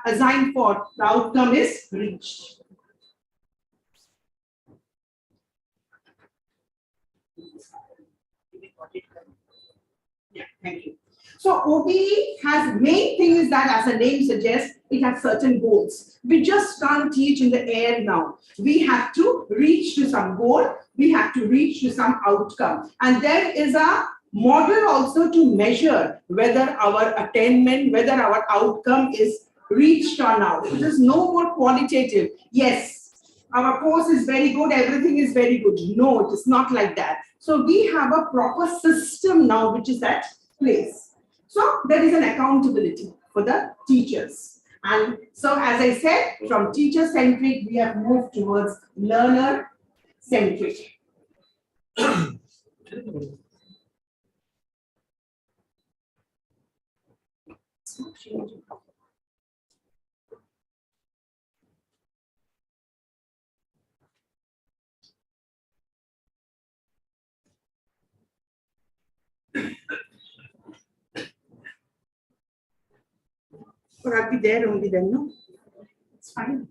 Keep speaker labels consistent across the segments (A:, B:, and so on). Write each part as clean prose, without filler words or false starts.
A: assigned for, the outcome is reached. Yeah, thank you. So OBE has main thing is that, as the name suggests, it has certain goals. We just can't teach in the air now. We have to reach to some goal. We have to reach to some outcome. And there is a model also to measure whether our attainment, whether our outcome is reached or not. It is no more qualitative. Yes, our course is very good, everything is very good. No, it is not like that. So we have a proper system now which is at place. So there is an accountability for the teachers. And so, as I said, from teacher-centric, we have moved towards learner-centric. Or I'll be there only then, no? It's fine.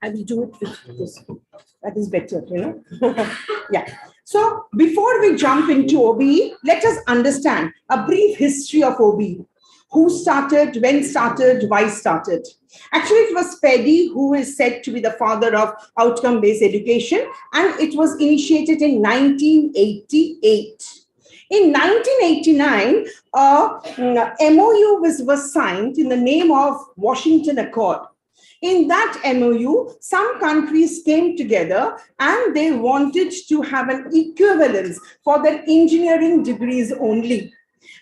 A: I will do it with this. That is better, you know? Yeah. So before we jump into OBE, let us understand a brief history of OBE. Who started, when started, why started. Actually, it was Peddy who is said to be the father of outcome-based education, and it was initiated in 1988. In 1989, a MOU was signed in the name of Washington Accord. In that MOU, some countries came together and they wanted to have an equivalence for their engineering degrees only.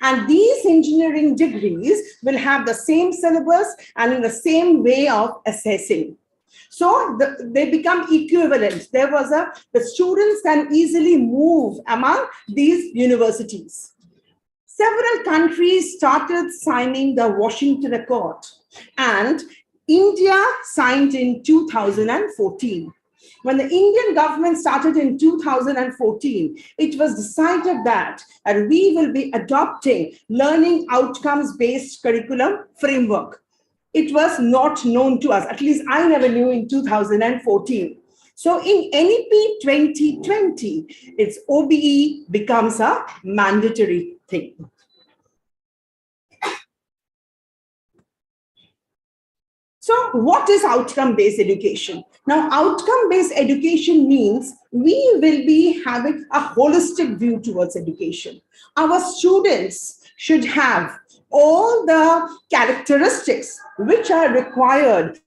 A: And these engineering degrees will have the same syllabus and in the same way of assessing. So they become equivalent. The students can easily move among these universities. Several countries started signing the Washington Accord, and India signed in 2014. When the Indian government started in 2014, it was decided that we will be adopting learning outcomes-based curriculum framework. It was not known to us, at least I never knew in 2014. So in NEP 2020, its OBE becomes a mandatory thing. So what is outcome-based education? Now, outcome-based education means we will be having a holistic view towards education. Our students should have all the characteristics which are required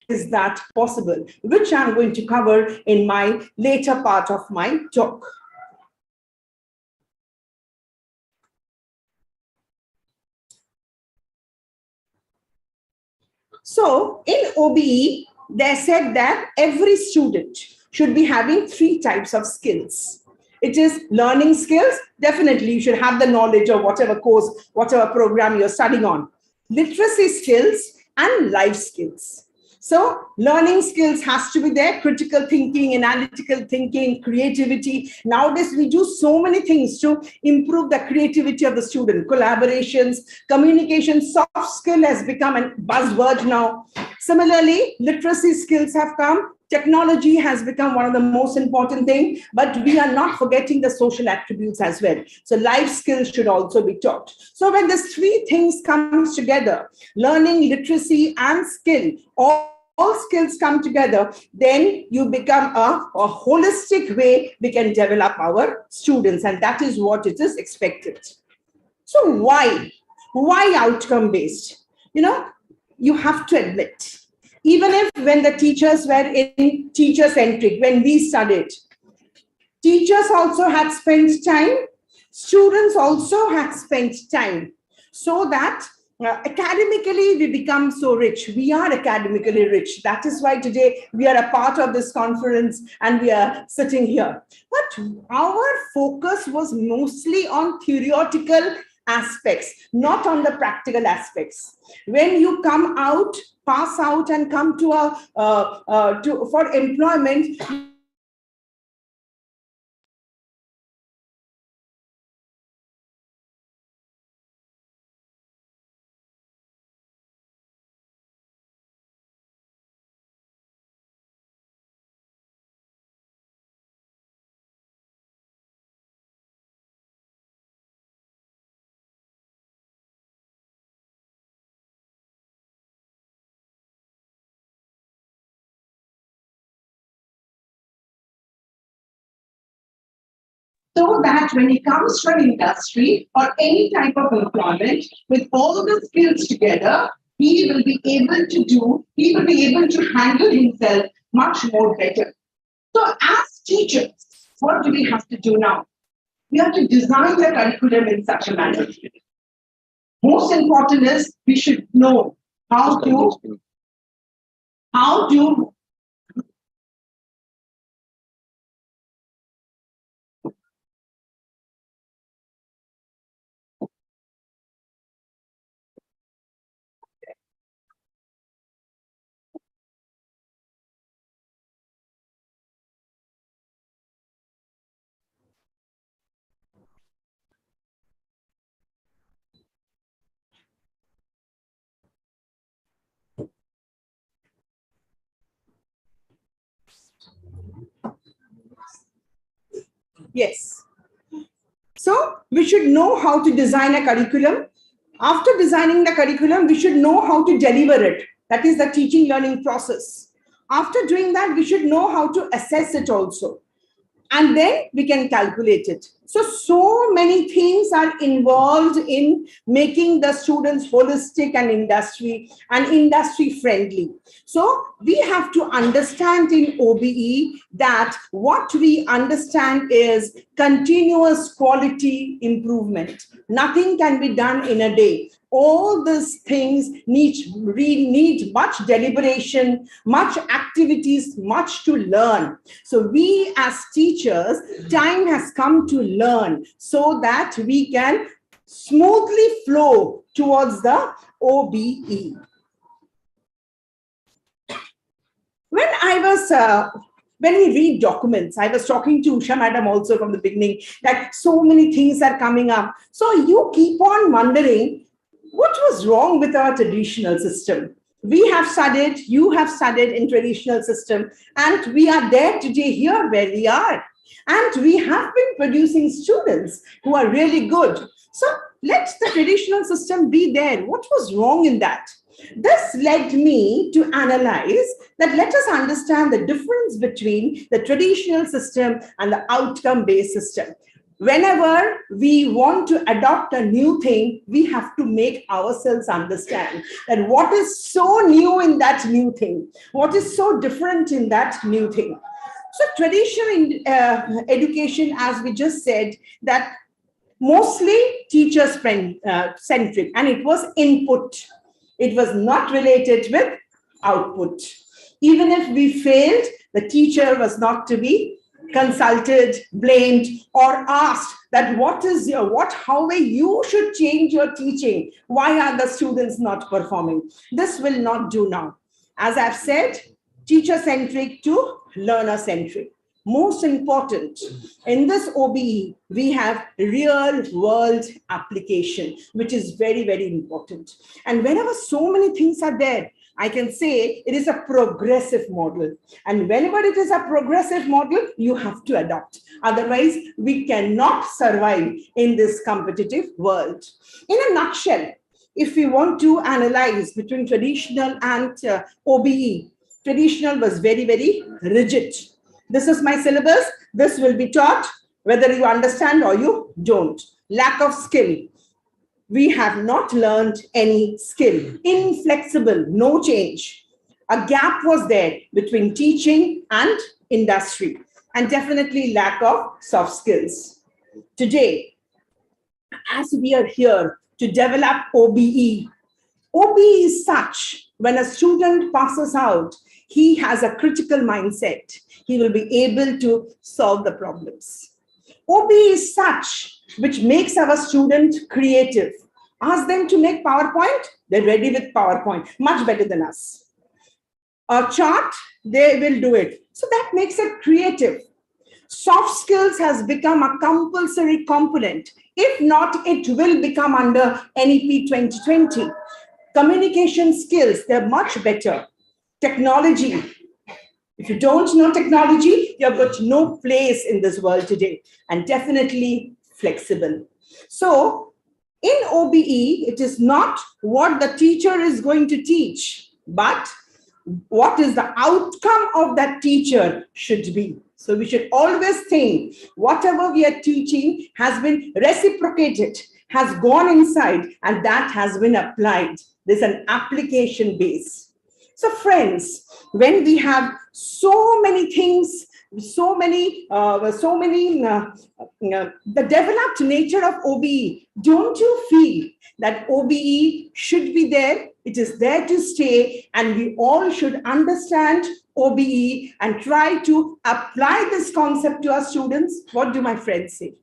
A: is that possible, which I'm going to cover in my later part of my talk. So in OBE, they said that every student should be having 3 types of skills. It is learning skills. Definitely, you should have the knowledge of whatever course, whatever program you're studying on. Literacy skills and life skills. So learning skills has to be there, critical thinking, analytical thinking, creativity. Nowadays, we do so many things to improve the creativity of the student. Collaborations, communication, soft skill has become a buzzword now. Similarly, literacy skills have come. Technology has become one of the most important things, but we are not forgetting the social attributes as well. So life skills should also be taught. So when these 3 things come together, learning, literacy, and skill, all skills come together, then you become a holistic way we can develop our students, and that is what it is expected. So why outcome-based? You have to admit, even if when the teachers were in teacher-centric, when we studied, teachers also had spent time, students also had spent time. so that academically we become so rich. We are academically rich. That is why today we are a part of this conference and we are sitting here. But our focus was mostly on theoretical aspects, not on the practical aspects. When you come out, pass out, and come to for employment, so that when he comes from industry or any type of employment, with all the skills together, he will be able to he will be able to handle himself much more better. So as teachers, what do we have to do now? We have to design the curriculum in such a manner. Most important is we should know how to yes. So we should know how to design a curriculum. After designing the curriculum, we should know how to deliver it. That is the teaching learning process. After doing that, we should know how to assess it also. And then we can calculate it. So many things are involved in making the students holistic and industry friendly. So we have to understand in OBE that what we understand is continuous quality improvement. Nothing can be done in a day. All these things need much deliberation, much activities, much to learn. So we as teachers, time has come to learn so that we can smoothly flow towards the OBE. When we read documents, I was talking to Usha madam also from the beginning, that so many things are coming up. So you keep on wondering, what was wrong with our traditional system? We have studied, you have studied in traditional system, and we are there today here where we are. And we have been producing students who are really good. So let the traditional system be there. What was wrong in that? This led me to analyze that let us understand the difference between the traditional system and the outcome-based system. Whenever we want to adopt a new thing, we have to make ourselves understand that what is so new in that new thing, what is so different in that new thing. So traditional education, as we just said, that mostly teacher-centric, and it was input. It was not related with output. Even if we failed, the teacher was not to be consulted, blamed, or asked that how way you should change your teaching. Why are the students not performing? This will not do now. As I've said, teacher-centric to learner-centric. Most important, in this OBE, we have real-world application, which is very, very important. And whenever so many things are there, I can say it is a progressive model. And whenever it is a progressive model, you have to adopt. Otherwise, we cannot survive in this competitive world. In a nutshell, if we want to analyze between traditional and OBE, traditional was very, very rigid. This is my syllabus. This will be taught whether you understand or you don't. Lack of skill. We have not learned any skill. Inflexible, no change. A gap was there between teaching and industry, and definitely lack of soft skills. Today, as we are here to develop OBE. OBE is such, when a student passes out, he has a critical mindset. He will be able to solve the problems. OBE is such, which makes our student creative. Ask them to make PowerPoint, they're ready with PowerPoint, much better than us. A chart, they will do it. So that makes it creative. Soft skills has become a compulsory component. If not, it will become under NEP 2020. Communication skills, they're much better. Technology. If you don't know technology, you've got no place in this world today, and definitely flexible. So in OBE, it is not what the teacher is going to teach, but what is the outcome of that teacher should be. So we should always think whatever we are teaching has been reciprocated, has gone inside, and that has been applied. There's an application base. So friends, when we have so many things, the developed nature of OBE, don't you feel that OBE should be there? It is there to stay, and we all should understand OBE and try to apply this concept to our students. What do my friends say?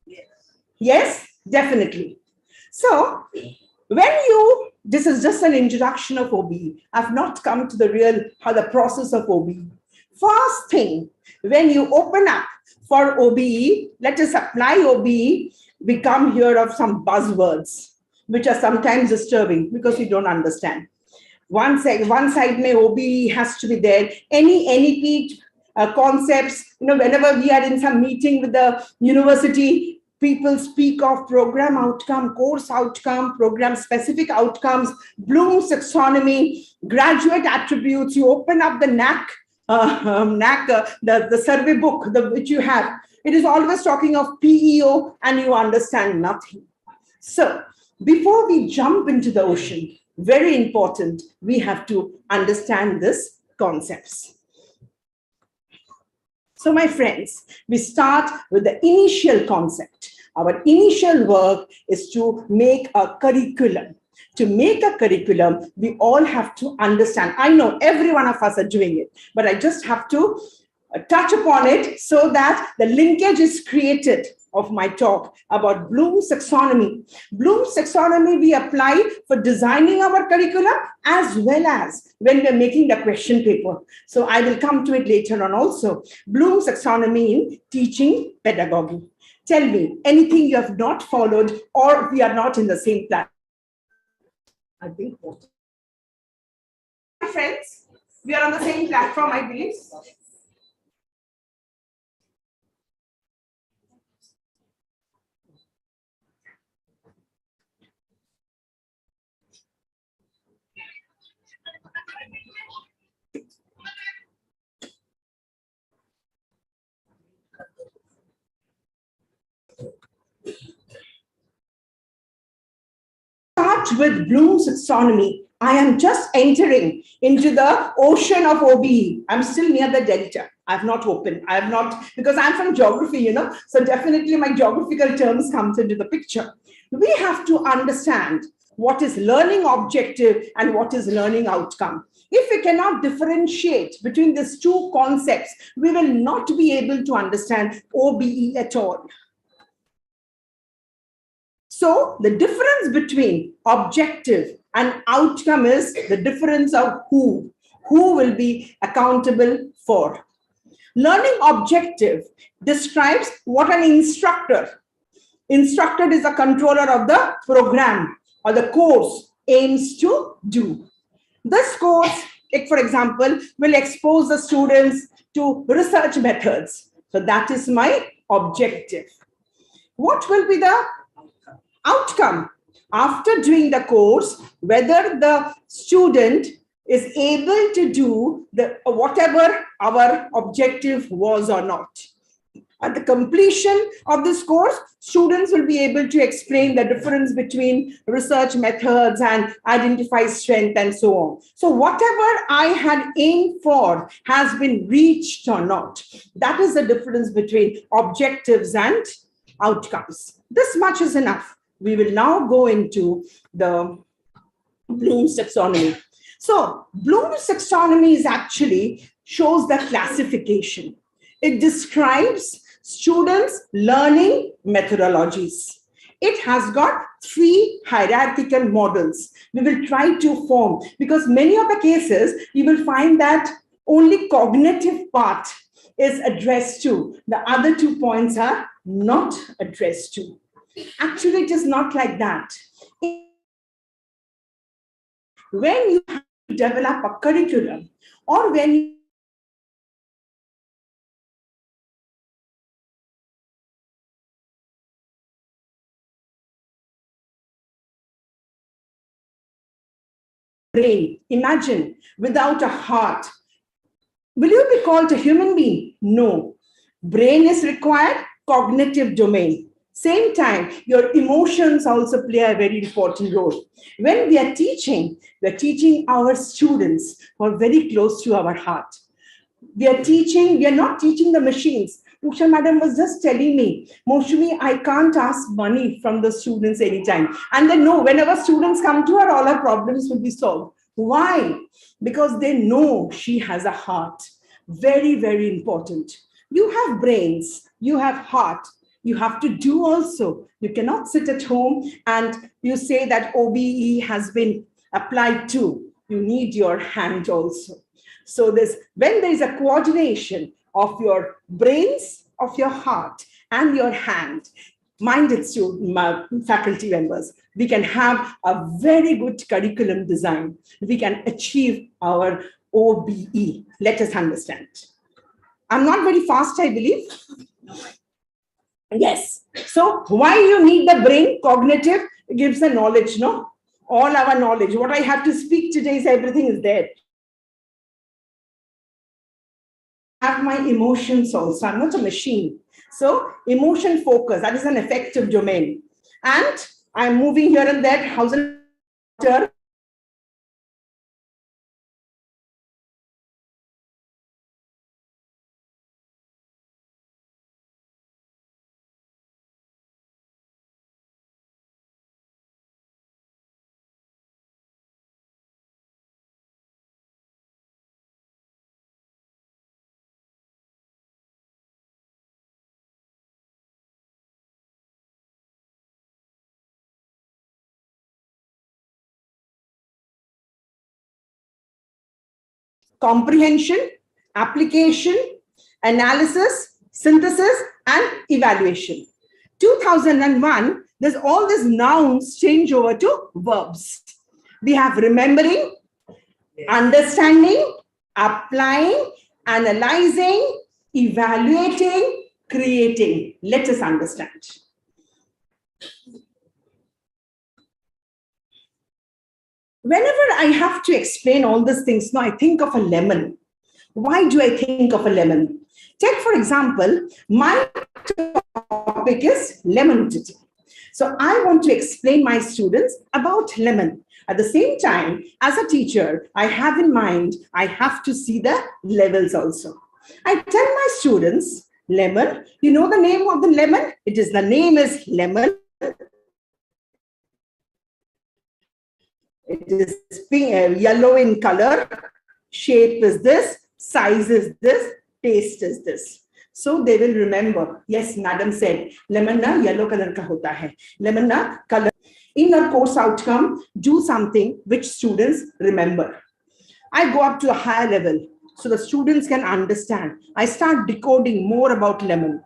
A: Yes, yes, definitely. So this is just an introduction of OBE. I've not come to the process of OBE. First thing, when you open up for OBE, let us apply OBE, we come here of some buzzwords, which are sometimes disturbing because we don't understand. One side may OBE has to be there. Any NEP concepts, whenever we are in some meeting with the university, people speak of program outcome, course outcome, program specific outcomes, Bloom's taxonomy, graduate attributes. You open up the NAC, the survey book which you have. It is always talking of PEO, and you understand nothing. So before we jump into the ocean, very important, we have to understand these concepts. So my friends, we start with the initial concept. Our initial work is to make a curriculum. To make a curriculum, we all have to understand. I know every one of us are doing it, but I just have to touch upon it so that the linkage is created of my talk about Bloom's taxonomy. Bloom's taxonomy we apply for designing our curriculum as well as when we're making the question paper. So I will come to it later on also. Bloom's taxonomy in teaching pedagogy. Tell me, anything you have not followed or we are not in the same platform? I think what? Friends, we are on the same platform, I believe. Start with Bloom's taxonomy. I am just entering into the ocean of OBE. I'm still near the delta. I have not opened. I have not, because I'm from geography, so definitely my geographical terms comes into the picture. We have to understand what is learning objective and what is learning outcome. If we cannot differentiate between these two concepts, we will not be able to understand OBE at all. So the difference between objective and outcome is the difference of who will be accountable for. Learning objective describes what an instructor is a controller of the program or the course aims to do. This course, like for example, will expose the students to research methods. So that is my objective. What will be the outcome? After doing the course, whether the student is able to do whatever our objective was or not. At the completion of this course, students will be able to explain the difference between research methods and identify strength and so on. So whatever I had aimed for has been reached or not. That is the difference between objectives and outcomes. This much is enough. we will now go into the Bloom's taxonomy. So Bloom's taxonomy is actually shows the classification. It describes students' learning methodologies. It has got 3 hierarchical models. We will try to form, because many of the cases you will find that only cognitive part is addressed to. The other 2 points are not addressed to. Actually, it is not like that. When you have to develop a curriculum, or when you brain, imagine, without a heart, will you be called a human being? No. Brain is required, cognitive domain. Same time, your emotions also play a very important role. When we are teaching our students who are very close to our heart. We are not teaching the machines. Usha madam was just telling me, Moshumi, I can't ask money from the students anytime. And they know whenever students come to her, all her problems will be solved. Why? Because they know she has a heart. Very, very important. You have brains, you have heart. You have to do also. You cannot sit at home and you say that OBE has been applied to. You need your hand also. So when there is a coordination of your brains, of your heart, and your hand, minded faculty members, we can have a very good curriculum design. We can achieve our OBE. Let us understand. I'm not very fast, I believe. Yes. So why you need the brain? Cognitive gives the knowledge, no? All our knowledge. What I have to speak today is everything is there. I have my emotions also. I'm not a machine. So emotion focus, that is an effective domain. And I'm moving here and there. How's it? Comprehension, application, analysis, synthesis, and evaluation. 2001, there's all these nouns change over to verbs. We have remembering, understanding, applying, analyzing, evaluating, creating. Let us understand. Whenever I have to explain all these things, now I think of a lemon. Why do I think of a lemon? Take, for example, my topic is lemonity. So I want to explain my students about lemon. At the same time, as a teacher, I have in mind, I have to see the levels also. I tell my students, lemon, you know the name of the lemon? The name is lemon. It is pink, yellow in color, shape is this, size is this, taste is this. So they will remember, yes, madam said, lemon na yellow color ka hota hai. Lemon na color. In your course outcome, do something which students remember. I go up to a higher level so the students can understand. I start decoding more about lemon.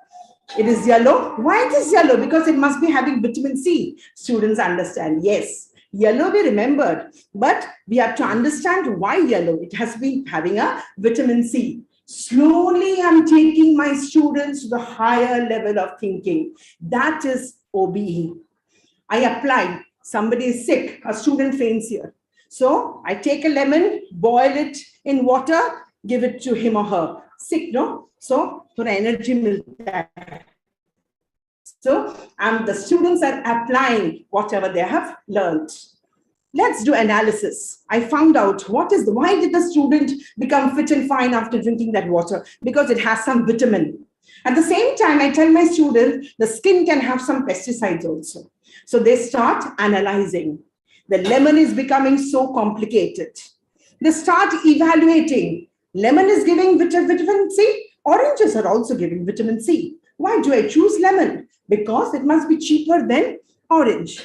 A: It is yellow. Why it is yellow? Because it must be having vitamin C. Students understand, yes. Yellow we remembered, but we have to understand why yellow. It has been having a vitamin C. Slowly I'm taking my students to the higher level of thinking. That is OBE. I apply. Somebody is sick, a student faints here. So I take a lemon, boil it in water, give it to him or her. Sick, no? So थोड़ा energy मिलता है. So the students are applying whatever they have learned. Let's do analysis. I found out why did the student become fit and fine after drinking that water? Because it has some vitamin. At the same time, I tell my students the skin can have some pesticides also. So they start analyzing. The lemon is becoming so complicated. They start evaluating. Lemon is giving vitamin C. Oranges are also giving vitamin C. Why do I choose lemon? Because it must be cheaper than orange.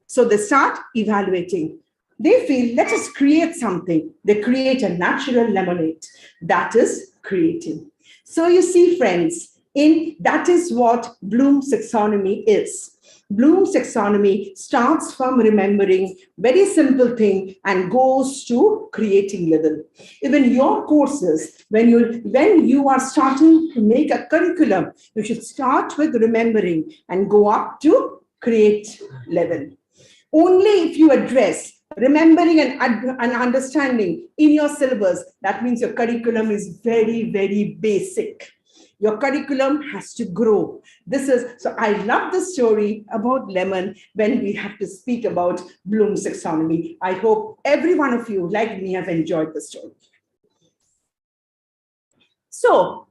A: So they start evaluating. They feel, let us create something. They create a natural lemonade. That is creating. So you see, friends, that is what Bloom's taxonomy is. Bloom's taxonomy starts from remembering very simple thing and goes to creating level. Even your courses, when you are starting to make a curriculum, you should start with remembering and go up to create level. Only if you address remembering and understanding in your syllabus, that means your curriculum is very, very basic. Your curriculum has to grow. So I love the story about lemon when we have to speak about Bloom's taxonomy. I hope every one of you, like me, have enjoyed the story. So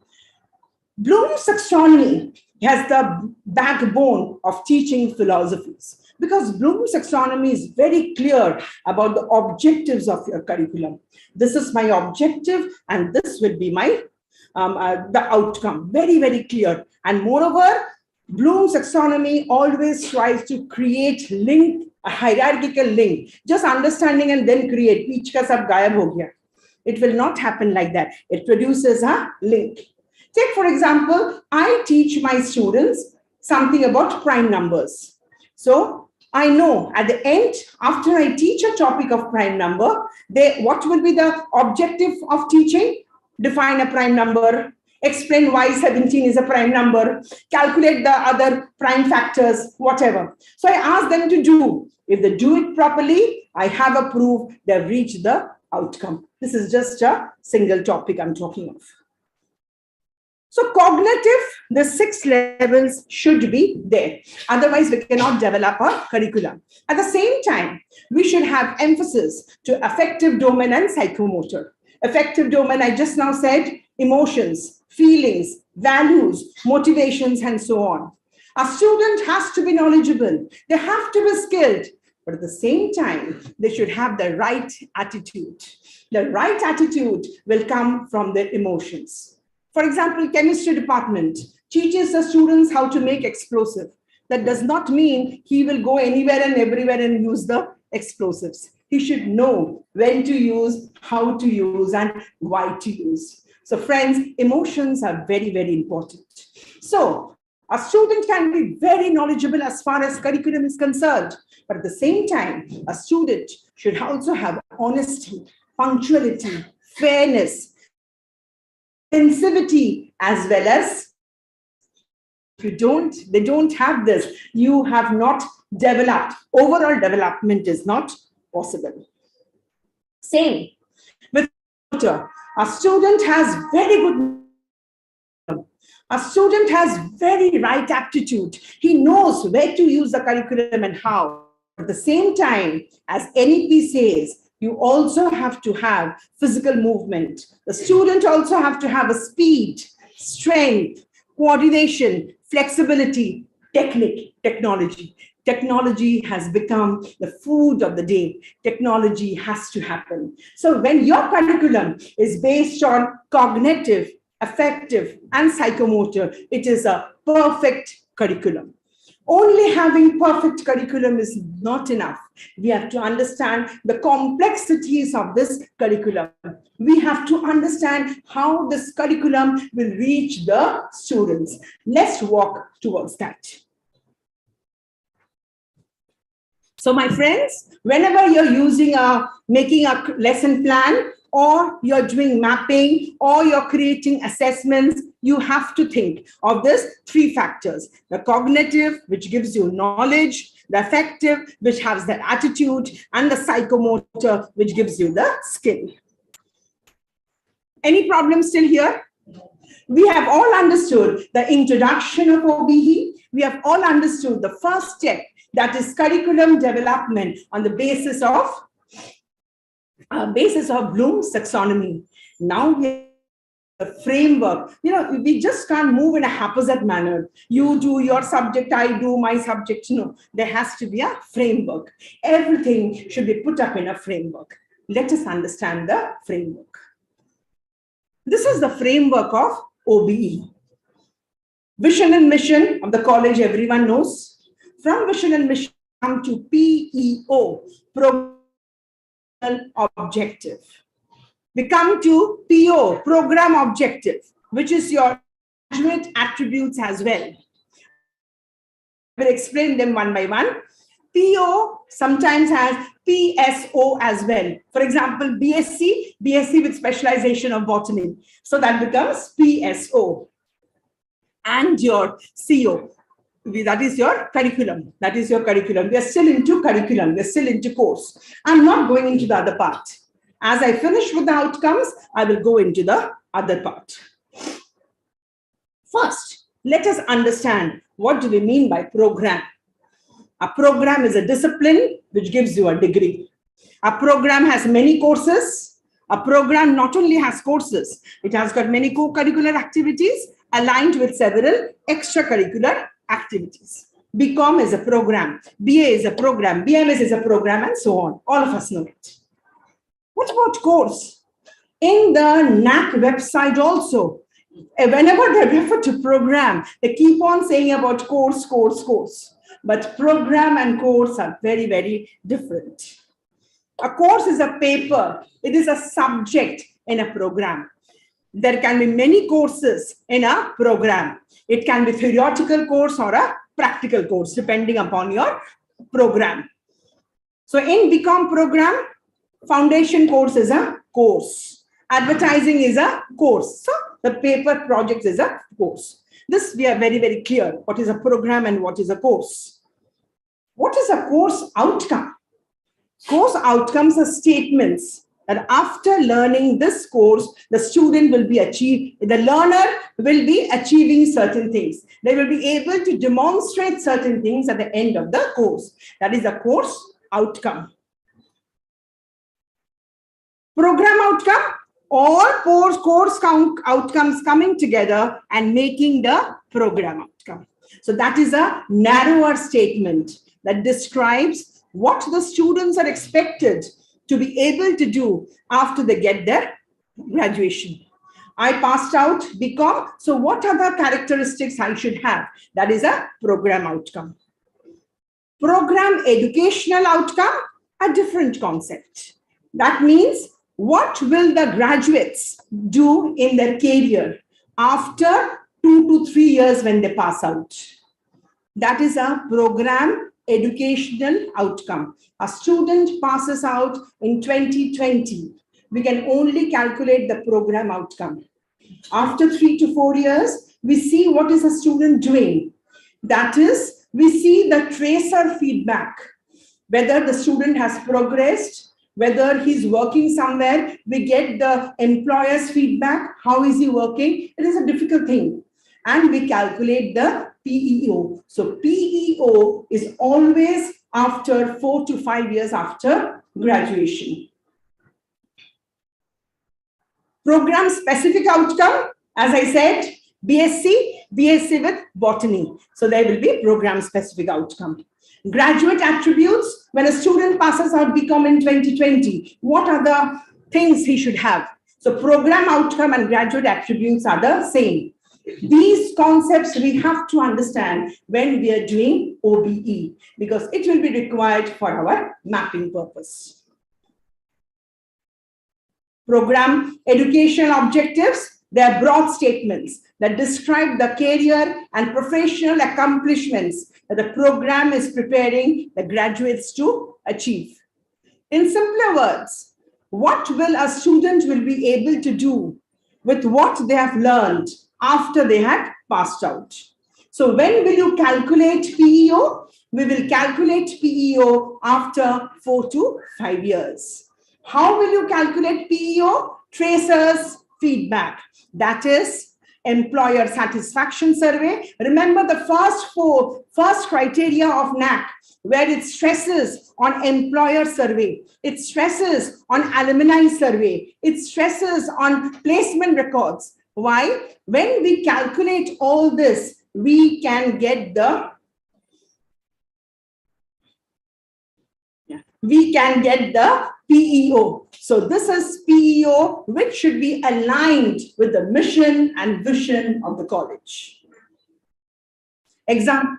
A: Bloom's taxonomy has the backbone of teaching philosophies, because Bloom's taxonomy is very clear about the objectives of your curriculum. This is my objective, and this will be my the outcome. Very, very clear. And moreover, Bloom's taxonomy always tries to create a hierarchical link. Just understanding and then create. Peech ka sab gayab ho gaya. It will not happen like that. It produces a link. Take, for example, I teach my students something about prime numbers. So I know at the end, after I teach a topic of prime number, what will be the objective of teaching? Define a prime number, explain why 17 is a prime number, calculate the other prime factors, whatever. So I ask them to do. If they do it properly, I have a proof they've reached the outcome. This is just a single topic I'm talking of. So cognitive, the 6 levels should be there. Otherwise, we cannot develop a curriculum. At the same time, we should have emphasis to affective domain and psychomotor. Affective domain, I just now said, emotions, feelings, values, motivations, and so on. A student has to be knowledgeable. They have to be skilled. But at the same time, they should have the right attitude. The right attitude will come from their emotions. For example, chemistry department teaches the students how to make explosive. That does not mean he will go anywhere and everywhere and use the explosives. He should know when to use, how to use, and why to use. So friends, emotions are very, very important. So a student can be very knowledgeable as far as curriculum is concerned, but at the same time, a student should also have honesty, punctuality, fairness, sensitivity, as well as if they don't have this, you have not developed. Overall development is not possible. Same with a student has very good, a student has very right aptitude. He knows where to use the curriculum and how. At the same time, as NEP says, you also have to have physical movement. The student also have to have a speed, strength, coordination, flexibility, technology. Technology has become the food of the day. Technology has to happen. So when your curriculum is based on cognitive, affective, and psychomotor, it is a perfect curriculum. Only having perfect curriculum is not enough. We have to understand the complexities of this curriculum. We have to understand how this curriculum will reach the students. Let's walk towards that. So my friends, whenever you're making a lesson plan, or you're doing mapping, or you're creating assessments, you have to think of these 3 factors. The cognitive, which gives you knowledge, the affective, which has the attitude, and the psychomotor, which gives you the skill. Any problems still here? We have all understood the introduction of OBE. We have all understood the first step, that is curriculum development on the basis of Bloom's taxonomy. Now we the framework. We just can't move in a haphazard manner. You do your subject, I do my subject. No, there has to be a framework. Everything should be put up in a framework. Let us understand the framework. This is the framework of OBE. Vision and mission of the college, everyone knows. From vision and mission, come to PEO, program objective. We come to PO, program objective, which is your graduate attributes as well. We'll explain them one by one. PO sometimes has PSO as well. For example, BSc with specialization of botany. So that becomes PSO. And your CO, that is your curriculum. That is your curriculum. We are still into curriculum. We are still into course. I'm not going into the other part. As I finish with the outcomes, I will go into the other part. First, let us understand what do we mean by program. A program is a discipline which gives you a degree. A program has many courses. A program not only has courses, it has got many co-curricular activities aligned with several extracurricular activities. BCom is a program, BA is a program, BMS is a program, and so on. All of us know it. What about course? In the NEP website also, whenever they refer to program, they keep on saying about course. But program and course are very, very different. A course is a paper. It is a subject in a program. There can be many courses in a program. It can be theoretical course or a practical course, depending upon your program. So in BCom program, foundation course is a course. Advertising is a course. So the paper project is a course. This we are very, very clear. What is a program and what is a course? What is a course outcome? Course outcomes are statements that after learning this course, the student will be the learner will be achieving certain things. They will be able to demonstrate certain things at the end of the course. That is a course outcome. Program outcome, all course outcomes coming together and making the program outcome. So that is a narrower statement that describes what the students are expected to be able to do after they get their graduation. I passed out BCom, so what other characteristics I should have? That is a program outcome. Program educational outcome, a different concept. That means what will the graduates do in their career after 2 to 3 years when they pass out? That is a program educational outcome. A student passes out in 2020. We can only calculate the program outcome. After 3 to 4 years, we see what is a student doing. That is, we see the tracer feedback, whether the student has progressed, whether he's working somewhere. We get the employer's feedback. How is he working? It is a difficult thing. And we calculate the PEO. So PEO is always after 4 to 5 years after graduation. Program specific outcome, as I said, BSc with botany. So there will be program specific outcome. Graduate attributes, when a student passes out BCom in 2020, what are the things he should have? So program outcome and graduate attributes are the same. These concepts we have to understand when we are doing OBE, because it will be required for our mapping purpose. Program educational objectives, they are broad statements that describe the career and professional accomplishments that the program is preparing the graduates to achieve. In simpler words, what will a student will be able to do with what they have learned after they had passed out? So when will you calculate PEO? We will calculate PEO after 4 to 5 years. How will you calculate PEO? Tracers feedback. That is employer satisfaction survey. Remember the first criteria of NEP, where it stresses on employer survey. It stresses on alumni survey. It stresses on placement records. Why? When we calculate all this, we can get the PEO. So this is PEO, which should be aligned with the mission and vision of the college. Example.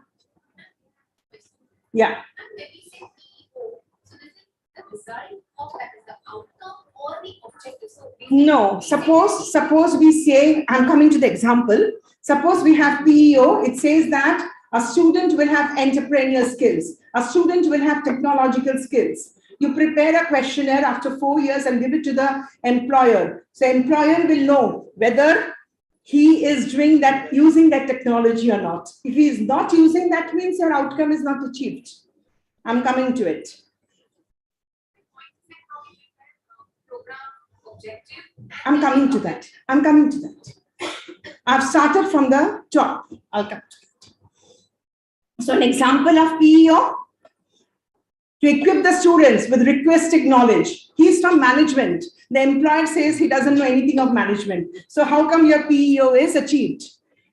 A: Yeah.
B: When we say PEO, so this is the result of that is the outcome or the objective. So
A: no, suppose we say, I'm coming to the example. Suppose we have PEO, it says that a student will have entrepreneurial skills. A student will have technological skills. You prepare a questionnaire after 4 years and give it to the employer. So employer will know whether he is doing that, using that technology or not. If he is not using, that means your outcome is not achieved. I'm coming to it. I'm coming to that. I've started from the top. I'll come to it. So an example of PEO, to equip the students with requested knowledge. He's from management. The employer says he doesn't know anything of management. So how come your PEO is achieved?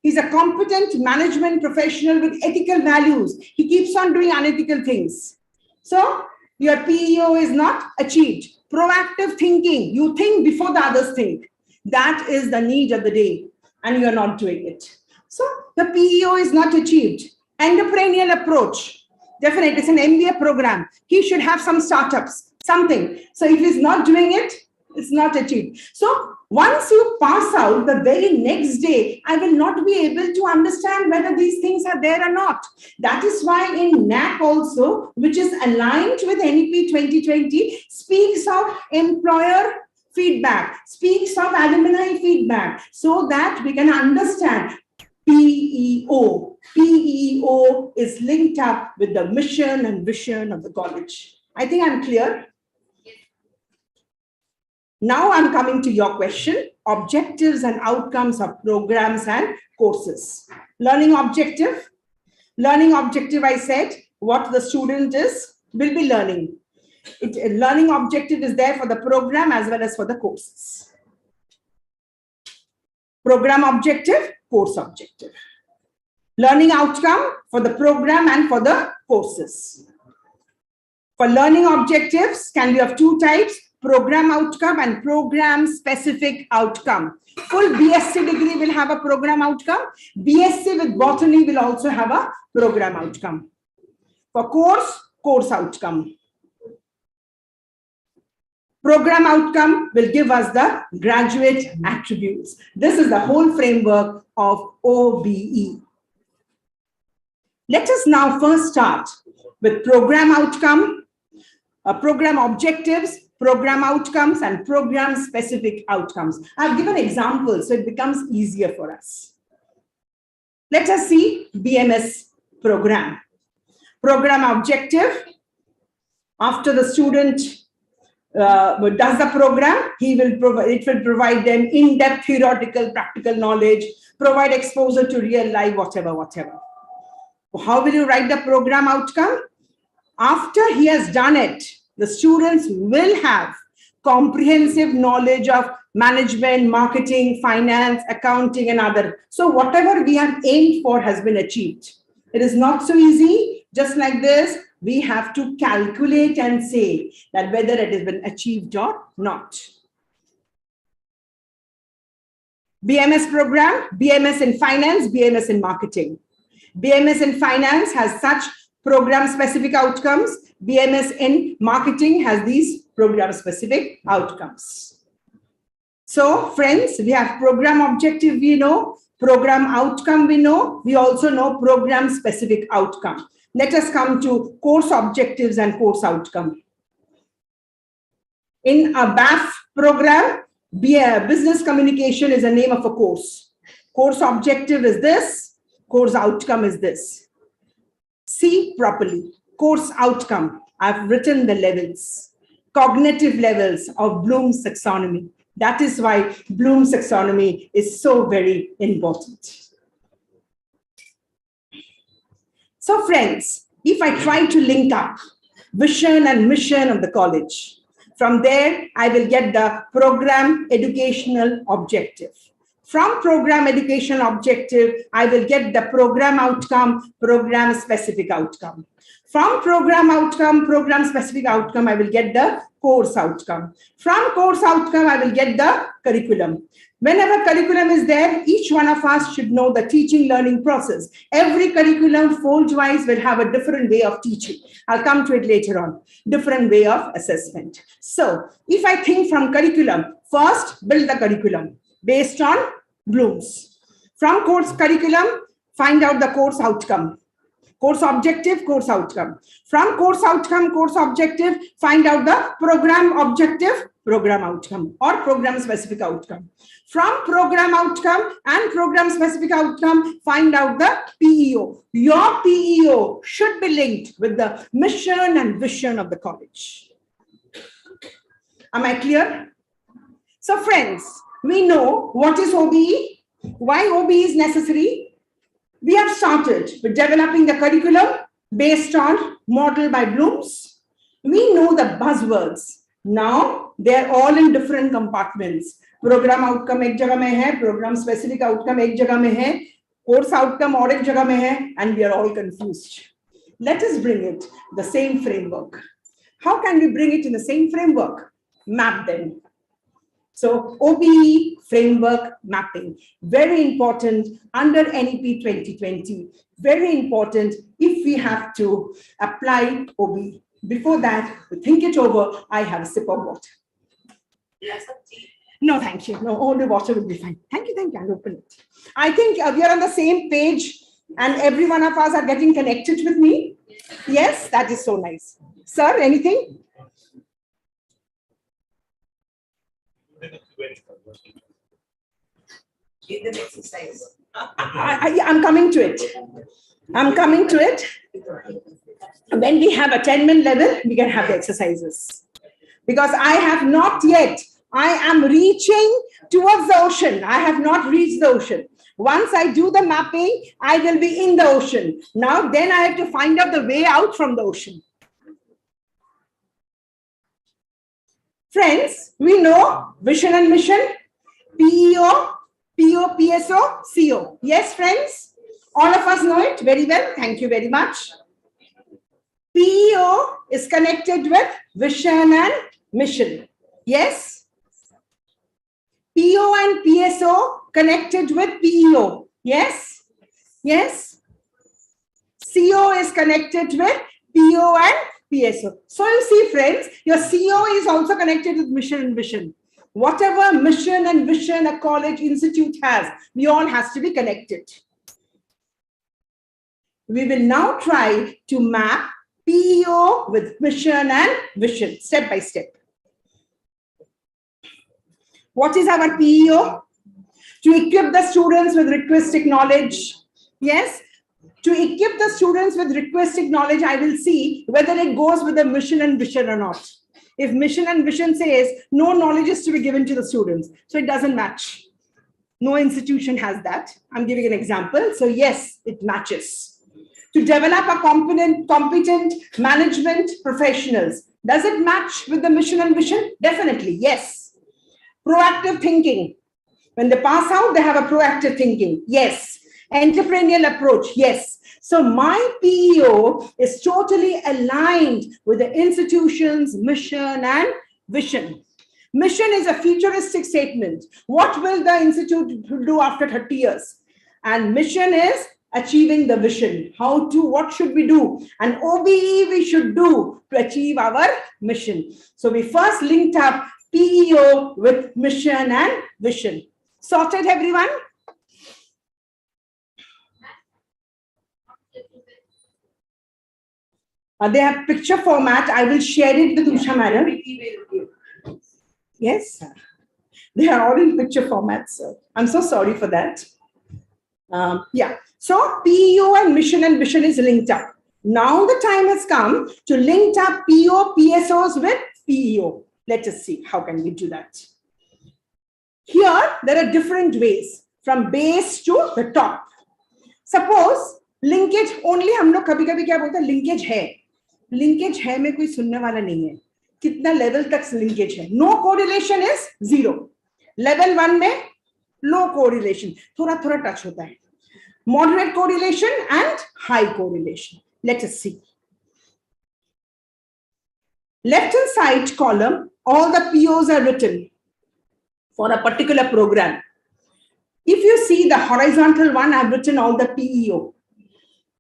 A: He's a competent management professional with ethical values. He keeps on doing unethical things. So your PEO is not achieved. Proactive thinking. You think before the others think. That is the need of the day. And you're not doing it. So the PEO is not achieved. Entrepreneurial approach. Definitely, it's an MBA program. He should have some startups, something. So if he's not doing it, it's not achieved. So once you pass out, the very next day, I will not be able to understand whether these things are there or not. That is why in NEP also, which is aligned with NEP 2020, speaks of employer feedback, speaks of alumni feedback, so that we can understand PEO. PEO is linked up with the mission and vision of the college. I think I'm clear. Now I'm coming to your question, objectives and outcomes of programs and courses. Learning objective. Learning objective, I said, what the student will be learning. Learning objective is there for the program as well as for the courses. Program objective, course objective. Learning outcome for the program and for the courses. For learning objectives can be of two types, program outcome and program specific outcome. Full BSc degree will have a program outcome. BSc with botany will also have a program outcome. For course outcome. Program outcome will give us the graduate attributes. This is the whole framework of OBE. Let us now first start with program outcome, program objectives, program outcomes, and program specific outcomes. I've given examples so it becomes easier for us. Let us see BMS program. Program objective. After the student does the program, it will provide them in-depth theoretical, practical knowledge, provide exposure to real life, whatever. How will you write the program outcome? After he has done it, the students will have comprehensive knowledge of management, marketing, finance, accounting, and other. So whatever we have aimed for has been achieved. It is not so easy. Just like this, we have to calculate and say that whether it has been achieved or not. BMS program, BMS in finance, BMS in marketing. BMS in finance has such program-specific outcomes. BMS in marketing has these program-specific outcomes. So, friends, we have program objective, we know, program outcome, we know. We also know program-specific outcome. Let us come to course objectives and course outcome. In a BAF program, business communication is the name of a course. Course objective is this. Course outcome is this. See properly. Course outcome. I've written the levels. Cognitive levels of Bloom's taxonomy. That is why Bloom's taxonomy is so very important. So friends, if I try to link up vision and mission of the college, from there I will get the program educational objective. From program education objective, I will get the program outcome, program specific outcome. From program outcome, program specific outcome, I will get the course outcome. From course outcome, I will get the curriculum. Whenever curriculum is there, each one of us should know the teaching learning process. Every curriculum folds-wise will have a different way of teaching. I'll come to it later on. Different way of assessment. So if I think from curriculum, first build the curriculum based on Bloom's. From course curriculum, find out the course outcome. Course objective, course outcome. From course outcome, course objective, find out the program objective, program outcome, or program specific outcome. From program outcome and program specific outcome, find out the PEO. Your PEO should be linked with the mission and vision of the college. Am I clear? So friends, we know what is OBE, why OBE is necessary. We have started with developing the curriculum based on model by Bloom's. We know the buzzwords. Now they're all in different compartments. Program outcome एक जगह में है, program specific outcome एक जगह में है, course outcome और एक जगह में है, and we are all confused. Let us bring it the same framework. How can we bring it in the same framework? Map them. So OBE framework mapping, very important under NEP 2020, very important if we have to apply OBE. Before that, to think it over, I have a sip of water.
B: Yes, tea.
A: No, thank you. No, only water will be fine. Thank you, I'll open it. I think we are on the same page and every one of us are getting connected with me. Yes, that is so nice. Sir, anything?
C: Give them exercise.
A: I'm coming to it. I'm coming to it. When we have attainment level, we can have the exercises. Because I have not yet, I am reaching towards the ocean. I have not reached the ocean. Once I do the mapping, I will be in the ocean. Now, then I have to find out the way out from the ocean. Friends, we know vision and mission, PEO, PO, PSO, CO. Yes, friends? All of us know it very well. Thank you very much. PEO is connected with vision and mission. Yes? PO and PSO connected with PEO. Yes? Yes? CO is connected with PO and PSO. So you see, friends, your CO is also connected with mission and vision. Whatever mission and vision a college institute has, we all has to be connected. We will now try to map PEO with mission and vision, step by step. What is our PEO? To equip the students with requisite knowledge. Yes? To equip the students with requisite knowledge, I will see whether it goes with the mission and vision or not. If mission and vision says no knowledge is to be given to the students, so it doesn't match. No institution has that. I'm giving an example. So yes, it matches. To develop a competent management professionals. Does it match with the mission and vision? Definitely, yes. Proactive thinking. When they pass out, they have a proactive thinking. Yes. Entrepreneurial approach. Yes. So my PEO is totally aligned with the institution's mission and vision. Mission is a futuristic statement. What will the institute do after 30 years? And mission is achieving the vision. How to, what should we do? And OBE we should do to achieve our mission. So we first linked up PEO with mission and vision. Sorted, everyone? They have picture format. I will share it with Usha madam. Yes, sir. They are all in picture format, sir. I'm so sorry for that. Yeah. So PEO and mission and vision is linked up. Now the time has come to link up PO, PSOs with PEO. Let us see how can we do that. Here, there are different ways from base to the top. Suppose linkage only हम लोग कभी-कभी क्या बोलते हैं linkage है. Linkage है में कोई सुनने वाला नहीं है. कितना level तक linkage है? No correlation is 0. Level 1 में low correlation, थोड़ा थोड़ा touch होता है, moderate correlation and high correlation. Let us see. Left hand side column, all the POs are written for a particular program. If you see the horizontal one, I've written all the PEO.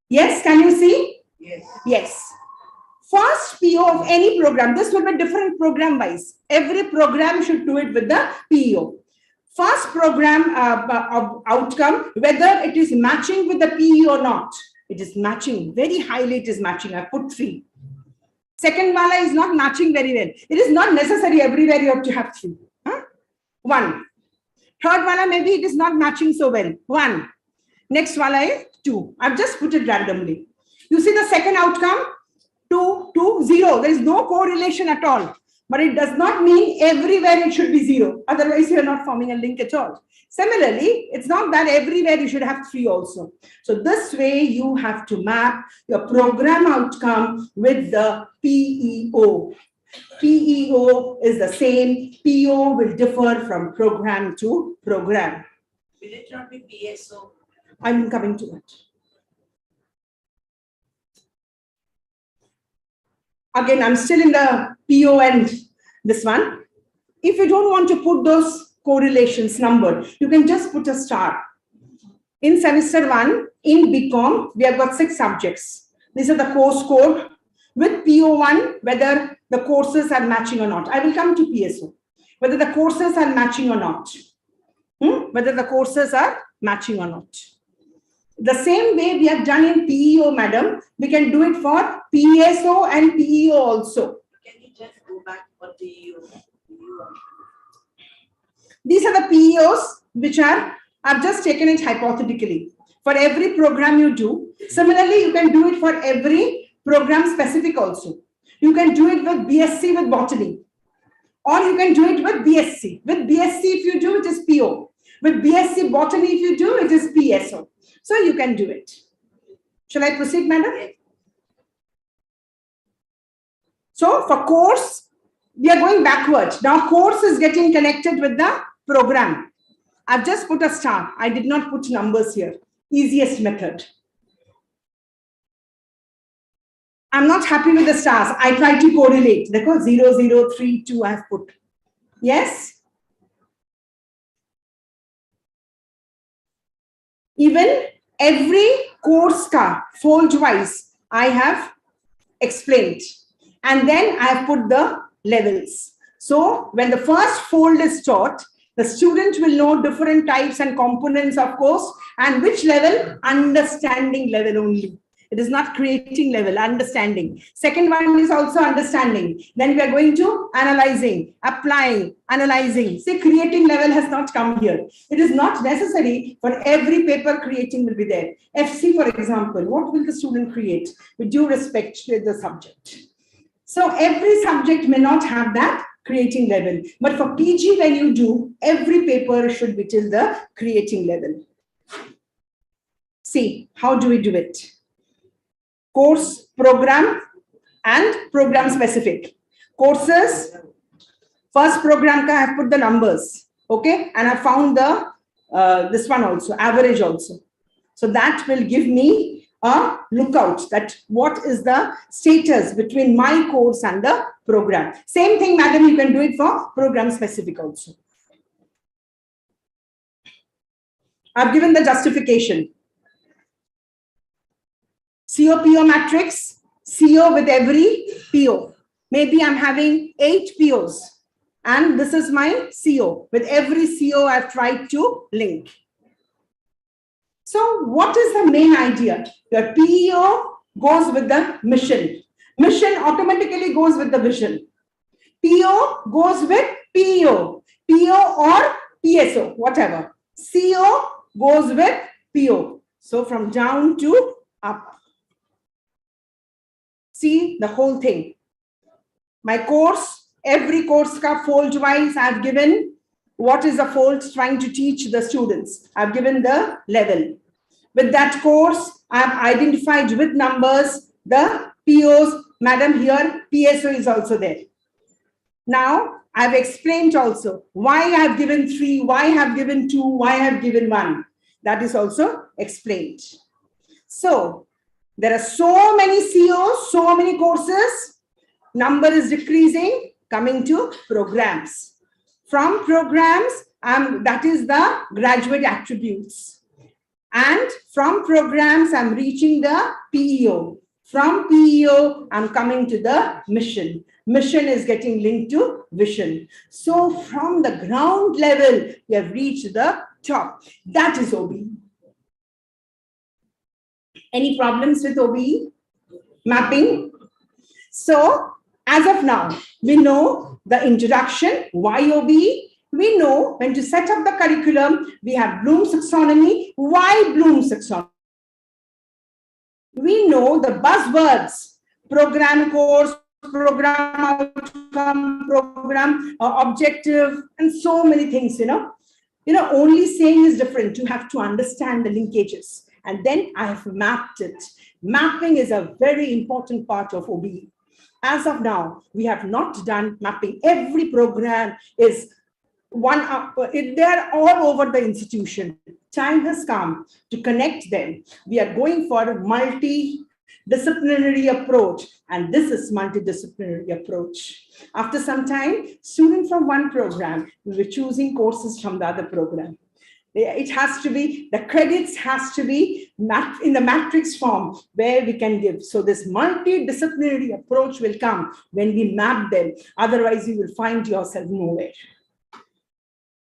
A: Yes, can you see?
C: Yes.
A: Yes. First PO of any program, this will be different program wise. Every program should do it with the PEO. First program outcome, whether it is matching with the PEO or not. It is matching, very highly it is matching. I put 3. Second wala is not matching very well. It is not necessary everywhere you have to have 3. 1. Third wala, maybe it is not matching so well. 1. Next wala is 2. I've just put it randomly. You see the second outcome? 2, 2, 0. There is no correlation at all. But it does not mean everywhere it should be 0. Otherwise, you are not forming a link at all. Similarly, it's not that everywhere you should have 3 also. So this way, you have to map your program outcome with the PEO. PEO is the same. PO will differ from program to program.
C: Will it not be PSO?
A: I'm coming to it. Again, I'm still in the PO and this one. If you don't want to put those correlations numbered, you can just put a star. In semester 1, in BCom, we have got 6 subjects. These are the course code with PO1, whether the courses are matching or not. I will come to PSO, whether the courses are matching or not. Whether the courses are matching or not. The same way we have done in PEO, madam, we can do it for PSO and PEO also.
C: Can you just go back for PEO?
A: These are the PEOs which are, I've just taken it hypothetically. For every program you do, similarly, you can do it for every program specific also. You can do it with BSc with botany, or you can do it with BSc. With BSc, if you do, it is PO. With BSc botany, if you do, it is PSO. So you can do it. Shall I proceed, madam?
C: Yes.
A: So for course, we are going backward. Now course is getting connected with the program. I've just put a star. I did not put numbers here. Easiest method. I'm not happy with the stars. I try to correlate. Because 0, 0, 3, 2 I have put. Yes? Even every course ka fold wise I have explained. And then I have put the levels. So when the first fold is taught, the student will know different types and components of course, and which level? Understanding level only. It is not creating level, understanding. Second one is also understanding. Then we are going to analyzing, applying, analyzing. See, creating level has not come here. It is not necessary for every paper creating will be there. FC, for example, what will the student create? With due respect to the subject. So every subject may not have that creating level. But for PG, when you do, every paper should be till the creating level. See, how do we do it? Course, program, and program specific. Courses, first program ka I have put the numbers, okay, and I found the this one also, average also. So that will give me a lookout that what is the status between my course and the program. Same thing, madam, you can do it for program specific also. I've given the justification. CO-PO matrix, CO with every PO. Maybe I'm having 8 POs and this is my CO. With every CO, I've tried to link. So what is the main idea? Your PEO goes with the mission. Mission automatically goes with the vision. PO goes with PEO. PO or PSO, whatever. CO goes with PO. So from down to up. See the whole thing. My course, every course ka fold wise, I've given what is the fold trying to teach the students. I've given the level. With that course, I've identified with numbers the POs. Madam, here PSO is also there. Now, I've explained also why I have given 3, why I have given 2, why I have given 1. That is also explained. So, there are so many COs, so many courses. Number is decreasing, coming to programs. From programs, that is the graduate attributes. And from programs, I'm reaching the PEO. From PEO, I'm coming to the mission. Mission is getting linked to vision. So from the ground level, we have reached the top. That is OBE. Any problems with OBE? Mapping? So as of now, we know the introduction, why OBE. We know when to set up the curriculum, we have Bloom's taxonomy. Why Bloom's taxonomy? We know the buzzwords, program course, program outcome, program objective, and so many things, only saying is different. You have to understand the linkages. And then I have mapped it. Mapping is a very important part of OBE. As of now, we have not done mapping. Every program is they're all over the institution. Time has come to connect them. We are going for a multidisciplinary approach, and this is multidisciplinary approach. After some time, students from one program will be choosing courses from the other program. It has to be, the credits has to be in the matrix form where we can give. So this multidisciplinary approach will come when we map them. Otherwise, you will find yourself nowhere.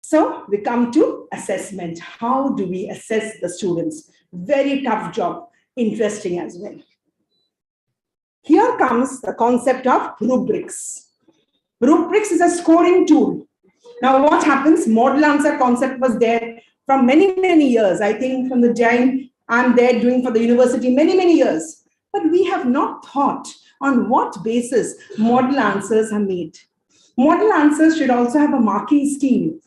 A: So we come to assessment. How do we assess the students? Very tough job, interesting as well. Here comes the concept of rubrics. Rubrics is a scoring tool. Now what happens? Model answer concept was there from many, many years. I think from the time I'm there doing for the university, many, many years. But we have not thought on what basis model answers are made. Model answers should also have a marking scheme.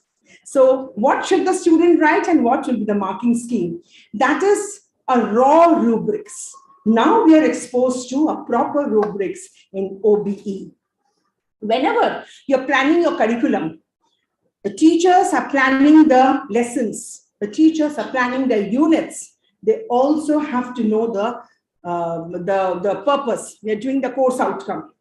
A: So what should the student write and what will be the marking scheme? That is a raw rubrics. Now we are exposed to a proper rubrics in OBE. Whenever you're planning your curriculum, the teachers are planning the lessons. The teachers are planning the units. They also have to know the purpose. We are doing the course outcome.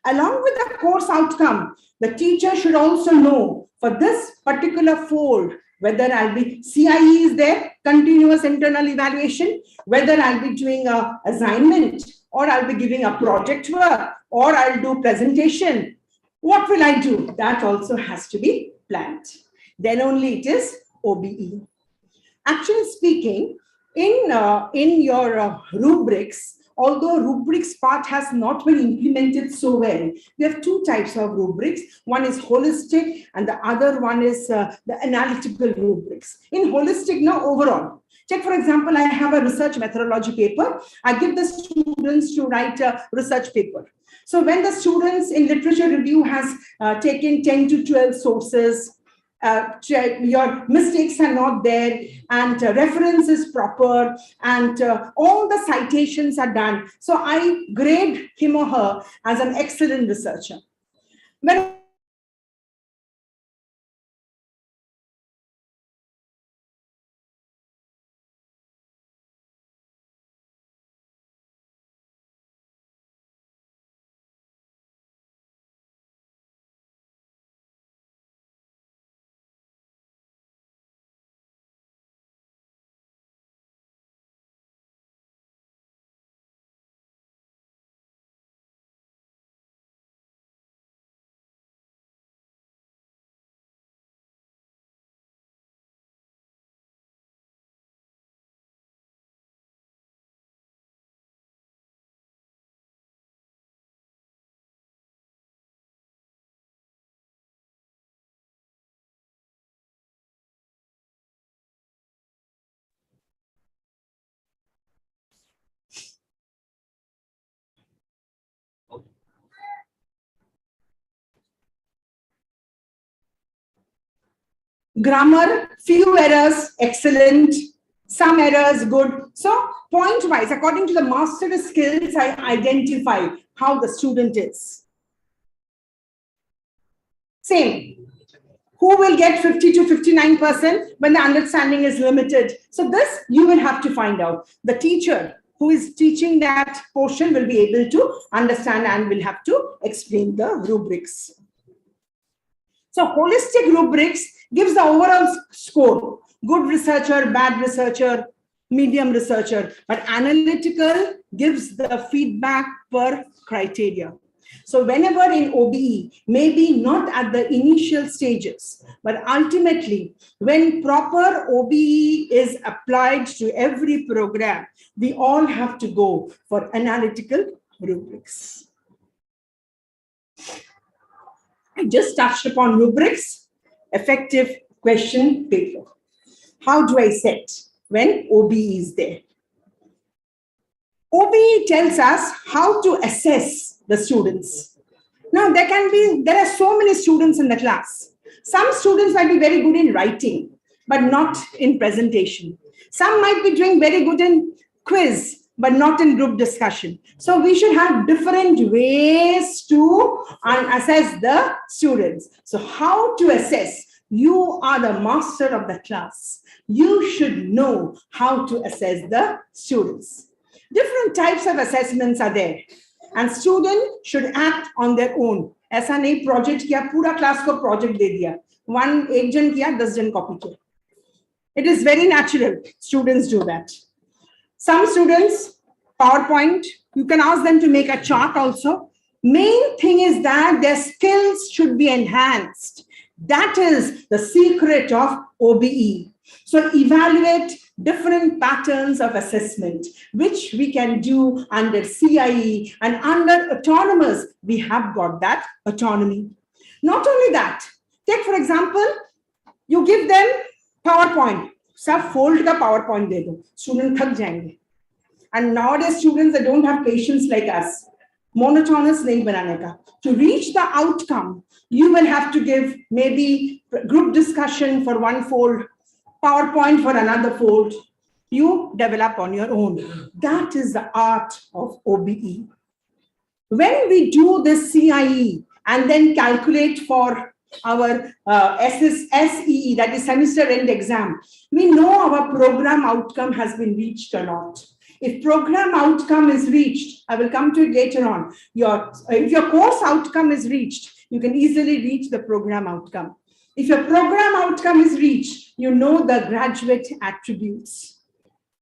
A: Along with the course outcome, the teacher should also know for this particular fold, whether I'll be CIE is there, continuous internal evaluation, whether I'll be doing a assignment, or I'll be giving a project work, or I'll do presentation. What will I do? That also has to be planned. Then only it is OBE. Actually speaking, in your rubrics, although rubrics part has not been implemented so well, we have two types of rubrics. One is holistic and the other one is the analytical rubrics. In holistic, now overall. Take for example, I have a research methodology paper. I give the students to write a research paper. So when the students in literature review has taken 10 to 12 sources, your mistakes are not there, and reference is proper, and all the citations are done. So I grade him or her as an excellent researcher. When grammar, few errors, excellent. Some errors, good. So point-wise, according to the mastery skills, I identify how the student is. Same. Who will get 50 to 59% when the understanding is limited? So this you will have to find out. The teacher who is teaching that portion will be able to understand and will have to explain the rubrics. So holistic rubrics gives the overall score. Good researcher, bad researcher, medium researcher, but analytical gives the feedback per criteria. So whenever in OBE, maybe not at the initial stages, but ultimately when proper OBE is applied to every program, we all have to go for analytical rubrics. I just touched upon rubrics, effective question paper. How do I set when OBE is there? OBE tells us how to assess the students. Now, there are so many students in the class. Some students might be very good in writing, but not in presentation. Some might be doing very good in quiz, but not in group discussion. So we should have different ways to assess the students. So how to assess? You are the master of the class. You should know how to assess the students. Different types of assessments are there. And student should act on their own. ऐसा नहीं project किया, पूरा class को project दे दिया. One एक जन किया, 10 जन copy किया. It is very natural. Students do that. Some students, PowerPoint, you can ask them to make a chart also. Main thing is that their skills should be enhanced. That is the secret of OBE. So evaluate different patterns of assessment, which we can do under CIE and under autonomous. We have got that autonomy. Not only that, take for example, you give them PowerPoint. सब fold का PowerPoint दे दो, student थक जाएंगे. And nowadays students, they don't have patience like us. Monotonous नहीं बनाने का. To reach the outcome, you will have to give maybe group discussion for one fold, PowerPoint for another fold. You develop on your own. That is the art of OBE. When we do this CIE and then calculate for our SEE, that is semester end exam, we know our program outcome has been reached or not. If program outcome is reached, I will come to it later on. If your course outcome is reached, you can easily reach the program outcome. If your program outcome is reached, you know the graduate attributes.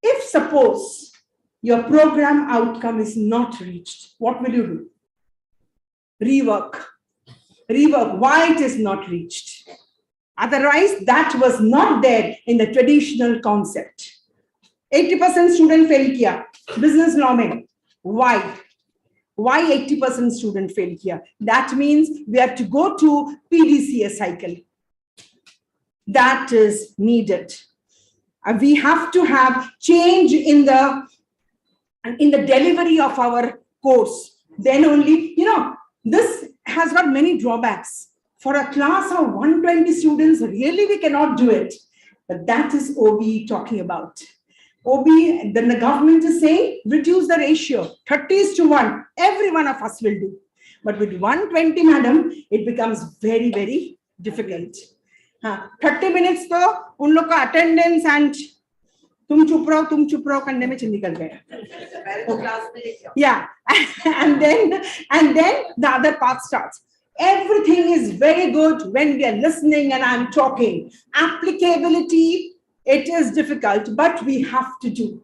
A: If suppose your program outcome is not reached, what will you do? Rework. Rework why it is not reached. Otherwise, that was not there in the traditional concept. 80% student fail kiya, business law mein. Why? Why 80% student fail kiya? That means we have to go to PDCA cycle. That is needed. We have to have change in the delivery of our course. Then only, this has got many drawbacks. For a class of 120 students, really we cannot do it. But that is OBE talking about. OBE, then the government is saying, reduce the ratio, 30:1. Every one of us will do. But with 120, madam, it becomes very, very difficult. 30 minutes तो उन लोग का attendance and तुम चुप रहो करने में निकल गया. Yeah, and then the other part starts. Everything is very good when we are listening and I'm talking. Applicability, it is difficult, but we have to do.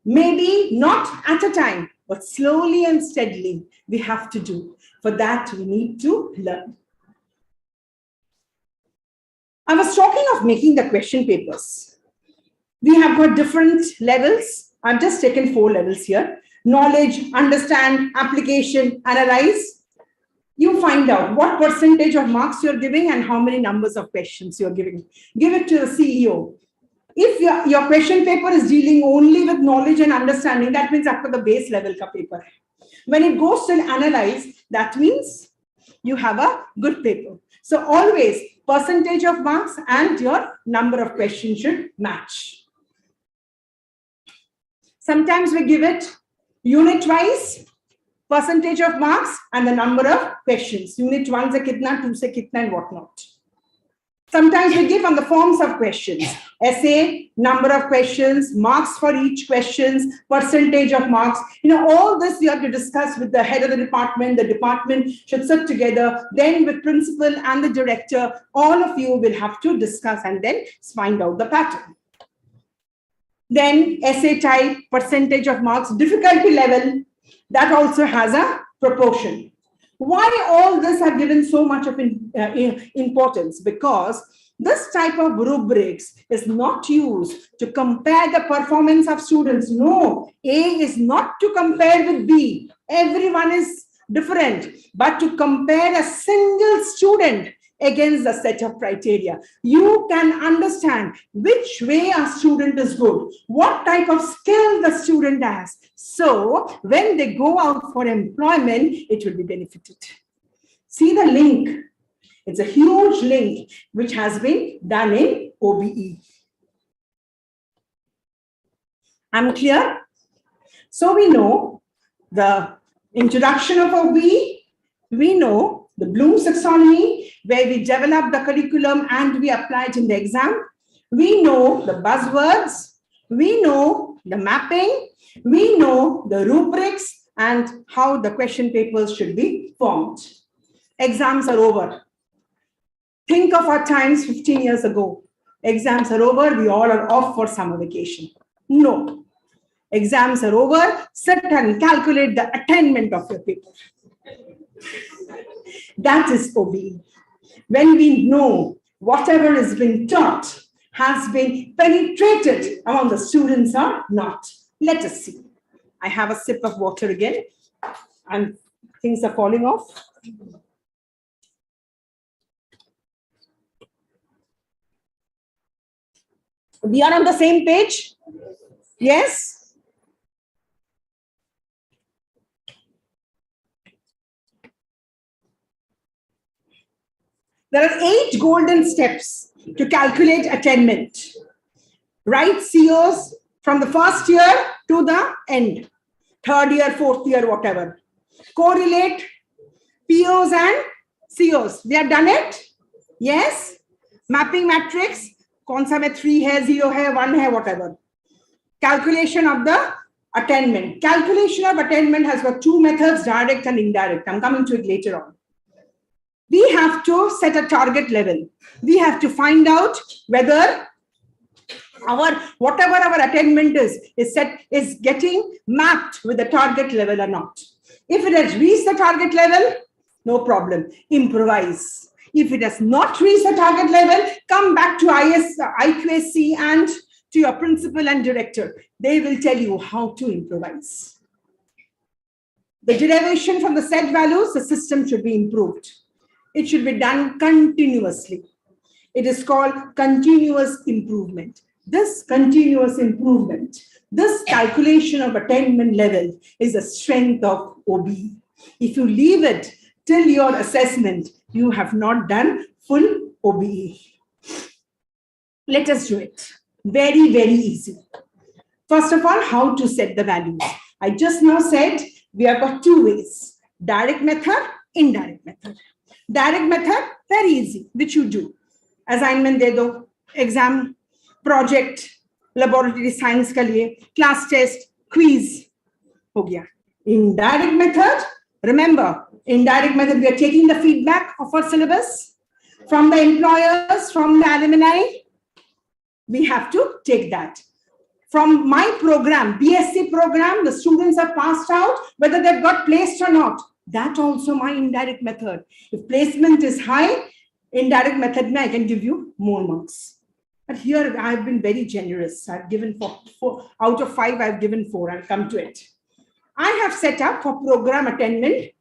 A: Maybe not at a time, but slowly and steadily we have to do. For that, we need to learn. I was talking of making the question papers. We have got different levels. I've just taken 4 levels here. Knowledge, understand, application, analyze. You find out what percentage of marks you're giving and how many numbers of questions you're giving. Give it to the CEO. If your question paper is dealing only with knowledge and understanding, that means after the base level ka paper. When it goes to analyze, that means you have a good paper. So always percentage of marks and your number of questions should match. Sometimes we give it unit wise, percentage of marks and the number of questions. Unit 1 se kitna, 2 se kitna, and whatnot. Sometimes we give on the forms of questions. Essay, number of questions, marks for each questions, percentage of marks. All this you have to discuss with the head of the department. The department should sit together. Then with principal and the director, all of you will have to discuss and then find out the pattern. Then essay type, percentage of marks, difficulty level, that also has a proportion. Why all this have given so much of importance? Because this type of rubrics is not used to compare the performance of students. No, A is not to compare with B. Everyone is different, but to compare a single student against the set of criteria. You can understand which way a student is good, what type of skill the student has. So when they go out for employment, it will be benefited. See the link. It's a huge link which has been done in OBE. I'm clear? So we know the introduction of OBE. We know the Bloom's taxonomy, where we develop the curriculum and we apply it in the exam. We know the buzzwords. We know the mapping. We know the rubrics and how the question papers should be formed. Exams are over. Think of our times 15 years ago. Exams are over. We all are off for summer vacation. No. Exams are over. Sit and calculate the attainment of your paper. That is OBE. When we know whatever is being taught has been penetrated among the students or not. Let us see. I have a sip of water again and things are falling off. We are on the same page? Yes? There are 8 golden steps to calculate attainment. Write COs from the first year to the end, 3rd year, 4th year, whatever. Correlate POs and COs. We have done it? Yes? Mapping matrix. कौन सा में 3 है, 0 है, 1 है, whatever. Calculation of the attainment. Calculation of attainment has got 2 methods, direct and indirect. I'm coming to it later on. We have to set a target level. We have to find out whether whatever our attainment is getting mapped with the target level or not. If it has reached the target level, no problem. Improvise. If it has not reached the target level, come back to IQSC and to your principal and director. They will tell you how to improvise. The derivation from the set values, the system should be improved. It should be done continuously. It is called continuous improvement. This continuous improvement, this calculation of attainment level is the strength of OBE. If you leave it till your assessment, you have not done full OBE. Let us do it. Very, very easy. First of all, how to set the values. I just now said we have got 2 ways. Direct method, indirect method. Direct method, very easy, which you do. Assignment de do, exam, project, laboratory science ka liye, class test, quiz. Ho gaya. Indirect method, remember, indirect method, we are taking the feedback of our syllabus from the employers, from the alumni. We have to take that. From my program, BSc program, the students have passed out, whether they've got placed or not. That also my indirect method. If placement is high, indirect method, I can give you more marks. But here I've been very generous. I've given 4 out of 5, I've given 4. I'll come to it. I have set up for program attainment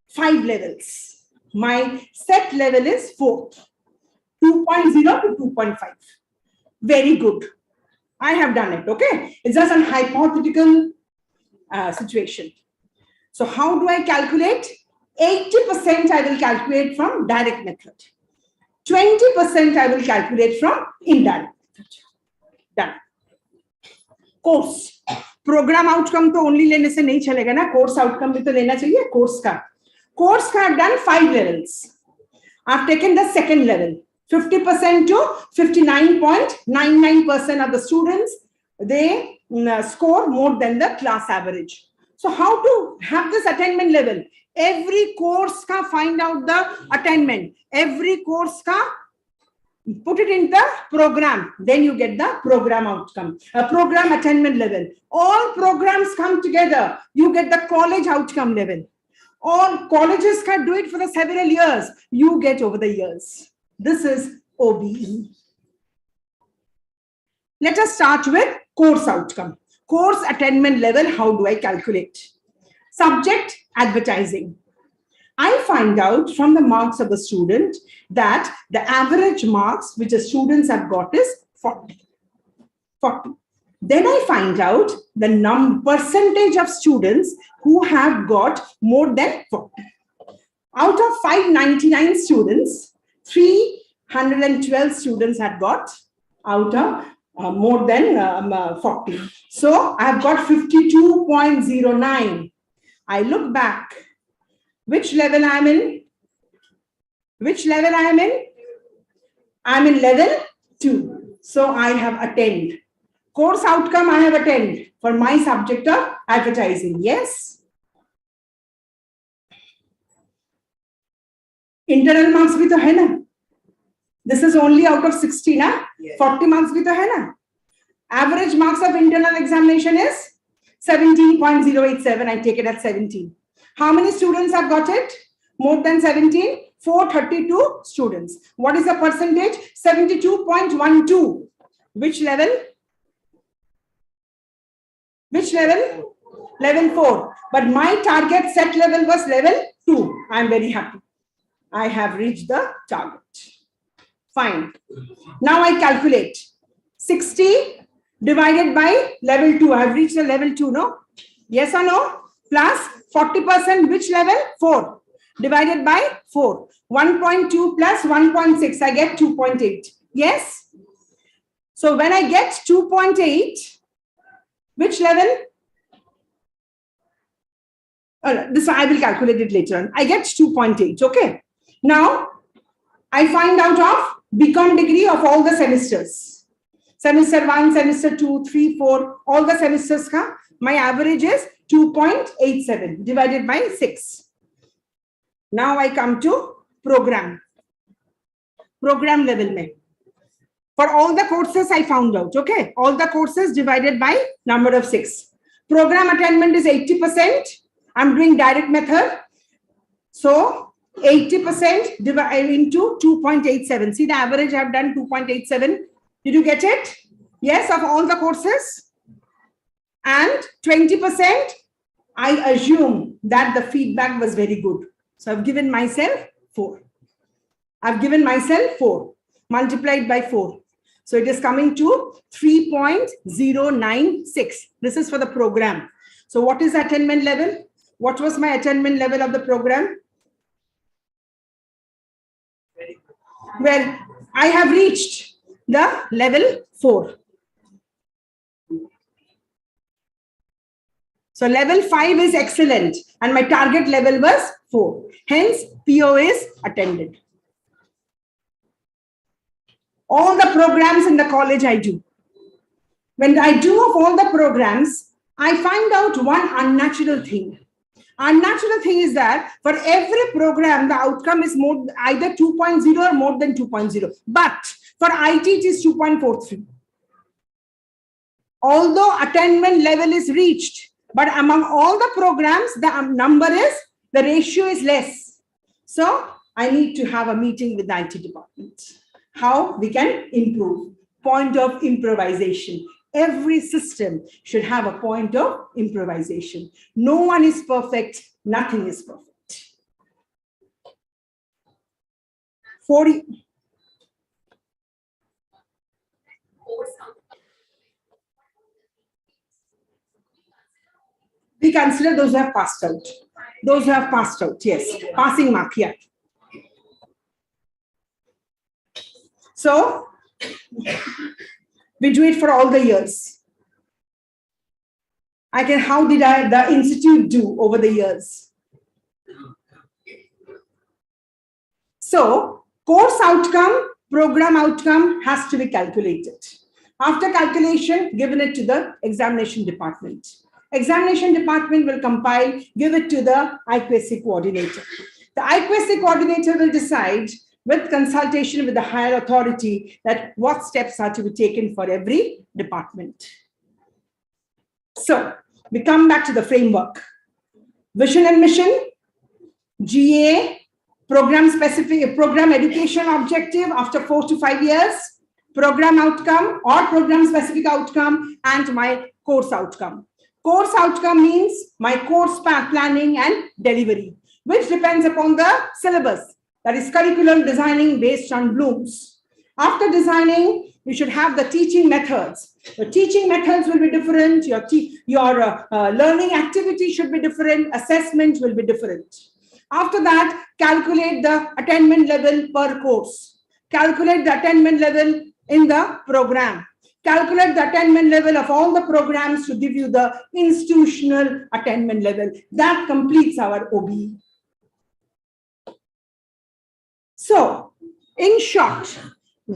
A: 5 levels. My set level is 4, 2.0 to 2.5. Very good. I have done it, okay? It's just a hypothetical situation. So how do I calculate? 80% I will calculate from direct method. 20% I will calculate from indirect method. Done. Course. Programme outcome तो only लेने से नहीं चलेगा ना, course outcome भी तो लेना चाहिए. कोर्स का I've done 5 levels. I've taken the second level. 50% to 59.99% of the students, they score more than the class average. So how to have this attainment level? Every course ka find out the attainment. Every course ka put it in the program. Then you get the program outcome, a program attainment level. All programs come together. You get the college outcome level. All colleges can do it for the several years. You get over the years. This is OBE. Let us start with course outcome. Course attainment level, how do I calculate? Subject, advertising. I find out from the marks of the student that the average marks which the students have got is 40. Then I find out the percentage of students who have got more than 40. Out of 599 students, 312 students had got out of more than 40. So I've got 52.09. I look back. Which level I'm in? Which level I'm in? I'm in level 2. So I have attained. Course outcome I have attained for my subject of advertising. Yes. Internal marks bhi to hai na. This is only out of 60 na.
C: Yes.
A: 40 marks bhi to hai na. Average marks of internal examination is 17.087. I take it at 17. How many students have got it? More than 17? 432 students. What is the percentage? 72.12. Which level? Which level? Level 4. But my target set level was level 2. I am very happy. I have reached the target. Fine. Now I calculate. 60 divided by level 2. I have reached the level 2, no? Yes or no? Plus 40%, which level? 4. Divided by 4. 1.2 plus 1.6. I get 2.8. Yes? So when I get 2.8, which level? This I will calculate it later on. I get 2.8. Okay. Now I find out of BCom degree of all the semesters. Semester 1, semester 2, 3, 4, all the semesters. My average is 2.87 divided by 6. Now I come to program. Program level mein. For all the courses I found out, okay? All the courses divided by number of 6. Program attainment is 80%. I'm doing direct method. So 80% divided into 2.87. See the average I've done 2.87. Did you get it? Yes, of all the courses. And 20%, I assume that the feedback was very good. So I've given myself 4. I've given myself 4 multiplied by 4. So it is coming to 3.096. This is for the program. So what is attainment level? What was my attainment level of the program? Well, I have reached the level 4. So level 5 is excellent and my target level was 4. Hence, PO is attended. All the programs in the college I do. When I do of all the programs, I find out one unnatural thing. Unnatural thing is that for every program, the outcome is more either 2.0 or more than 2.0. But for IT, it is 2.43. Although attainment level is reached, but among all the programs, the ratio is less. So I need to have a meeting with the IT department. How we can improve. Point of improvisation. Every system should have a point of improvisation. No one is perfect. Nothing is perfect. 40. We consider those who have passed out. Those who have passed out, yes. Passing mark, yeah. So, we do it for all the years. how did the institute do over the years? So course outcome, program outcome has to be calculated. After calculation, given it to the examination department. Examination department will compile, give it to the IQSC coordinator. The IQSC coordinator will decide with consultation with the higher authority that what steps are to be taken for every department. So we come back to the framework. Vision and mission, GA, program education objective after 4 to 5 years, program outcome or program specific outcome, and my course outcome. Course outcome means my course planning and delivery, which depends upon the syllabus. That is curriculum designing based on Bloom's. After designing, you should have the teaching methods. The teaching methods will be different. Your learning activity should be different. Assessment will be different. After that, calculate the attainment level per course. Calculate the attainment level in the program. Calculate the attainment level of all the programs to give you the institutional attainment level. That completes our OBE. So, in short,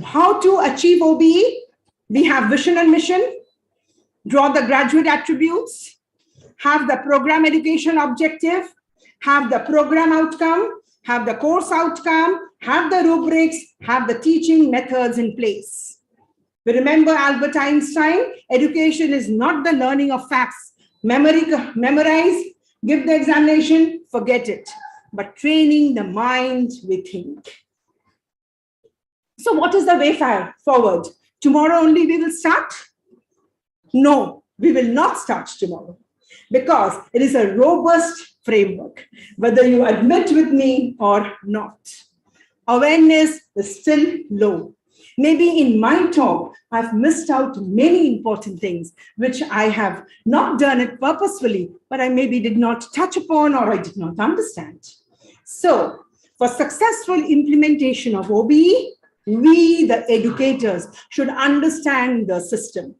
A: how to achieve OBE? We have vision and mission, draw the graduate attributes, have the program education objective, have the program outcome, have the course outcome, have the rubrics, have the teaching methods in place. We remember Albert Einstein, education is not the learning of facts. Memorize, give the examination, forget it. But training the mind, we think. So what is the way forward? Tomorrow only we will start? No, we will not start tomorrow because it is a robust framework, whether you admit with me or not. Awareness is still low. Maybe in my talk, I've missed out many important things, which I have not done it purposefully, but I maybe did not touch upon or I did not understand. So for successful implementation of OBE, we, the educators, should understand the system.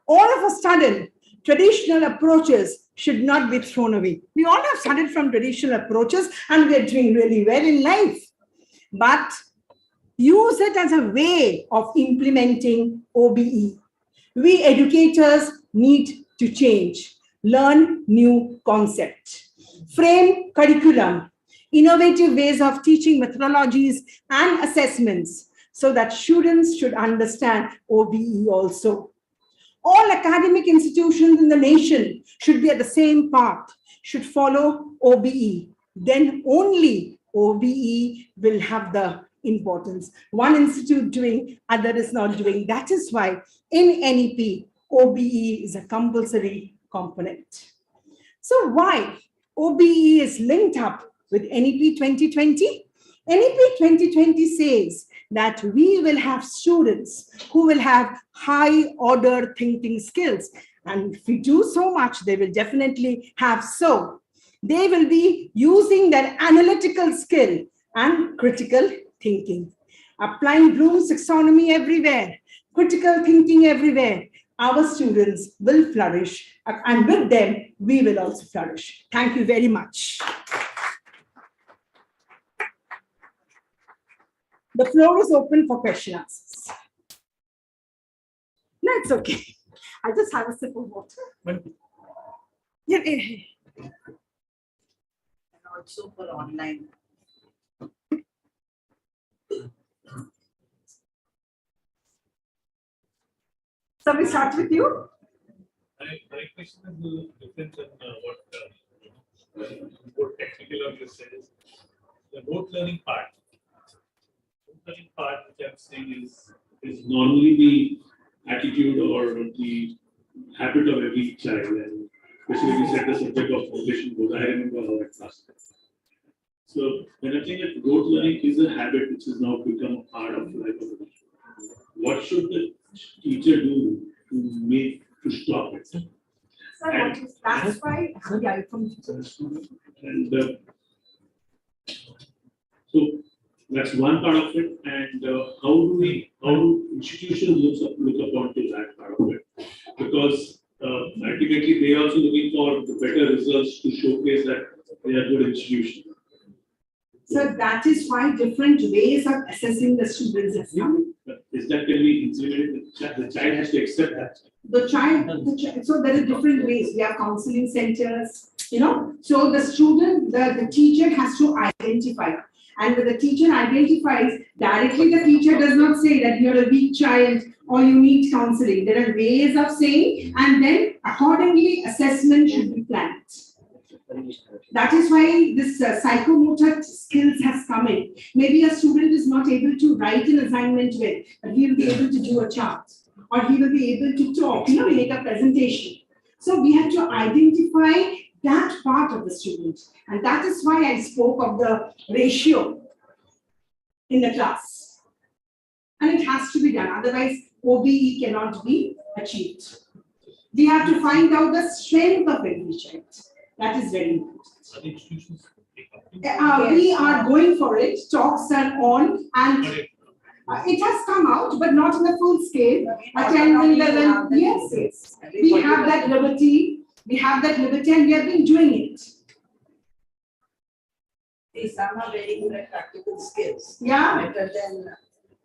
A: All of a sudden, traditional approaches should not be thrown away. We all have started from traditional approaches and we are doing really well in life. But use it as a way of implementing OBE. We educators need to change, learn new concepts, frame curriculum, innovative ways of teaching methodologies and assessments so that students should understand OBE also. All academic institutions in the nation should be at the same path, should follow OBE. Then only OBE will have the importance. One institute doing, other is not doing. That is why in NEP, OBE is a compulsory component. So why OBE is linked up with NEP 2020? NEP 2020 says that we will have students who will have high order thinking skills. And if we do so much, they will definitely have so. They will be using their analytical skill and critical thinking. Applying Bloom's taxonomy everywhere, critical thinking everywhere, our students will flourish. And with them, we will also flourish. Thank you very much. The floor is open for question answers. No, it's okay. I just have a sip of water. Yeah.
C: And also for online.
A: So we start with you.
D: My question is a little different than what technical of you says. The rote learning part. Which I'm saying is normally the attitude or the habit of every child, and especially we said the subject of foundation goes. I remember how it was. So when I think that rote learning is a habit which has now become a part of life, what should the teacher do to stop it?
A: Sir, that's why. Yeah,
D: and so that's one part of it. And how do institutions look upon to that part of it? Because ultimately they also look results to showcase that they are good institutions.
A: So that is why different ways of assessing the students is coming.
D: But is that can be implemented? The child has to accept that.
A: So there are different ways. We have counseling centers, So the student, the teacher has to identify. And when the teacher identifies, directly the teacher does not say that you're a weak child or you need counseling. There are ways of saying, and then accordingly, assessment should be planned. That is why this psychomotor skills has come in. Maybe a student is not able to write an assignment well, but he will be able to do a chart, or he will be able to talk, make a presentation. So we have to identify that part of the student. And that is why I spoke of the ratio in the class. And it has to be done. Otherwise, OBE cannot be achieved. We have to find out the strength of every child. That is very important. We are going for it. Talks are on, and it has come out, but not in a full scale. Attending level, yes. We have that liberty. We have that liberty, and we have been doing it.
C: See, some are very good at practical skills.
A: Yeah.
C: Better than,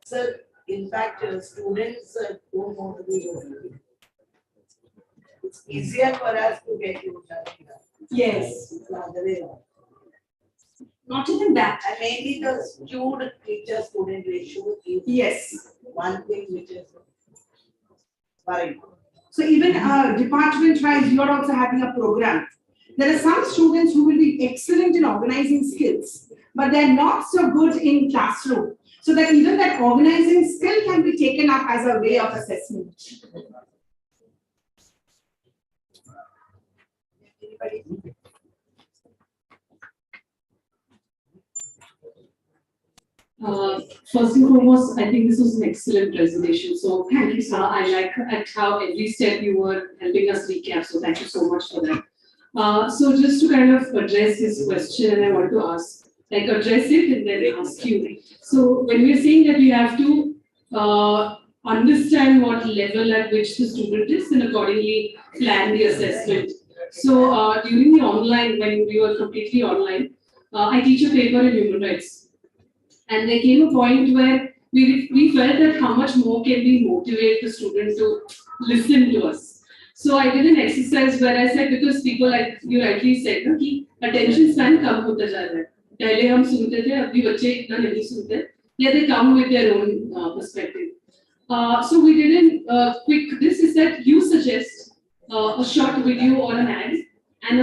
C: so in fact, students don't want to be OBE. It's easier for us to get you done.
A: Yes.
C: Other way around.
A: Not even that.
C: And mainly the teacher-student ratio is
A: Yes.
C: one thing which is worrying.
A: So even department-wise, you are also having a program. There are some students who will be excellent in organizing skills, but they're not so good in classroom. So that even that organizing skill can be taken up as a way of assessment.
C: Anybody?
E: First and foremost, I think this was an excellent presentation. So thank you so much. I like at how every step you were helping us recap. So thank you so much for that. So just to kind of address this question, I want to ask, address it and then ask you. So when we're saying that we have to understand what level at which the student is and accordingly plan the assessment. So during the online, when we were completely online, I teach a paper in human rights. And there came a point where we felt that how much more can we motivate the student to listen to us. So I did an exercise where I said, because people, like you rightly said, कि attention span कम होता जा रहा है. पहले हम सुनते थे, अभी बच्चे इतना नहीं सुनते. Yeah, they come with their own perspective. So we did a quick. This is that you suggest a short video or an ad, and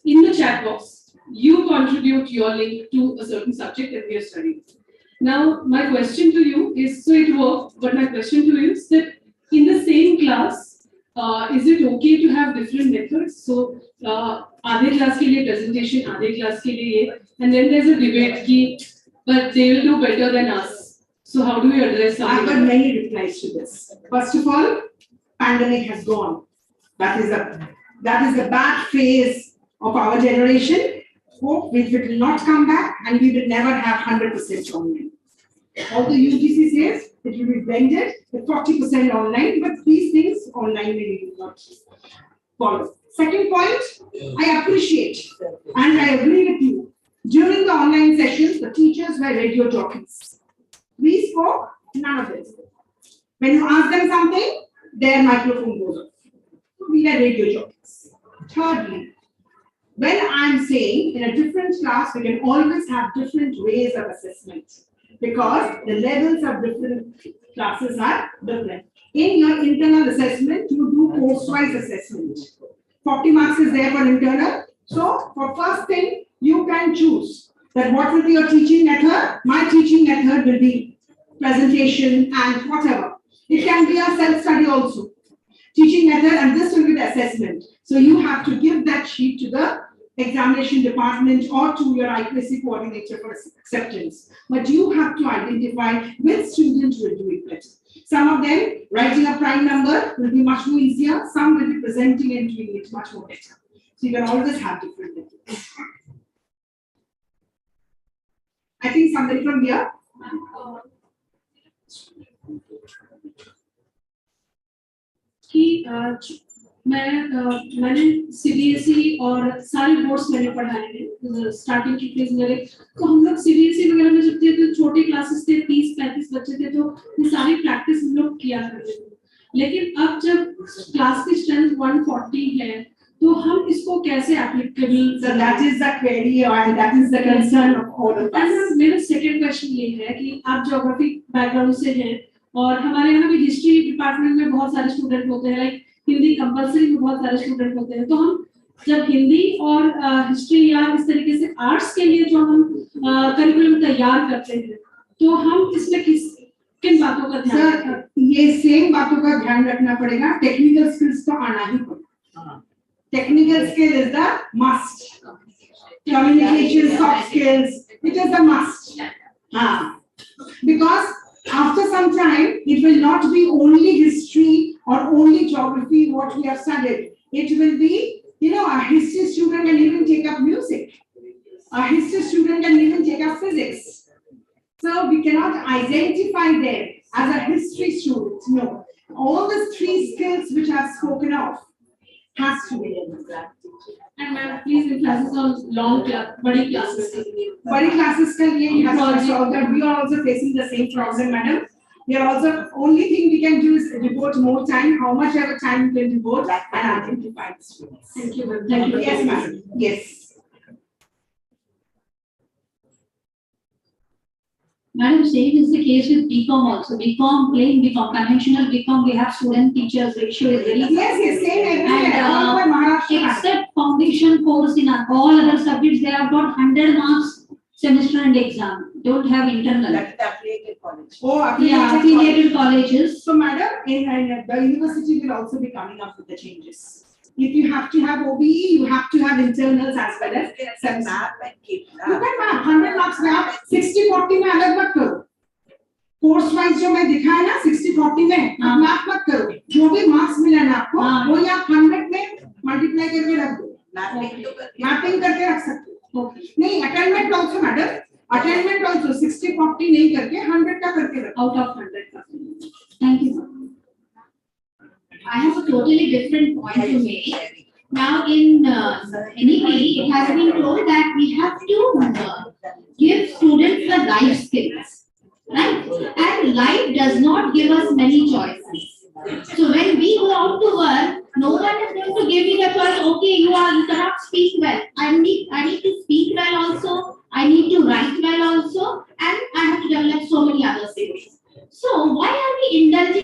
E: in the chat box you contribute your link to a certain subject that we are studying. Now, my question to you is, so it worked, but my question to you is that in the same class, is it okay to have different methods? So, आधे class के लिए presentation, आधे class के लिए, and then there's a debate कि, but they will do better than us. So, how do we address something?
A: I've got many replies to this. First of all, pandemic has gone. That is the bad phase of our generation. Hope it will not come back, and we will never have 100% online. Although UGC says it will be blended with 40% online, but these things online maybe will not follow. Second point, I appreciate and I agree with you. During the online sessions, the teachers were radio jockeys. We spoke, none of them spoke. When you ask them something, their microphone goes off. We were radio jockeys. Thirdly, when I'm saying in a different class, we can always have different ways of assessment because the levels of different classes are different. In your internal assessment, you do course-wise assessment. 40 marks is there for internal. So for first thing, you can choose that what will be your teaching method. My teaching method will be presentation and whatever. It can be a self-study also. Teaching method, and this will be the assessment. So you have to give that sheet to the examination department or to your IQAC coordinator for acceptance. But you have to identify which students will do it better. Some of them, writing a prime number will be much more easier. Some will be presenting and doing it much more better. So you can always have different methods. I think somebody from here.
E: कि मैंने CBSE और सारे boards मैंने पढ़ाए हैं starting की phase मेरे। तो हम लोग सीबीएसई वगैरह में जब थे तो छोटे क्लासेस थे 30-35 बच्चे थे, तो ये सारी प्रैक्टिस हम लोग किया करते थे। लेकिन अब जब क्लास की स्ट्रेंथ 140 है तो हम इसको कैसे applicable.
A: So that is the query and that is the concern of all of us.
E: मेरा सेकंड क्वेश्चन ये है कि आप ज्योग्राफी बैकग्राउंड से हैं और हमारे यहाँ भी हिस्ट्री डिपार्टमेंट में बहुत सारे स्टूडेंट होते हैं, लाइक हिंदी कंपलसरी में बहुत सारे स्टूडेंट होते हैं। तो हम जब हिंदी और हिस्ट्री या इस तरीके से आर्ट्स के लिए जो हम करिकुलम तैयार करते हैं तो हम इसमें किन बातों का ध्यान रखें?
A: ये सेम बातों का ध्यान रखना पड़ेगा। टेक्निकल स्किल्स तो आना ही पड़ेगा। Technical skill is the must. Communication, soft skills, it is a must. Because after some time, it will not be only history or only geography what we have studied. It will be, a history student can even take up music. A history student can even take up physics. So we cannot identify them as a history student. No. All the three skills which I have spoken of has to be there.
E: And ma'am, please in classes on long class, body classes के लिए.
A: Body classes के लिए you have to solve that. We are also facing the same problem, madam. We are also only thing we can do is devote more time. How much ever time we can devote and identify the students.
E: Thank you, ma'am. Thank you.
A: Yes, ma'am. Yes.
F: Madam, same is the case with BCom also. BCom, plain BCom, conventional BCom, we have student teachers ratio is very.
A: Yes, same everywhere.
F: And,
A: All over Maharashtra.
F: Except foundation course in all other subjects, they have got 100 marks semester and exam. Don't have internal.
C: That is the affiliated college.
A: Oh,
F: Yeah, affiliated colleges.
A: So, madam, in the university will also be coming up with the changes. If you have to have OBE, you have to have internals as well as semester.
C: Map and keep.
A: Look at map, 100 marks में आप 60-40 में अलग मत करो। Course wise जो मैं दिखाया ना 60-40 में आप मैप मत करो। जो भी मार्क्स मिला ना आपको वो ही आप 100 में मल्टीप्लाई करके रख दो। मैपिंग करके रख सकते हो। नहीं, अटेंडमेंट ऑल्सो मैडम, अटेंडमेंट ऑल्सो 60-40 नहीं करके 100 का करके रखो।
E: Out of 100 का.
F: Thank you.
B: I have a totally different point to make. Now in NEP, it has been told that we have to give students the life skills, right? And life does not give us many choices. So when we go out to work, no one is going to give me the choice, okay, you cannot speak well. I need to speak well also, I need to write well also, and I have to develop so many other skills. So why are we indulging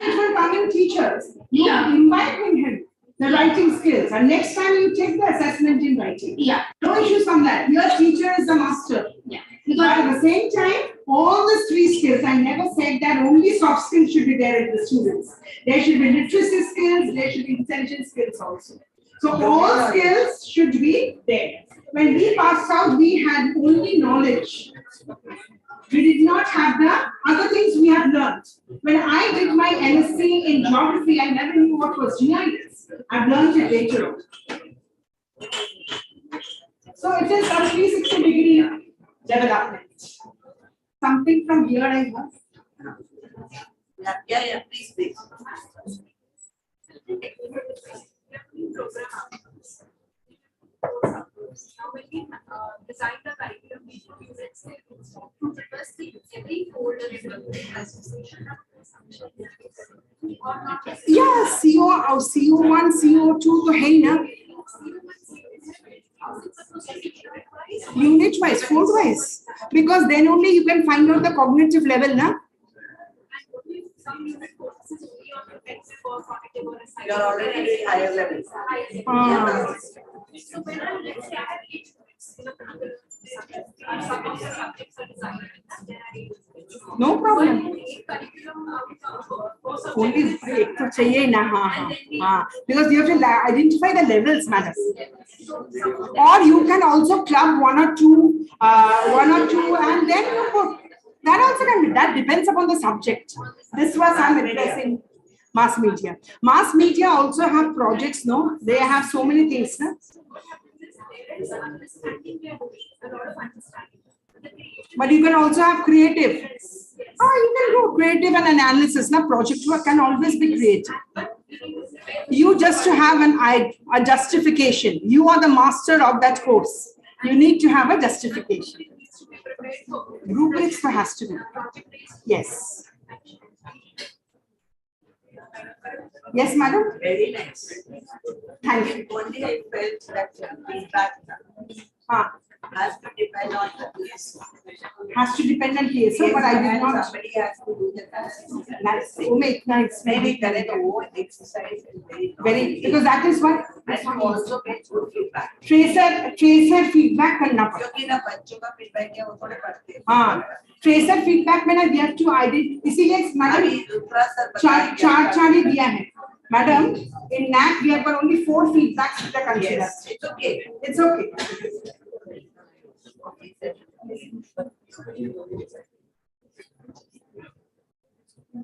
A: For coming teachers, you
F: Yeah.
A: imbibe in him the writing skills, and next time you take the assessment in writing.
F: Yeah.
A: No issues on that. Your teacher is the master.
F: Yeah.
A: But at the same time, all the three skills, I never said that only soft skills should be there in the students. There should be literacy skills, there should be intelligence skills also. So all skills should be there. When we passed out, we had only knowledge. We did not have the other things we have learned. When I did my MSc in geography, I never knew what was GIS. I've learned it later on. So it is a 360-degree development. Something from here I have.
C: Yeah, please.
B: Now, when we design the curriculum, we should use it. First thing, every folder is a association of assumption or not.
A: Yeah, CO or CO1, CO2 तो है ही ना. Unit wise, fold wise. Because then only you can find out the cognitive level, na?
C: You're already doing higher levels.
A: Ah. No problem. Only एक तो चाहिए ना, हाँ हाँ हाँ, because you have to identify the levels, madam. Or you can also club one or two, and then you put. That also can be. That depends upon the subject. This was I'm addressing mass media. Mass media also have projects, no? They have so many things, no? But you can also have creative. Oh, you can do creative and analysis. Now, project work can always be creative. You just to have a justification. You are the master of that course. You need to have a justification. Rubrics has to be. Yes. Yes, madam.
C: Very nice.
A: Thank you.
C: Only I felt that feedback has to depend on the place.
A: Has to depend on PSO, but I did not.
C: Somebody has to do the analysis.
A: Nice. Oh, make nice.
C: Maybe correct the whole exercise is
A: Very, because that is what.
C: and you also get good feedback.
A: Tracer feedback करना पड़ता है.
C: क्योंकि ना बच्चों का feedback है वो थोड़े पढ़ते हैं.
A: हाँ. Tracer feedback में ना we have to identify. इसीलिए मैडम चार ही दिया है. Madam, in NEP we have got only 4 feedbacks which are considered.
C: Yes, it's okay.
A: It's okay.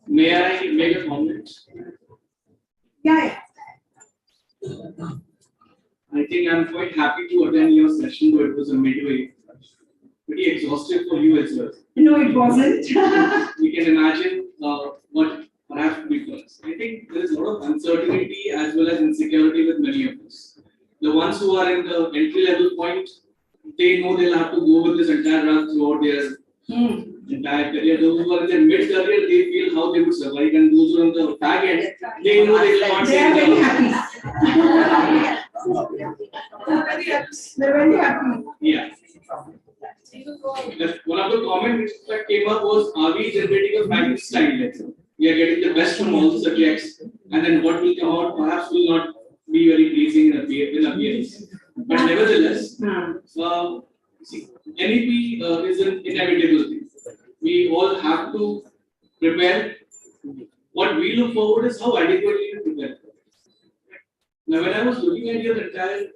D: May I make a comment?
A: Yeah.
D: I think I'm quite happy to attend your session, though it was a midway. Pretty exhaustive for you as well.
A: No, it wasn't.
D: We can imagine what perhaps will be for us. I think there is a lot of uncertainty as well as insecurity with many of us. The ones who are in the entry level point, they know they'll have to go with this entire run throughout their entire career. Those who are in their mid career, they feel how they would survive, and those who are on the back end, they know they will not.
A: They are very happy. They're very happy.
D: Yeah. One of the comments that came up was, are we generating a faculty style? We are getting the best from all the subjects, and then what will come out perhaps will not be very pleasing in appearance. But nevertheless, see, NEP is an inevitable thing. We all have to prepare. What we look forward is how adequately you prepare. Now, when I was looking at your entire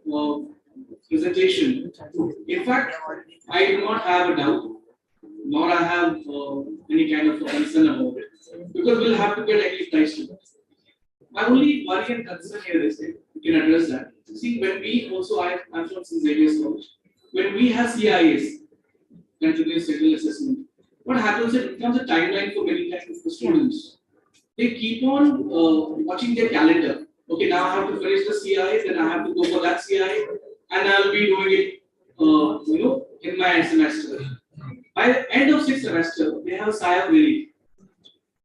D: presentation, in fact, I do not have a doubt, nor I have any kind of concern about it, because we'll have to get equalized to that. My only worry and concern here is that we can address that. See, when we also, I'm from St. Xavier's College, when we have CIAs, continuous signal assessment, what happens is it becomes a timeline for many times for students. They keep on watching their calendar. Okay, now I have to finish the CIA, then I have to go for that CIA, and I'll be doing it, in my semester. By the end of 6th semester, they have a sigh of relief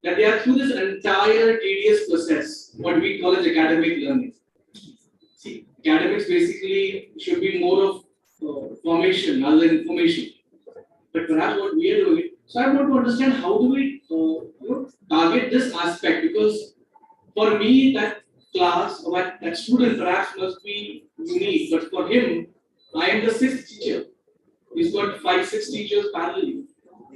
D: that they are through this entire tedious process, what we call as academic learning. See, academics basically should be more of formation rather than information. But perhaps what we are doing, so I want to understand how do we target this aspect, because for me that class or that student perhaps must be unique, but for him, I am the 6th teacher. He's got 5-6 teachers parallelly.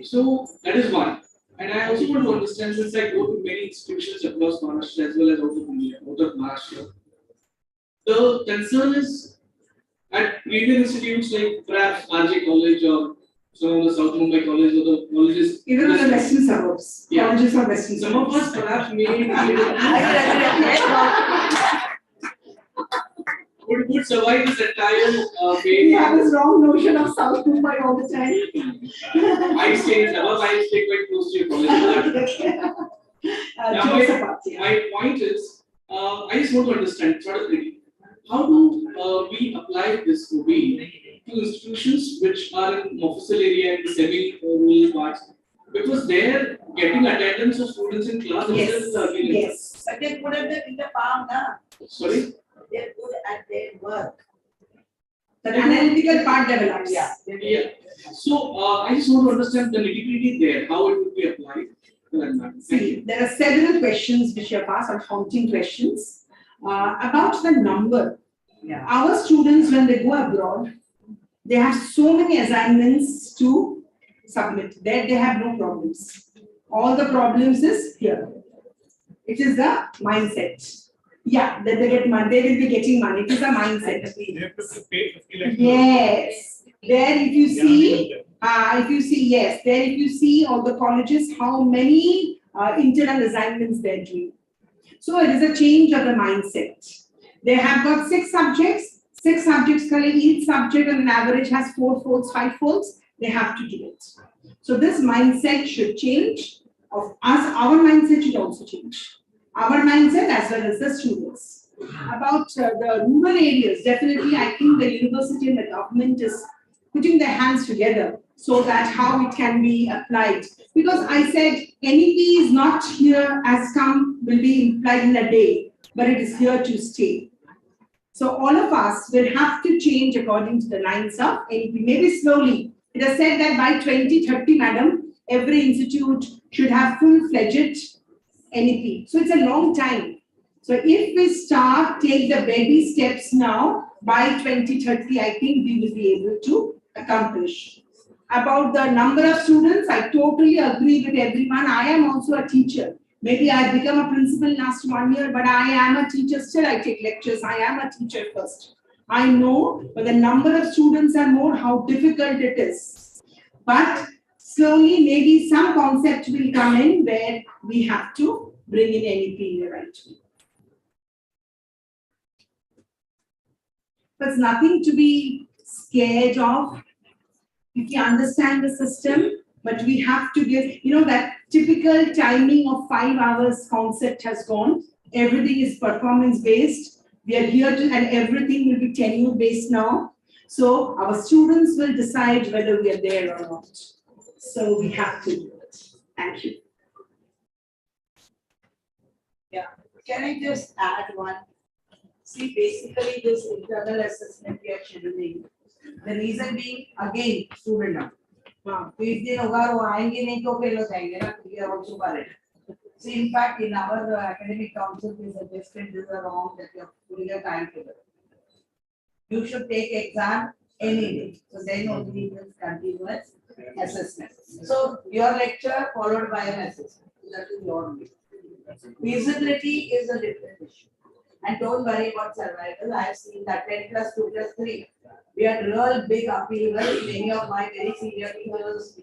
D: So that is one. And I also want to understand, since I go to many institutions across Maharashtra as well as out of India, out of Maharashtra, the concern is at premium institutes like perhaps RJ College or some of the South Mumbai colleges or the colleges.
A: Even in the western suburbs.
D: Yeah.
A: Colleges are western
D: Some of us perhaps may would survive this entire phase.
A: We have this wrong notion of South Mumbai all the time.
D: I stay quite close to your college. Now, my point is, I just want to understand, sort of, how do we apply this OB to institutions which are in Mofussil area and semi-rural parts? Because they're getting attendance of students in class.
A: Yes.
C: But they put it in the palm, na?
D: Sorry?
C: They're good at their work.
A: The analytical part develops.
C: Yeah.
G: Yeah. So I just want to understand the nitty-gritty there, how it would be applied.
A: See, there are several questions which you have asked, or counting questions. About the number.
C: Yeah.
A: Our students, when they go abroad, they have so many assignments to submit. There they have no problems. All the problems is here. It is the mindset. Yeah, that they get money, they will be getting money. It is a mindset.
D: They have to pay 50 lakhs.
A: Yes. There if you see, yes, there if you see all the colleges, how many internal assignments they're doing. So it is a change of the mindset. They have got 6 subjects, each subject on an average has 4 folds, 5 folds, they have to do it. So this mindset should change of us, our mindset should also change. Our mindset as well as the students. About the rural areas, definitely I think the university and the government is putting their hands together so that how it can be applied. Because I said NEP is not here as will be applied in a day, but it is here to stay. So all of us will have to change according to the lines of NEP, maybe slowly. It is said that by 2030, madam, every institute should have full-fledged NEP. So it's a long time. So if we take the baby steps now, by 2030, I think we will be able to accomplish. About the number of students, I totally agree with everyone. I am also a teacher. Maybe I become a principal last 1 year, but I am a teacher. Still, I take lectures. I am a teacher first. I know, but the number of students are more, how difficult it is. But slowly, maybe some concept will come in where we have to bring in NEP in the right way. But it's nothing to be scared of. If you understand the system, but we have to give, that typical timing of 5 hours concept has gone. Everything is performance based. We are here to, and everything will be tenure based now. So our students will decide whether we are there or not. So we have to do it. Thank you.
C: Yeah. Can I just add one? See, basically this internal assessment we are scheduling. The reason being, again, student now. तो इस दिन होगा वो आएंगे नहीं तो fail हो जाएंगे ना, we are also worried. So in fact, in our academic council, we suggested this is wrong that you are putting a timetable. You should take exam any day. So then only it will continuous assessment. So your lecture followed by an assessment. That is your way. Feasibility is a different issue. And don't worry about survival. I have seen that 10 plus 2 plus 3. We had real big upheaval. Many of my very senior teachers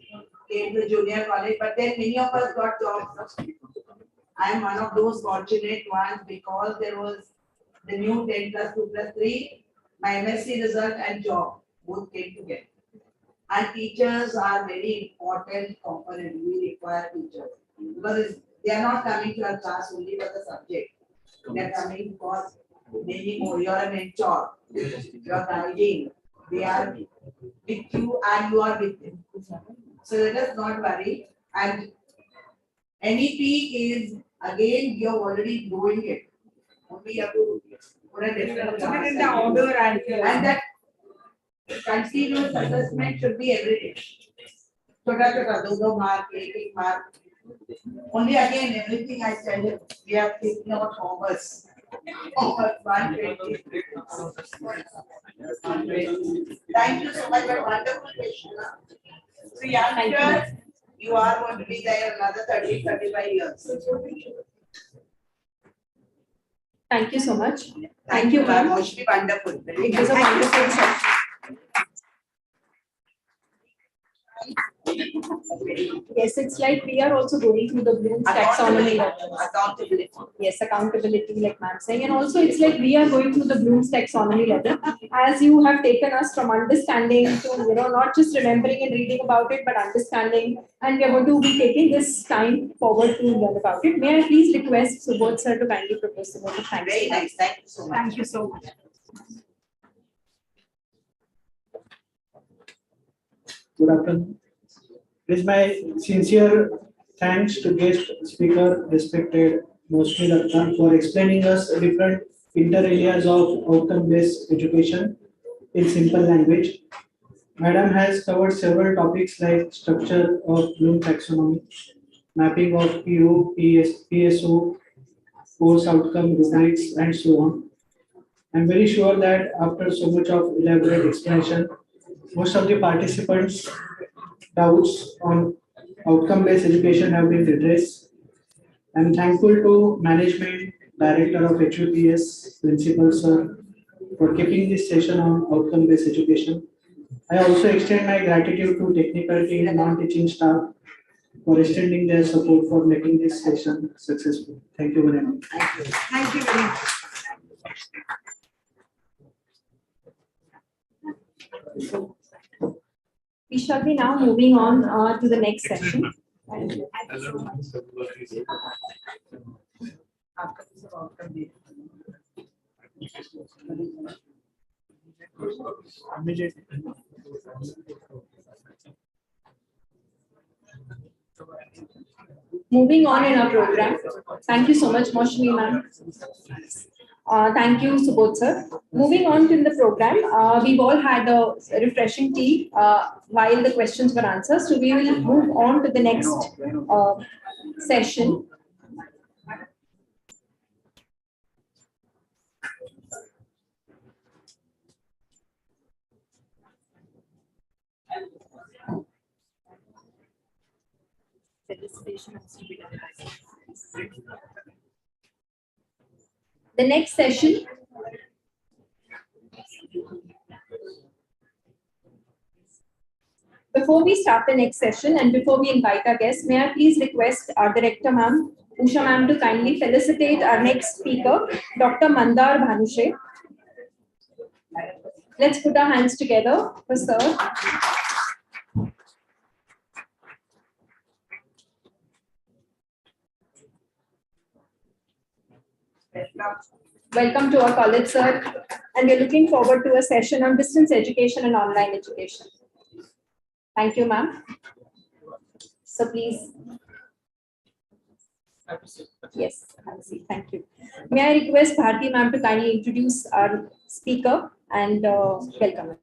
C: came to junior college, but then many of us got jobs. I am one of those fortunate ones because there was the new 10 plus 2 plus 3, my MSc result and job both came together. And teachers are very important component. We require teachers because they are not coming to our class only for the subject. They are coming for many more. You are a mentor. You are guiding. They are with you and you are with them. So let us not worry. And NEP is again you are already doing it. Only you have to put a different
A: Put it in the order and
C: that continuous assessment should be every day. Chota mark, 1 mark. Only again everything I tell you, we are thinking about homeworks. Homework 120. Thank you so much for wonderful question. So youngsters, you are going to be there another 30-35 years.
H: Thank you so much.
C: Thank you, ma'am.
H: ma'am.
C: Must be wonderful.
H: It was a wonderful session. Yes, it's like we are also going through the Bloom's taxonomy.
C: Accountability.
H: Yes, accountability, like ma'am saying, and also it's like we are going through the Bloom's taxonomy level. As you have taken us from understanding to, not just remembering and reading about it, but understanding, and we are going to be taking this time forward to learn about it. May I please request Subodh sir to kindly propose the vote of thanks.
C: Very nice. Thank you so much.
A: Thank you so much.
I: Good afternoon. It is my sincere thanks to guest speaker, respected Mosmi Lakhan, for explaining us different inter areas of outcome-based education. in simple language. Madam has covered several topics like structure of Bloom taxonomy, mapping of PO, PSO, course outcome, rubrics, and so on. I'm very sure that after so much of elaborate explanation, most of the participants' doubts on outcome-based education have been addressed. I'm thankful to management, director of HUPS, principal sir, for keeping this session on outcome-based education. I also extend my gratitude to technical team, non-teaching staff for extending their support for making this session successful. Thank you very much.
A: Thank you very much.
H: We shall be now moving on to the next session. Moving on in our program. Thank you so much, Moshmi ma'am. Thank you, Subodh sir. Moving on in the program, we've all had a refreshing tea while the questions were answered. So we will move on to the next session. The next session. Before we start the next session and before we invite our guests, may I please request our director ma'am, Usha ma'am, to kindly felicitate our next speaker, Dr. Mandar Bhanushe. Let's put our hands together for sir. Welcome to our college, sir. And we're looking forward to a session on distance education and online education. Thank you, ma'am. So please. Yes, have a seat. Thank you. May I request Bharti ma'am to kindly introduce our speaker and welcome.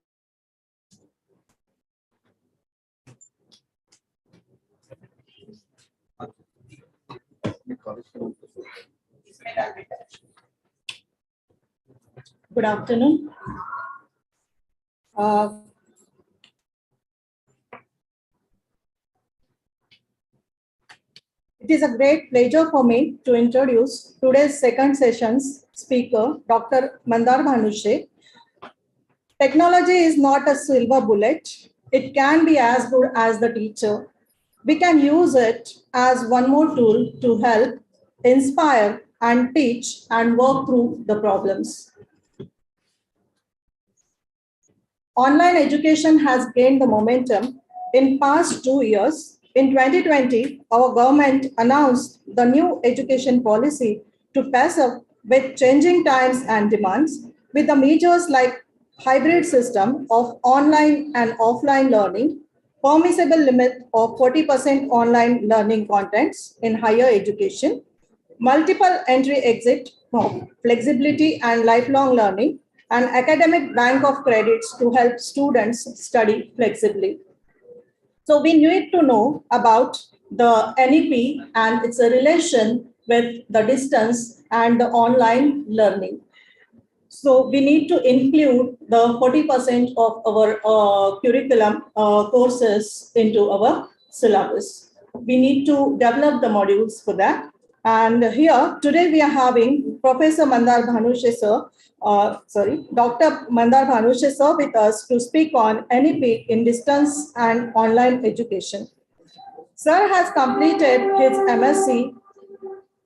A: Good afternoon. It is a great pleasure for me to introduce today's second session's speaker, Dr. Mandar Bhanushe. Technology is not a silver bullet. It can be as good as the teacher. We can use it as one more tool to help, inspire, and teach and work through the problems. Online education has gained the momentum in past 2 years. In 2020, our government announced the new education policy to pass up with changing times and demands with the measures like hybrid system of online and offline learning, permissible limit of 40% online learning contents in higher education, multiple entry-exit, flexibility and lifelong learning, and academic bank of credits to help students study flexibly. So we need to know about the NEP and its relation with the distance and the online learning. So we need to include the 40% of our curriculum courses into our syllabus. We need to develop the modules for that. And here, today we are having Professor Mandar Bhanushe sir, Dr. Mandar Bhanushe sir with us to speak on NEP in distance and online education. Sir has completed his MSc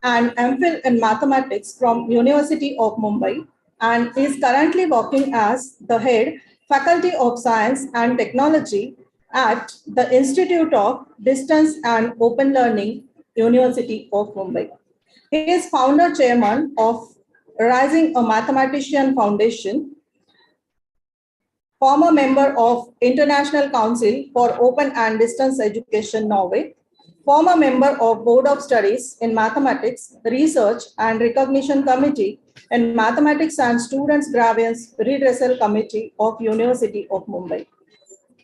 A: and MPhil in mathematics from University of Mumbai and is currently working as the head Faculty of Science and Technology at the Institute of Distance and Open Learning, University of Mumbai. He is founder chairman of Rising a Mathematician Foundation, former member of International Council for Open and Distance Education, Norway, former member of Board of Studies in Mathematics, Research and Recognition Committee and Mathematics and Students Grievance Redressal Committee of University of Mumbai.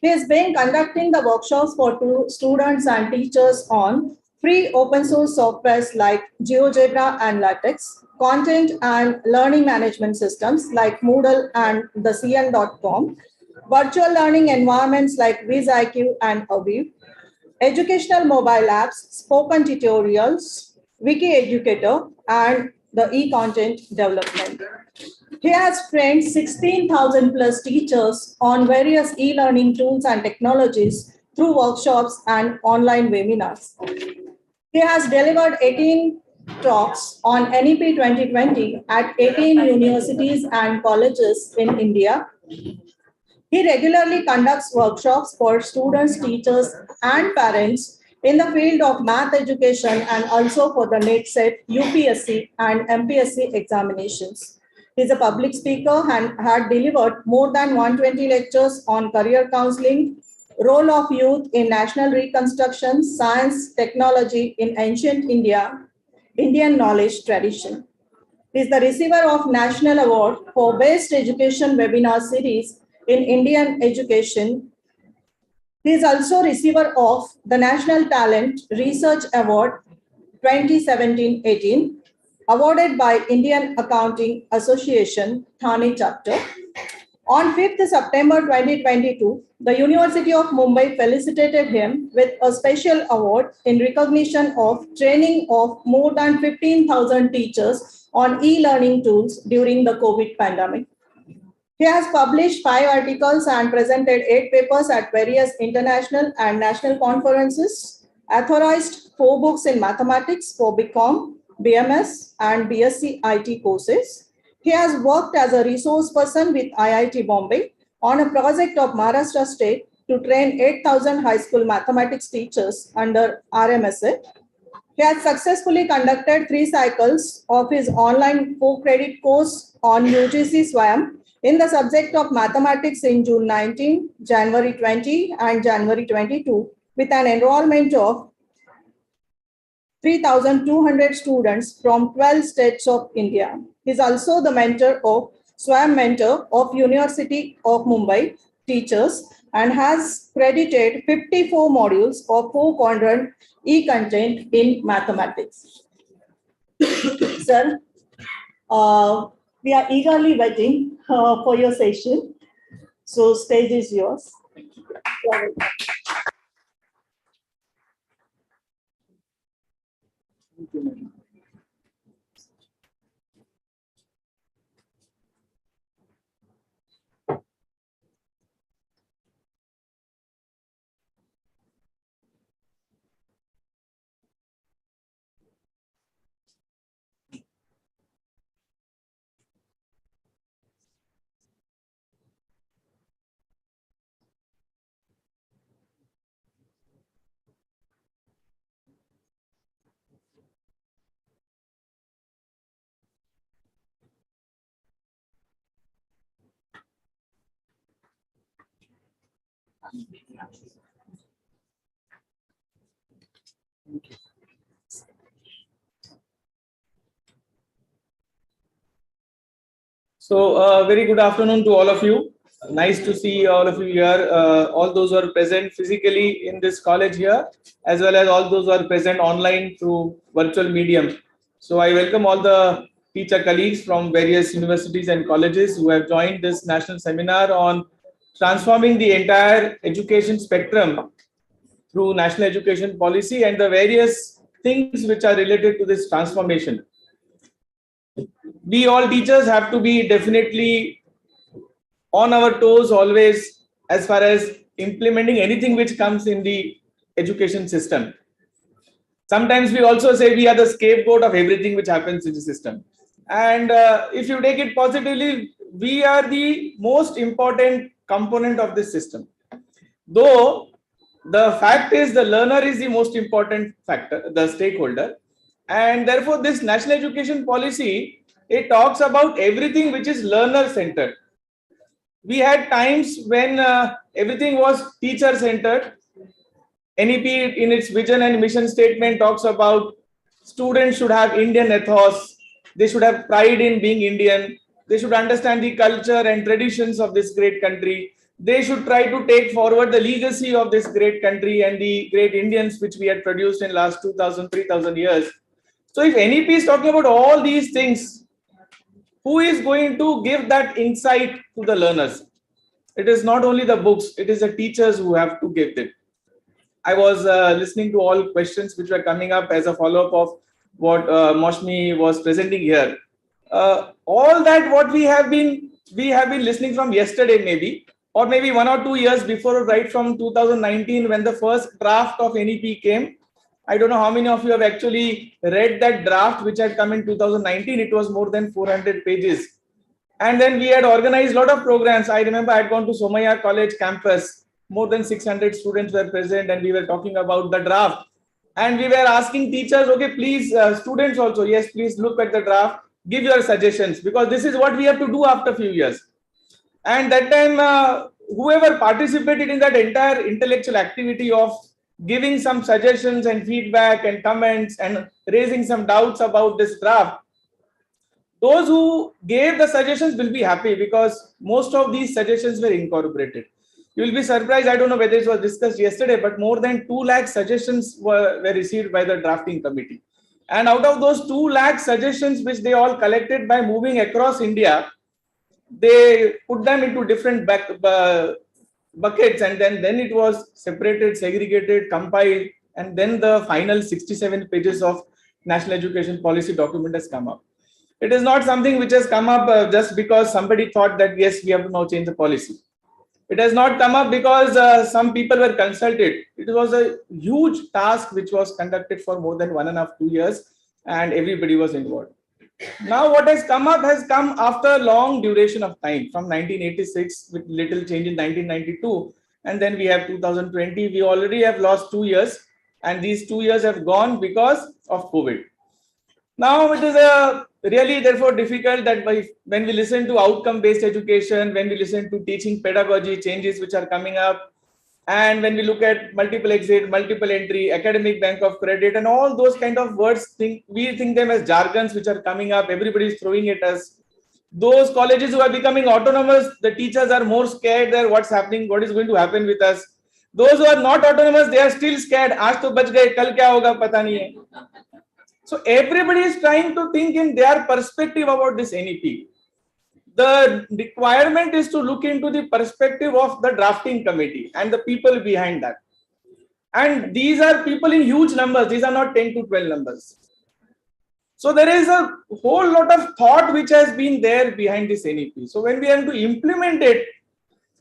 A: He has been conducting the workshops for students and teachers on free open source softwares like GeoGebra and LaTeX, content and learning management systems like Moodle and the CN.com, virtual learning environments like VizIQ and Aviv, educational mobile apps, spoken tutorials, Wiki Educator, and the e-content development. He has trained 16,000 plus teachers on various e-learning tools and technologies through workshops and online webinars. He has delivered 18 talks on NEP 2020 at 18 universities and colleges in India. He regularly conducts workshops for students, teachers, and parents in the field of math education and also for the NET set, UPSC, and MPSC examinations. He is a public speaker and had delivered more than 120 lectures on career counseling, role of youth in national reconstruction, science, technology in ancient India, Indian knowledge tradition. He is the receiver of National Award for Best Education Webinar Series in Indian Education. He is also receiver of the National Talent Research Award 2017-18, awarded by Indian Accounting Association, Thane chapter. On 5th September 2022, the University of Mumbai felicitated him with a special award in recognition of training of more than 15,000 teachers on e-learning tools during the COVID pandemic. He has published 5 articles and presented 8 papers at various international and national conferences, authorized 4 books in mathematics for BCom, BMS, and BSc IT courses. He has worked as a resource person with IIT Bombay on a project of Maharashtra State to train 8,000 high school mathematics teachers under RMSA. He has successfully conducted 3 cycles of his online 4-credit course on UGC SWAYAM in the subject of mathematics in June 19, January 20, and January 22, with an enrollment of 3,200 students from 12 states of India. He is also the mentor of SWAYAM Mentor of University of Mumbai teachers and has credited 54 modules of 4-quadrant e-content in mathematics. Sir, we are eagerly waiting for your session. So stage is yours.
J: So, very good afternoon to all of you. Nice to see all of you here, all those who are present physically in this college here, as well as all those who are present online through virtual medium. So, I welcome all the teacher colleagues from various universities and colleges who have joined this national seminar on transforming the entire education spectrum through national education policy and the various things which are related to this transformation. We all teachers have to be definitely on our toes always as far as implementing anything which comes in the education system. Sometimes we also say we are the scapegoat of everything which happens in the system. And if you take it positively, we are the most important component of this system. Though the fact is the learner is the most important factor, the stakeholder. And therefore, this national education policy, it talks about everything which is learner centered. We had times when everything was teacher centered, NEP in its vision and mission statement talks about students should have Indian ethos. They should have pride in being Indian. They should understand the culture and traditions of this great country. They should try to take forward the legacy of this great country and the great Indians which we had produced in last 2000, 3000 years. So if NEP is talking about all these things, who is going to give that insight to the learners? It is not only the books, it is the teachers who have to give it. I was listening to all questions which were coming up as a follow-up of what Moshmi was presenting here. All that what we have been listening from yesterday maybe, or maybe 1 or 2 years before, right from 2019 when the first draft of NEP came. I don't know how many of you have actually read that draft which had come in 2019. It was more than 400 pages. And then we had organized a lot of programs. I remember I had gone to Somaya College campus. More than 600 students were present and we were talking about the draft. And we were asking teachers, okay, please, students also, yes, please look at the draft, give your suggestions, because this is what we have to do after a few years. And that time, whoever participated in that entire intellectual activity of giving some suggestions and feedback and comments and raising some doubts about this draft, those who gave the suggestions will be happy because most of these suggestions were incorporated. You will be surprised. I don't know whether it was discussed yesterday, but more than 2 lakh suggestions were received by the drafting committee. And out of those 2 lakh suggestions, which they all collected by moving across India, they put them into different buckets, and then it was separated, segregated, compiled, and then the final 67 pages of national education policy document has come up. It is not something which has come up just because somebody thought that yes, we have to now change the policy. It has not come up because some people were consulted. It was a huge task which was conducted for more than 1.5 to 2 years, and everybody was involved. Now what has come up has come after a long duration of time, from 1986 with little change in 1992, and then we have 2020. We already have lost 2 years, and these 2 years have gone because of COVID. Now it is really therefore difficult that when we listen to outcome-based education, when we listen to teaching pedagogy changes which are coming up, and when we look at multiple exit, multiple entry, academic bank of credit, and all those kind of words, we think them as jargons which are coming up. Everybody is throwing it as those colleges who are becoming autonomous. The teachers are more scared that what's happening, what is going to happen with us. Those who are not autonomous, they are still scared. Aaj to bach gaye, kal kya hoga, pata nahi hai. So everybody is trying to think in their perspective about this NEP. The requirement is to look into the perspective of the drafting committee and the people behind that. And these are people in huge numbers. These are not 10 to 12 numbers. So there is a whole lot of thought which has been there behind this NEP. So when we have to implement it,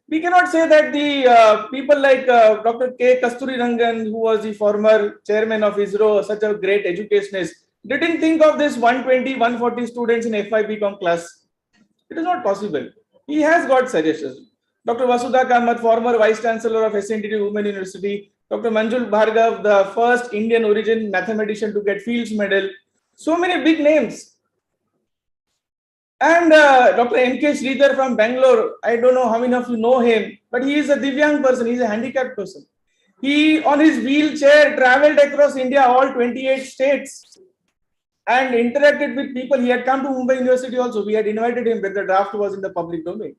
J: we cannot say that the people like Dr. K. Kasturi Rangan, who was the former chairman of ISRO, such a great educationist, didn't think of this 120, 140 students in FIBCom class. It is not possible. He has got suggestions. Dr. Vasudha Kamath, former vice chancellor of SNDT Women University, Dr. Manjul Bhargav, the first Indian origin mathematician to get Fields Medal. So many big names. And Dr. M.K. Sridhar from Bangalore, I don't know how many of you know him, but he is a Divyang person, he is a handicapped person. He, on his wheelchair, traveled across India, all 28 states, and interacted with people. He had come to Mumbai University also. We had invited him when the draft was in the public domain.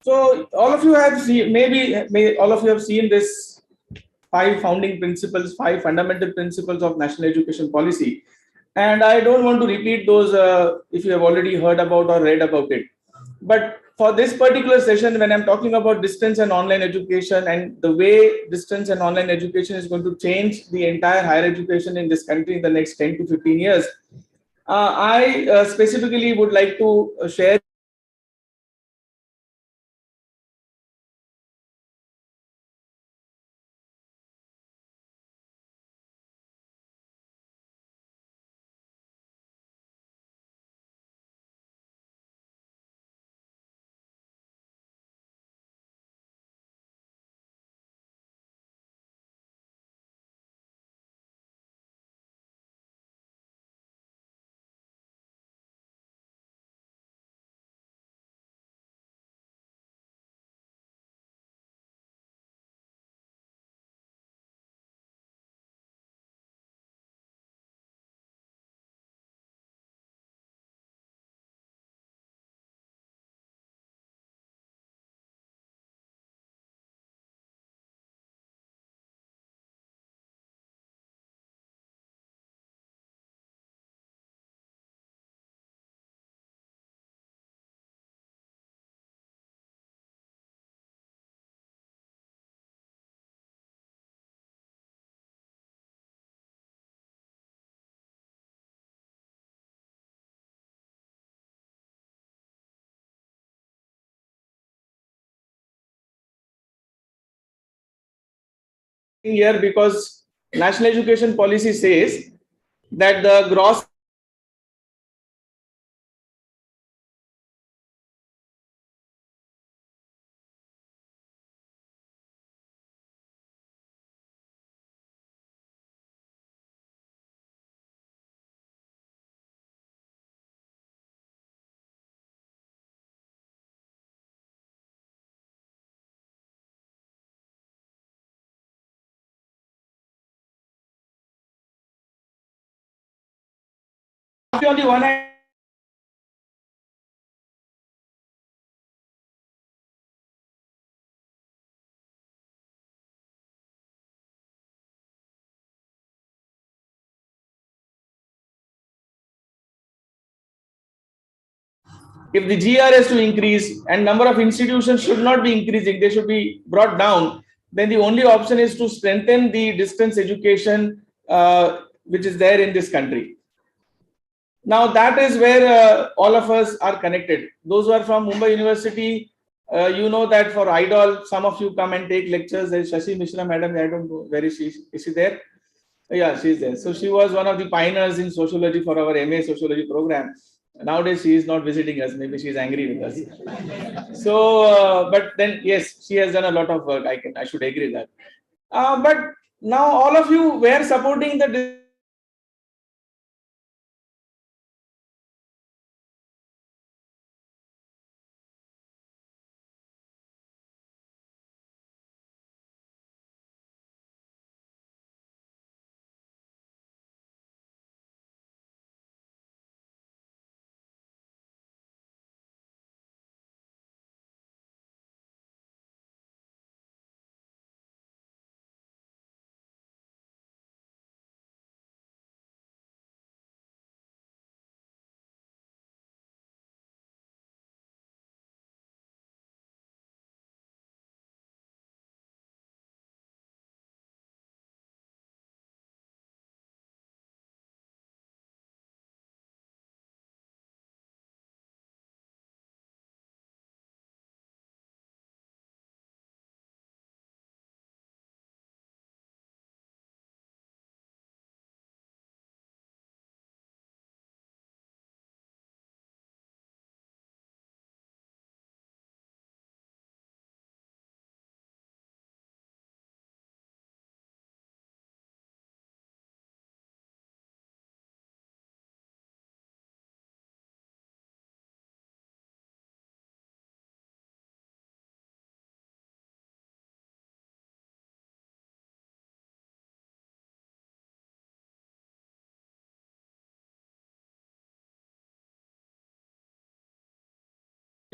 J: So all of you have seen, maybe all of you have seen this five founding principles, five fundamental principles of national education policy. And I don't want to repeat those if you have already heard about or read about it. But for this particular session, when I'm talking about distance and online education and the way distance and online education is going to change the entire higher education in this country in the next 10 to 15 years, I specifically would like to share here because national education policy says that the gross on the one hand, if the GR is to increase and number of institutions should not be increasing, they should be brought down, then the only option is to strengthen the distance education which is there in this country. Now that is where all of us are connected. Those who are from Mumbai University, you know that for IDOL, some of you come and take lectures. There is Shashi Mishra madam, I don't know, where is she? Is she there? Yeah, she's there. So she was one of the pioneers in sociology for our MA sociology program. Nowadays, she is not visiting us. Maybe she is angry with us. So, but then yes, she has done a lot of work. I should agree that. But now all of you were supporting the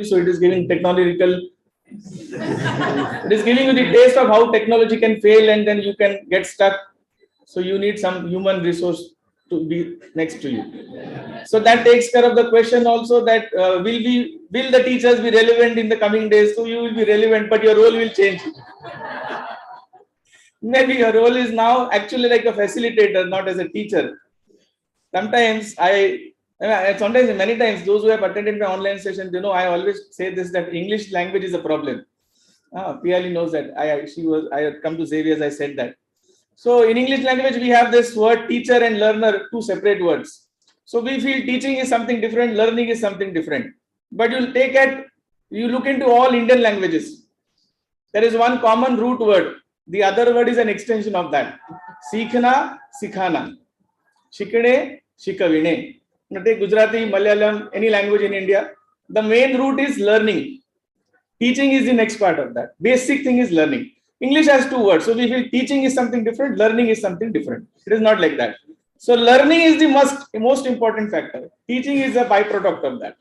J: so it is giving technological. It is giving you the taste of how technology can fail, and then you can get stuck. So you need some human resource to be next to you. So that takes care of the question also that will the teachers be relevant in the coming days? So you will be relevant, but your role will change. Maybe your role is now actually like a facilitator, not as a teacher. Sometimes many times, those who have attended my online sessions, I always say this, that English language is a problem. Piali knows that. I had come to Xavier's, I said that. So in English language, we have this word teacher and learner, two separate words. So we feel teaching is something different, learning is something different. But you look into all Indian languages. There is one common root word. The other word is an extension of that. Sikhna, sikhana. Shikne, shikavine. Take Gujarati, Malayalam, any language in India. The main root is learning. Teaching is the next part of that. Basic thing is learning. English has two words. So we feel teaching is something different, learning is something different. It is not like that. So learning is the most important factor. Teaching is a byproduct of that.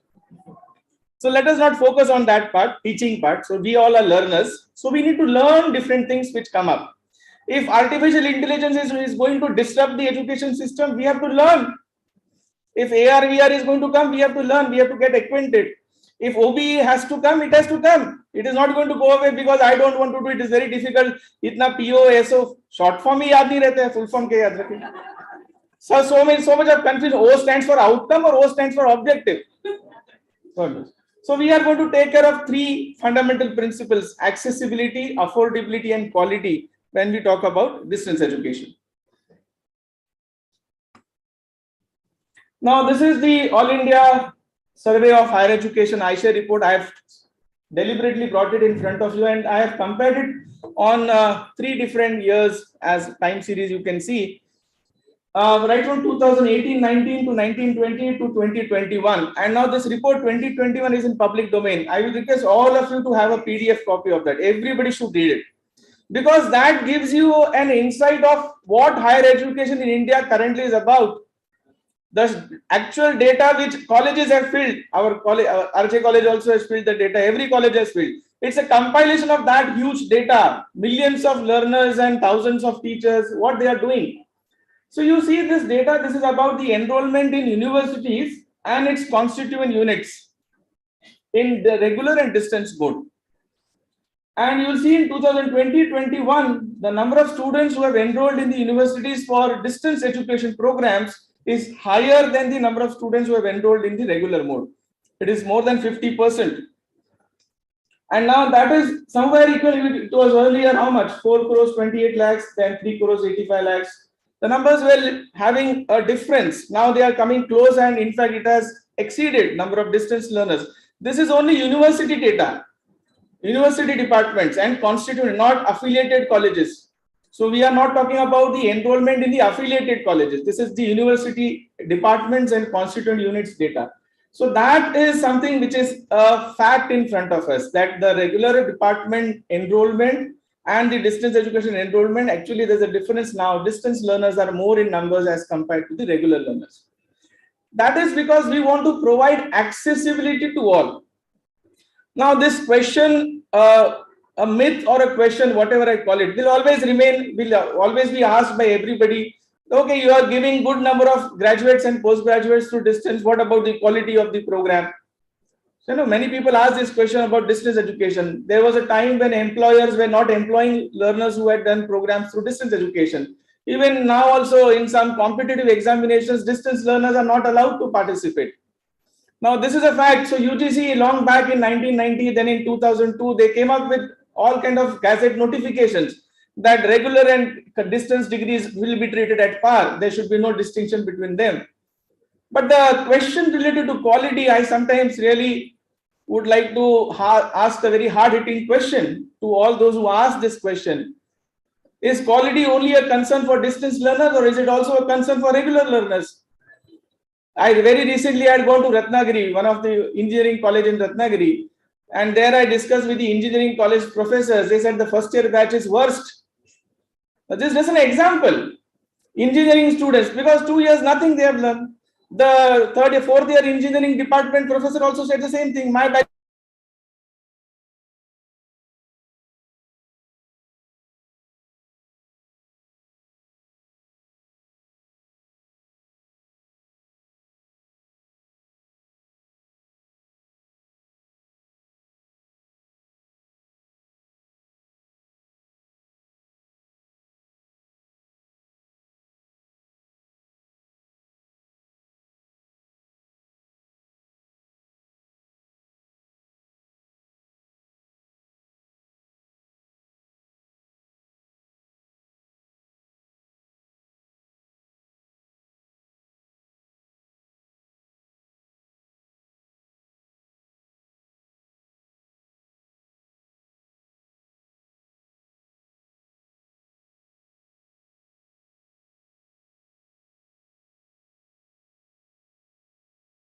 J: So let us not focus on that part, teaching part. So we all are learners. So we need to learn different things which come up. If artificial intelligence is going to disrupt the education system, we have to learn. If AR, VR is going to come, we have to learn. We have to get acquainted. If OBE has to come, it has to come. It is not going to go away because I don't want to do it. It is very difficult. Itna PO, SO, short form ही याद नहीं रहता है, full form के याद रखें. So much of confusion. O stands for outcome or O stands for objective. So we are going to take care of three fundamental principles: accessibility, affordability, and quality when we talk about distance education. Now, this is the All India Survey of Higher Education ISHA report. I have deliberately brought it in front of you, and I have compared it on 3 different years as time series. You can see right from 2018-19 to 1920 to 2021, and now this report 2021 is in public domain. I will request all of you to have a PDF copy of that. Everybody should read it, because that gives you an insight of what higher education in India currently is about. The actual data which colleges have filled, our RJ college also has filled the data, every college has filled. It's a compilation of that huge data, millions of learners and thousands of teachers, what they are doing. So you see this data, this is about the enrollment in universities and its constituent units in the regular and distance mode. And you will see in 2020-21, the number of students who have enrolled in the universities for distance education programs is higher than the number of students who have enrolled in the regular mode. It is more than 50%. And now that is somewhere equal. It was earlier how much? 4 crores 28 lakhs, then 3 crores 85 lakhs. The numbers were having a difference. Now they are coming close, and in fact it has exceeded number of distance learners. This is only university data, university departments and constituent, not affiliated colleges. So we are not talking about the enrollment in the affiliated colleges. This is the university departments and constituent units data. So that is something which is a fact in front of us, that the regular department enrollment and the distance education enrollment, actually there's a difference now. Distance learners are more in numbers as compared to the regular learners. That is because we want to provide accessibility to all. Now this question, a myth or a question, whatever I call it, will always be asked by everybody. Okay, you are giving good number of graduates and postgraduates through distance. What about the quality of the program? So, many people ask this question about distance education. There was a time when employers were not employing learners who had done programs through distance education. Even now also in some competitive examinations, distance learners are not allowed to participate. Now, this is a fact. So UGC long back in 1990, then in 2002, they came up with all kind of gazette notifications that regular and distance degrees will be treated at par. There should be no distinction between them. But the question related to quality, I sometimes really would like to ask a very hard-hitting question to all those who ask this question. Is quality only a concern for distance learners, or is it also a concern for regular learners? Very recently I had gone to Ratnagiri, one of the engineering college in Ratnagiri, and there I discussed with the engineering college professors. They said the first year batch is worst. This is just an example. Engineering students, because 2 years nothing they have learned. The 3rd or 4th year engineering department professor also said the same thing. My batch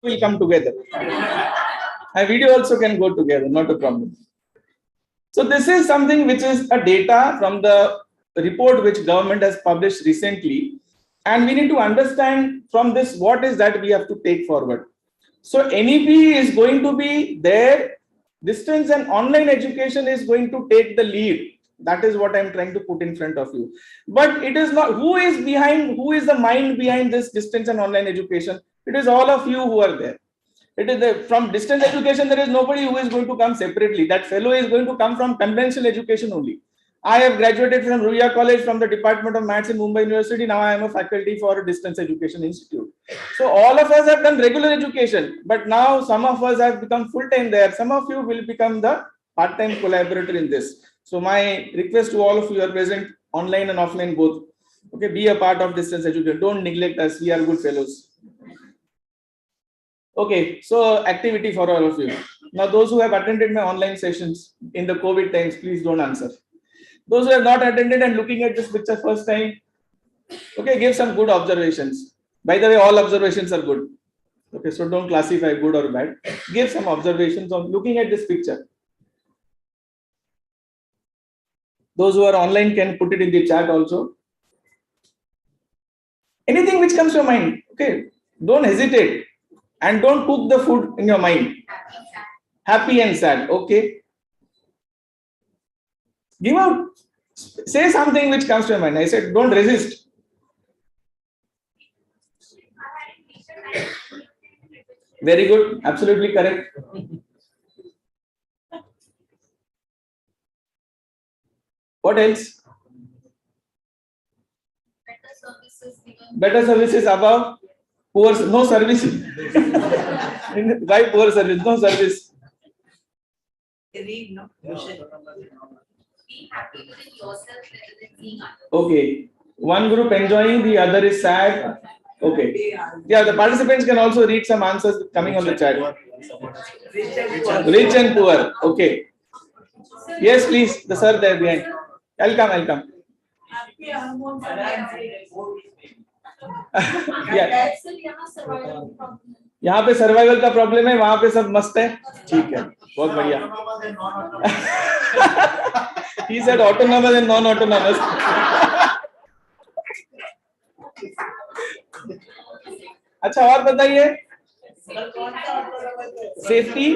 J: will come together. A video also can go together, not a problem. So this is something which is a data from the report which government has published recently. And we need to understand from this, what is that we have to take forward. So NEP is going to be there. Distance and online education is going to take the lead. That is what I'm trying to put in front of you. But it is not, who is the mind behind this distance and online education? It is all of you who are there. It is from distance education, there is nobody who is going to come separately. That fellow is going to come from conventional education only. I have graduated from Ruya College from the Department of Maths in Mumbai University. Now I am a faculty for a distance education institute. So all of us have done regular education, but now some of us have become full-time there. Some of you will become the part-time collaborator in this. So my request to all of you are present, online and offline both. Okay, be a part of distance education. Don't neglect us. We are good fellows. Okay, so activity for all of you. Now those who have attended my online sessions in the COVID times, please don't answer. Those who have not attended and looking at this picture first time, okay, give some good observations. By the way, all observations are good. Okay, so don't classify good or bad. Give some observations on looking at this picture. Those who are online can put it in the chat also. Anything which comes to your mind, okay, don't hesitate and don't cook the food in your mind. Happy and sad, okay. Give out, say something which comes to your mind. I said, don't resist. Very good, absolutely correct. What else? Better services above poor, no service. Why poor service? No service.
C: Read, no?
B: Be happy within yourself rather than seeing others.
J: Okay. One group enjoying, the other is sad. Okay. Yeah, the participants can also read some answers coming on the chat. Rich and poor. Okay. Yes, please. The sir there behind. I'll come. Yeah. यहाँ पे survival का problem है, वहां पे सब मस्त है. ठीक है, बहुत बढ़िया. He said autonomous and non-autonomous. अच्छा, और बताइए. Safety.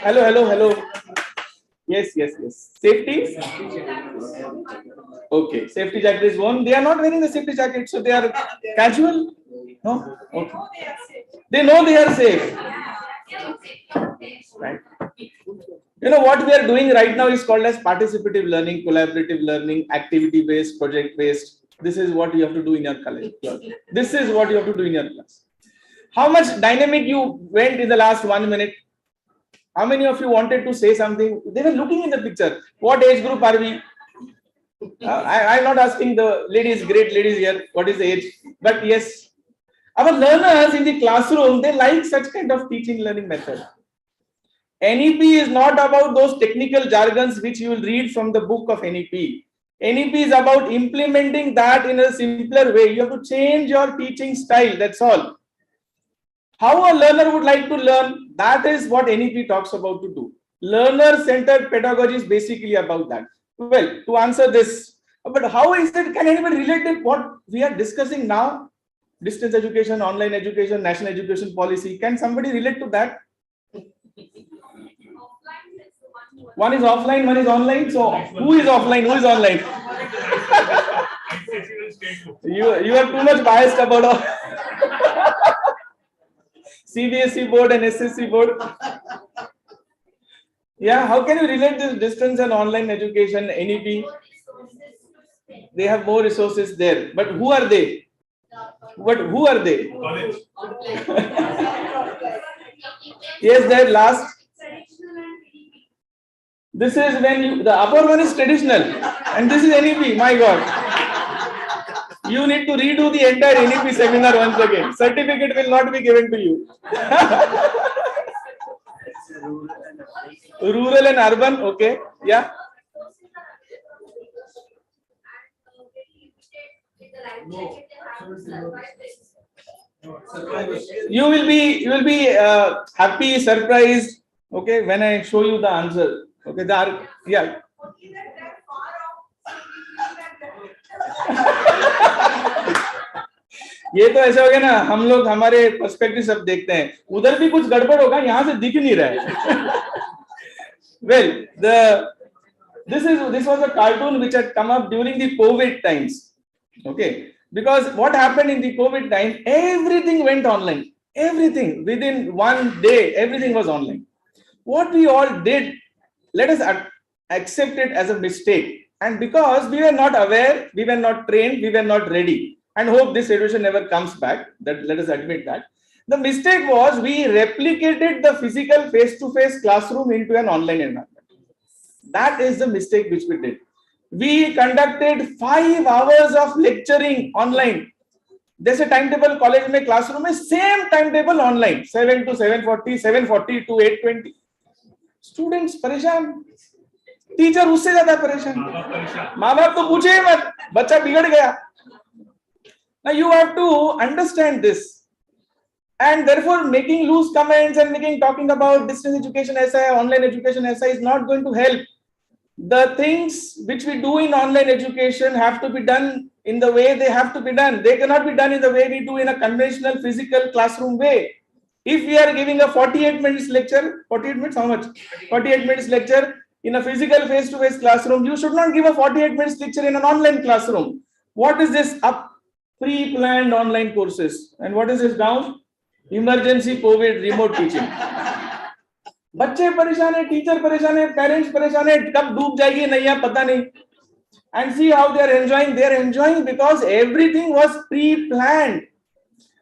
J: Hello. Yes. Safety. Okay. Safety jacket is worn. They are not wearing the safety jacket, so they are casual. No. Okay. They know they are safe. Right. You know what we are doing right now is called as participative learning, collaborative learning, activity-based, project-based. This is what you have to do in your college. This is what you have to do in your class. How much dynamic you went in the last 1 minute? How many of you wanted to say something? They were looking in the picture. What age group are we? I'm not asking the ladies, great ladies here, what is the age? But yes, our learners in the classroom, they like such kind of teaching learning method. NEP is not about those technical jargons which you will read from the book of NEP. NEP is about implementing that in a simpler way. You have to change your teaching style, that's all. How a learner would like to learn, that is what NEP talks about to do. Learner-centered pedagogy is basically about that. Well, to answer this, but how is it, can anybody relate to what we are discussing now? Distance education, online education, national education policy. Can somebody relate to that? One is offline, one is online. So who is offline, who is online? You are too much biased about CBSE board and SSC board. Yeah, how can you relate this distance and online education, NEP? They have more resources there, but who are they? But who are they? Yes, that last. This is when you, the upper one is traditional, and this is NEP. My God, you need to redo the entire NEP seminar once again. Certificate will not be given to you. Rural and urban, okay, yeah. You will be happy, surprised, okay, when I show you the answer. Okay, yeah. ये तो ऐसा हो गया ना, हम लोग हमारे perspective सब देखते हैं, उधर भी कुछ गड़बड़ होगा, यहाँ से दिख नहीं रहा है. Well, this was a cartoon which had come up during the COVID times. Okay, because what happened in the COVID time, everything went online. Everything within one day, everything was online. What we all did, let us accept it as a mistake. And because we were not aware, we were not trained, we were not ready. And hope this situation never comes back. That let us admit that. The mistake was we replicated the physical face-to-face classroom into an online environment. That is the mistake which we did. We conducted 5 hours of lecturing online. There's a timetable college में classroom में same timetable online 7 to 7:40, 7:40 to 8:20. Students परेशान, teacher उससे ज्यादा परेशान, माँ बाप तो पूछे ही मत, बच्चा बिगड़ गया. Now you have to understand this, and therefore making loose comments and talking about distance education ऐसा है, online education ऐसा is not going to help. The things which we do in online education have to be done in the way they have to be done. They cannot be done in the way we do in a conventional physical classroom way. If we are giving a 48 minutes lecture, 48 minutes, how much? 48 minutes lecture in a physical face-to-face classroom, you should not give a 48 minutes lecture in an online classroom. What is this? Pre-planned online courses. And what is this now? Emergency COVID remote teaching. बच्चे परेशान है, teacher परेशान है, parents परेशान है, कब डूब जाएगी नैया पता नहीं. And see how they are enjoying because everything was pre-planned.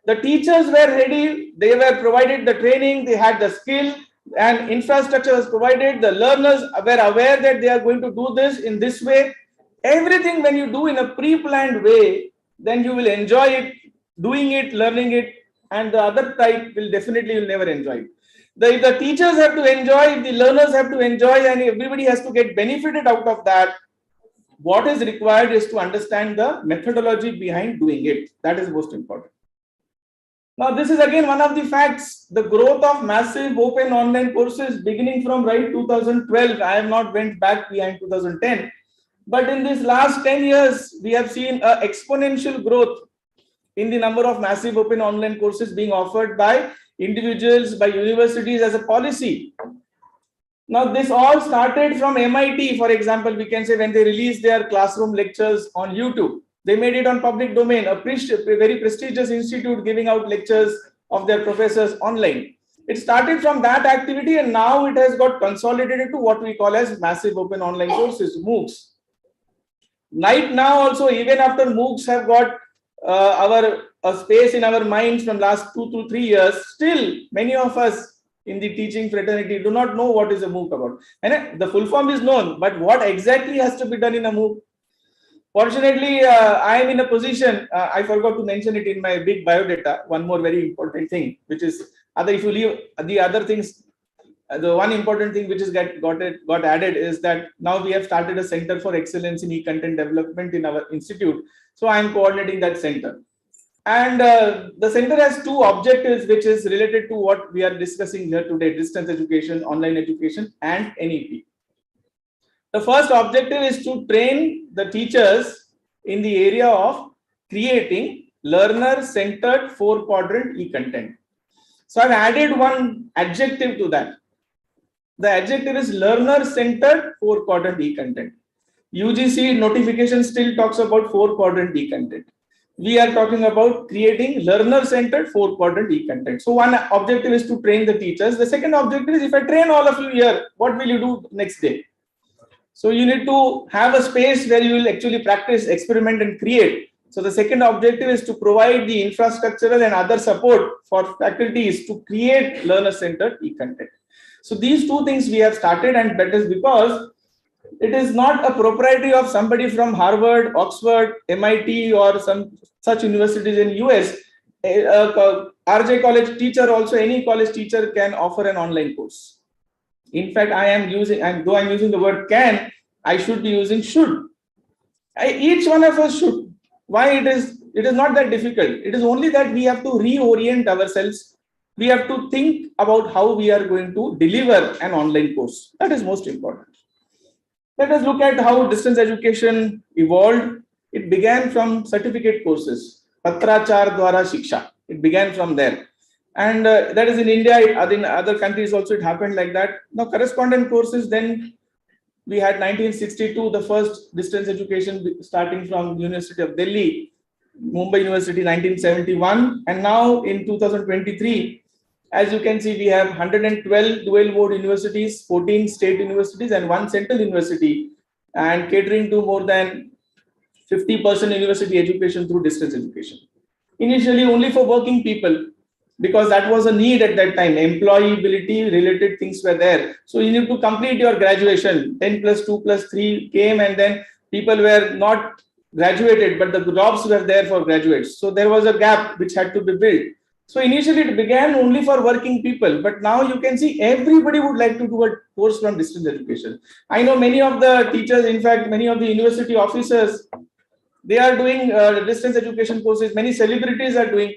J: The teachers were ready, they were provided the training, they had the skill and infrastructure was provided. The learners were aware that they are going to do this in this way. Everything when you do in a pre-planned way, then you will enjoy it, doing it, learning it, and the other type will definitely will never enjoy it. If the teachers have to enjoy, if the learners have to enjoy, and everybody has to get benefited out of that, what is required is to understand the methodology behind doing it. That is most important. Now, this is again one of the facts. The growth of massive open online courses beginning from right 2012. I have not went back behind 2010. But in this last 10 years, we have seen an exponential growth in the number of massive open online courses being offered by individuals, by universities as a policy. Now, this all started from MIT, for example, we can say when they released their classroom lectures on YouTube. They made it on public domain, a very prestigious institute giving out lectures of their professors online. It started from that activity and now it has got consolidated to what we call as massive open online courses, MOOCs. Right now also, even after MOOCs have got a space in our minds from last 2 to 3 years, still many of us in the teaching fraternity do not know what is a MOOC about. And the full form is known, but what exactly has to be done in a MOOC? Fortunately, I am in a position, I forgot to mention it in my big biodata, one more very important thing, which is, if you leave the other things, the one important thing which is got added is that now we have started a Center for Excellence in E-Content Development in our institute. So I am coordinating that center. And the center has 2 objectives, which is related to what we are discussing here today: distance education, online education, and NEP. The first objective is to train the teachers in the area of creating learner-centered 4-quadrant e-content. So I've added one adjective to that. The adjective is learner-centered 4-quadrant e-content. UGC notification still talks about 4-quadrant e-content. We are talking about creating learner-centered 4-quadrant e-content. So one objective is to train the teachers. The second objective is, if I train all of you here, what will you do next day? So you need to have a space where you will actually practice, experiment, and create. So the second objective is to provide the infrastructural and other support for faculties to create learner-centered e-content. So these 2 things we have started, and that is because it is not a propriety of somebody from Harvard, Oxford, MIT, or some such universities in US. RJ college teacher, also any college teacher can offer an online course. In fact, though I'm using the word can, I should be using should. Each one of us should. Why it is It is not that difficult. It is only that we have to reorient ourselves. We have to think about how we are going to deliver an online course. That is most important. Let us look at how distance education evolved. It began from certificate courses, Patrachar Dwara Shiksha. It began from there. And that is in India, in other countries also it happened like that. Now correspondent courses, then we had 1962, the first distance education starting from University of Delhi, Mumbai University 1971. And now in 2023, as you can see, we have 112 dual board universities, 14 state universities and one central university, and catering to more than 50% university education through distance education. Initially only for working people, because that was a need at that time. Employability related things were there. So you need to complete your graduation. 10 plus 2 plus 3 came, and then people were not graduated, but the jobs were there for graduates. So there was a gap which had to be built. So initially it began only for working people, but now you can see everybody would like to do a course from distance education. I know many of the teachers, in fact, many of the university officers, they are doing distance education courses. Many celebrities are doing.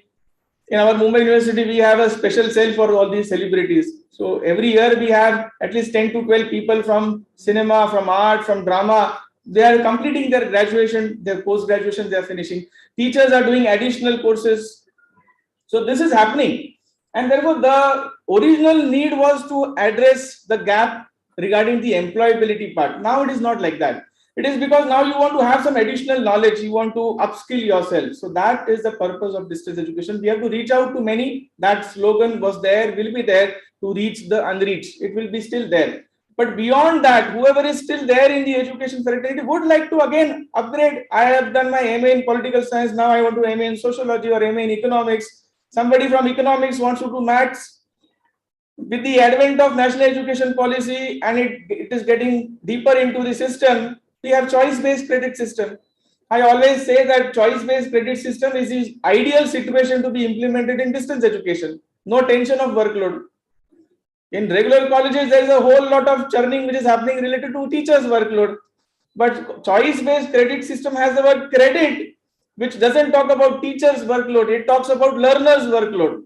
J: In our Mumbai University, we have a special cell for all these celebrities. So every year we have at least 10 to 12 people from cinema, from art, from drama. They are completing their graduation, their post-graduation, they are finishing. Teachers are doing additional courses. So this is happening. And therefore, the original need was to address the gap regarding the employability part. Now it is not like that. It is because now you want to have some additional knowledge, you want to upskill yourself. So that is the purpose of distance education. We have to reach out to many. That slogan was there, will be there to reach the unreached. It will be still there. But beyond that, whoever is still there in the education fraternity would like to again upgrade. I have done my MA in political science. Now I want to MA in sociology or MA in economics. Somebody from economics wants to do maths. With the advent of national education policy and it is getting deeper into the system, we have choice-based credit system. I always say that choice-based credit system is the ideal situation to be implemented in distance education. No tension of workload. In regular colleges, there is a whole lot of churning which is happening related to teachers' workload. But choice-based credit system has the word credit, which doesn't talk about teachers' workload. It talks about learners' workload.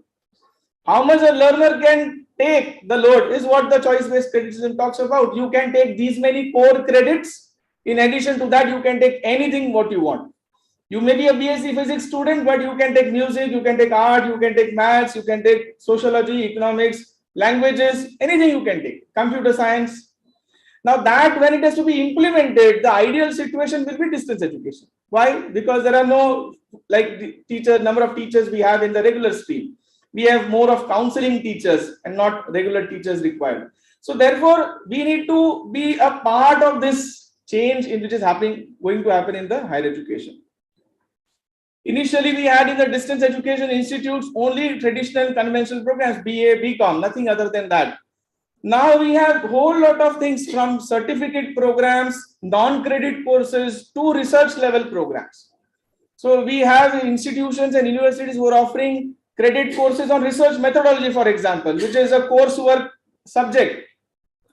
J: How much a learner can take the load is what the choice-based credit system talks about. You can take these many core credits. In addition to that, you can take anything what you want. You may be a BSc physics student, but you can take music, you can take art, you can take maths, you can take sociology, economics, languages, anything you can take, computer science. Now that when it has to be implemented, the ideal situation will be distance education. Why? Because there are no number of teachers we have in the regular stream. We have more of counseling teachers and not regular teachers required. So therefore, we need to be a part of this change in which is going to happen in the higher education. Initially, we had in the distance education institutes only traditional conventional programs, BA, BCom, nothing other than that. Now we have a whole lot of things from certificate programs, non-credit courses to research level programs. So we have institutions and universities who are offering credit courses on research methodology, for example, which is a coursework subject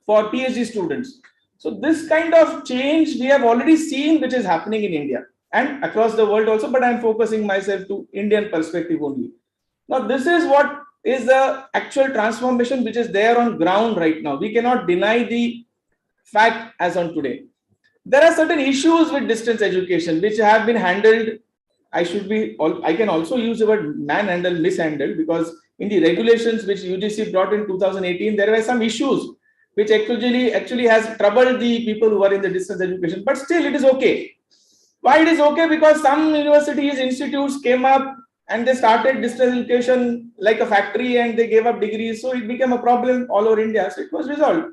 J: for PhD students. So this kind of change we have already seen, which is happening in India and across the world also, but I'm focusing myself to Indian perspective only. Now, this is what is the actual transformation which is there on ground right now. We cannot deny the fact as on today. There are certain issues with distance education which have been handled. I can also use the word manhandle, mishandled, because in the regulations which UGC brought in 2018, there were some issues which actually has troubled the people who are in the distance education, but still it is okay. Why it is okay? Because some universities, institutes came up and they started distance education like a factory and they gave up degrees. So it became a problem all over India. So it was resolved.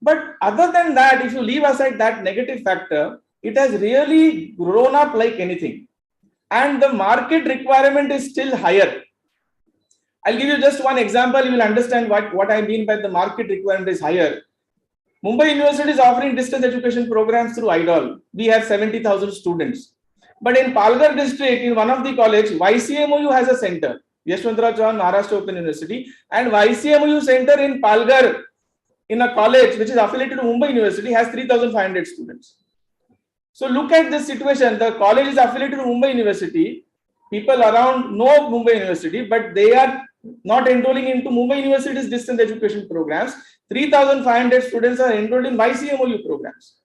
J: But other than that, if you leave aside that negative factor, it has really grown up like anything. And the market requirement is still higher. I'll give you just one example. You will understand what I mean by the market requirement is higher. Mumbai University is offering distance education programs through IDOL. We have 70,000 students. But in Palghar district, in one of the college, YCMOU has a center, Yashwantrao Chauhan Maharashtra Open University, and YCMOU center in Palghar, in a college which is affiliated to Mumbai University, has 3,500 students. So look at this situation. The college is affiliated to Mumbai University. people around know Mumbai University, but they are not enrolling into Mumbai University's distance education programs. 3,500 students are enrolled in YCMOU programs.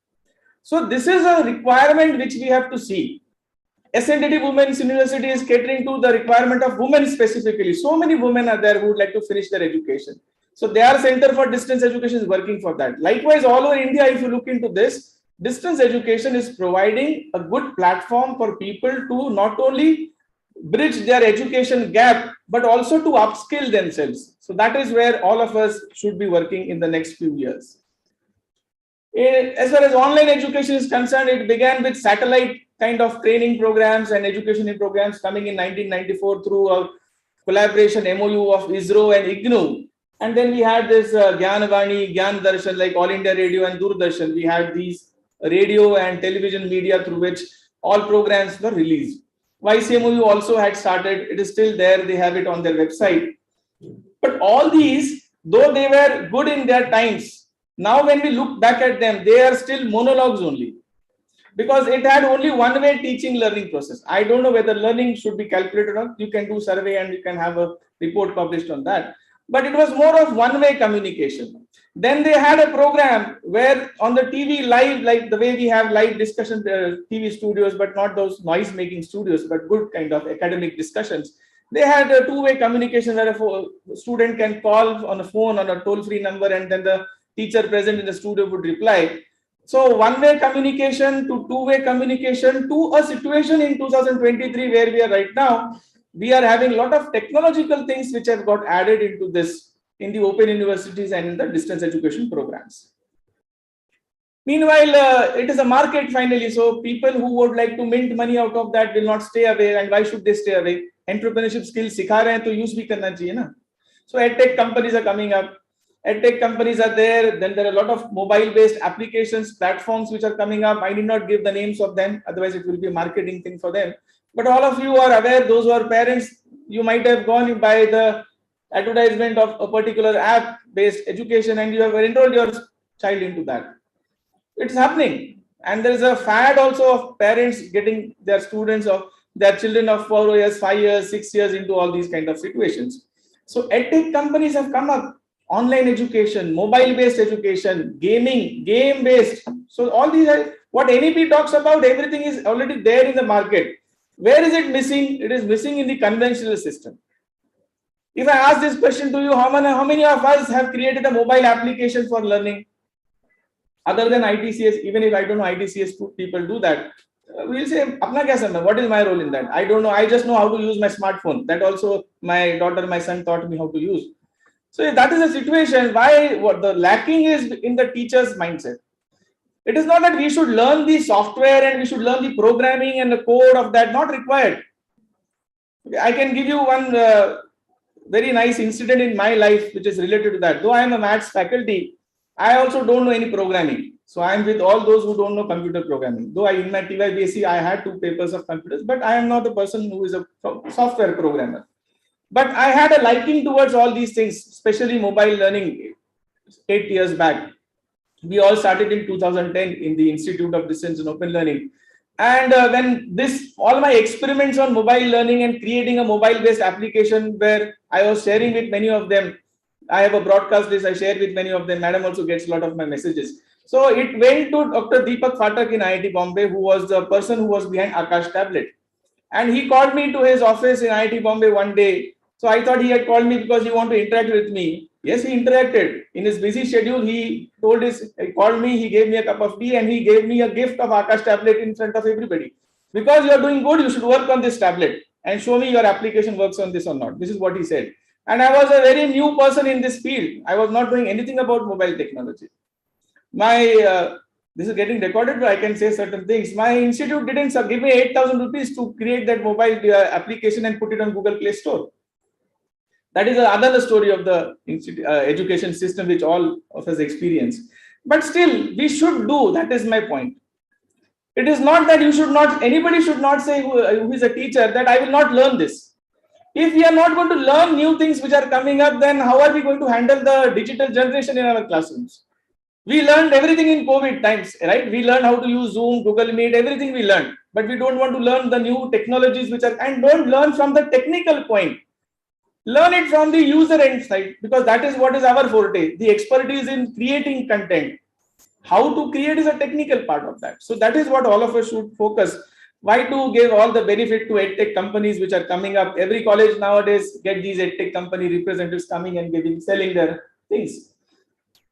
J: So this is a requirement which we have to see. SNDT Women's University is catering to the requirement of women specifically. So many women are there who would like to finish their education. So their Center for Distance Education is working for that. Likewise, all over India, if you look into this, distance education is providing a good platform for people to not only bridge their education gap, but also to upskill themselves. So that is where all of us should be working in the next few years. As far as online education is concerned, it began with satellite kind of training programs and education programs coming in 1994 through a collaboration MOU of ISRO and IGNOU. And then we had this Gyanavani, Gyan Darshan, like All India Radio and Doordarshan. We had these radio and television media through which all programs were released. YCMOU also had started. It is still there. They have it on their website. But all these, though they were good in their times, now when we look back at them, they are still monologues only. Because it had only one-way teaching learning process. I don't know whether learning should be calculated or not. You can do survey and you can have a report published on that. But it was more of one-way communication. Then they had a program where on the TV live, like the way we have live discussion TV studios, but not those noise-making studios, but good kind of academic discussions. They had a two-way communication where a student can call on a phone on a toll-free number and then the teacher present in the studio would reply. So one-way communication to two-way communication to a situation in 2023 where we are right now, we are having a lot of technological things which have got added into this in the open universities and in the distance education programs. Meanwhile, it is a market finally. So people who would like to mint money out of that will not stay away. And why should they stay away? Entrepreneurship skills sikha rahe hain, to use bhi karna chahiye na. So edtech companies are coming up. EdTech companies are there. Then there are a lot of mobile-based applications, platforms which are coming up. I need not give the names of them, otherwise it will be a marketing thing for them. But all of you are aware, those who are parents, you might have gone by the advertisement of a particular app-based education and you have enrolled your child into that. It's happening. And there is a fad also of parents getting their students of their children of 4 years, 5 years, 6 years into all these kind of situations. So EdTech companies have come up. Online education, mobile-based education, gaming, game-based. So all these are what NEP talks about, everything is already there in the market. Where is it missing? It is missing in the conventional system. If I ask this question to you, how many of us have created a mobile application for learning? Other than ITCS, even if I don't know ITCS people do that, we'll say, Apna kya samay? What is my role in that? I don't know. I just know how to use my smartphone. That also my daughter, my son taught me how to use. So if that is a situation, why what the lacking is in the teacher's mindset. It is not that we should learn the software and we should learn the programming and the code of that, not required. I can give you one very nice incident in my life which is related to that. Though I am a maths faculty, I also don't know any programming. So I am with all those who don't know computer programming. Though in my TYBSc, I had 2 papers of computers, but I am not a person who is a software programmer. But I had a liking towards all these things, especially mobile learning 8 years back. We all started in 2010 in the Institute of Distance and Open Learning. And when all my experiments on mobile learning and creating a mobile-based application where I was sharing with many of them, I have a broadcast list, I share with many of them. Madam also gets a lot of my messages. So it went to Dr. Deepak Phatak in IIT Bombay, who was the person who was behind Akash tablet. And he called me to his office in IIT Bombay one day. So I thought he had called me because he wanted to interact with me. Yes, he interacted. In his busy schedule, he called me, he gave me a cup of tea and he gave me a gift of Akash tablet in front of everybody. Because you are doing good, you should work on this tablet and show me your application works on this or not. This is what he said. And I was a very new person in this field. I was not doing anything about mobile technology. This is getting recorded, but I can say certain things. My institute didn't give me 8,000 rupees to create that mobile application and put it on Google Play Store. That is another story of the education system, which all of us experience. But still, we should do. That is my point. It is not that anybody should not say who is a teacher that I will not learn this. If we are not going to learn new things which are coming up, then how are we going to handle the digital generation in our classrooms? We learned everything in COVID times, right? We learned how to use Zoom, Google Meet, everything we learned. but we don't want to learn the new technologies which are, and don't learn from the technical point. Learn it from the user end side, because that is what is our forte. The expertise in creating content. How to create is a technical part of that. So that is what all of us should focus. Why to give all the benefit to edtech companies which are coming up? Every college nowadays get these edtech company representatives coming and selling their things.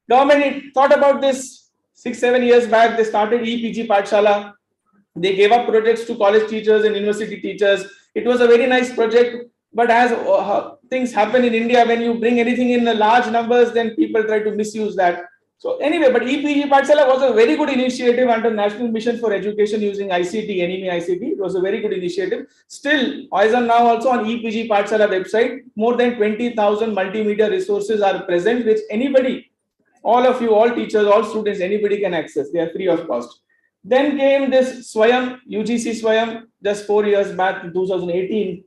J: Government thought about this 6-7 years back. They started EPG Pathshala. They gave up projects to college teachers and university teachers. It was a very nice project. But as things happen in India, when you bring anything in the large numbers, then people try to misuse that. So anyway, but EPG Pathshala was a very good initiative under National Mission for Education using ICT, NEP ICT. It was a very good initiative. Still, as of now, also on EPG Pathshala website, more than 20,000 multimedia resources are present, which anybody, all of you, all teachers, all students, anybody can access. They are free of cost. Then came this Swayam, UGC Swayam, just 4 years back in 2018.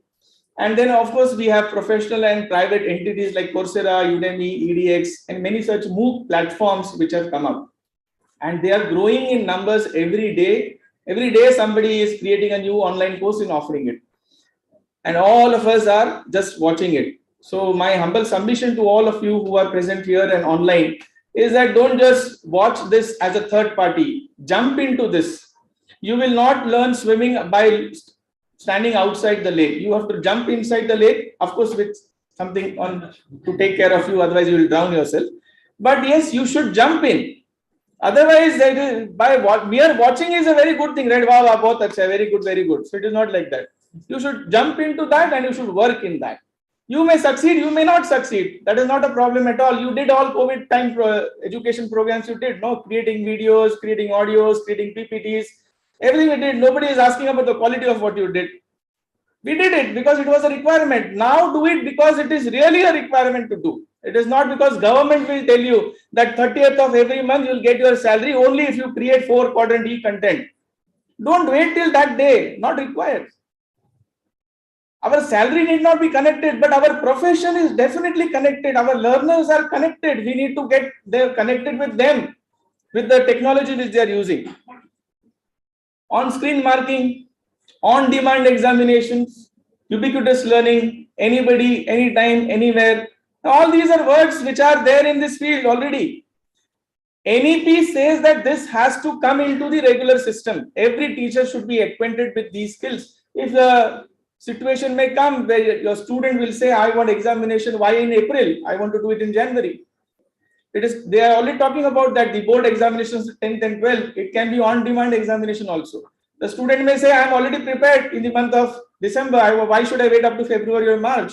J: And then, of course, we have professional and private entities like Coursera, Udemy, EDX, and many such MOOC platforms which have come up. And they are growing in numbers every day. Every day, somebody is creating a new online course and offering it. And all of us are just watching it. So my humble submission to all of you who are present here and online is that don't just watch this as a third party. Jump into this. You will not learn swimming by standing outside the lake. You have to jump inside the lake, of course, with something on to take care of you, otherwise you will drown yourself. But yes, you should jump in. Otherwise, that is, by what mere watching is a very good thing, right? Wow, wow, bahut acha, very good, very good. So it is not like that. You should jump into that and you should work in that. You may succeed, you may not succeed. That is not a problem at all. You did all COVID time education programs you did, no? Creating videos, creating audios, creating PPTs. Everything we did, nobody is asking about the quality of what you did. We did it because it was a requirement. Now do it because it is really a requirement to do. It is not because government will tell you that 30th of every month you will get your salary only if you create 4 quadrant E content. Don't wait till that day, not required. Our salary need not be connected, but our profession is definitely connected. Our learners are connected. We need to get them connected with them, with the technology which they are using. On-screen marking, on-demand examinations, ubiquitous learning, anybody, anytime, anywhere. All these are words which are there in this field already. NEP says that this has to come into the regular system. Every teacher should be acquainted with these skills. If the situation may come where your student will say, I want examination, why in April? I want to do it in January. They are already talking about that the board examinations 10th and 12th, it can be on-demand examination also. The student may say, I am already prepared in the month of December. Why should I wait up to February or March?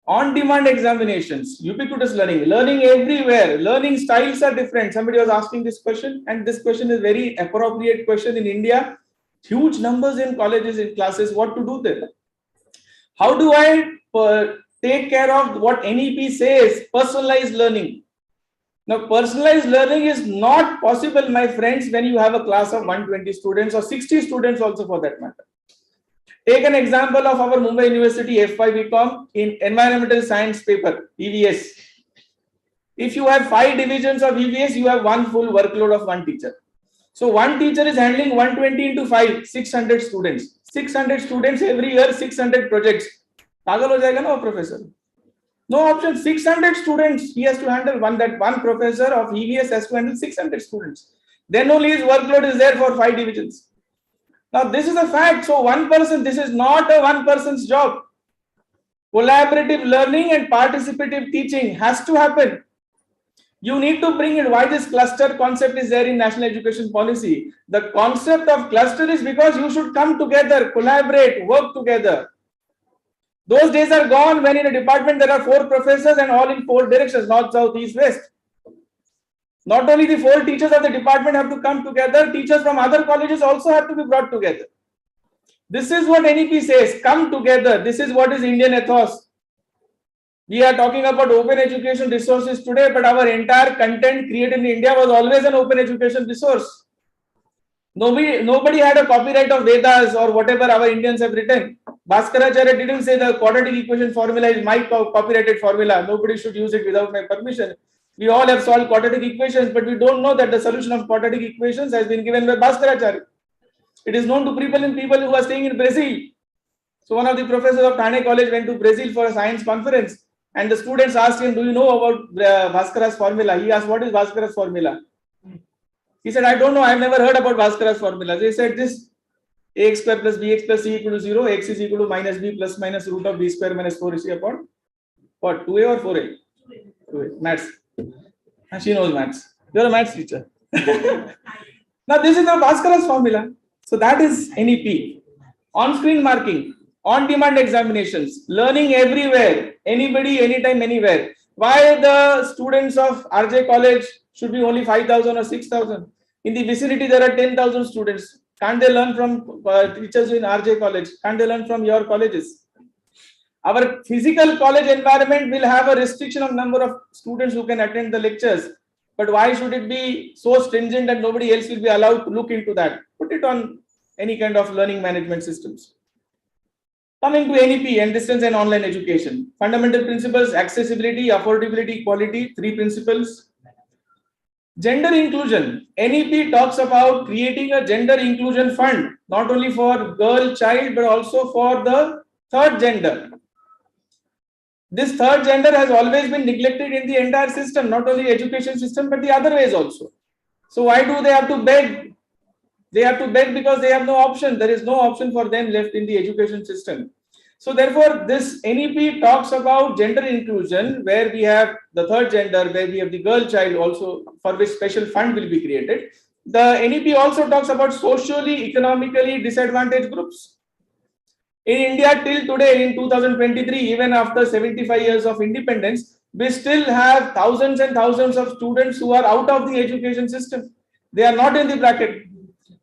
J: On-demand examinations, ubiquitous learning, learning everywhere. Learning styles are different. Somebody was asking this question, and this question is very appropriate question in India. Huge numbers in colleges, in classes, what to do there? How do I take care of what NEP says, personalized learning? Now, personalized learning is not possible, my friends, when you have a class of 120 students or 60 students also for that matter. Take an example of our Mumbai University F5 Econ in environmental science paper, EVS. If you have 5 divisions of EVS, you have one full workload of one teacher. So one teacher is handling 120 into 5, 600 students. 600 students every year, 600 projects. Pagal ho jayega na professor. No option. 600 students he has to handle. One professor of EVS has to handle 600 students. Then only his workload is there for 5 divisions. Now this is a fact. So one person, this is not a one person's job. Collaborative learning and participative teaching has to happen. You need to bring in why this cluster concept is there in national education policy. The concept of cluster is because you should come together, collaborate, work together. Those days are gone when in a department there are 4 professors and all in 4 directions, north, south, east, west. Not only the 4 teachers of the department have to come together, teachers from other colleges also have to be brought together. This is what NEP says, come together. This is what is Indian ethos. We are talking about open education resources today, but our entire content created in India was always an open education resource. Nobody had a copyright of Vedas or whatever our Indians have written. Bhaskaracharya didn't say the quadratic equation formula is my copyrighted formula. Nobody should use it without my permission. We all have solved quadratic equations, but we don't know that the solution of quadratic equations has been given by Bhaskaracharya. It is known to people who are staying in Brazil. So one of the professors of Thane College went to Brazil for a science conference, and the students asked him, "Do you know about Bhaskara's formula?" He asked, "What is Bhaskara's formula?" He said, "I don't know. I've never heard about Bhaskara's formula." They said, "This ax square plus bx plus c equal to 0, x is equal to minus b plus minus root of b square minus 4ac upon what, 2a or 4a? 2a. Maths. And she knows maths. You're a maths teacher. Now this is the Bhaskara's formula. So that is NEP. On-screen marking, on-demand examinations, learning everywhere, anybody, anytime, anywhere. Why the students of RJ College should be only 5,000 or 6,000? In the vicinity, there are 10,000 students. Can't they learn from teachers in RJ College? Can't they learn from your colleges? Our physical college environment will have a restriction of number of students who can attend the lectures. But why should it be so stringent that nobody else will be allowed to look into that? Put it on any kind of learning management systems. Coming to NEP and distance and online education. Fundamental principles: accessibility, affordability, quality, 3 principles. Gender inclusion. NEP talks about creating a gender inclusion fund, not only for girl, child, but also for the third gender. This third gender has always been neglected in the entire system, not only education system, but the other ways also. So why do they have to beg? They have to beg because they have no option. There is no option for them left in the education system. So therefore, this NEP talks about gender inclusion, where we have the third gender, where we have the girl child also, for which special fund will be created. The NEP also talks about socially, economically disadvantaged groups. In India, till today, in 2023, even after 75 years of independence, we still have thousands and thousands of students who are out of the education system. They are not in the bracket.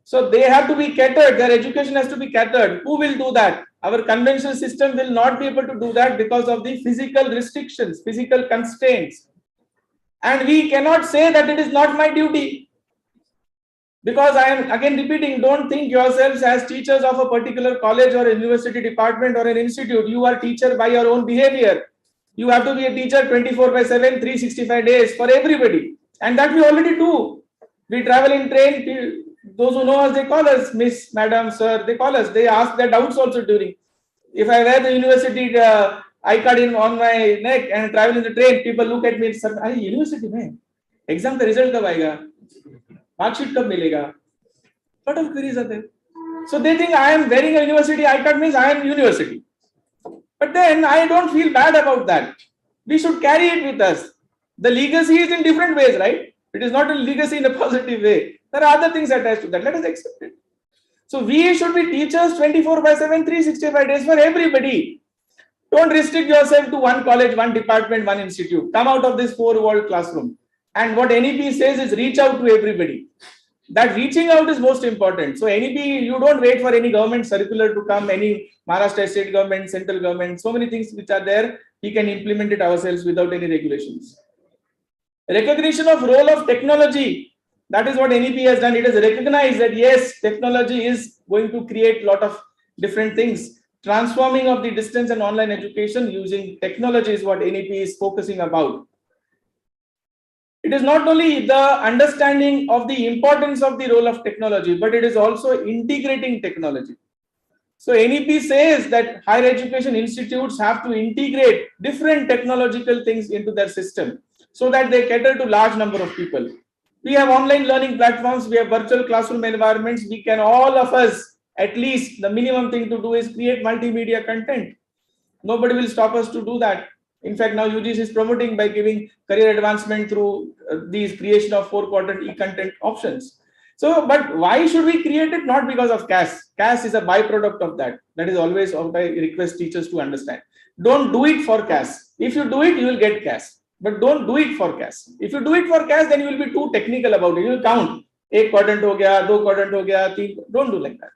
J: So they have to be catered. Their education has to be catered. Who will do that? Our conventional system will not be able to do that because of the physical restrictions, physical constraints. And we cannot say that it is not my duty. Because I am again repeating, don't think yourselves as teachers of a particular college or a university department or an institute. You are teacher by your own behavior. You have to be a teacher 24/7, 365 days for everybody. And that we already do. We travel in train. Those who know us, they call us Miss, Madam, Sir. They call us. They ask their doubts also during. If I wear the university I-card on my neck and travel in the train, people look at me and say, "Are you university mein? Exam ka result kab aayega? Marksheet kab milega?" Lot of queries are there. So they think I am wearing a university I-card means I am university. But then I don't feel bad about that. We should carry it with us. The legacy is in different ways, right? It is not a legacy in a positive way. There are other things attached to that. Let us accept it. So we should be teachers 24/7, 365 days for everybody. Don't restrict yourself to one college, one department, one institute. Come out of this 4-wall classroom. And what NEP says is reach out to everybody. That reaching out is most important. So NEP, you don't wait for any government circular to come, any Maharashtra state government, central government, so many things which are there. We can implement it ourselves without any regulations. Recognition of role of technology. That is what NEP has done. It has recognized that yes, technology is going to create a lot of different things. Transforming of the distance and online education using technology is what NEP is focusing about. It is not only the understanding of the importance of the role of technology, but it is also integrating technology. So NEP says that higher education institutes have to integrate different technological things into their system so that they cater to large number of people. We have online learning platforms, we have virtual classroom environments. We can, all of us, at least the minimum thing to do is create multimedia content. Nobody will stop us to do that. In fact, now UGC is promoting by giving career advancement through these creation of 4-quadrant e-content options. So, but why should we create it? Not because of CAS. CAS is a byproduct of that. That is always what I request teachers to understand. Don't do it for CAS. If you do it, you will get CAS. But don't do it for CAS. If you do it for CAS, then you will be too technical about it. You will count. 1 quadrant ho gaya, 2 quadrant ho gaya, 3. Don't do like that.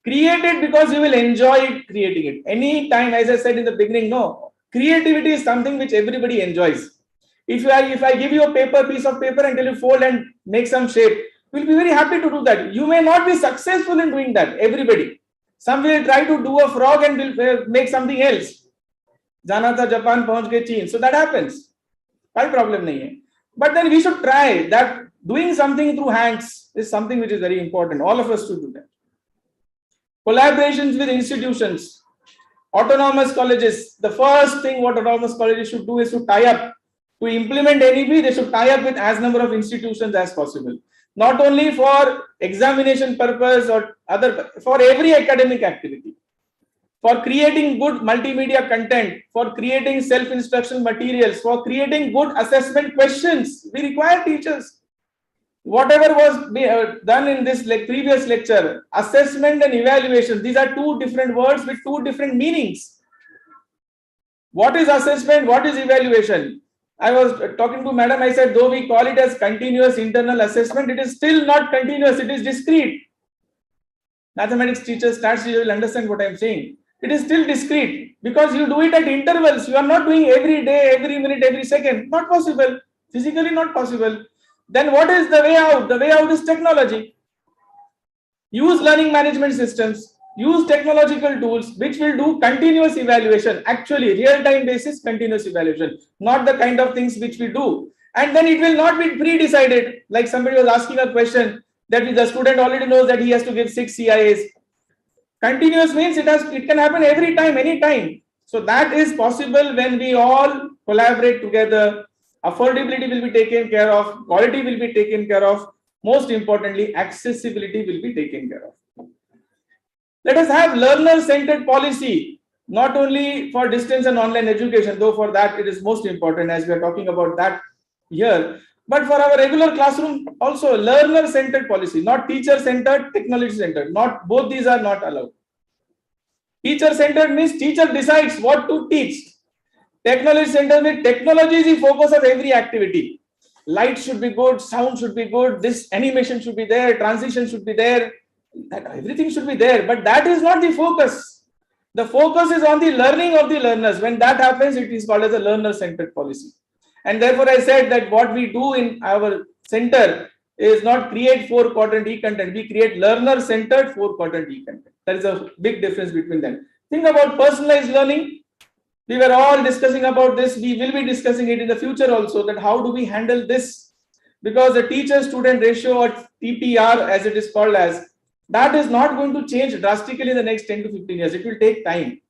J: Create it because you will enjoy creating it. Any time, as I said in the beginning, no. Creativity is something which everybody enjoys. If I give you a piece of paper and tell you fold and make some shape, we'll be very happy to do that. You may not be successful in doing that, everybody. Some will try to do a frog and will make something else. Jana tha Japan, pahunch gaye China. So that happens. No problem nahi hai. But then we should try that. Doing something through hands is something which is very important. All of us should do that. Collaborations with institutions, autonomous colleges. The first thing what autonomous colleges should do is to tie up. To implement NEP, they should tie up with as number of institutions as possible. Not only for examination purpose or other, for every academic activity. For creating good multimedia content, for creating self-instruction materials, for creating good assessment questions. We require teachers. Whatever was done in this previous lecture, assessment and evaluation, these are two different words with two different meanings. What is assessment? What is evaluation? I was talking to madam, I said, though we call it as continuous internal assessment, it is still not continuous, it is discrete. Mathematics teachers, stats teachers will understand what I am saying. It is still discrete because you do it at intervals. You are not doing every day, every minute, every second. Not possible. Physically not possible. Then what is the way out? The way out is technology. Use learning management systems. Use technological tools which will do continuous evaluation. Actually, real-time basis continuous evaluation. Not the kind of things which we do. And then it will not be pre-decided. Like somebody was asking a question that the student already knows that he has to give 6 CIAs. Continuous means it can happen every time, any time. So that is possible when we all collaborate together. Affordability will be taken care of, quality will be taken care of. Most importantly, accessibility will be taken care of. Let us have learner-centered policy, not only for distance and online education, though for that it is most important as we are talking about that here. But for our regular classroom, also learner-centered policy, not teacher-centered, technology-centered. Not both these are not allowed. Teacher-centered means teacher decides what to teach. Technology-centered means technology is the focus of every activity. Light should be good, sound should be good, this animation should be there, transition should be there, everything should be there. But that is not the focus. The focus is on the learning of the learners. When that happens, it is called as a learner-centered policy. And therefore, I said that what we do in our center is not create 4-quadrant e-content. We create learner-centered 4-quadrant e-content. There is a big difference between them. Think about personalized learning. We were all discussing about this. We will be discussing it in the future also, that how do we handle this? Because the teacher-student ratio or TPR, as it is called as, that is not going to change drastically in the next 10 to 15 years. It will take time.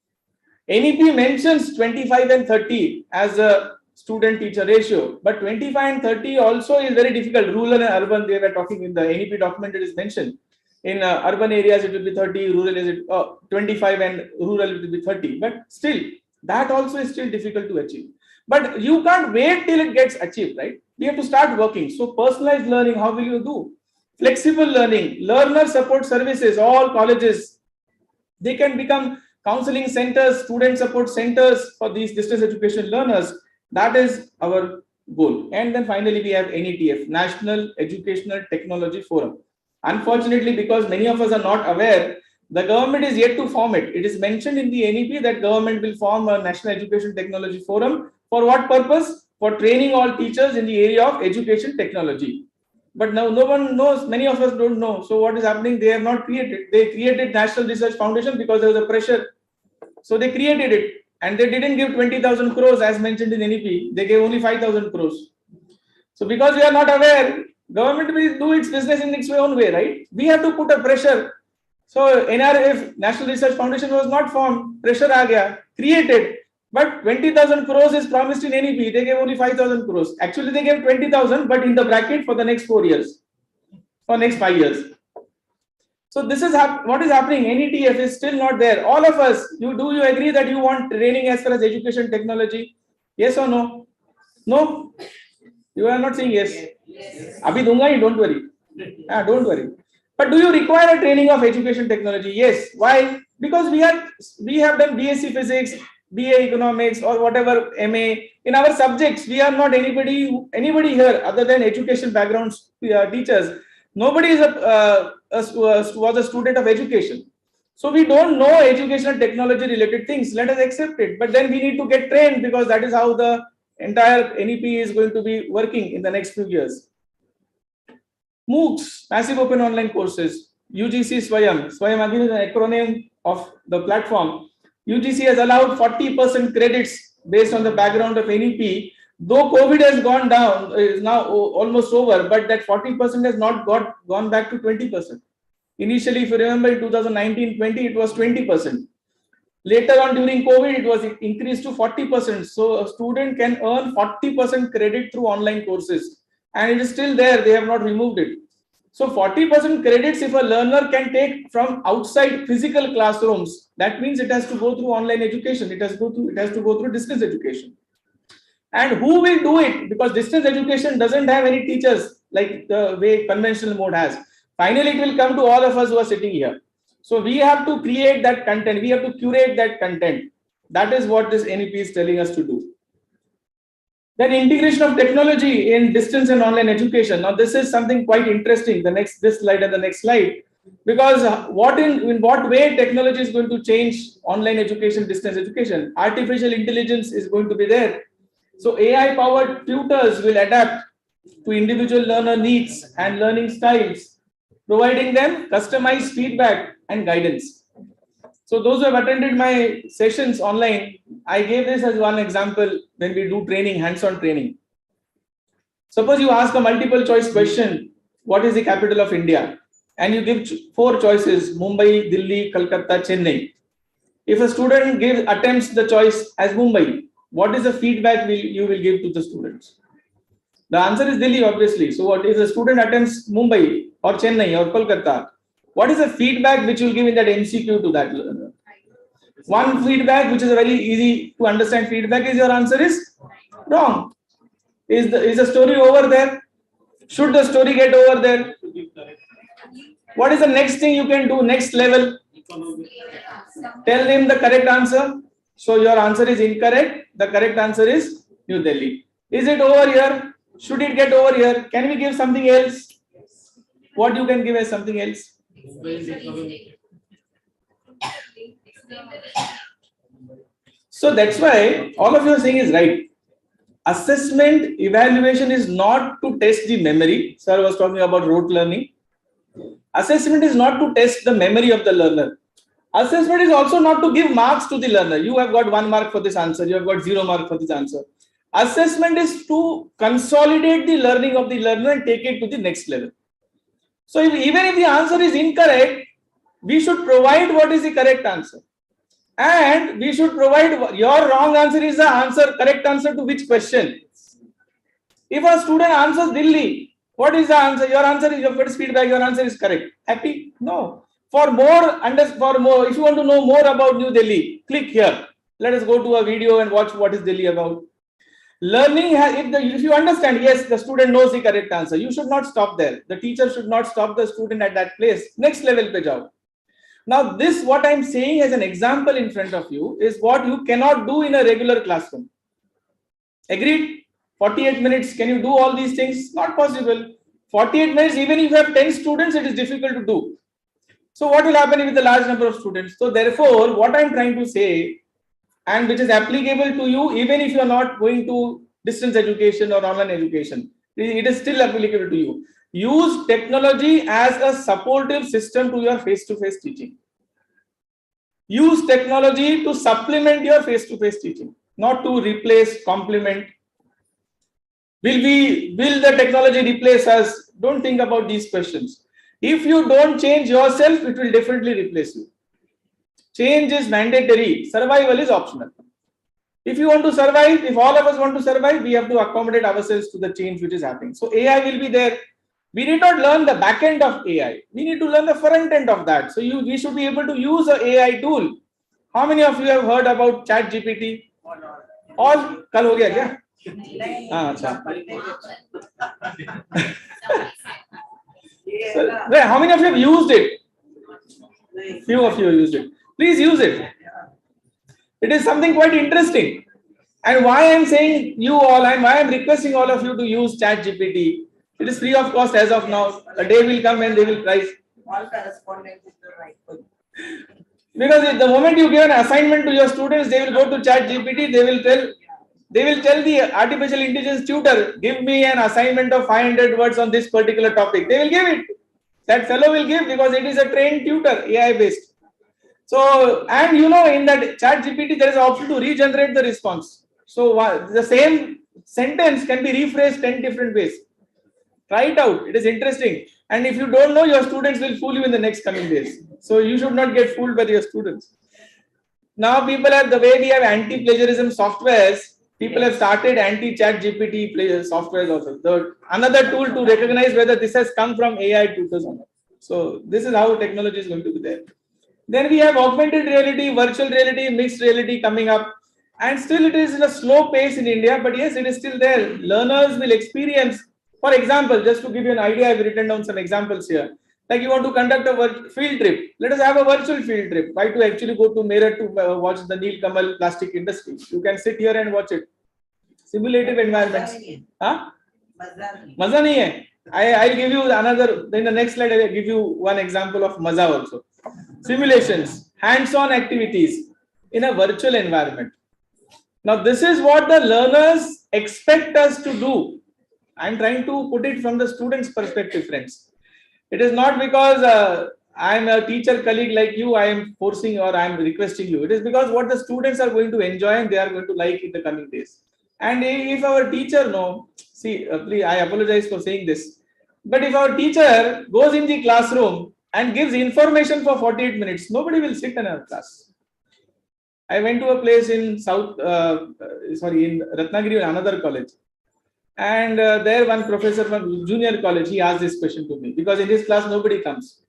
J: NEP mentions 25 and 30 as a student-teacher ratio, but 25 and 30 also is very difficult. Rural and urban, they were talking in the NEP document, it is mentioned. In urban areas, it will be 30, rural is 25 and rural it will be 30. But still, that also is still difficult to achieve. But you can't wait till it gets achieved, right? We have to start working. So personalized learning, how will you do? Flexible learning, learner support services, all colleges, they can become counseling centers, student support centers for these distance education learners. That is our goal. And then finally, we have NETF, National Educational Technology Forum. Unfortunately, because many of us are not aware, the government is yet to form it. It is mentioned in the NEP that government will form a National Education Technology Forum. For what purpose? For training all teachers in the area of education technology. But now no one knows, many of us don't know. So what is happening? They have not created. They created National Research Foundation because there was a pressure. So they created it. And they didn't give 20,000 crores as mentioned in NEP. They gave only 5,000 crores. So because we are not aware, government will do its business in its own way, right? We have to put a pressure. So NRF, National Research Foundation, was not formed. Pressure aa gaya, created. But 20,000 crores is promised in NEP. They gave only 5,000 crores. Actually, they gave 20,000, but in the bracket for the next 4 years, for next 5 years. So this is what is happening. NETF is still not there. All of us, you agree that you want training as far as education technology? Yes or no? No? You are not saying yes. Abhi dunga, don't worry. Don't worry. But do you require a training of education technology? Yes. Why? Because we have done BSc Physics, BA Economics, or whatever MA. In our subjects, we are not anybody here other than education backgrounds teachers. Nobody was a student of education. So we don't know educational technology related things. Let us accept it. But then we need to get trained because that is how the entire NEP is going to be working in the next few years. MOOCs, massive open online courses. UGC Swayam. Swayam again is an acronym of the platform. UGC has allowed 40% credits based on the background of NEP. Though COVID has gone down, is now almost over, but that 40% has not gone back to 20%. Initially, if you remember, in 2019-20, it was 20%. Later on, during COVID, it was increased to 40%. So a student can earn 40% credit through online courses, and it is still there. They have not removed it. So 40% credits, if a learner can take from outside physical classrooms, that means it has to go through online education. It has to go through distance education. And who will do it? Because distance education doesn't have any teachers like the way conventional mode has. Finally, it will come to all of us who are sitting here. So we have to create that content. We have to curate that content. That is what this NEP is telling us to do. Then integration of technology in distance and online education. Now this is something quite interesting. This slide and the next slide, because in what way technology is going to change online education, distance education. Artificial intelligence is going to be there. So AI powered tutors will adapt to individual learner needs and learning styles, providing them customized feedback and guidance. So those who have attended my sessions online, I gave this as one example when we do training, hands-on training. Suppose you ask a multiple choice question, what is the capital of India? And you give 4 choices, Mumbai, Delhi, Kolkata, Chennai. If a student attempts the choice as Mumbai, what is the feedback you will give to the students? The answer is Delhi, obviously. So what if the student attempts Mumbai or Chennai or Kolkata? What is the feedback which you will give in that MCQ to that learner? One feedback, which is a very easy to understand feedback, is your answer is wrong. Is the story over there? Should the story get over there? What is the next thing you can do? Next level? Tell him the correct answer. So your answer is incorrect. The correct answer is New Delhi. Is it over here? Should it get over here? Can we give something else? What you can give as something else? So that's why all of you are saying is right. Assessment evaluation is not to test the memory. Sir was talking about rote learning. Assessment is not to test the memory of the learner. Assessment is also not to give marks to the learner. You have got 1 mark for this answer. You have got 0 mark for this answer. Assessment is to consolidate the learning of the learner and take it to the next level. So even if the answer is incorrect, we should provide what is the correct answer. And we should provide your wrong answer is the correct answer to which question. If a student answers Delhi, what is the answer? Your answer is, your first feedback, your answer is correct. Happy? No. For more, if you want to know more about New Delhi, click here. Let us go to a video and watch what is Delhi about. Learning, if you understand, yes, the student knows the correct answer. You should not stop there. The teacher should not stop the student at that place. Next level pe jao. Now this, what I'm saying as an example in front of you, is what you cannot do in a regular classroom. Agreed? 48 minutes, can you do all these things? Not possible. 48 minutes, even if you have 10 students, it is difficult to do. So what will happen with a large number of students? So therefore, what I'm trying to say, and which is applicable to you, even if you are not going to distance education or online education, it is still applicable to you. Use technology as a supportive system to your face-to-face teaching. Use technology to supplement your face-to-face teaching, not to replace, complement. Will the technology replace us? Don't think about these questions. If you don't change yourself, it will definitely replace you. Change is mandatory. Survival is optional. If you want to survive, if all of us want to survive, we have to accommodate ourselves to the change which is happening. So AI will be there. We need not learn the back end of AI. We need to learn the front end of that. So we should be able to use an AI tool. How many of you have heard about ChatGPT? All kal ho gaya kya? So, how many of you have used it? Few of you have used it. Please use it. It is something quite interesting. And why I'm saying you all, and why I'm requesting all of you to use ChatGPT. It is free of cost as of now. A day will come when they will price.
C: All correspondence is the right one.
J: Because the moment you give an assignment to your students, they will go to ChatGPT. They will tell the artificial intelligence tutor, give me an assignment of 500 words on this particular topic. They will give it. That fellow will give because it is a trained tutor, AI based. So, and you know, in that ChatGPT, there is an option to regenerate the response. So the same sentence can be rephrased 10 different ways. Try it out. It is interesting. And if you don't know, your students will fool you in the next coming days. So you should not get fooled by your students. Now people have, the way we have anti-plagiarism softwares, people have started anti-chat GPT softwares also. Another tool to recognize whether this has come from AI tutors or not. So this is how technology is going to be there. Then we have augmented reality, virtual reality, mixed reality coming up. And still it is in a slow pace in India, but yes, it is still there. Learners will experience, for example, just to give you an idea, I've written down some examples here. Like you want to conduct a field trip. Let us have a virtual field trip. Why to actually go to Meerut to watch the Neel Kamal plastic industry? You can sit here and watch it. Simulative environments. Huh? Maza nahi hai. I'll give you another, in the next slide, I'll give you one example of Maza also. Simulations, hands-on activities in a virtual environment. Now, this is what the learners expect us to do. I'm trying to put it from the student's perspective, friends. It is not because I'm a teacher colleague like you, I am forcing or I'm requesting you. It is because what the students are going to enjoy and they are going to like in the coming days. And if our teacher, please, I apologize for saying this, but if our teacher goes in the classroom and gives information for 48 minutes, nobody will sit in our class. I went to a place in in Ratnagiri, another college. And there one professor from junior college, he asked this question to me because in his class nobody comes.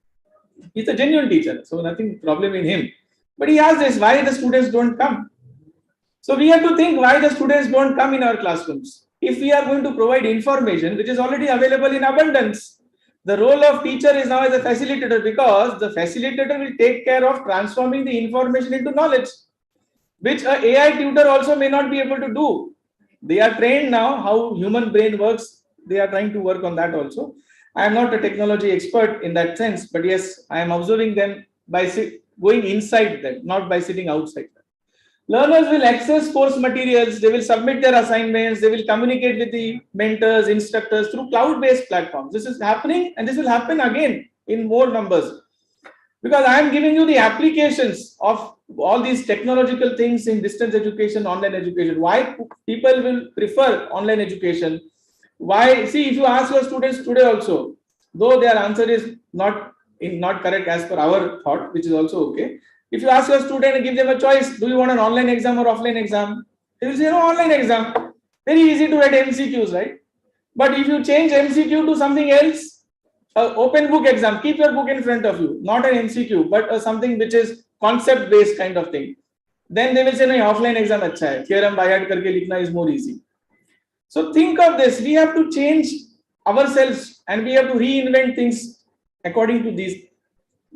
J: He's a genuine teacher, so nothing problem in him. But he asked this, why the students don't come? So we have to think why the students don't come in our classrooms. If we are going to provide information which is already available in abundance, the role of teacher is now as a facilitator, because the facilitator will take care of transforming the information into knowledge, which an AI tutor also may not be able to do. They are trained now how human brain works. They are trying to work on that also. I am not a technology expert in that sense, but yes, I am observing them by going inside them, not by sitting outside them. Learners will access course materials, they will submit their assignments, they will communicate with the mentors, instructors through cloud-based platforms. This is happening and this will happen again in more numbers. Because I am giving you the applications of all these technological things in distance education, online education. Why people will prefer online education? Why? See, if you ask your students today also, though their answer is not correct as per our thought, which is also okay. If you ask your student and give them a choice, do you want an online exam or offline exam? They will say, no, online exam. Very easy to write MCQs, right? But if you change MCQ to something else, open book exam, keep your book in front of you, not an MCQ, but something which is concept based kind of thing. Then they will say, no, offline exam acha hai. Theorem by heart karke likhna is more easy. So think of this, we have to change ourselves and we have to reinvent things according to these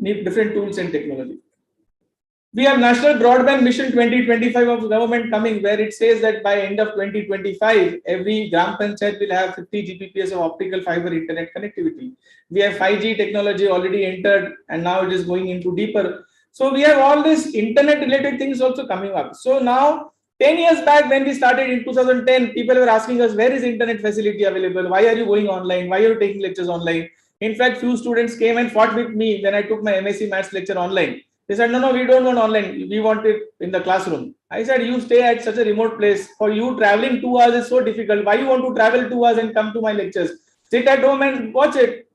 J: different tools and technology. We have National Broadband Mission 2025 of the government coming, where it says that by end of 2025, every Gram Panchayat will have 50 Gbps of optical fiber internet connectivity. We have 5G technology already entered and now it is going into deeper. So we have all these internet related things also coming up. So now 10 years back when we started in 2010, people were asking us, where is internet facility available? Why are you going online? Why are you taking lectures online? In fact, few students came and fought with me when I took my MSc Maths lecture online. They said, no, we don't want online. We want it in the classroom. I said, you stay at such a remote place. For you, traveling 2 hours is so difficult. Why you want to travel 2 hours and come to my lectures? Sit at home and watch it.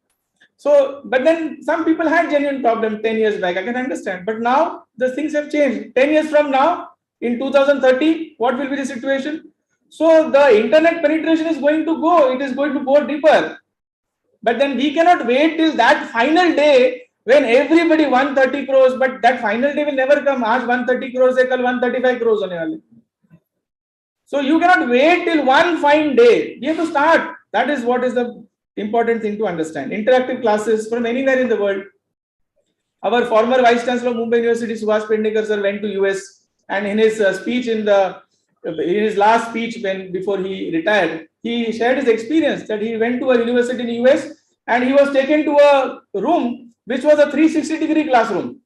J: So, but then some people had genuine problem 10 years back. I can understand. But now the things have changed. 10 years from now, in 2030, what will be the situation? So the internet penetration is going to go. It is going to go deeper. But then we cannot wait till that final day when everybody 130 crores, but that final day will never come. Aaj 130 crores hai, kal 135 crores hone wale. So you cannot wait till one fine day. We have to start. That is what is the important thing to understand. Interactive classes from anywhere in the world. Our former Vice Chancellor of Mumbai University, Subhash Pendekar sir, went to US, and in his speech in his last speech before he retired, he shared his experience that he went to a university in US and he was taken to a room which was a 360-degree classroom,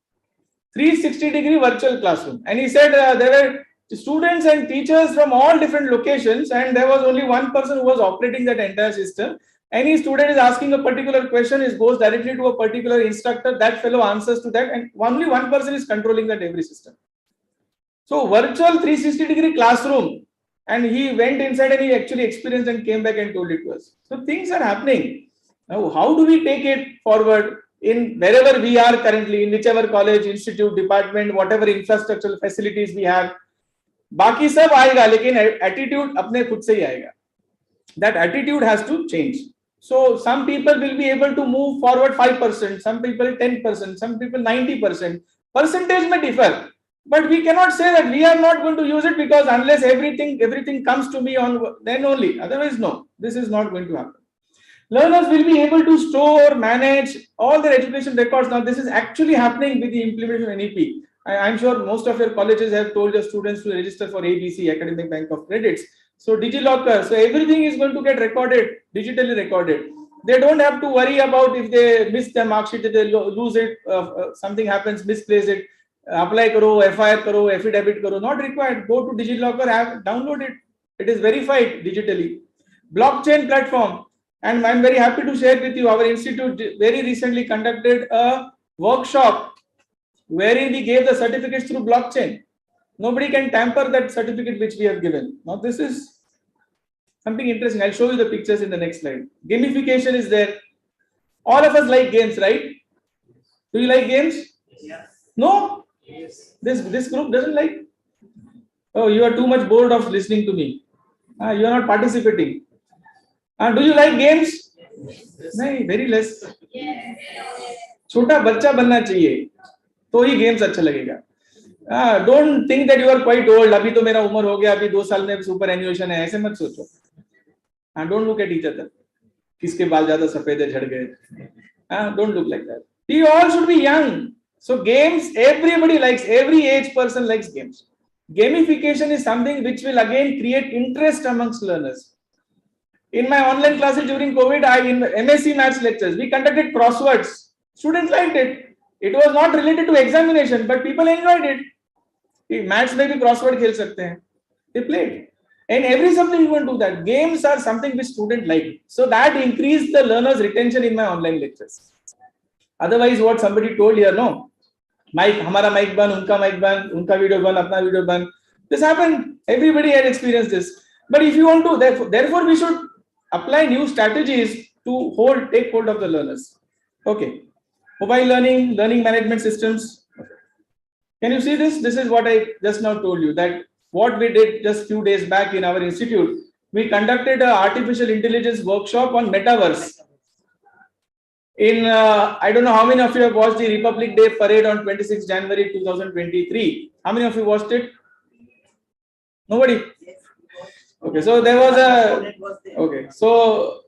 J: 360-degree virtual classroom. And he said there were students and teachers from all different locations, and there was only one person who was operating that entire system. Any student is asking a particular question, it goes directly to a particular instructor, that fellow answers to that, and only one person is controlling that every system. So virtual 360-degree classroom, and he went inside and he actually experienced and came back and told it to us. So things are happening. Now, how do we take it forward in wherever we are currently, in whichever college, institute, department, whatever infrastructural facilities we have? बाकी सब आएगा, लेकिन attitude अपने खुद से ही आएगा. That attitude has to change. So some people will be able to move forward 5%, some people 10%, some people 90%. Percentage may differ, but we cannot say that we are not going to use it because unless everything comes to me on then only. Otherwise, no, this is not going to happen. Learners will be able to store, manage all their education records. Now, this is actually happening with the implementation of NEP. I'm sure most of your colleges have told your students to register for ABC, Academic Bank of Credits. So DigiLocker, so everything is going to get recorded, digitally recorded. They don't have to worry about if they miss the mark sheet, if they lose it, something happens, misplace it, apply karo, FIR karo, affidavit karo, not required. Go to DigiLocker app, download it. It is verified digitally. Blockchain platform. And I'm very happy to share with you, our institute very recently conducted a workshop wherein we gave the certificates through blockchain. Nobody can tamper that certificate which we have given. Now, this is something interesting. I'll show you the pictures in the next slide. Gamification is there. All of us like games, right? Do you like games?
C: Yes.
J: No?
C: Yes.
J: This group doesn't like? Oh, you are too much bored of listening to me. You are not participating. Do you like games? नहीं, very less. छोटा बच्चा बनना चाहिए तो ही games अच्छा लगेगा. Don't think that you are quite old. अभी तो मेरा उम्र हो गया, अभी 2 साल में सुपर एनुएशन है, ऐसे मत सोचो. Don't look at each other. किसके बाल ज्यादा सफेद है, झड़ गए. Don't look like that. We all should be young. So games, everybody likes, every age person likes games. Gamification is something which will again create interest amongst learners. In my online classes during COVID, in MSc Maths lectures, we conducted crosswords. Students liked it. It was not related to examination, but people enjoyed it. Maths में भी crossword खेल सकते हैं. They played. And every subject you can do that. Games are something which students like. So that increased the learner's retention in my online lectures. Otherwise, what somebody told here, no. Mic, हमारा mic बंद, उनका mic बंद, उनका video बंद, अपना video बंद. This happened. Everybody had experienced this. But if you want to, therefore we should apply new strategies to take hold of the learners. Okay. Mobile learning, learning management systems. Can you see this? This is what I just now told you, that what we did just few days back in our institute. We conducted an artificial intelligence workshop on metaverse. I don't know how many of you have watched the Republic Day parade on 26 January 2023. How many of you watched it? Nobody? Okay, so there was okay, so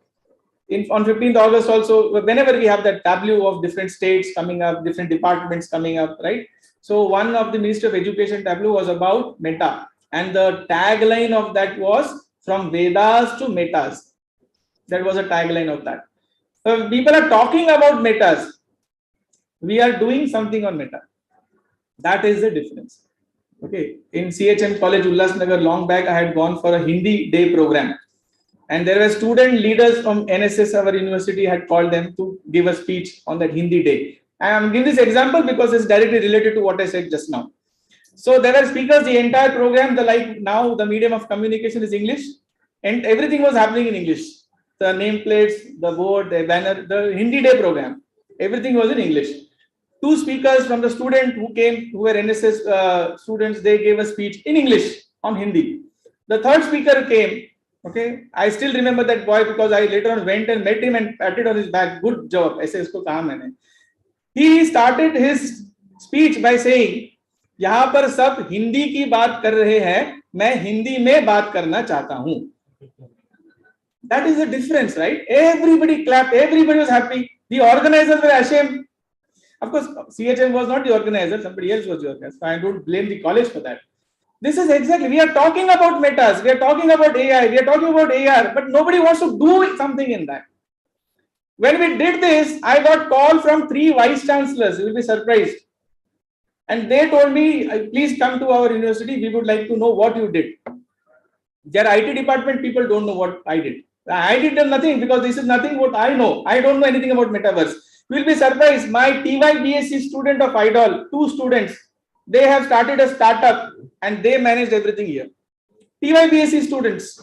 J: on 15th August also, whenever we have that tableau of different states coming up, different departments coming up, right? So one of the Ministry of Education tableau was about meta, and the tagline of that was from Vedas to metas. That was a tagline of that. So people are talking about metas. We are doing something on meta. That is the difference. Okay, in CHM College Ulhasnagar long back, I had gone for a Hindi day program, and there were student leaders from NSS, our university, had called them to give a speech on that Hindi day. I am giving this example because it's directly related to what I said just now. So there were speakers, the entire program, now the medium of communication is English, and everything was happening in English. The nameplates, the board, the banner, the Hindi day program, everything was in English. 2 speakers from the student who came, who were NSS students, they gave a speech in English on Hindi. The 3rd speaker came. Okay, I still remember that boy because I later on went and met him and patted on his back. Good job. ऐसे इसको कहा मैंने. He started his speech by saying, यहाँ पर सब हिंदी की बात कर रहे हैं, मैं हिंदी में बात करना चाहता हूँ. That is the difference, right? Everybody clapped. Everybody was happy. The organizers were ashamed. Of course, CHM was not the organizer, somebody else was the organizer. So I don't blame the college for that. This is exactly, we are talking about metas, we are talking about AI, we are talking about AR, but nobody wants to do something in that. When we did this, I got call from 3 vice chancellors, you will be surprised. And they told me, please come to our university, we would like to know what you did. Their IT department people don't know what I did. I did nothing because this is nothing what I know. I don't know anything about metaverse. You will be surprised. My TY BSc student of IDOL, 2 students, they have started a startup and they managed everything here. TY BSc students.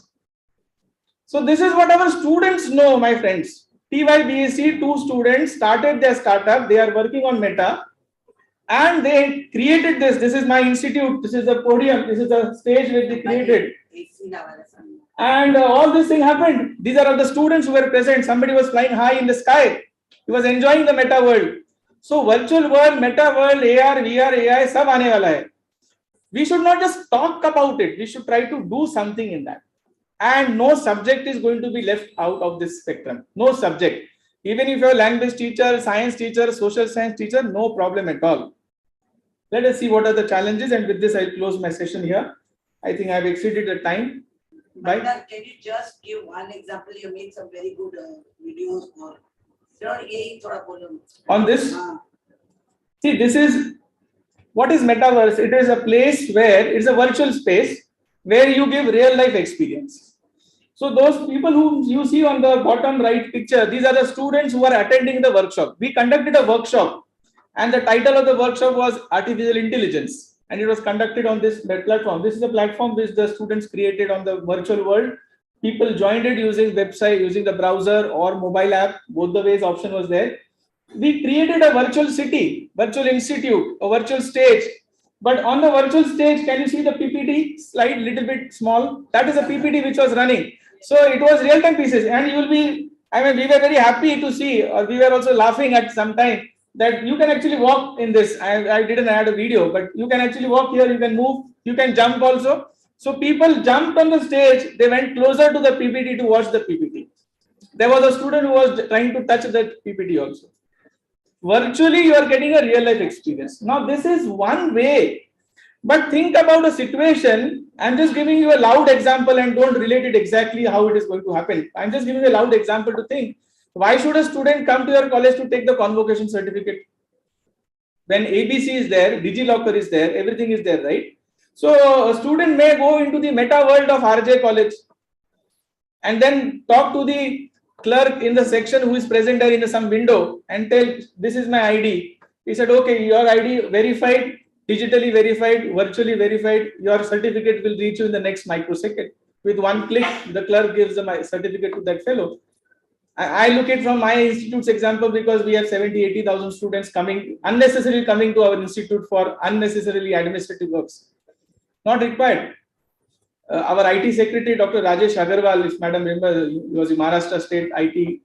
J: So this is what our students know, my friends. TYBSc, two students started their startup. They are working on Meta, and they created this. This is my institute. This is the podium. This is the stage where they created. And all this thing happened. These are all the students who were present. Somebody was flying high in the sky. He was enjoying the meta world. So virtual world, meta world, AR, VR, AI, sab aane wala hai. We should not just talk about it. We should try to do something in that. And no subject is going to be left out of this spectrum. No subject. Even if you're a language teacher, science teacher, social science teacher, no problem at all. Let us see what are the challenges. And with this, I'll close my session here. I think I've exceeded the time. Bye.
C: Can you just give one example? You made some very good videos for.
J: On this, see, this is what is metaverse. It is a place where it's a virtual space where you give real life experience. So those people who you see on the bottom right picture, these are the students who are attending the workshop. We conducted a workshop, and the title of the workshop was Artificial Intelligence, and it was conducted on this platform. This is a platform which the students created on the virtual world. People joined it using website, using the browser or mobile app. Both the ways option was there. We created a virtual city, virtual institute, a virtual stage. But on the virtual stage, can you see the PPT slide little bit small? That is a PPT which was running. So it was real-time pieces, and you will be, I mean, we were very happy to see, or we were also laughing at some time that you can actually walk in this. I didn't add a video, but you can actually walk here, you can move, you can jump also. So people jumped on the stage, they went closer to the PPT to watch the PPT. There was a student who was trying to touch the PPT also. Virtually, you are getting a real life experience. Now, this is one way, but think about a situation. I'm just giving you a loud example and don't relate it exactly how it is going to happen. I'm just giving you a loud example to think. Why should a student come to your college to take the convocation certificate? When ABC is there, DigiLocker is there, everything is there, right? So a student may go into the meta world of RJ College and then talk to the clerk in the section who is present there in some window and tell, this is my ID. He said, okay, your ID verified, digitally verified, virtually verified, your certificate will reach you in the next microsecond. With one click, the clerk gives the certificate to that fellow. I look at from my institute's example because we have 70,000-80,000 students unnecessarily coming to our institute for unnecessarily administrative works. Not required. Our IT secretary, Dr. Rajesh Agarwal, if Madam remember, he was the Maharashtra State IT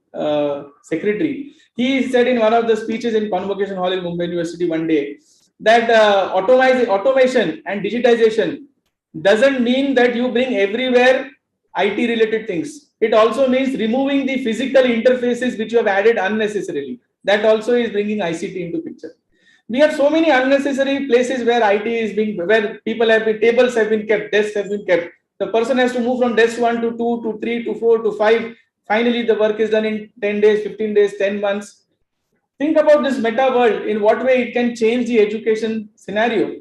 J: secretary. He said in one of the speeches in Convocation Hall in Mumbai University one day that automation and digitization doesn't mean that you bring everywhere IT related things. It also means removing the physical interfaces which you have added unnecessarily. That also is bringing ICT into picture. We have so many unnecessary places where IT is where people have been, tables have been kept, desks have been kept. The person has to move from desk 1 to 2 to 3 to 4 to 5. Finally, the work is done in 10 days, 15 days, 10 months. Think about this meta world, in what way it can change the education scenario.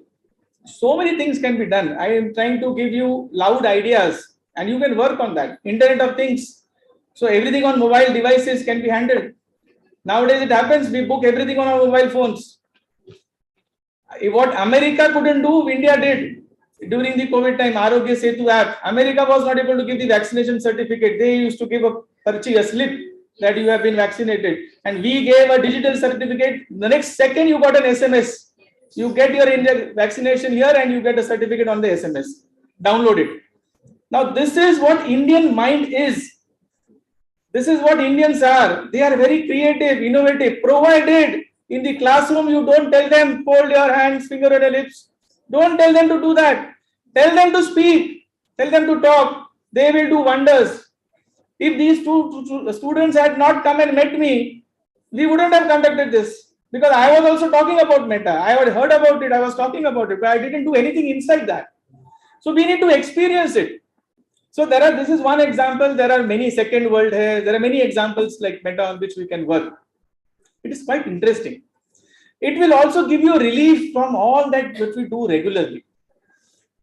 J: So many things can be done. I am trying to give you loud ideas and you can work on that. Internet of Things. So everything on mobile devices can be handled. Nowadays it happens, we book everything on our mobile phones. What America couldn't do, India did. During the COVID time, Arogya Setu app, America was not able to give the vaccination certificate. They used to give a slip that you have been vaccinated. And we gave a digital certificate. The next second you got an SMS. You get your vaccination here and you get a certificate on the SMS. Download it. Now this is what Indian mind is. This is what Indians are. They are very creative, innovative, provided in the classroom you don't tell them fold your hands, finger on your lips. Don't tell them to do that. Tell them to speak. Tell them to talk. They will do wonders. If these two students had not come and met me, we wouldn't have conducted this. Because I was also talking about Meta. I had heard about it. I was talking about it. But I didn't do anything inside that. So we need to experience it. So this is one example. There are many second world here. There are many examples like Meta on which we can work. It is quite interesting. It will also give you relief from all that which we do regularly.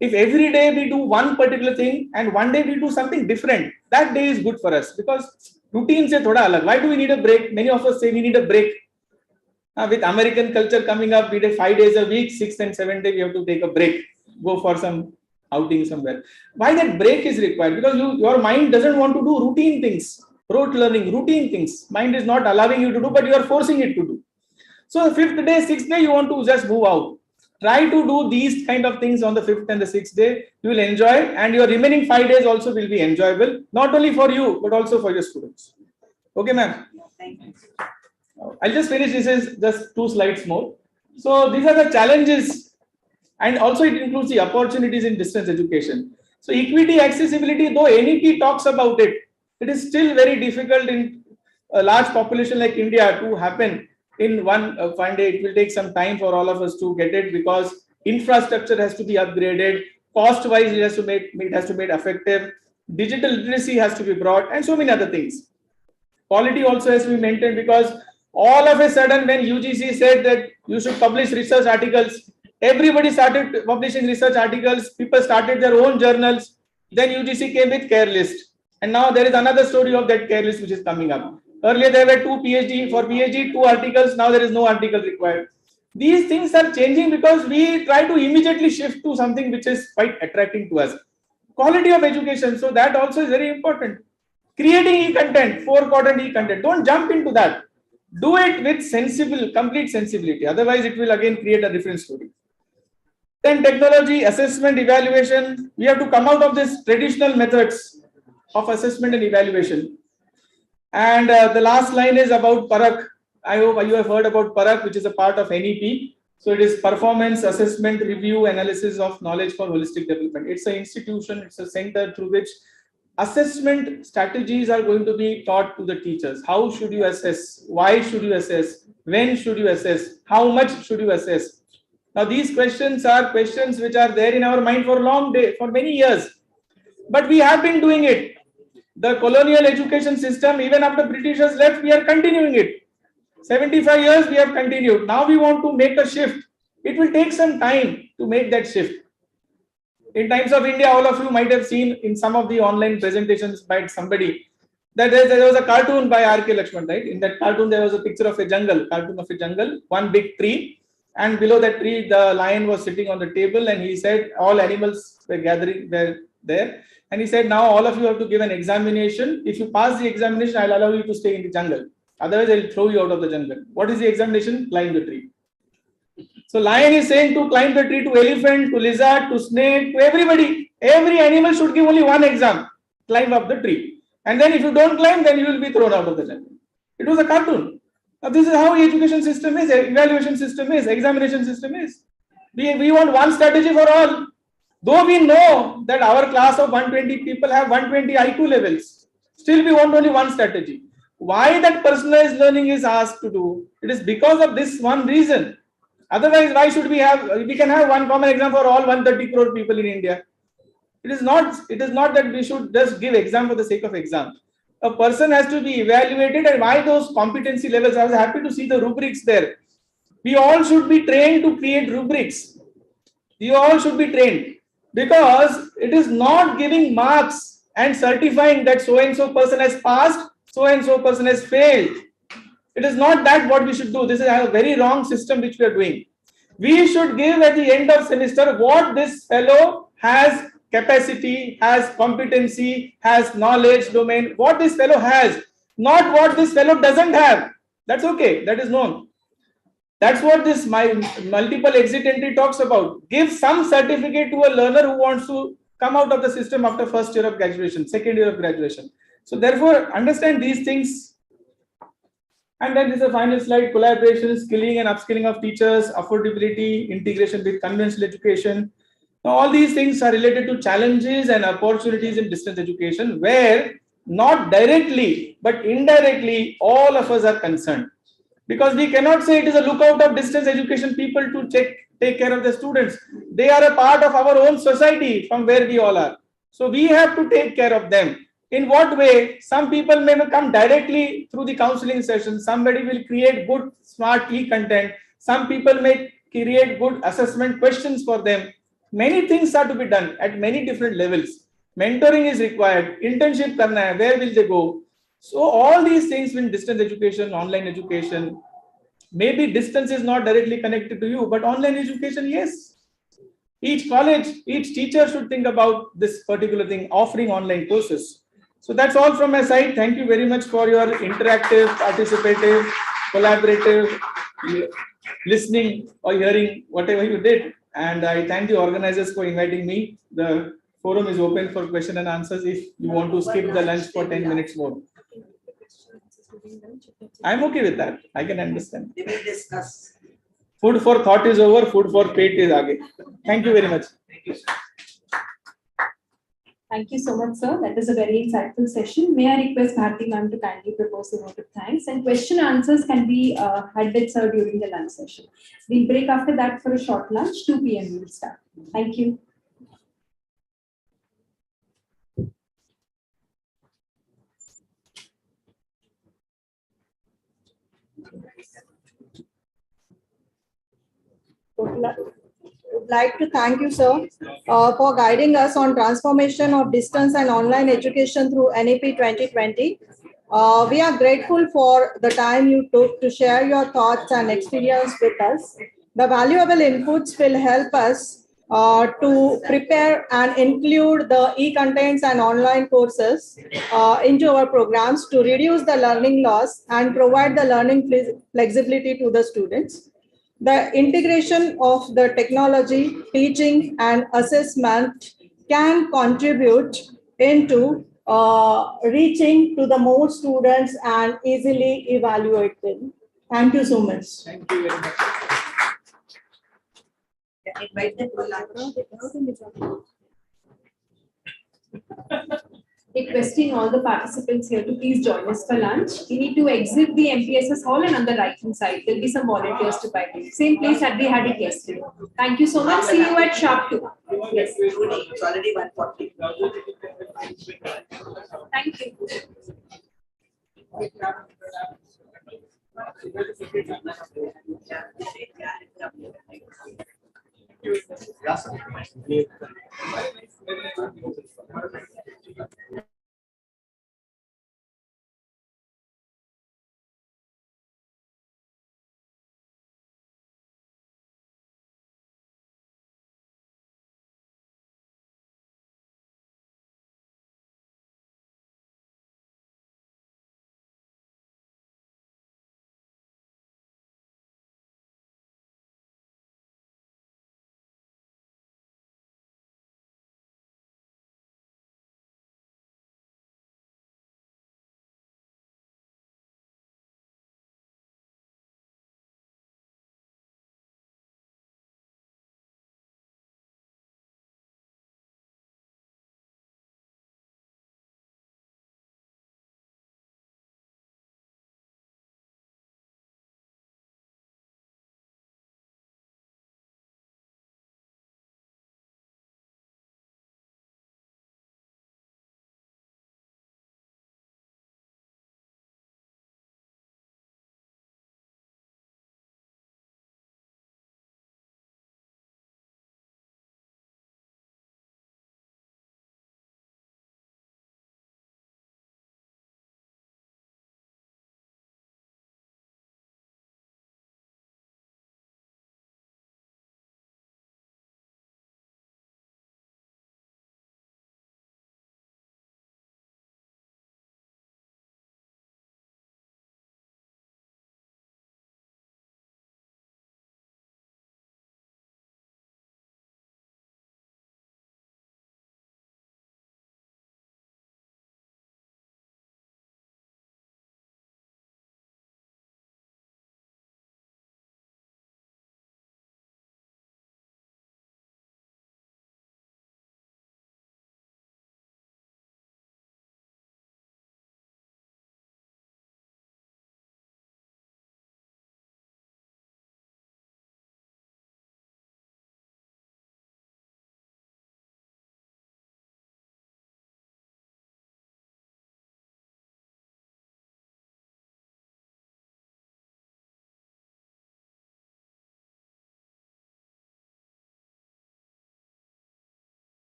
J: If every day we do one particular thing and one day we do something different, that day is good for us because routine se thoda alag. Why do we need a break? Many of us say we need a break. With American culture coming up, we do 5 days a week, 6th and 7th day we have to take a break, go for some outing somewhere. Why that break is required? Because your mind doesn't want to do routine things. rote learning, routine things. Mind is not allowing you to do, but you are forcing it to do. So the 5th day, 6th day, you want to just move out. Try to do these kind of things on the 5th and the 6th day. You will enjoy, and your remaining 5 days also will be enjoyable, not only for you, but also for your students. Okay, ma'am?
C: Thank you.
J: I'll just finish. This is just 2 slides more. So these are the challenges, and also it includes the opportunities in distance education. So equity, accessibility, though NEP talks about it, it is still very difficult in a large population like India to happen in one day. It will take some time for all of us to get it, because infrastructure has to be upgraded, cost wise it has to be made effective, digital literacy has to be brought, and so many other things. Quality also has to be maintained, because all of a sudden when UGC said that you should publish research articles, everybody started publishing research articles, people started their own journals, then UGC came with care list, and now there is another story of that care list which is coming up. Earlier there were 2 PhD, for PhD 2 articles, now there is no article required. These things are changing because we try to immediately shift to something which is quite attracting to us. Quality of education, so that also is very important. Creating e-content, 4-quadrant e-content, don't jump into that. Do it with complete sensibility. Otherwise, it will again create a different story. Then technology, assessment, evaluation. We have to come out of this traditional methods of assessment and evaluation. And the last line is about Parak. I hope you have heard about Parak, which is a part of NEP. So it is performance assessment review analysis of knowledge for holistic development. It's an institution, it's a center through which assessment strategies are going to be taught to the teachers. How should you assess? Why should you assess? When should you assess? How much should you assess? Now these questions are questions which are there in our mind for for many years. But we have been doing it. The colonial education system, even after Britishers left, we are continuing it. 75 years we have continued. Now we want to make a shift. It will take some time to make that shift. In Times of India, all of you might have seen in some of the online presentations by somebody that there was a cartoon by R.K. Lakshman, right? In that cartoon, there was a picture of a jungle, one big tree, and below that tree, the lion was sitting on the table, and he said all animals were gathering there, and he said, now all of you have to give an examination. If you pass the examination, I'll allow you to stay in the jungle. Otherwise, I'll throw you out of the jungle. What is the examination? Climb the tree. So lion is saying to climb the tree, to elephant, to lizard, to snake, to everybody. Every animal should give only one exam. Climb up the tree. And then if you don't climb, then you will be thrown out of the jungle. It was a cartoon. Now this is how the education system is, evaluation system is, examination system is. We want one strategy for all. Though we know that our class of 120 people have 120 IQ levels, still we want only one strategy. Why that personalized learning is asked to do? It is because of this one reason. Otherwise, why should we can have one common exam for all 130 crore people in India. It is not that we should just give exam for the sake of exam. A person has to be evaluated, and why those competency levels? I was happy to see the rubrics there. We all should be trained to create rubrics. We all should be trained, because it is not giving marks and certifying that so and so person has passed, so and so person has failed. It is not that what we should do. This is a very wrong system which we are doing. We should give at the end of semester what this fellow has capacity, has competency, has knowledge domain, what this fellow has, not what this fellow doesn't have. That's okay. That is known. That's what this multiple exit entry talks about. Give some certificate to a learner who wants to come out of the system after first year of graduation, second year of graduation. So therefore, understand these things. And then this is a final slide: collaboration, skilling and upskilling of teachers, affordability, integration with conventional education. Now, all these things are related to challenges and opportunities in distance education, where not directly, but indirectly, all of us are concerned. Because we cannot say it is a lookout of distance education people to take care of the students. They are a part of our own society from where we all are. So we have to take care of them. In what way? Some people may come directly through the counseling session. Somebody will create good, smart e-content. Some people may create good assessment questions for them. Many things are to be done at many different levels. Mentoring is required. Internship karna hai. Where will they go? So all these things in distance education, online education, maybe distance is not directly connected to you, but online education, yes. Each college, each teacher should think about this particular thing, offering online courses. So that's all from my side. Thank you very much for your interactive, participative, collaborative, listening or hearing whatever you did. And I thank the organizers for inviting me. The forum is open for question and answers if you want to skip the lunch for 10 minutes more. I'm okay with that. I can understand.
C: They will discuss.
J: Food for thought is over, food for pate is aage. Thank you very much.
G: Thank you, sir.
H: Thank you so much, sir. That was a very insightful session. May I request Bharti ma'am to kindly propose a vote of thanks, and question and answers can be had with sir during the lunch session. We'll break after that for a short lunch. 2 p.m. we will start. Thank you.
K: Would like to thank you, sir, for guiding us on transformation of distance and online education through NEP 2020. We are grateful for the time you took to share your thoughts and experience with us. The valuable inputs will help us to prepare and include the e-contents and online courses into our programs to reduce the learning loss and provide the learning flexibility to the students. The integration of the technology, teaching and assessment can contribute into reaching to the more students and easily evaluated. Thank you so much.
J: Thank you very much.
C: Invite them for lunch.
H: Requesting all the participants here to please join us for lunch. We need to exit the MPSS hall, and on the right hand side, there'll be some volunteers to buy it. Same place that we had it yesterday. Thank you so much. See you at sharp 2. Yes.
C: It's already 1:40.
H: Thank you.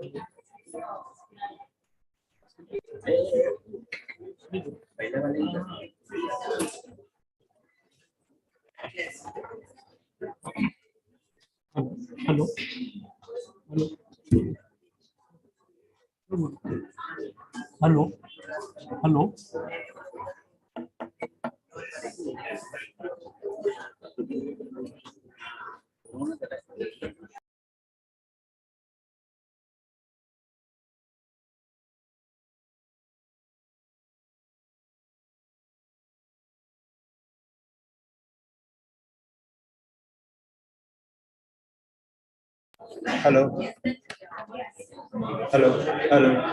I: Hello. Hello. Hello.
J: Hello. Hello. Hello.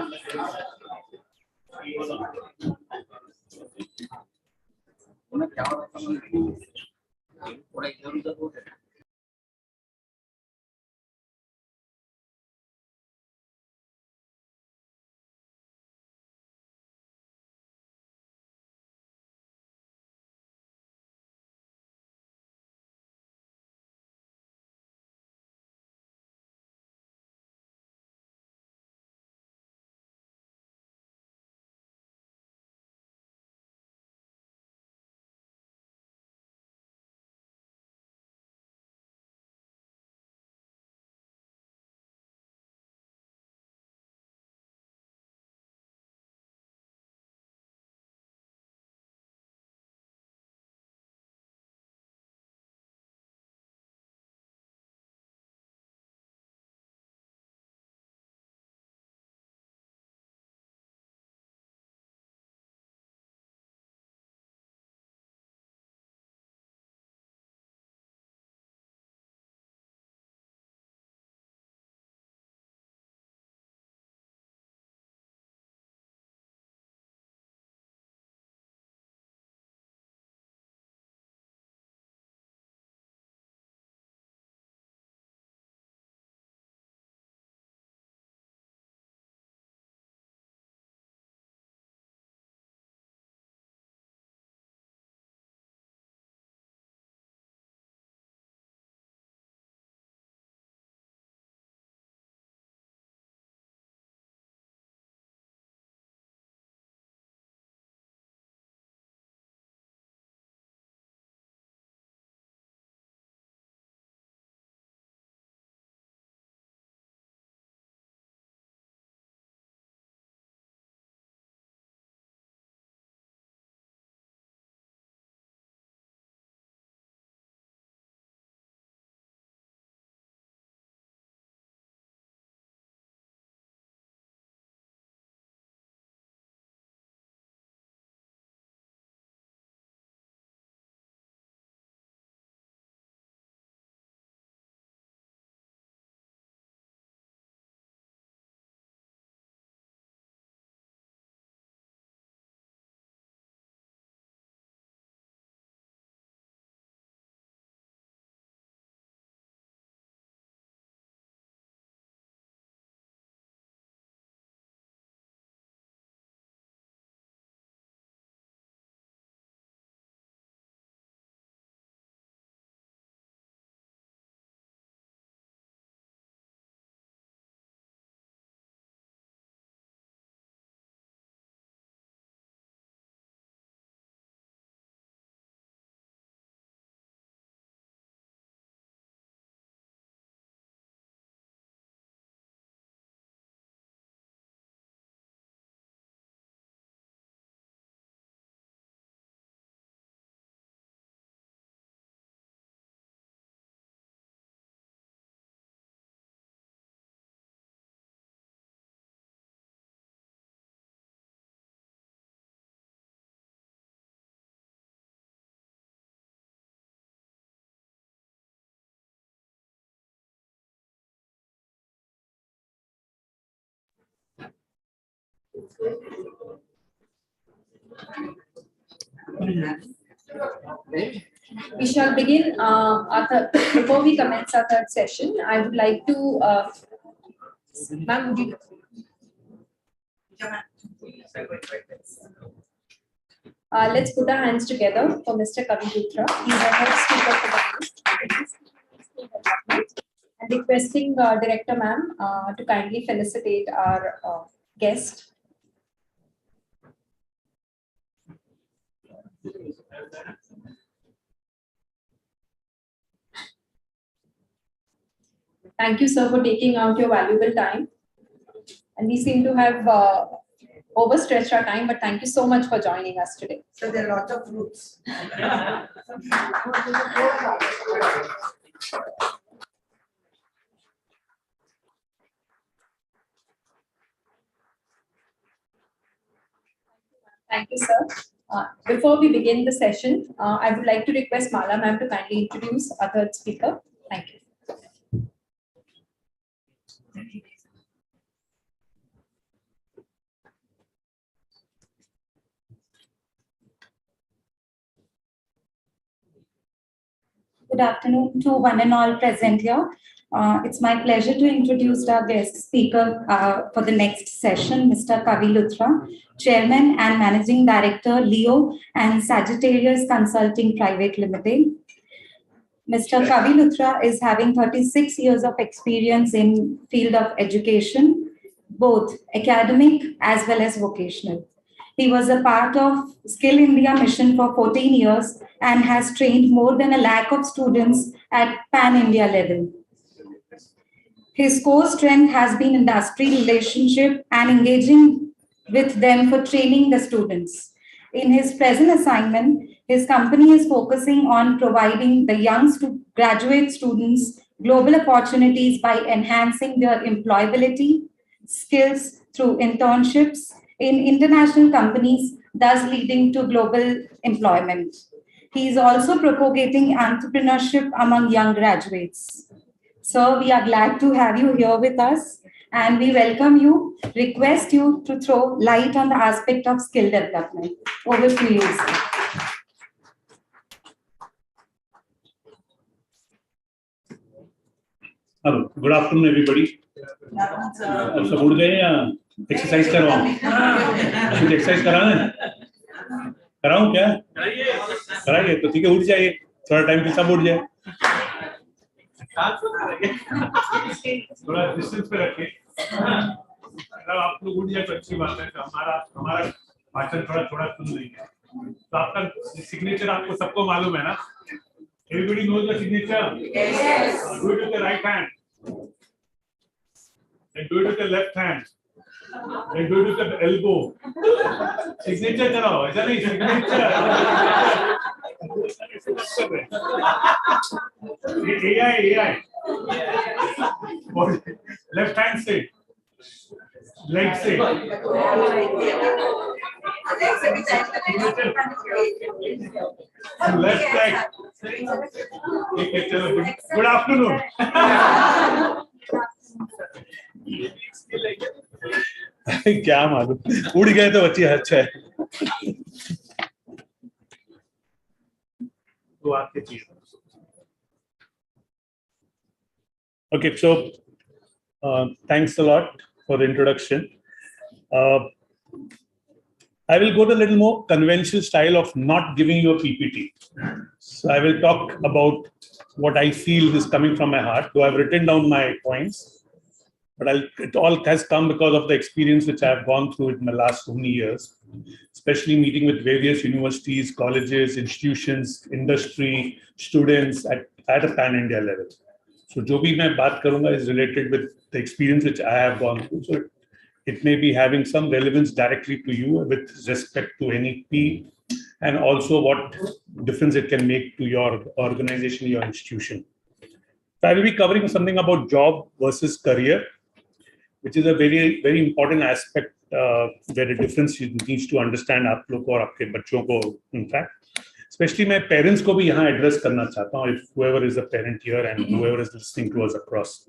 H: We shall begin before we commence our third session. I would like to, ma'am, would you? Let's put our hands together for Mr. Kavi Dutra. He's the head speaker for the list and the requesting Director Ma'am to kindly felicitate our guest. Thank you, sir, for taking out your valuable time. And we seem to have overstretched our time, but thank you so much for joining us today.
C: So there are lots of fruits.
H: Thank you, sir. Before we begin the session, I would like to request Mala ma'am to kindly introduce our third speaker. Thank you.
L: Good afternoon to one and all present here. It's my pleasure to introduce our guest speaker for the next session, Mr. Kavi Luthra, Chairman and Managing Director, Leo and Sagittarius Consulting Private Limited. Mr. Kavi Luthra is having 36 years of experience in field of education, both academic as well as vocational. He was a part of Skill India mission for 14 years and has trained more than 1 lakh of students at pan-India level. His core strength has been industry relationship and engaging with them for training the students. In his present assignment, his company is focusing on providing the young graduate students global opportunities by enhancing their employability, skills through internships in international companies, thus leading to global employment. He is also propagating entrepreneurship among young graduates. Sir, we are glad to have you here with us and we welcome you, request you to throw light on the aspect of skill development. Over to you, sir.
D: Hello, good afternoon, everybody. अब सब उठ गए या exercise करवाऊं? कुछ exercise कराऊं क्या? कराइए तो ठीक है, उठ जाइए, थोड़ा टाइम पे सब उठ जाए, थोड़ा डिस्टेंस पे रखिए। अगर आप लोग उठ जाए तो अच्छी बात है, तो हमारा भाषण थोड़ा सुन लेंगे। तो आपका सिग्नेचर आपको सबको मालूम है ना? Everybody knows the signature? Yes. Do it with the right hand. Then do it with the left hand. Then do it with the elbow. Signature कराओ, ऐसा नहीं signature. AI. Left hand say. Leg say. Left leg. Good afternoon. क्या मालूम, उड़ गए तो बच्ची अच्छा है। तो आपके चीज। Okay, so thanks a lot for the introduction. I will go the little more conventional style of not giving you a PPT. So I will talk about what I feel is coming from my heart, though I've written down my points, but it all has come because of the experience which I've gone through in my last so many years, especially meeting with various universities, colleges, institutions, industry, students at a pan-India level. So जो भी मैं बात करूँगा is related with the experience which I have gone through. So it may be having some relevance directly to you with respect to NEP and also what difference it can make to your organization, your institution. So I will be covering something about job versus career, which is a very, very important aspect where the difference needs to understand आप लोग को और आपके बच्चों को, in fact. Especially मैं parents को भी यहाँ address करना चाहता हूँ, if whoever is a parent here and whoever is listening to us across.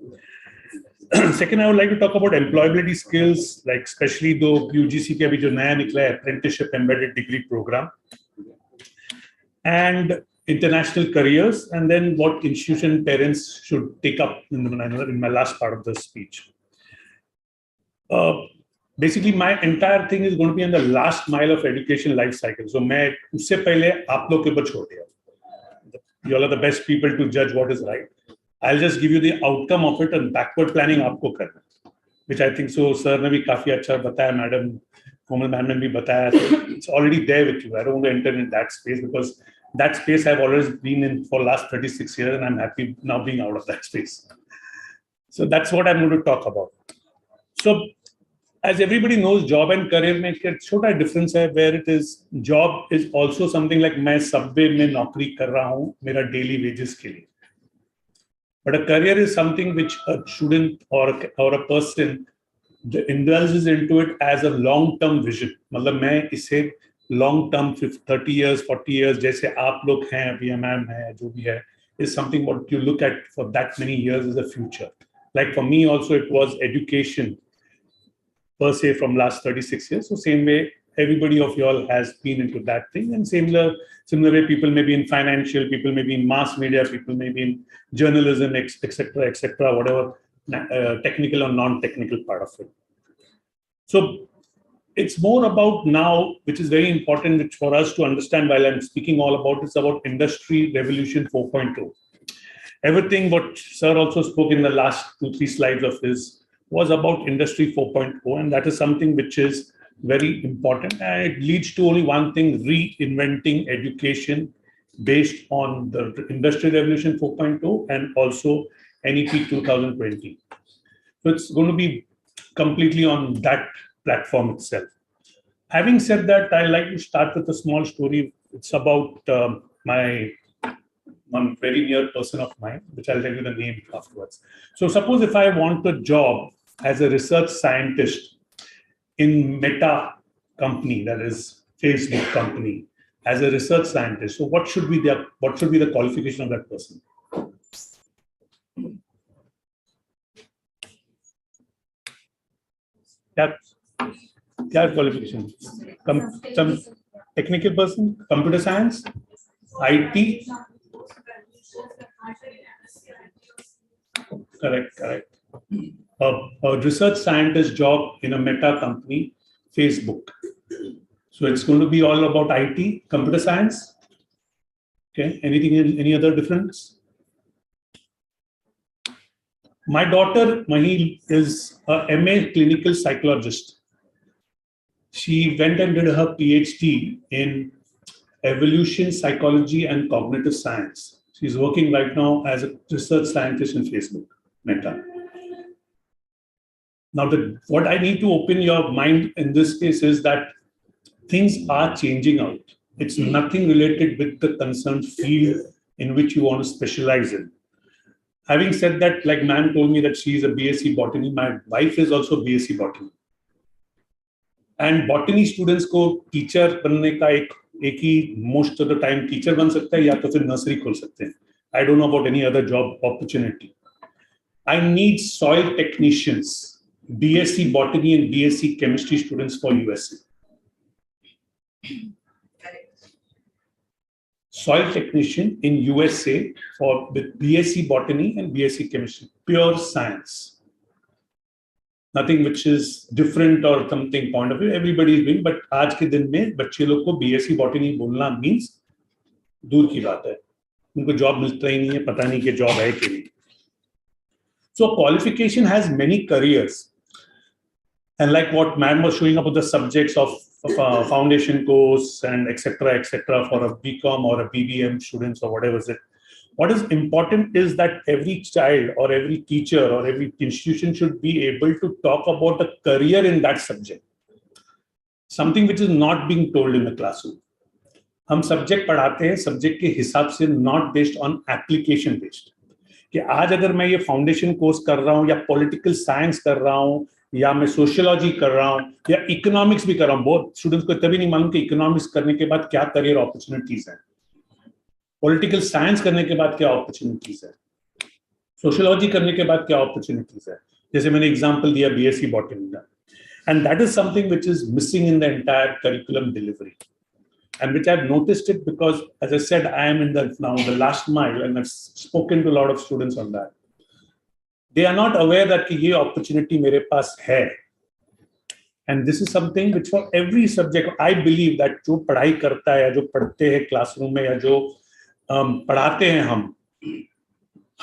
D: Second, I would like to talk about employability skills, like especially though UGC के अभी जो नया निकला है apprenticeship embedded degree program, and international careers, and then what institution parents should take up in my last part of the speech. Basically, my entire thing is going to be on the last mile of education life cycle. So मैं उससे पहले आप लोग के ऊपर छोड़ दिया. You all are the best people to judge what is right.
M: I'll just give you the outcome of it and backward planning आपको करना, which I think so. Sir ने भी काफी अच्छा बताया, Madam Komal Ma'am ने भी बताया. It's already there with you. I don't want to enter in that space because that space I've always been in for last 36 years, and I'm happy now being out of that space. So that's what I'm going to talk about. So, as everybody knows, job and career में एक छोटा difference है, where it is job is also something like मैं subway में नौकरी कर रहा हूँ मेरा daily wages के लिए. But a career is something which a student or a person indulges into it as a long-term vision. मतलब मैं इसे long-term 30 years, 40 years जैसे आप लोग हैं, अभी मैम है, जो भी है, is something what you look at for that many years as a future. Like for me also, it was education per se from last 36 years. So same way, everybody of y'all has been into that thing. And similar way, people may be in financial, people may be in mass media, people may be in journalism, etc., whatever technical or non-technical part of it. So it's more about now, which is very important which for us to understand while I'm speaking all about, it's about Industry Revolution 4.0. Everything what Sir also spoke in the last 2-3 slides of his was about Industry 4.0, and that is something which is very important, and it leads to only one thing: reinventing education based on the Industry Revolution 4.0 and also NEP 2020. So it's going to be completely on that platform itself. Having said that, I'd like to start with a small story. It's about one very near person of mine, which I'll tell you the name afterwards. So suppose if I want a job as a research scientist in Meta company, that is Facebook company, as a research scientist, so what should be the qualification of that person? What qualification? Some technical person, computer science, IT. Correct. A research scientist job in a Meta company, Facebook. So it's going to be all about IT, computer science. Okay. Any other difference? My daughter Mahi is a MA clinical psychologist. She went and did her PhD in evolution psychology and cognitive science. She's working right now as a research scientist in Facebook, Meta. Now, what I need to open your mind in this case is that things are changing out. It's nothing related with the concerned field in which you want to specialize in. Having said that, like ma'am told me that she is a BSc botany, my wife is also BSc botany. And botany students को teacher बनने का एक ही most of the time teacher बन सकता है या तो फिर nursery खोल सकते हैं. I don't know about any other job opportunity. I need soil technicians, BSc botany and BSc chemistry students for USA. Soil technician in USA with BSc botany and BSc chemistry, pure science. Nothing which is different or something point of view. Everybody is doing, but आज के दिन में बच्चे लोग को BSc botany बोलना means दूर की बात है. उनको जॉब मिलता ही नहीं है, पता नहीं कि जॉब है कि नहीं. So qualification has many careers, and like what ma'am was showing about the subjects of a foundation course and etc. for a BCom or a BBM students or whatever is it. What is important is that every child or every teacher or every institution should be able to talk about a career in that subject. Something which is not being told in the classroom. हम subject पढ़ाते हैं subject के हिसाब से, not based on application based. कि आज अगर मैं ये फाउंडेशन कोर्स कर रहा हूँ या पॉलिटिकल साइंस कर रहा हूँ या मैं सोशियोलॉजी कर रहा हूँ या इकोनॉमिक्स भी कर रहा हूँ, बहुत स्टूडेंट्स को तभी नहीं मालूम कि इकोनॉमिक्स करने के बाद क्या करियर अपॉर्चुनिटीज है, पॉलिटिकल साइंस करने के बाद क्या अपॉर्चुनिटीज है, सोशियोलॉजी करने के बाद क्या अपॉर्चुनिटीज है. जैसे मैंने एग्जांपल दिया बीएससी बॉटनी का, and that is something which is missing in the entire curriculum delivery. And which I've noticed it because, as I said, I am in the last mile, and I've spoken to a lot of students on that. They are not aware that कि ये opportunity मेरे पास है. And this is something which for every subject, I believe that जो पढ़ाई करता है या जो पढ़ते हैं क्लासरूम में या जो पढ़ाते हैं हम,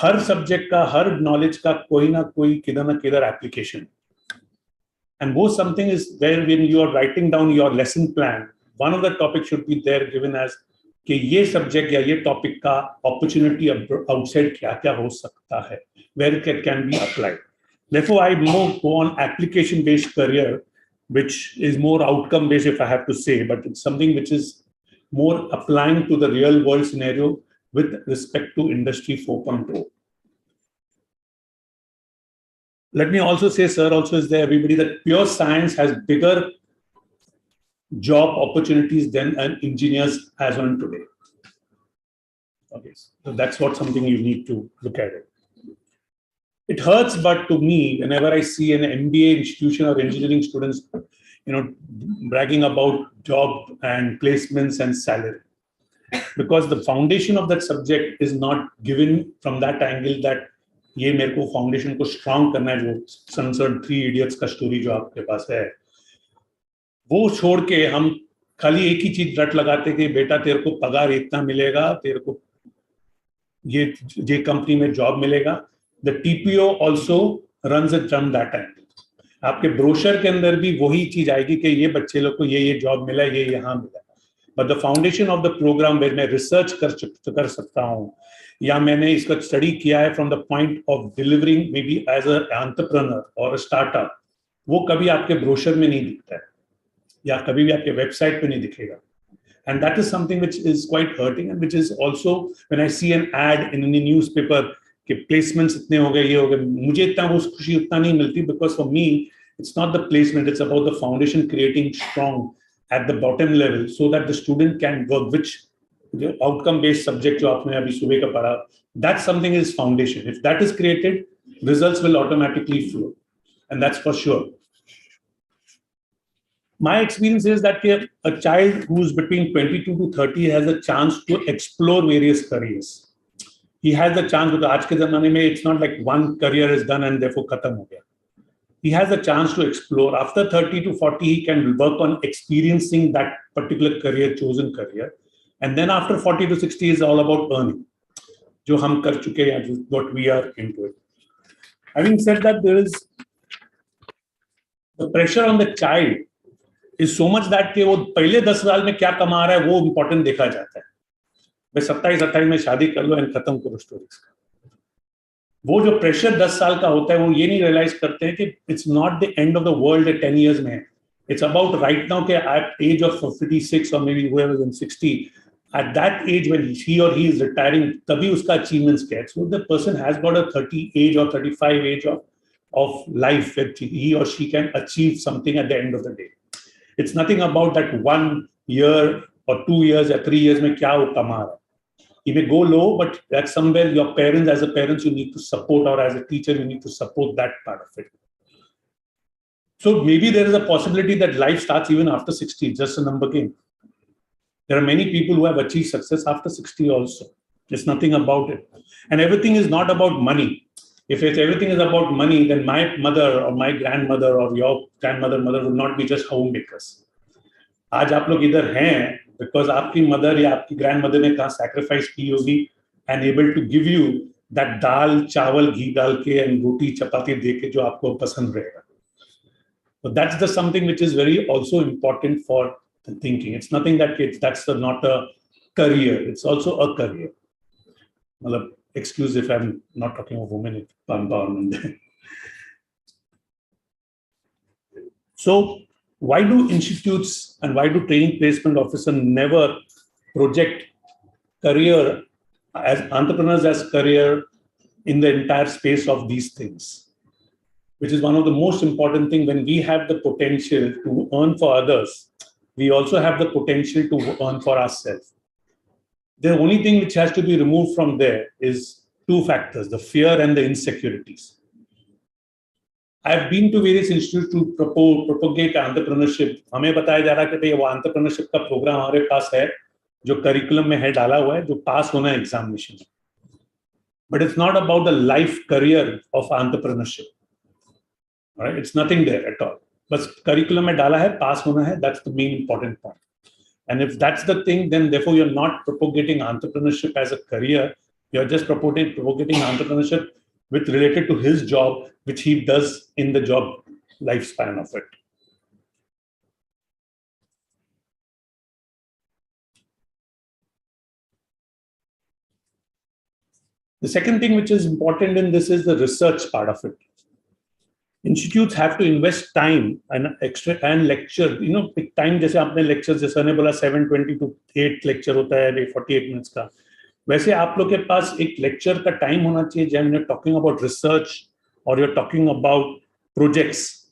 M: हर सब्जेक्ट का, हर नॉलेज का कोई ना कोई किधर ना किधर एप्लीकेशन. And वो something is where when you are writing down your lesson plan, one of the topics should be there given as कि ये सब्जेक्ट या ये टॉपिक का अपॉर्चुनिटी आउटसाइड क्या क्या हो सकता है, where it can be applied. Therefore, I more go on application-based career, which is more outcome-based, if I have to say, but it's something which is more applying to the real-world scenario with respect to Industry 4.0. Let me also say, sir, also is there, everybody, that pure science has bigger job opportunities than an engineers as on today. Okay, so that's what something you need to look at it. It hurts, but to me, whenever I see an MBA institution or engineering students, bragging about job and placements and salary, because the foundation of that subject is not given from that angle that ये मेरे को foundation को strong करना है, जो सनसर्ड 3 idiots का story जो आपके पास है, वो छोड़ के हम खाली एक ही चीज रट लगाते कि बेटा तेरे को पगार इतना मिलेगा, तेरे को ये कंपनी में जॉब मिलेगा. The TPO also runs it from that angle. आपके ब्रोशर के अंदर भी वही चीज आएगी कि ये बच्चे लोग को ये जॉब मिला, ये यहाँ मिला. But the foundation of the programme where मैं रिसर्च कर सकता हूँ, या मैंने इसका स्टडी किया है from the point of delivering may be as a entrepreneur और अ स्टार्टअप, वो कभी आपके ब्रोशर में नहीं दिखता है या कभी भी आपके वेबसाइट पे नहीं दिखेगा. And that is something which is quite hurting, and which is also when I see an ad in any newspaper कि placements इतने हो गए, ये हो गए, मुझे इतना वो खुशी उतना नहीं मिलती, because for me it's not the placement, it's about the foundation creating strong at the bottom level so that the student can work, which the outcome based subject जो आपने अभी सुबह का पढ़ा, that something is foundation. If that is created, results will automatically flow, and that's for sure. My experience is that a child who's between 22 to 30 has a chance to explore various careers. He has the chance, because आज के ज़माने में it's not like one career is done and therefore खत्म हो गया. He has a chance to explore. After 30 to 40, he can work on experiencing that particular career, chosen career. And then after 40 to 60 is all about earning. जो हम कर चुके हैं, what we are into it. Having said that, there is the pressure on the child is so much that कि वो पहले 10 साल में क्या कमा रहा है वो इम्पोर्टेंट देखा जाता है. भाई 27-28 में शादी कर लो एंड खत्म करो स्टोरीज का. वो जो प्रेशर 10 साल का होता है, वो ये नहीं रियलाइज करते हैं कि it's not the end of the world 10 years में. इट्स अबाउट राइट नाउ के एट एज ऑफ 56 और may be whoever is in 60, at that age when he or he is retiring, तभी उसका achievements क्या है. So the person has got a 30 age or 35 age of life that he or she can achieve something at the end of the day. It's nothing about that 1 year or 2 years or 3 years में क्या वो कमा रहा है. He may go low, but that's somewhere your parents, as a parents, you need to support, or as a teacher, you need to support that part of it. So maybe there is a possibility that life starts even after 60, just a number game. There are many people who have achieved success after 60 also. There's nothing about it. And everything is not about money. If everything is about money, then my mother or my grandmother or your grandmother would not be just homemakers. आज आप लोग इधर हैं because आपकी mother या आपकी grandmother ने कहाँ सैक्रिफाइस की होगी and able to give you that दाल चावल घी डाल के and रोटी चपाती दे के जो आपको पसंद रहेगा. So that's the something which is very also important for the thinking. It's nothing that that's not a career. It's also a career. मतलब excuse if I'm not talking of women empowerment. So why do institutes and why do training placement officers never project career as entrepreneurs as career in the entire space of these things, which is one of the most important things. When we have the potential to earn for others, we also have the potential to earn for ourselves. The only thing which has to be removed from there is 2 factors, the fear and the insecurities. I've been to various institutes to propagate entrepreneurship. हमें बताया जा रहा है कि भाई वो entrepreneurship का programme हमारे पास है, जो करिकुलम में है डाला हुआ है, जो पास होना है एग्जामिनेशन में. But it's not about the life career of entrepreneurship. Right? It's nothing there at all. बस करिकुलम में डाला है, पास होना है, that's the main important point. And if that's the thing, then therefore you're not propagating entrepreneurship as a career, You're just propagating entrepreneurship with related to his job, which he does in the job lifespan of it. The second thing which is important in this is the research part of it. Institutes have to invest time and lecture. Time जैसे आपने lectures जैसे ने बोला 7:20 to 8 lecture होता है 48 minutes का. वैसे आप लोग के पास एक lecture का time होना चाहिए जब you're talking about research or you're talking about projects.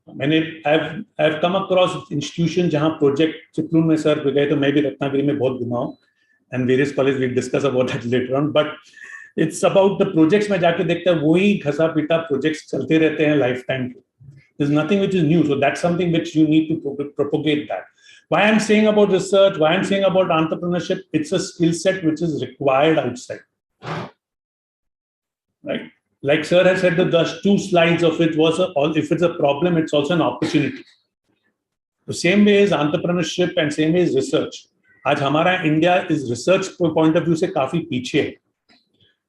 M: I've come across institutions जहाँ project चिपलून में सर गए तो मैं भी रत्नागिरी में बहुत घुमा हूँ and various colleges we'll discuss about that later on. But it's about the projects में जाके देखता है वही घसा पीटा projects चलते रहते हैं lifetime. There's nothing which is new. So that's something which you need to propagate that. Why I'm saying about research, why I'm saying about entrepreneurship, it's a skill set which is required outside. Right? Like sir has said that the 2 slides of it was, if it's a problem, it's also an opportunity. The same way is entrepreneurship and same way is research. आज हमारा India is research point of view से काफी पीछे है.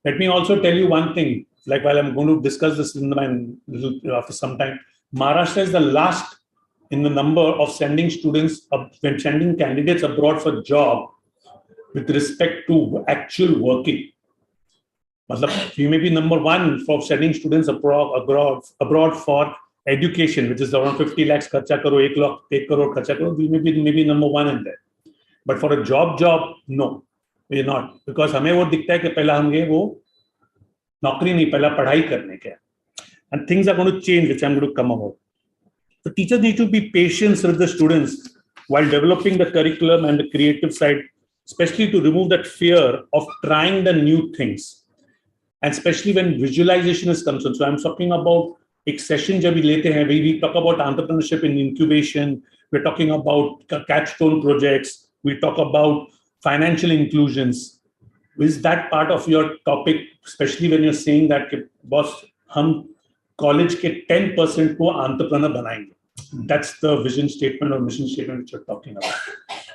M: Let me also tell you one thing, like while I'm going to discuss this after some time, Maharashtra is the last in the number of sending students, when sending candidates abroad for job with respect to actual working. We may be number 1 for sending students abroad for education, which is around 50 lakhs kharcha karo, 1 crore kharcha karo. We may be number 1 in there. But for a job, no, we're not. Because हमें वो दिखता है कि पहला हम गए वो नौकरी नहीं, पहला पढ़ाई करने के. And things are going to change, which I'm going to come about. The teachers need to be patient with the students while developing the curriculum and the creative side, especially to remove that fear of trying the new things. And especially when visualization is concerned. So I'm talking about एक session जब लेते हैं, we talk about entrepreneurship in incubation, we're talking about capstone projects, we talk about financial inclusions. Is that part of your topic, especially when you're saying that boss, हम college के 10% को entrepreneur बनाएंगे? That's the vision statement or mission statement which you're talking about.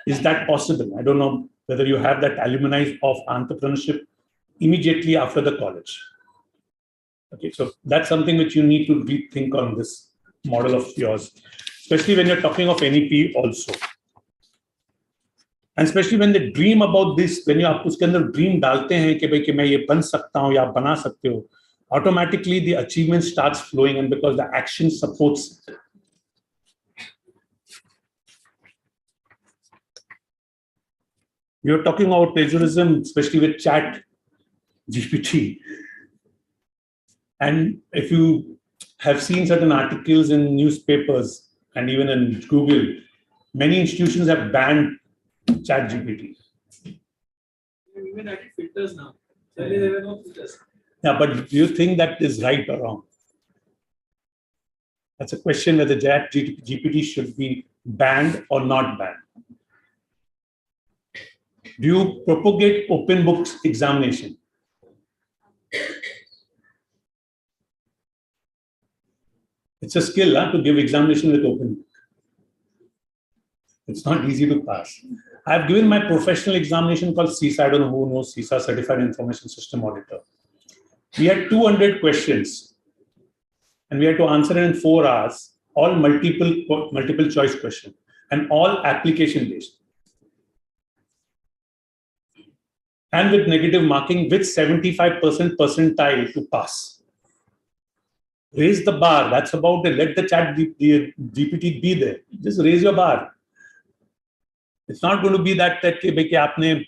M: Is that possible? I don't know whether you have that alumni of entrepreneurship immediately after the college. Okay, so that's something which you need to rethink on this model of yours, especially when you're talking of NEP also. And especially when they dream about this, when you आप उसके अंदर dream डालते हैं कि भाई कि मैं ये बन सकता हूँ या आप बना सकते हो, automatically the achievement starts flowing, and because the action supports it. You're talking about plagiarism, especially with Chat GPT. And if you have seen certain articles in newspapers and even in Google, many institutions have banned Chat GPT.
I: Even added filters now. Earlier there were no filters.
M: Yeah, but do you think that is right or wrong? That's a question whether Chat GPT should be banned or not banned. Do you propagate open books examination? It's a skill to give examination with open book. It's not easy to pass. I've given my professional examination called CISA. I don't know who knows CISA, Certified Information System Auditor. We had 200 questions and we had to answer it in 4 hours, all multiple choice questions and all application based. And with negative marking with 75% percentile to pass. Raise the bar. That's about it. Let the Chat GPT be there. Just raise your bar. It's not going to be that कि आपने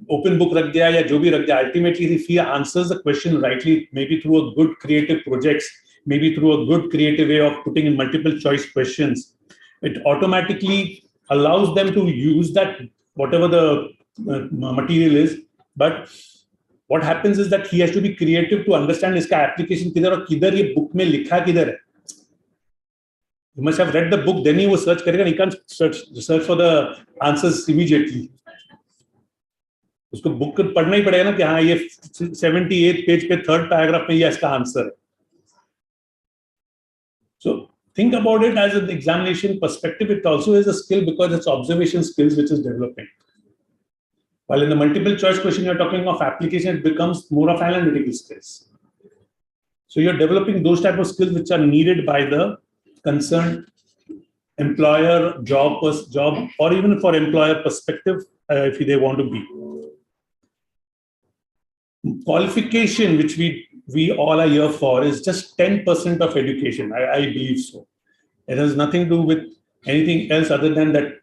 M: open book रख दिया या जो भी रख दिया. Ultimately, if he answers the question rightly, maybe through a good creative projects, maybe through a good creative way of putting in multiple choice questions, it automatically allows them to use that whatever the material is. But what happens is that he has to be creative to understand इसका application किधर और किधर ये book में लिखा किधर है. You must have read the book, then he will search करेगा. He can't search for the answers immediately. उसको book पढ़ना ही पड़ेगा ना कि हाँ ये 78th page पे 3rd paragraph में ये इसका answer है. So think about it as an examination perspective. It also is a skill because it's observation skills which is developing. While in the multiple choice question, you're talking of application, it becomes more of analytical skills. So you're developing those type of skills which are needed by the concerned employer, job, or even for employer perspective, if they want to be. Qualification, which we all are here for, is just 10% of education. I believe so. It has nothing to do with anything else other than that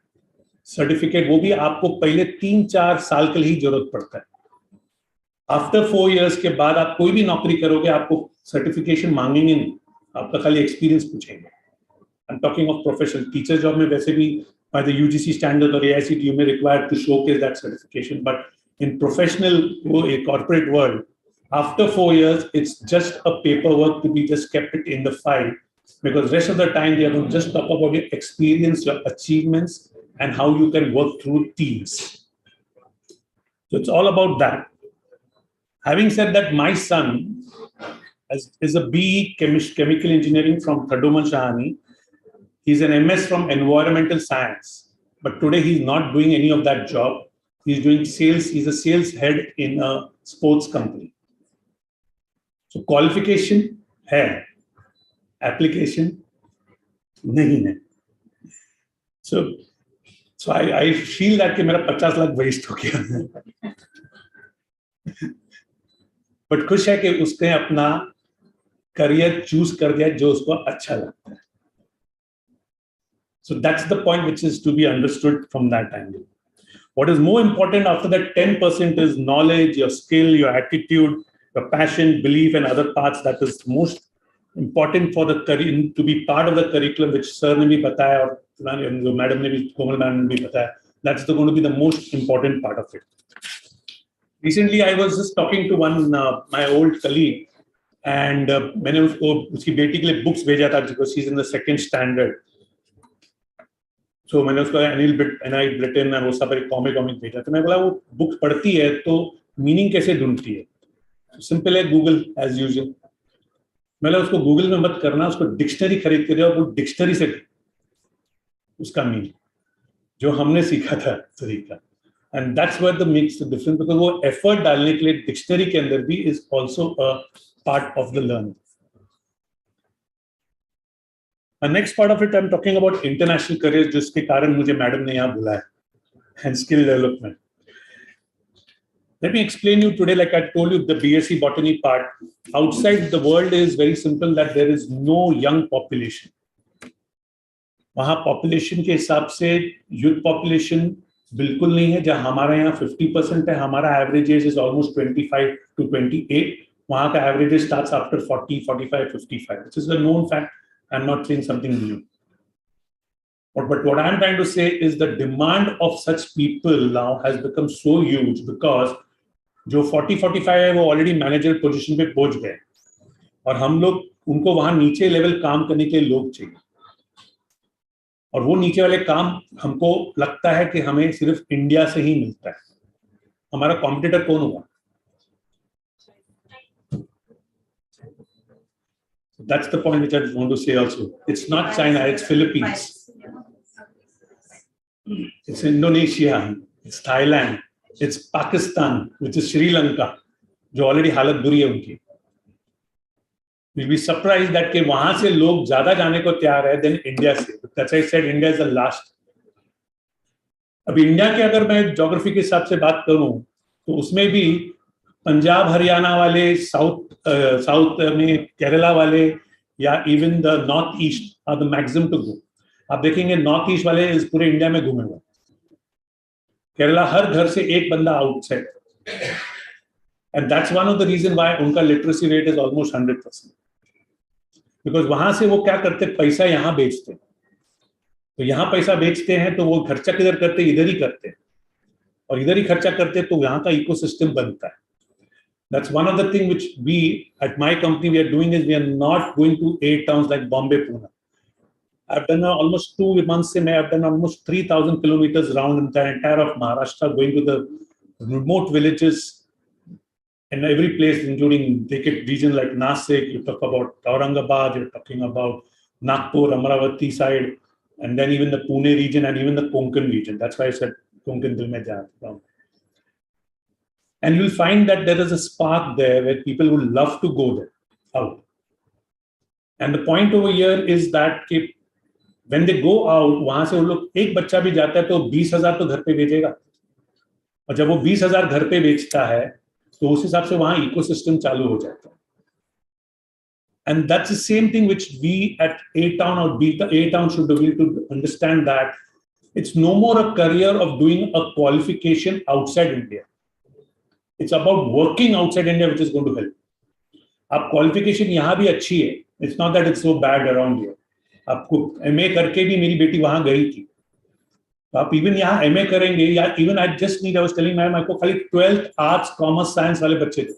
M: certificate. वो भी आपको पहले 3-4 साल के लिए ही जरूरत पड़ता है. After 4 years के बाद आप कोई भी नौकरी करोगे, आपको सर्टिफिकेशन मांगेंगे नहीं, आपका खाली एक्सपीरियंस पूछेंगे. I'm talking of professional. Teacher job में वैसे भी by the UGC standard or AICTE you may require to showcase that certification. But in professional, a corporate world, after 4 years, it's just a paperwork to be just kept it in the file, because rest of the time they are going to just talk about your experience, your achievements, and how you can work through teams. So it's all about that. Having said that, my son is a BE chemical engineering from Thadoman Shahani. He's an MS from environmental science, but today he's not doing any of that job. He's doing sales. He's a sales head in a sports company. So qualification hai, application nahi hai. So I feel that कि मेरा 50 lakh waste हो गया. But खुश है कि उसने अपना career choose कर दिया जो उसको अच्छा लगता है. So that's the point which is to be understood from that angle. What is more important after that 10% is knowledge, your skill, your attitude, your passion, belief, and other parts that is most important for the career to be part of the curriculum, which sir ne bhi bataya or madam ne bhi, Komal madam ne bhi bataya. That's going to be the most important part of it. Recently, I was just talking to one my old colleague, and मैंने उसको उसकी बेटी के लिए books भेजा था because she's in the 2nd standard. So मैंने उसको NI Britain और वो सब एक कॉमिक भेजा. तो मैं बोला वो बुक पढ़ती है तो मीनिंग कैसे ढूंढती है? सिंपल है, गूगल एज यूजुअल. मैंने उसको गूगल में मत करना, उसको डिक्शनरी खरीद के दिया और वो डिक्शनरी से उसका मीनिंग जो हमने सीखा था तरीका. And that's where the makes the difference, because वो एफर्ट डालने के लिए डिक्शनरी के अंदर भी is also a part of the learning. The next part of it, I'm talking about international careers, जिसके कारण मुझे मैडम ने यहाँ बुलाया, and skill development. Let me explain you today, like I told you, the BSc botany part. Outside the world is very simple that there is no young population. वहाँ population के हिसाब से youth population बिल्कुल नहीं है. जहाँ हमारे यहाँ 50% है, हमारा average age is almost 25 to 28. वहाँ का average age starts after 40, 45, 55. This is a known fact. I'm not saying something new. But what I'm trying to say is the demand of such people now has become so huge because जो 40-45 है वो already manager position पे पहुंच गए और हम लोग उनको वहां नीचे लेवल काम करने के लिए लोग चाहिए. और वो नीचे वाले काम हमको लगता है कि हमें सिर्फ इंडिया से ही मिलता है. हमारा कॉम्पिटिटर कौन होगा? That's the point which I want to say also. It's not China, it's Philippines. It's Indonesia, it's Thailand, it's Pakistan, which is Sri Lanka, जो already हालत बुरी है उनकी. You'll be surprised that कि वहां से लोग ज्यादा जाने को तैयार है than इंडिया से. That's why I said India is the last. अब इंडिया के अगर मैं ज्योग्राफी के हिसाब से बात करूं तो उसमें भी पंजाब हरियाणा वाले, साउथ में केरला वाले या even the north east are the maximum to go. आप देखेंगे नॉर्थ ईस्ट वाले इस पूरे इंडिया में घूमे हुए. केरला हर घर से एक बंदा outside, and that's one of the reason why उनका literacy rate is almost 100%. Because वहां से वो क्या करते, पैसा यहाँ बेचते. तो यहाँ पैसा बेचते हैं तो वो खर्चा किधर करते, इधर ही करते, और इधर ही खर्चा करते तो यहाँ का इकोसिस्टम बनता है. That's one of the things which we at my company we are doing is we are not going to 8 towns like Bombay, Pune. I've done almost 2 months in I've done almost 3,000 kilometers around in the entire of Maharashtra, going to the remote villages in every place, including take it region like Nasik, you talk about Aurangabad, you're talking about Nagpur, Amravati side, and then even the Pune region and even the Konkan region. That's why I said Konkan dil mein jaa. And you'll find that there is a spark there where people will love to go there out. And the point over here is that when they go out, वहां से वो लोग एक बच्चा भी जाता है तो 20,000 तो घर पे भेजेगा, और जब वो 20,000 घर पे बेचता है तो उस हिसाब से वहां इकोसिस्टम चालू हो जाता है. And that's the same thing which we at A Town or A Town should be able to understand, that it's no more a career of doing a qualification outside India. It's about working outside India, which is going to help. आप qualification यहाँ भी अच्छी है. It's not that it's so bad around here. आपको MA करके भी मेरी बेटी वहां गई थी. तो आप even यहाँ MA करेंगे, या even I just need, I was telling ma'am, आपको खाली 12th आर्ट्स कॉमर्स साइंस वाले बच्चे थे.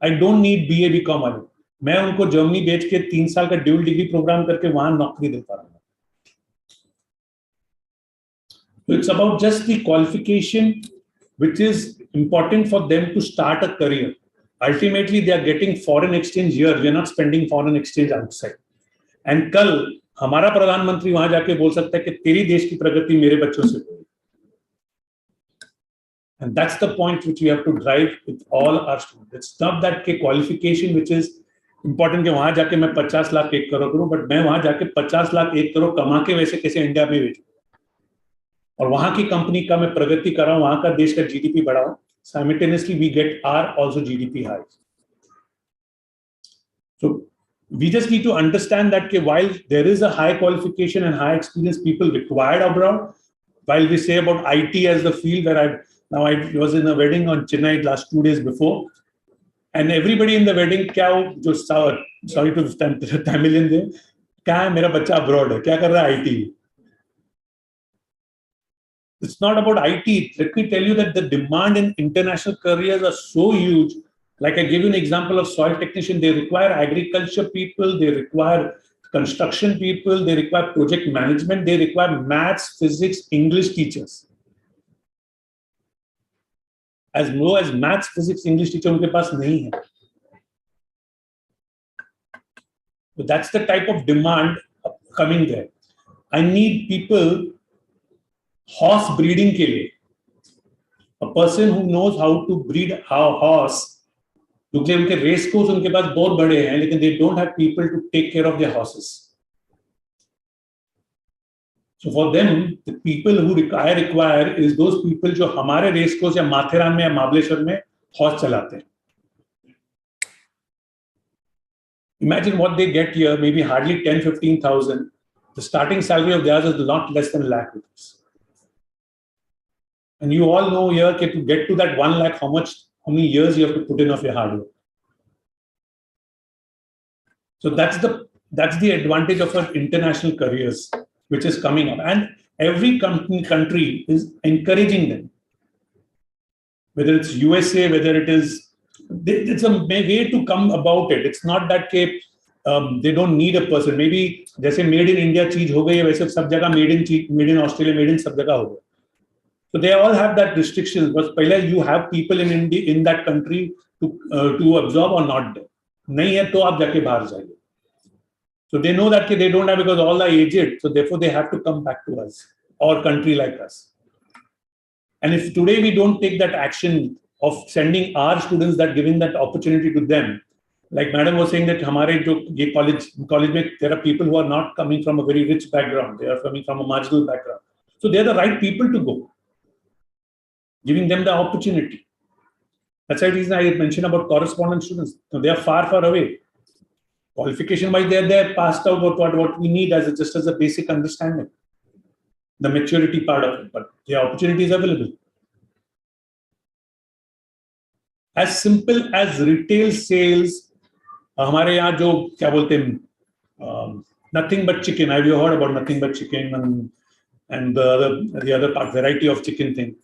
M: I don't need BA BCom वाले. मैं उनको जर्मनी भेज के 3 साल का ड्यूल डिग्री प्रोग्राम करके वहां नौकरी देता रहा. So it's about just the qualification which is important for them to start a career. Ultimately, they are getting foreign exchange here. We are not spending foreign exchange outside. And कल हमारा प्रधानमंत्री वहां जाके बोल सकता है कि तेरी देश की प्रगति मेरे बच्चों से होगी. And that's the point which we have to drive with all our students. It's not that के qualification which is important कि वहां जाके मैं 50 लाख 1 करोड़ करूं, बट मैं वहां जाके 50 लाख 1 करोड़ कमा के वैसे कैसे इंडिया में भेजूं, और वहां की कंपनी का मैं प्रगति कराऊं, वहां का देश का GDP बढ़ाऊं. Simultaneously, we get our also GDP high. So we just need to understand that while there is a high qualification and high experience people required abroad, while we say about IT as the field where I was in a wedding on Chennai last 2 days before, and everybody in the wedding, sorry to Tamilian there, क्या है मेरा बच्चा abroad है, क्या कर रहा है IT. It's not about IT. Let me tell you that the demand in international careers are so huge. Like I gave you an example of soil technician, they require agriculture people, they require construction people, they require project management, they require maths, physics, English teachers. As low as maths, physics, English teacher उनके पास नहीं है. So that's the type of demand coming there. I need people horse breeding के लिए. A person who knows how to breed a horse, क्योंकि उनके race course उनके पास बहुत बड़े हैं, लेकिन they don't have people to take care of their horses. So for them, the people who I require is those people जो हमारे race course या माथेरान में या महाबलेश्वर में horse चलाते हैं. Imagine what they get here, maybe hardly 10-15,000. The starting salary of theirs is not less than lakh rupees. And you all know here that to get to that 1 lakh, how many years you have to put in of your hard work. So that's the advantage of our international careers, which is coming up. And every country is encouraging them. Whether it's USA, whether it's a way to come about it. It's not that they don't need a person. Maybe जैसे made in India चीज हो गई है, वैसे सब जगह made in Australia, made in सब जगह हो गया. So they all have that restrictions. But पहले you have people in India, in that country to absorb or not. नहीं है तो आप जाके बाहर जाइए. So they know that they don't have, because all are aged. So therefore they have to come back to us or country like us. And if today we don't take that action of sending our students, that giving that opportunity to them, like Madam was saying that हमारे जो ये college में there are people who are not coming from a very rich background. They are coming from a marginal background. So they are the right people to go. Giving them the opportunity. That's the reason I mentioned about correspondence students. So they are far away. Qualification wise, they're passed out what we need just as a basic understanding. The maturity part of it, but the opportunity is available. As simple as retail sales, हमारे यहाँ जो क्या बोलते हैं, nothing but chicken. Have you heard about nothing but chicken and the other part, variety of chicken thing?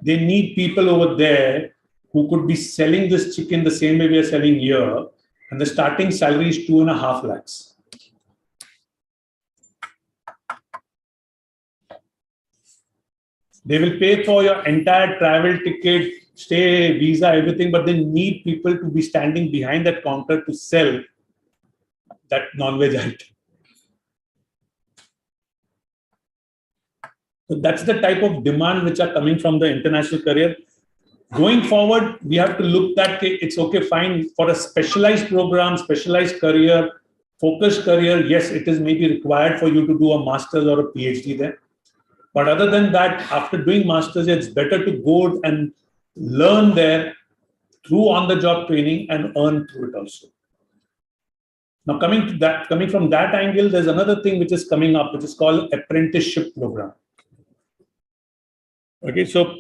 M: They need people over there who could be selling this chicken the same way we are selling here, and the starting salary is 2.5 lakhs. They will pay for your entire travel ticket, stay, visa, everything, but they need people to be standing behind that counter to sell that non-veg item. So that's the type of demand which are coming from the international career. Going forward, we have to look that it's okay, fine, for a specialized program, specialized career, focused career, yes, it is maybe required for you to do a master's or a PhD there. But other than that, after doing master's, it's better to go and learn there through on-the-job training and earn through it also. Now, coming from that angle, there's another thing which is coming up, which is called apprenticeship program. Okay, so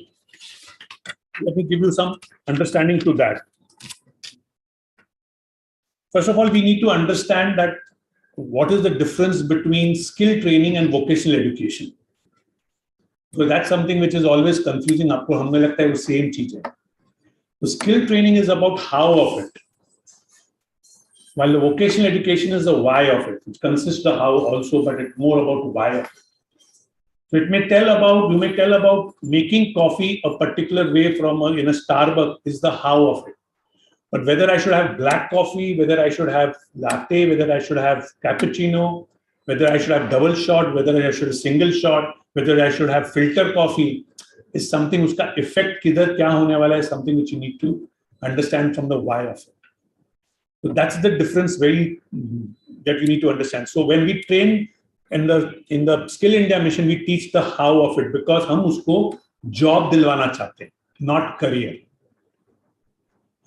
M: let me give you some understanding to that. First of all, we need to understand that what is the difference between skill training and vocational education. So that's something which is always confusing. आपको हमें लगता है वो same चीज है. The skill training is about how of it, while the vocational education is the why of it. It consists of how also, but it's more about why of it. So you may tell about making coffee a particular way in a Starbucks is the how of it. But whether I should have black coffee, whether I should have latte, whether I should have cappuccino, whether I should have double shot, whether I should have single shot, whether I should have filter coffee, is something uska effect kidhar kya hone wala hai, something which you need to understand from the why of it. So that's the difference that you need to understand. So when we train in the Skill India mission, we teach the how of it because हम उसको job दिलवाना चाहते हैं, not career.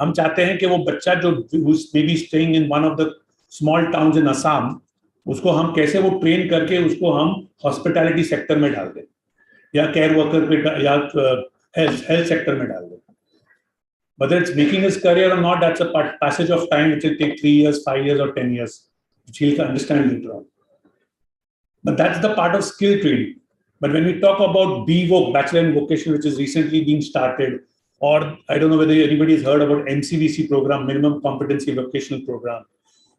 M: हम चाहते हैं कि वो बच्चा जो maybe staying in one of the small towns in Assam, उसको हम कैसे वो train करके उसको हम hospitality sector में डाल दें या care worker पे या health sector में डाल दें. Whether it's making his career or not, that's a passage of time which will take 3 years, 5 years, or 10 years, which he'll understand later on. But that's the part of skill training. But when we talk about BVOC, Bachelor in Vocation, which is recently being started, or I don't know whether anybody has heard about MCVC program, Minimum Competency Vocational Program,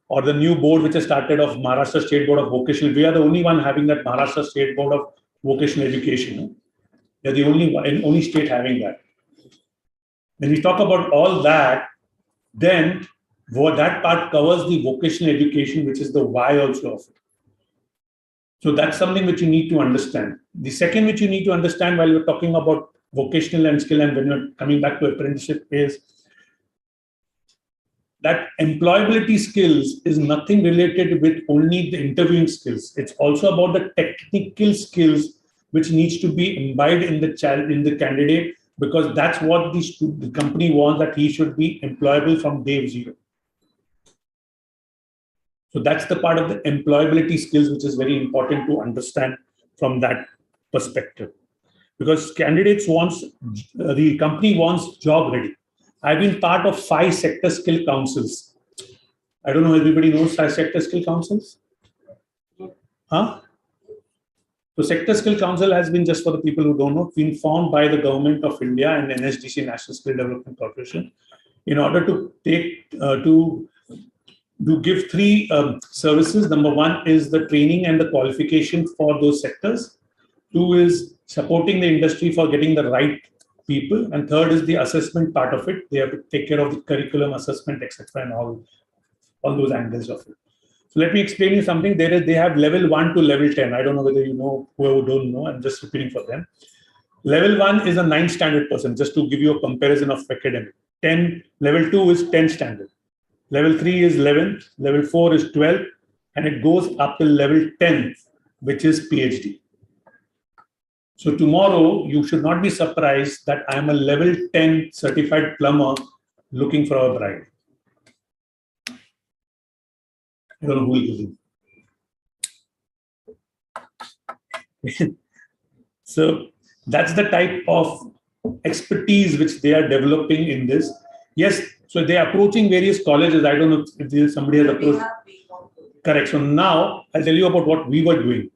M: or the new board which has started of Maharashtra State Board of Vocational. We are the only one having that Maharashtra State Board of Vocational Education. We are the only state having that. When we talk about all that, then that part covers the vocational education, which is the why also of it. So that's something which you need to understand. The second which you need to understand while you're talking about vocational and skill, and when you're coming back to apprenticeship, is that employability skills is nothing related with only the interviewing skills. It's also about the technical skills which needs to be imbibed in the candidate, because that's what the company wants, that he should be employable from day zero. So that's the part of the employability skills which is very important to understand from that perspective. Because the company wants job ready. I've been part of 5 sector skill councils. I don't know, everybody knows 5 sector skill councils? Huh? So Sector Skill Council has been, just for the people who don't know, been formed by the Government of India and NSDC, National Skill Development Corporation, in order to give 3 services. Number 1 is the training and the qualification for those sectors. 2 is supporting the industry for getting the right people. And 3rd is the assessment part of it. They have to take care of the curriculum assessment, etc., and all those angles of it. So let me explain you something. They have level 1 to level 10. I don't know whether you know, whoever don't know, I'm just repeating for them. Level 1 is a 9 standard person, just to give you a comparison of academic. Level 2 is 10 standard. Level 3 is 11, level 4 is 12, and it goes up to level 10, which is PhD. So tomorrow, you should not be surprised that I am a level 10 certified plumber looking for a bride. I don't know who will do. So that's the type of expertise which they are developing in this. Yes, so they are approaching various colleges. I don't know if somebody has approached. Correct. So now I'll tell you about what we were doing.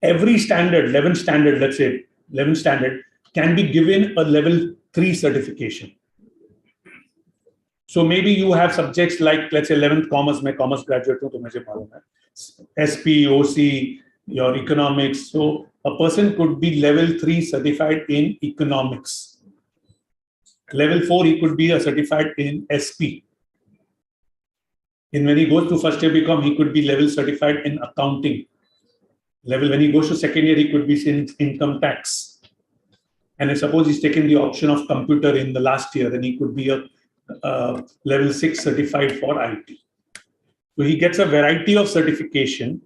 M: Every standard, 11 standard, let's say 11 standard, can be given a level 3 certification. So maybe you have subjects like, let's say 11th commerce, मैं commerce graduate हूँ तो मुझे मालूम है. SP, OC, your economics. So a person could be level 3 certified in economics. Level 4, he could be a certified in SP. And when he goes to first year BCom, he could be level certified in accounting. When he goes to second year, he could be in income tax. And if suppose he's taken the option of computer in the last year, then he could be a level 6 certified for IT. So he gets a variety of certification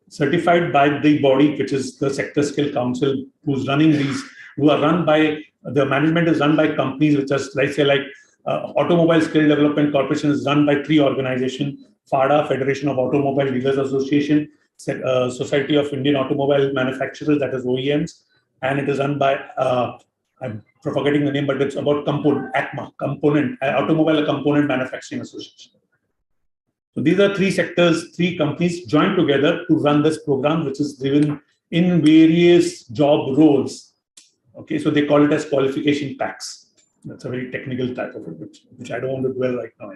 M: certified by the body, which is the Sector Skill Council, who's running these, who are run by, the management is run by companies which are, like say, like Automobile Skill Development Corporation is run by 3 organizations: FADA, Federation of Automobile Dealers Association, Society of Indian Automobile Manufacturers, that is OEMs, and it is run by, I'm forgetting the name, but it's about component, ACMA, Automobile Component Manufacturing Association. So these are 3 sectors, 3 companies joined together to run this program, which is driven in various job roles. Okay, so they call it as qualification packs. That's a very technical type of it, which I don't want to dwell right now.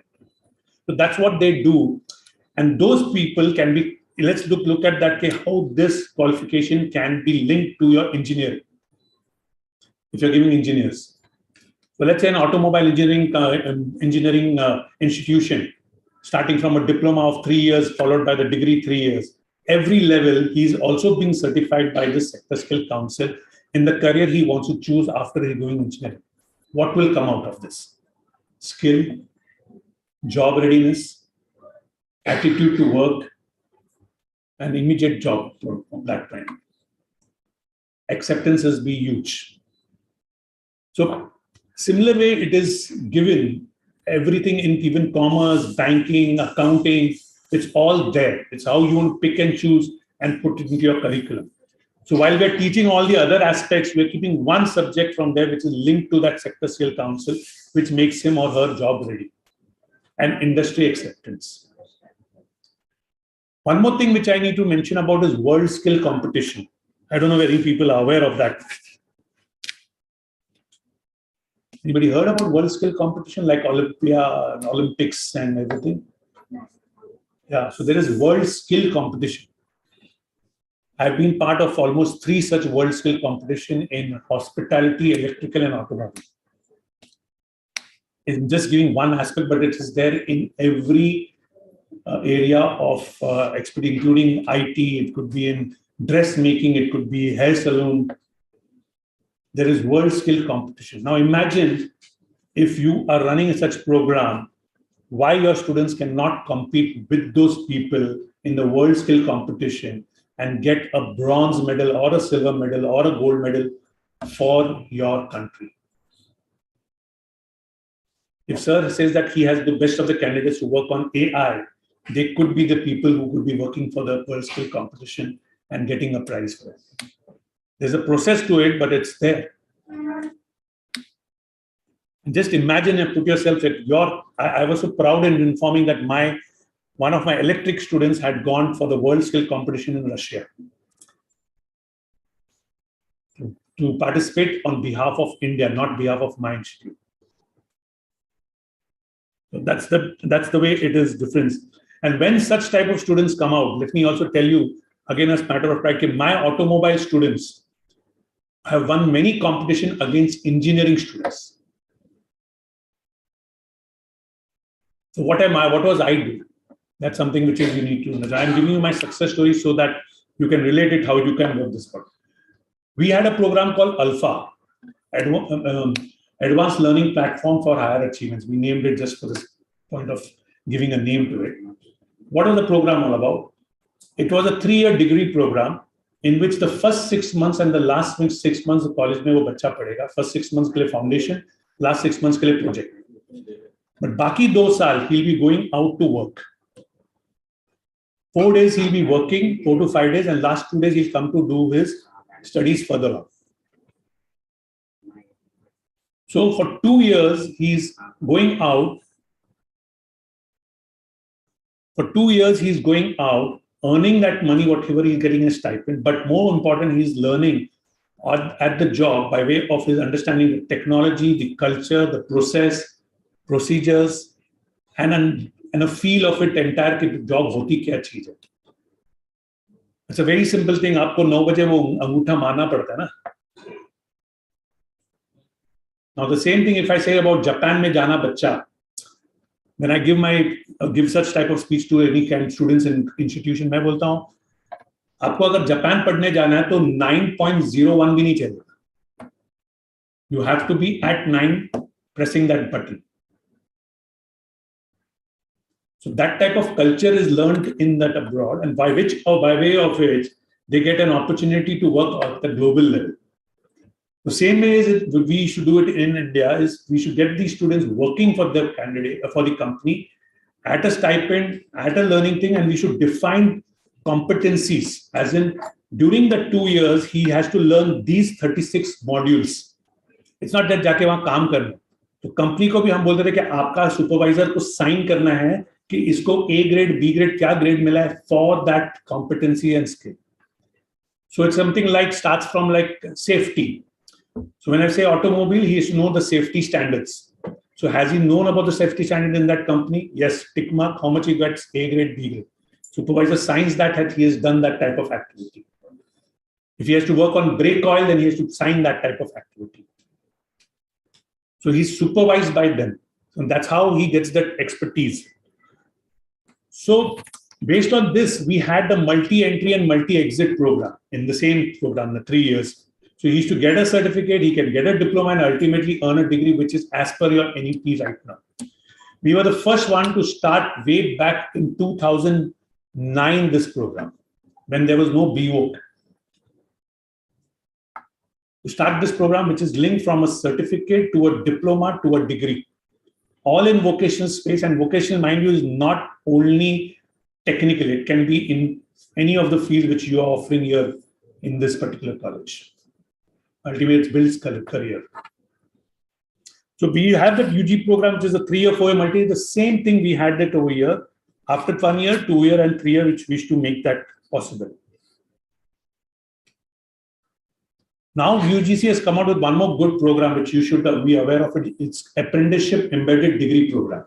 M: So that's what they do. And those people can be, let's look at that, how this qualification can be linked to your engineering. If you're giving engineers. So let's say an automobile engineering institution, starting from a diploma of 3 years, followed by the degree 3 years. Every level, he's also being certified by the Sector Skill Council in the career he wants to choose after he's doing engineering. What will come out of this? Skill, job readiness, attitude to work, and immediate job from that time. Acceptance has been huge. So similar way it is given, everything in even commerce, banking, accounting, it's all there. It's how you want to pick and choose and put it into your curriculum. So while we're teaching all the other aspects, we're keeping one subject from there which is linked to that Sector Skill Council, which makes him or her job ready, and industry acceptance. One more thing which I need to mention about is World Skill Competition. I don't know whether people are aware of that. Anybody heard about World Skill Competition like Olympia and Olympics and everything? Yeah, so there is World Skill Competition. I've been part of almost 3 such World Skill Competition in hospitality, electrical, and automobile. I'm just giving one aspect, but it is there in every area of expertise, including IT. It could be in dressmaking, it could be hair salon. There is World Skill Competition. Now imagine if you are running such program, why your students cannot compete with those people in the World Skill Competition and get a bronze medal or a silver medal or a gold medal for your country. If sir says that he has the best of the candidates who work on AI, they could be the people who could be working for the World Skill Competition and getting a prize for it. There's a process to it, but it's there. Just imagine and put yourself that I was so proud in informing that one of my electric students had gone for the World Skill Competition in Russia to participate on behalf of India, not behalf of my institute. So that's the way it is different. And when such type of students come out, let me also tell you, again, as a matter of practice, my automobile students have won many competitions against engineering students. So what was I doing? That's something which is you need to know. I'm giving you my success story so that you can relate it, how you can work this out. We had a program called Alpha, Advanced Learning Platform for Higher Achievements. We named it just for this point of giving a name to it. What was the program all about? It was a 3-year degree program in which the first 6 months and the last 6 months of college mein wo bacha padega. First 6 months ke liye foundation, last 6 months ke liye project. But baki 2 saal he'll be going out to work. 4 days he'll be working, 4 to 5 days, and last 2 days he'll come to do his studies further on. So for 2 years he's going out. For 2 years he's going out, earning that money, whatever he's getting a stipend. But more important, he's learning at the job by way of his understanding the technology, the culture, the process, procedures, and a feel of it entire कि job होती क्या चीज है. It's a very simple thing. आपको 9 बजे वो अंगूठा मारना पड़ता है ना. Now the same thing if I say about Japan में जाना बच्चा, when I give such type of speech to any kind of students in institution, मैं बोलता हूँ आपको अगर जापान पढ़ने जाना है तो 9.01 भी नहीं चाहिए. You have to be at 9 pressing that button. So that type of culture is learned in that abroad, and by way of which they get an opportunity to work at the global level. The same way as we should do it in India is we should get these students working for the candidate, for the company, at a stipend, at a learning thing, and we should define competencies. As in, during the 2 years, he has to learn these 36 modules. It's not that जाके वहाँ काम करना. तो company को भी हम बोलते थे कि आपका सुपरवाइजर को साइन करना है कि इसको A grade, B grade क्या grade मिला है for that competency and skill. So it's something like starts from like safety. So when I say automobile, he has to know the safety standards. So has he known about the safety standard in that company? Yes, tick mark, how much he gets, A grade, B grade. Supervisor signs that he has done that type of activity. If he has to work on brake oil, then he has to sign that type of activity. So he's supervised by them. And that's how he gets that expertise. So based on this, we had the multi-entry and multi-exit program in the same program, the 3 years. So he used to get a certificate, he can get a diploma and ultimately earn a degree, which is as per your NEP right now. We were the first one to start way back in 2009, this program, when there was no BVOC. To start this program, which is linked from a certificate to a diploma to a degree, all in vocational space. And vocational, mind you, is not only technical, it can be in any of the fields which you are offering here in this particular college. Ultimately, it builds career. So we have that UG program, which is a 3 or 4 year multi. The same thing we had that over here. After 1 year, 2 year, and 3 year, which we wish to make that possible. Now UGC has come out with one more good program, which you should be aware of it. It's Apprenticeship Embedded Degree Program.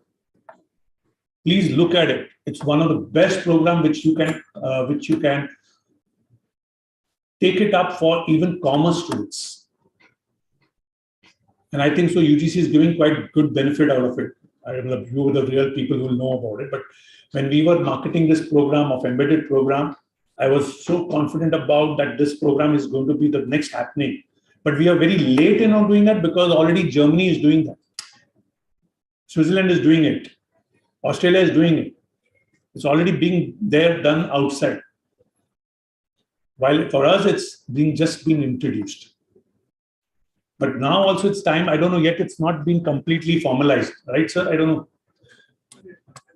M: Please look at it. It's one of the best programs which you can take it up for even commerce students. And I think so UGC is giving quite good benefit out of it. I don't know if you are the real people who will know about it, but when we were marketing this program of embedded program, I was so confident about that this program is going to be the next happening. But we are very late in on doing that because already Germany is doing that. Switzerland is doing it. Australia is doing it. It's already being there done outside. While for us, it's just been introduced. But now also it's time, I don't know yet, it's not been completely formalized. Right, sir? I don't know.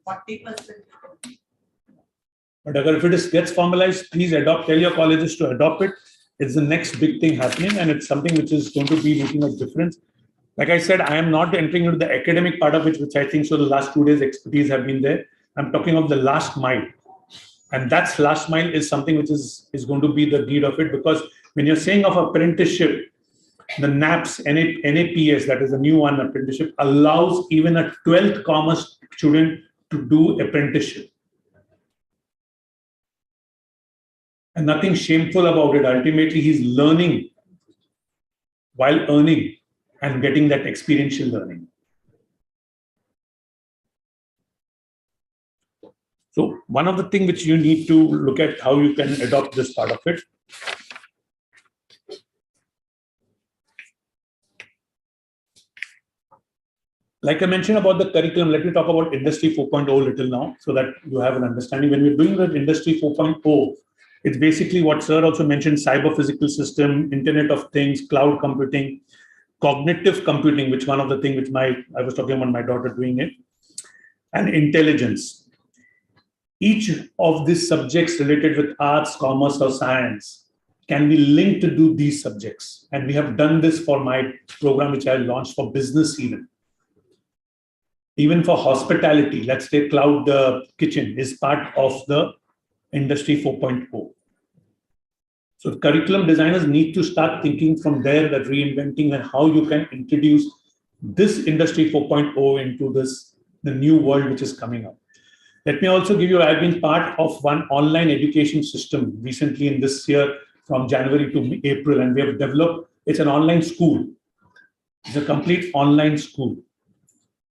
C: 40%.
M: But if it gets formalized, please tell your colleges to adopt it. It's the next big thing happening, and it's something which is going to be making a difference. Like I said, I am not entering into the academic part of it, which I think so the last 2 days expertise have been there. I'm talking of the last mile. And that's last mile is something which is going to be the need of it, because when you're saying of apprenticeship, the NAPS, NAPS, that is a new one, apprenticeship, allows even a 12th commerce student to do apprenticeship. And nothing shameful about it. Ultimately, he's learning while earning and getting that experiential learning. So one of the things which you need to look at how you can adopt this part of it. Like I mentioned about the curriculum, let me talk about Industry 4.0 little now so that you have an understanding. When we're doing the Industry 4.0, it's basically what Sir also mentioned: cyber physical system, Internet of Things, cloud computing, cognitive computing, which one of the things which I was talking about my daughter doing it, and intelligence. Each of these subjects related with arts, commerce, or science can be linked to do these subjects. And we have done this for my program, which I launched for business even. Even for hospitality, let's say cloud kitchen is part of the Industry 4.0. So curriculum designers need to start thinking from there, that reinventing and how you can introduce this Industry 4.0 into the new world which is coming up. Let me also give you, I've been part of one online education system recently in this year from January to April, and we have developed, it's an online school. It's a complete online school.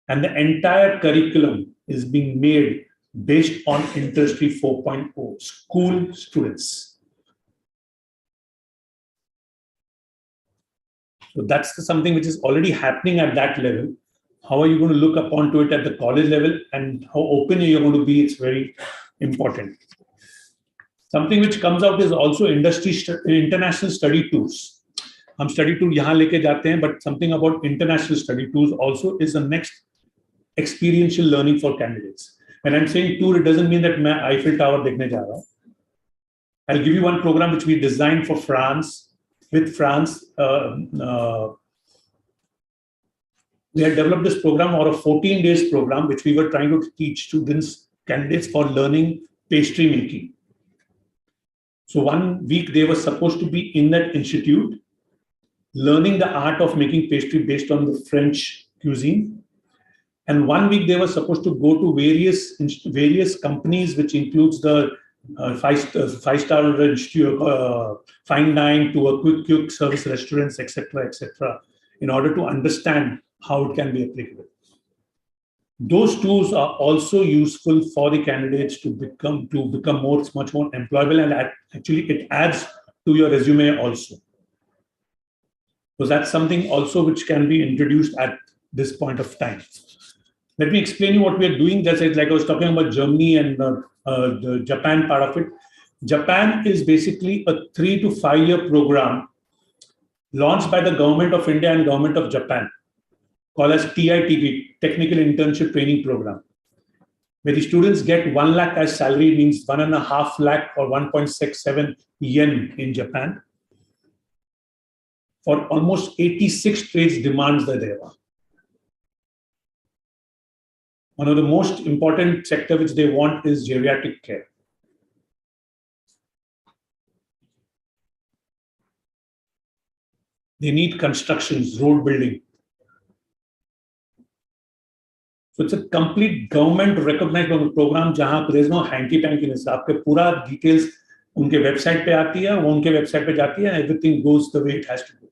M: And the entire curriculum is being made based on Industry 4.0, school students. So that's something which is already happening at that level. How are you going to look upon to it at the college level, and how open you're going to be? It's very important. Something which comes out is also international study tours. हम study tour यहाँ लेके जाते हैं, but something about international study tours also is the next experiential learning for candidates. When I'm saying tour, it doesn't mean that मैं Eiffel Tower देखने जा रहा हूँ. I'll give you one program which we designed for France. With France, we had developed this program, or a 14 days program, which we were trying to teach students, candidates, for learning pastry making. So 1 week they were supposed to be in that institute, learning the art of making pastry based on the French cuisine. And 1 week they were supposed to go to various companies, which includes the five-star institute, fine dine, to a quick service restaurants, etc., in order to understand how it can be applicable. Those tools are also useful for the candidates to become much more employable, and actually it adds to your resume also. So that's something also which can be introduced at this point of time. Let me explain you what we are doing. Just like I was talking about Germany and the Japan part of it. Japan is basically a 3 to 5 year program launched by the government of India and government of Japan, called as TITP, Technical Internship Training Program, where the students get 1 lakh as salary, means 1.5 lakh or 1.67 yen in Japan, for almost 86 trades demands that there are. One of the most important sector which they want is geriatric care. They need constructions, road building. So it's a complete government recognized program जहाँ there is no hanky-pankiness. आपके पूरा details उनके website पे आती है, वो उनके website पे जाती है, and everything goes the way it has to go.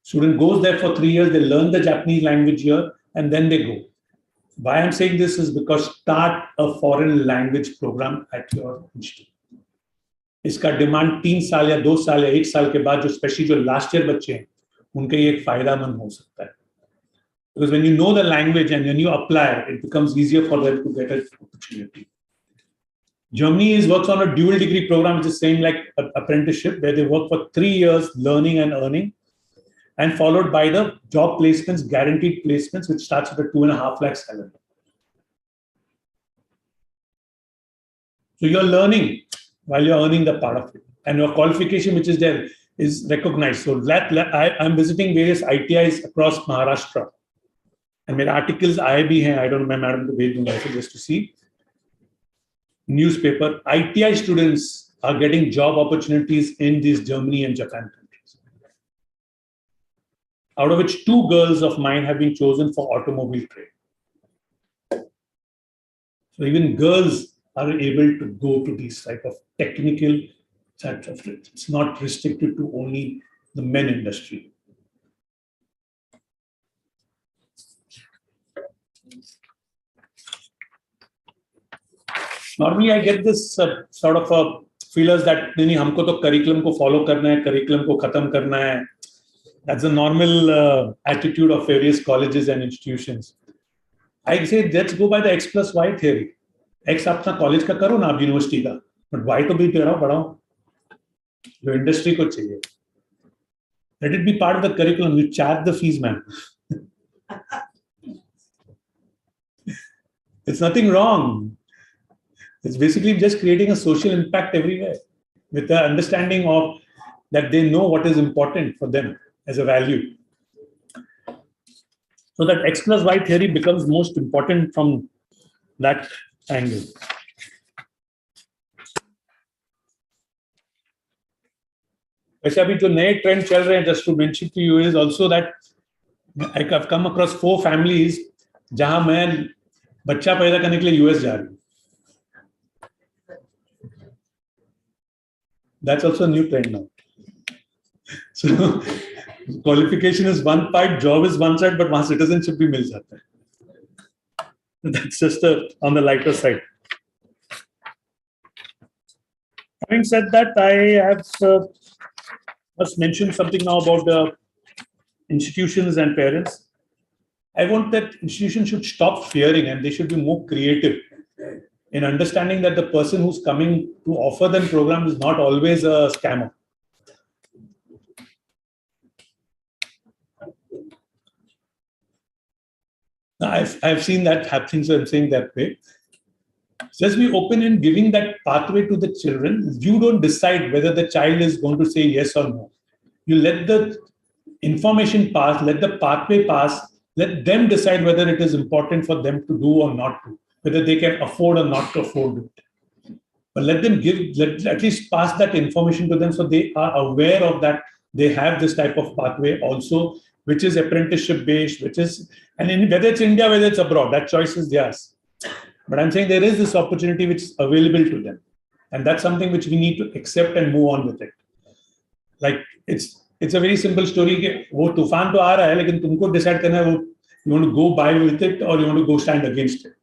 M: Student goes there for 3 years, they learn the Japanese language here, and then they go. Why I'm saying this is because start a foreign language program at your institute. इसका demand 3 साल या 2 साल या 1 साल के बाद जो specially जो लास्ट ईयर बच्चे हैं उनके ये एक फायदामंद हो सकता है. Because when you know the language and when you apply, it becomes easier for them to get an opportunity. Germany works on a dual degree program, which is same like an apprenticeship, where they work for 3 years learning and earning, and followed by the job placements, guaranteed placements, which starts with a 2.5 lakh salary. So you're learning while you're earning the part of it, and your qualification, which is there, is recognized. So I'm visiting various ITIs across Maharashtra, and my articles I don't know, my madam to भेज दूंगा just to see. Newspaper, ITI students are getting job opportunities in these Germany and Japan countries, out of which 2 girls of mine have been chosen for automobile trade. So even girls are able to go to these type of technical types of trades. It's not restricted to only the men industry. Normally, I get this sort of a feelers that नहीं हमको तो curriculum को follow करना है, curriculum को खत्म करना है. That's the normal attitude of various colleges and institutions. I say let's go by the X plus Y theory. X अपना college का करो ना आप university का, but Y तो भी बढ़ाओ. जो industry को चाहिए. Let it be part of the curriculum. You charge the fees, man. It's nothing wrong. It's basically just creating a social impact everywhere with the understanding of that they know what is important for them as a value. So that X plus Y theory becomes most important from that angle. वैसे अभी जो नए trend चल रहे हैं, just to mention to you, is also that I've come across 4 families जहां मैं बच्चा पैदा करने के लिए US जा रही हूँ. That's also a new trend now. So qualification is one part, job is one side, but वहाँ citizenship भी मिल जाता है. That's just on the lighter side. Having said that, I have must mention something now about the institutions and parents. I want that institutions should stop fearing and they should be more creative in understanding that the person who's coming to offer them program is not always a scammer. I've seen that happening, so I'm saying that way. Just be open in giving that pathway to the children. You don't decide whether the child is going to say yes or no. You let the information pass, let the pathway pass, let them decide whether it is important for them to do or not to, whether they can afford or not to afford it. But let them at least pass that information to them so they are aware of that. They have this type of pathway also, which is apprenticeship based, and whether it's India, whether it's abroad, that choice is theirs. But I'm saying there is this opportunity which is available to them. And that's something which we need to accept and move on with it. Like it's a very simple story. कि वो तूफान तो आ रहा है, लेकिन तुमको decide करना है you want to go by with it or you want to go stand against it.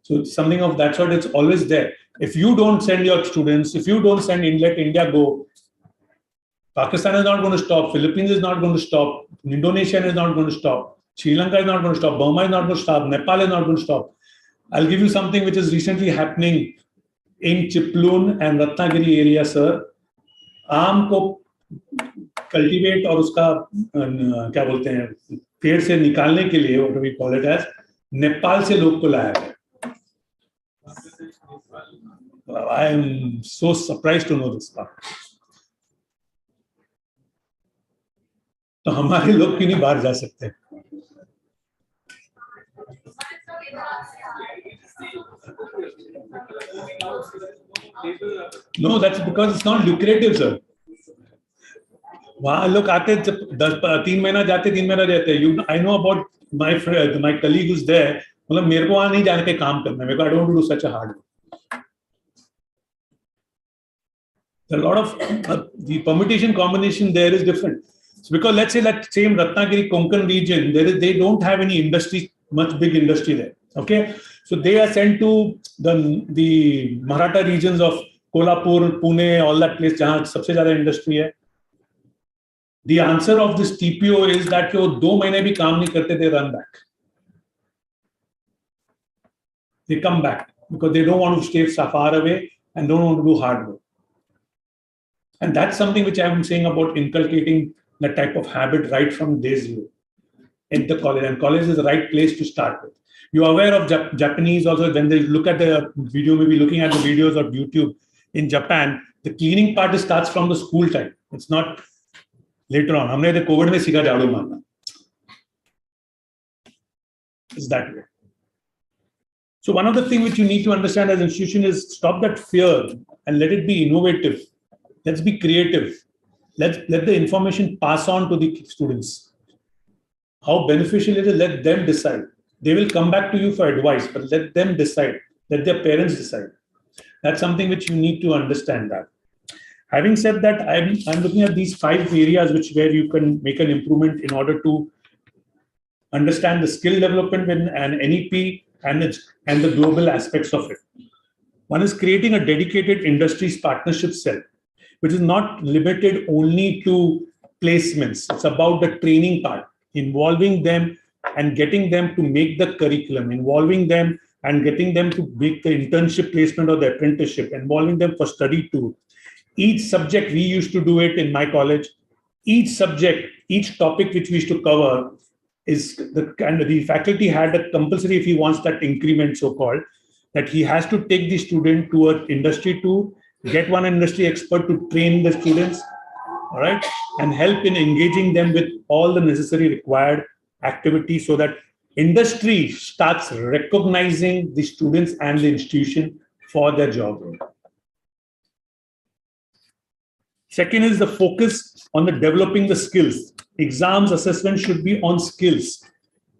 M: So it's something of that sort. It's always there. If you don't send your students, if you don't let India go, Pakistan is not going to stop. Philippines is not going to stop. Indonesia is not going to stop. Sri Lanka is not going to stop. Burma is not going to stop. Nepal is not going to stop. I'll give you something which is recently happening in Chiploon and Ratnagiri area, sir. आम को cultivate और उसका क्या बोलते हैं पेड़ से निकालने के लिए what we call it as Nepal से लोग को लाया है. I am so surprised to know this part. तो हमारे लोग क्यों नहीं बाहर जा सकते? No, that's because it's not lucrative, sir. वहाँ लोग आते 3 महीना जाते 3 महीना रहते. I know about my friend, my colleague who's there. मतलब मेरे को वहाँ नहीं जाने के काम करना. मेरे को I don't want to do such a hard work. A lot of the permutation combination there is different. So because let's say that same Ratnagiri Konkan region, they don't have any industry, much big industry there. Okay, so they are sent to the Maratha regions of Kolhapur, Pune, all that place जहाँ सबसे ज़्यादा industry है. The answer of this TPO is that जो 2 महीने भी काम नहीं करते, they run back. They come back because they don't want to stay far away and don't want to do hard work. And that's something which I've been saying about inculcating that type of habit right from day zero in the college. And college is the right place to start with. You're aware of Japanese also, when they look at the video, maybe looking at the videos of YouTube in Japan, the cleaning part starts from the school time. It's not later on. हमने तो Covid में सीखा झाड़ू मारना. It's that way. So one of the things which you need to understand as an institution is stop that fear and let it be innovative. Let's be creative. Let the information pass on to the students. How beneficial it is, let them decide. They will come back to you for advice, but let them decide. Let their parents decide. That's something which you need to understand that. Having said that, I'm looking at these 5 areas where you can make an improvement in order to understand the skill development in an NEP and the global aspects of it. One is creating a dedicated industries partnership cell, which is not limited only to placements. It's about the training part, involving them and getting them to make the curriculum, involving them and getting them to make the internship placement or the apprenticeship, involving them for study tour. Each subject, we used to do it in my college. Each subject, each topic which we used to cover is the faculty had a compulsory, if he wants that increment so-called, that he has to take the student to an industry tour, get one industry expert to train the students, all right, and help in engaging them with all the necessary required activities so that industry starts recognizing the students and the institution for their job. Second is the focus on the developing the skills. Exams assessment should be on skills.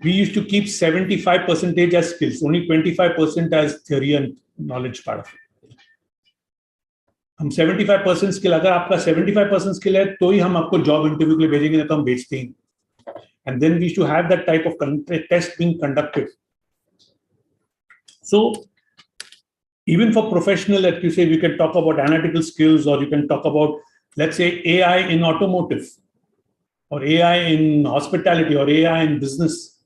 M: We used to keep 75% as skills, only 25% as theory and knowledge part of it. हम 75% skill, अगर आपका 75% skill है तो ही हम आपको job interview के लिए भेजेंगे, नहीं तो हम भेजते हैं. And then we used to have that type of test being conducted. So even for professional, like you say, we can talk about analytical skills, or you can talk about let's say AI in automotive, or AI in hospitality, or AI in business.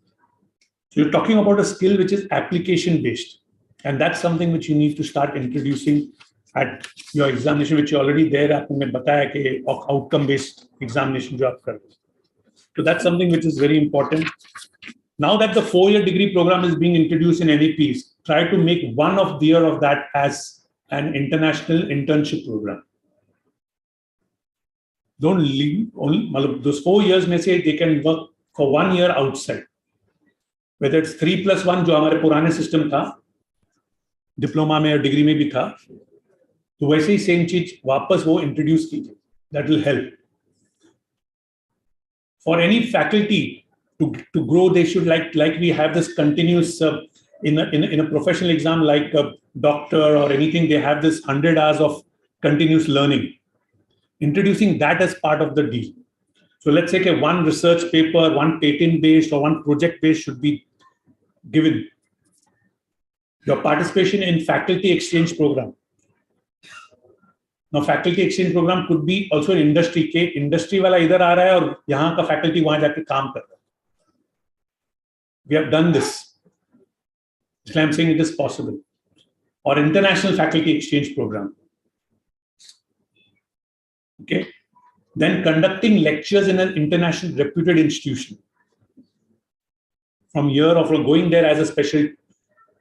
M: So you're talking about a skill which is application based. And that's something which you need to start introducing at your examination, which you're already there. आपने बताया कि outcome based examination जो आप कर रहे हो. So that's something which is very important. Now that the 4-year degree program is being introduced in NEPs, try to make one of the year of that as an international internship program. Don't leave only those 4 years में से they can work for 1 year outside. Whether it's 3+1 जो हमारे पुराने system था, diploma में और degree में भी था, तो वैसे ही सेम चीज वापस वो इंट्रोड्यूस कीजिए. That will help. For any faculty to grow, they should like we have this continuous in a professional exam like a doctor or anything, they have this 100 hours of continuous learning. Introducing that as part of the deal. So let's say one research paper, one patent based or one project based should be given. Your participation in faculty exchange program. Now faculty exchange program could be also an industry के industry वाला इधर आ रहा है और यहाँ का faculty वहाँ जाके काम कर रहा है. We have done this. So I'm saying it is possible. Or international faculty exchange program. Okay. Then conducting lectures in an international reputed institution. From here or from going there as a special,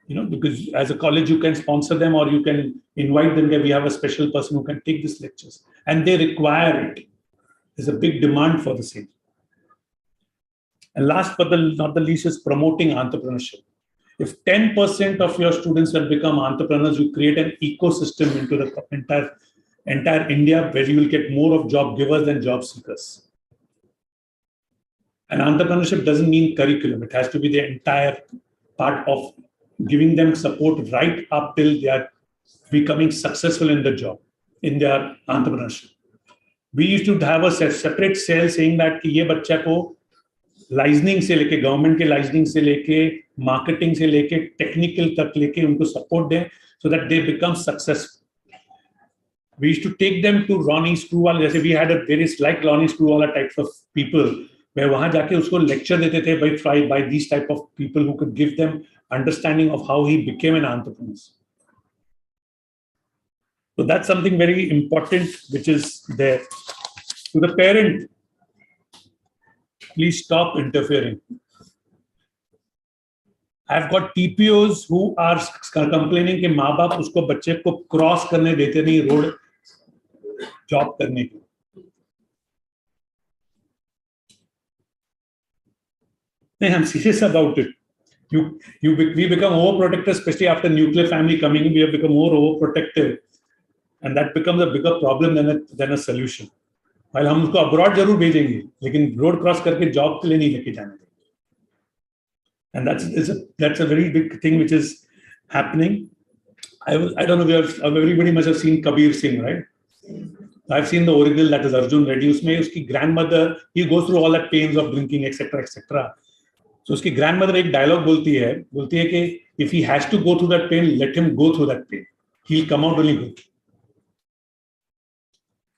M: because as a college you can sponsor them or you can invite them there. We have a special person who can take these lectures and they require it. There's a big demand for the same. And last but not the least is promoting entrepreneurship. If 10% of your students have become entrepreneurs, you create an ecosystem into the entire India where you will get more of job givers than job seekers. And entrepreneurship doesn't mean curriculum. It has to be the entire part of giving them support right up till they are becoming successful in the job, in their entrepreneurship. We used to have a separate cell saying that कि ये बच्चा को licensing से लेके government के licensing से लेके marketing से लेके technical तक लेके उनको support दें so that they become successful. We used to take them to Ronnie Screwwala. जैसे we had a various like Ronnie Screwwala types of people. वह वहाँ जाके उसको lecture देते थे by these type of people who could give them understanding of how he became an entrepreneur. So that's something very important which is there. To the parent, please stop interfering. I've got TPOs who are complaining कि माँ बाप उसको बच्चे को cross करने देते नहीं road job करने के. नहीं, I'm serious about it. We become overprotective, especially after nuclear family coming in. We have become more overprotective, and that becomes a bigger problem than a solution. While हम उसको abroad जरूर भेजेंगे, लेकिन road cross करके job के लिए नहीं लेके जाने देंगे. And that's a very big thing which is happening. I don't know, everybody must have seen Kabir Singh, right? I've seen the original, that is Arjun Reddy. उसमें उसकी grandmother, he goes through all that pains of drinking, etc., etc. So उसकी grandmother एक dialogue बोलती है कि if he has to go through that pain, let him go through that pain. He'll come out only good.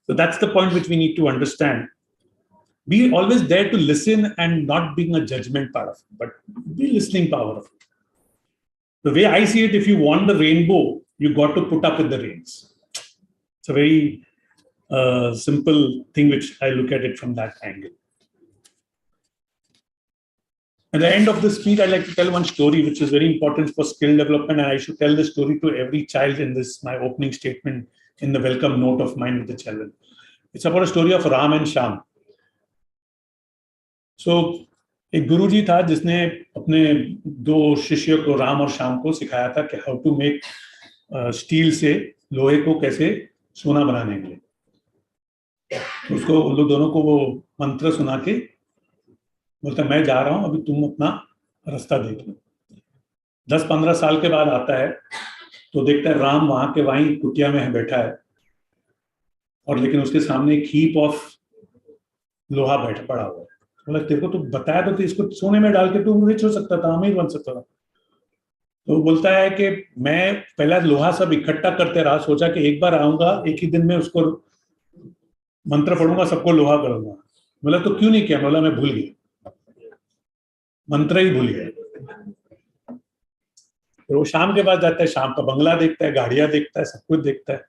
M: So that's the point which we need to understand. Be always there to listen and not being a judgment part of it, but be listening power of it. The way I see it, if you want the rainbow, you got to put up with the rains. It's a very simple thing which I look at it from that angle. At the end of the speech, I'd like to tell one story which is very important for skill development, and I should tell the story to every child in this, my opening statement in the welcome note of mine with the children. It's about a story of Ram and Shyam. So, एक गुरुजी था जिसने अपने दो शिष्यों को राम और श्याम को सिखाया था कि हाउ टू मेक स्टील से लोहे को कैसे सोना बनाने के लिए. उसको उन लोग दोनों को वो मंत्र सुना के बोलता मैं जा रहा हूं, अभी तुम अपना रास्ता देख लो. 10-15 साल के बाद आता है तो देखता है राम वहां के वहीं कुटिया में बैठा है और लेकिन उसके सामने एक हीप ऑफ लोहा बैठ पड़ा हुआ है. बोला तेरे को तो बताया तो इसको सोने में डाल के तू रिच हो सकता था, अमीर बन सकता था. तो बोलता है कि मैं पहला लोहा सब इकट्ठा करते रहा, सोचा कि एक बार आऊंगा, एक ही दिन में उसको मंत्र पढ़ूंगा सबको लोहा करूंगा। बोला तो क्यों नहीं किया? बोला मैं भूल गया, मंत्र ही भूल गया। फिर वो शाम के बाद जाता है, शाम का बंगला देखता है, गाड़ियां देखता है, सब कुछ देखता है।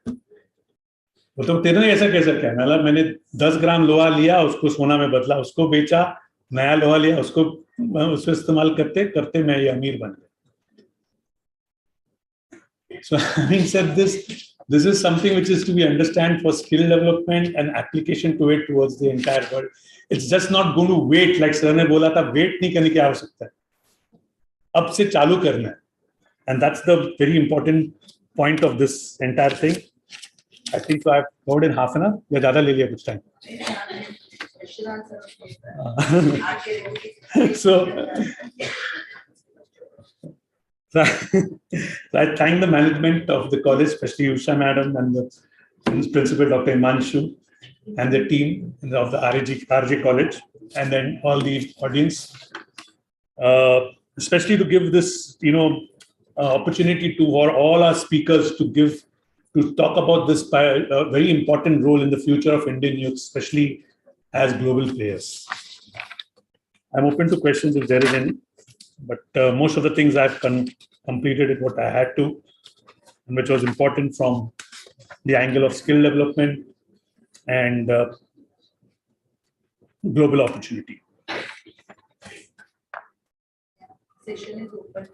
M: वो तो तेरे ने ऐसा कैसा किया? मतलब मैंने 10 ग्राम लोहा लिया, उसको सोना में बदला, उसको बेचा, नया लोहा लिया, उसको इस्तेमाल करते करते मैं ये अमीर बन गया। So having said this, this is something which is to be understand for skill development and application to it towards the entire world. It's just not going to wait, like sir ने बोला था, wait नहीं करने की आवश्यकता है, अब से चालू करना है. And that's the very important point of this entire thing. I think so I've covered in half an hour. या ज़्यादा ले लिया कुछ time. So I thank the management of the college, especially Usha madam and the principal Dr. Imanshu and the team of the RJ college, and then all the audience, especially to give this, opportunity to all our speakers to talk about this very important role in the future of Indian youth, especially as global players. I'm open to questions if there is any. But most of the things I've completed it what I had to, and which was important from the angle of skill development and global opportunity.
C: Session is open.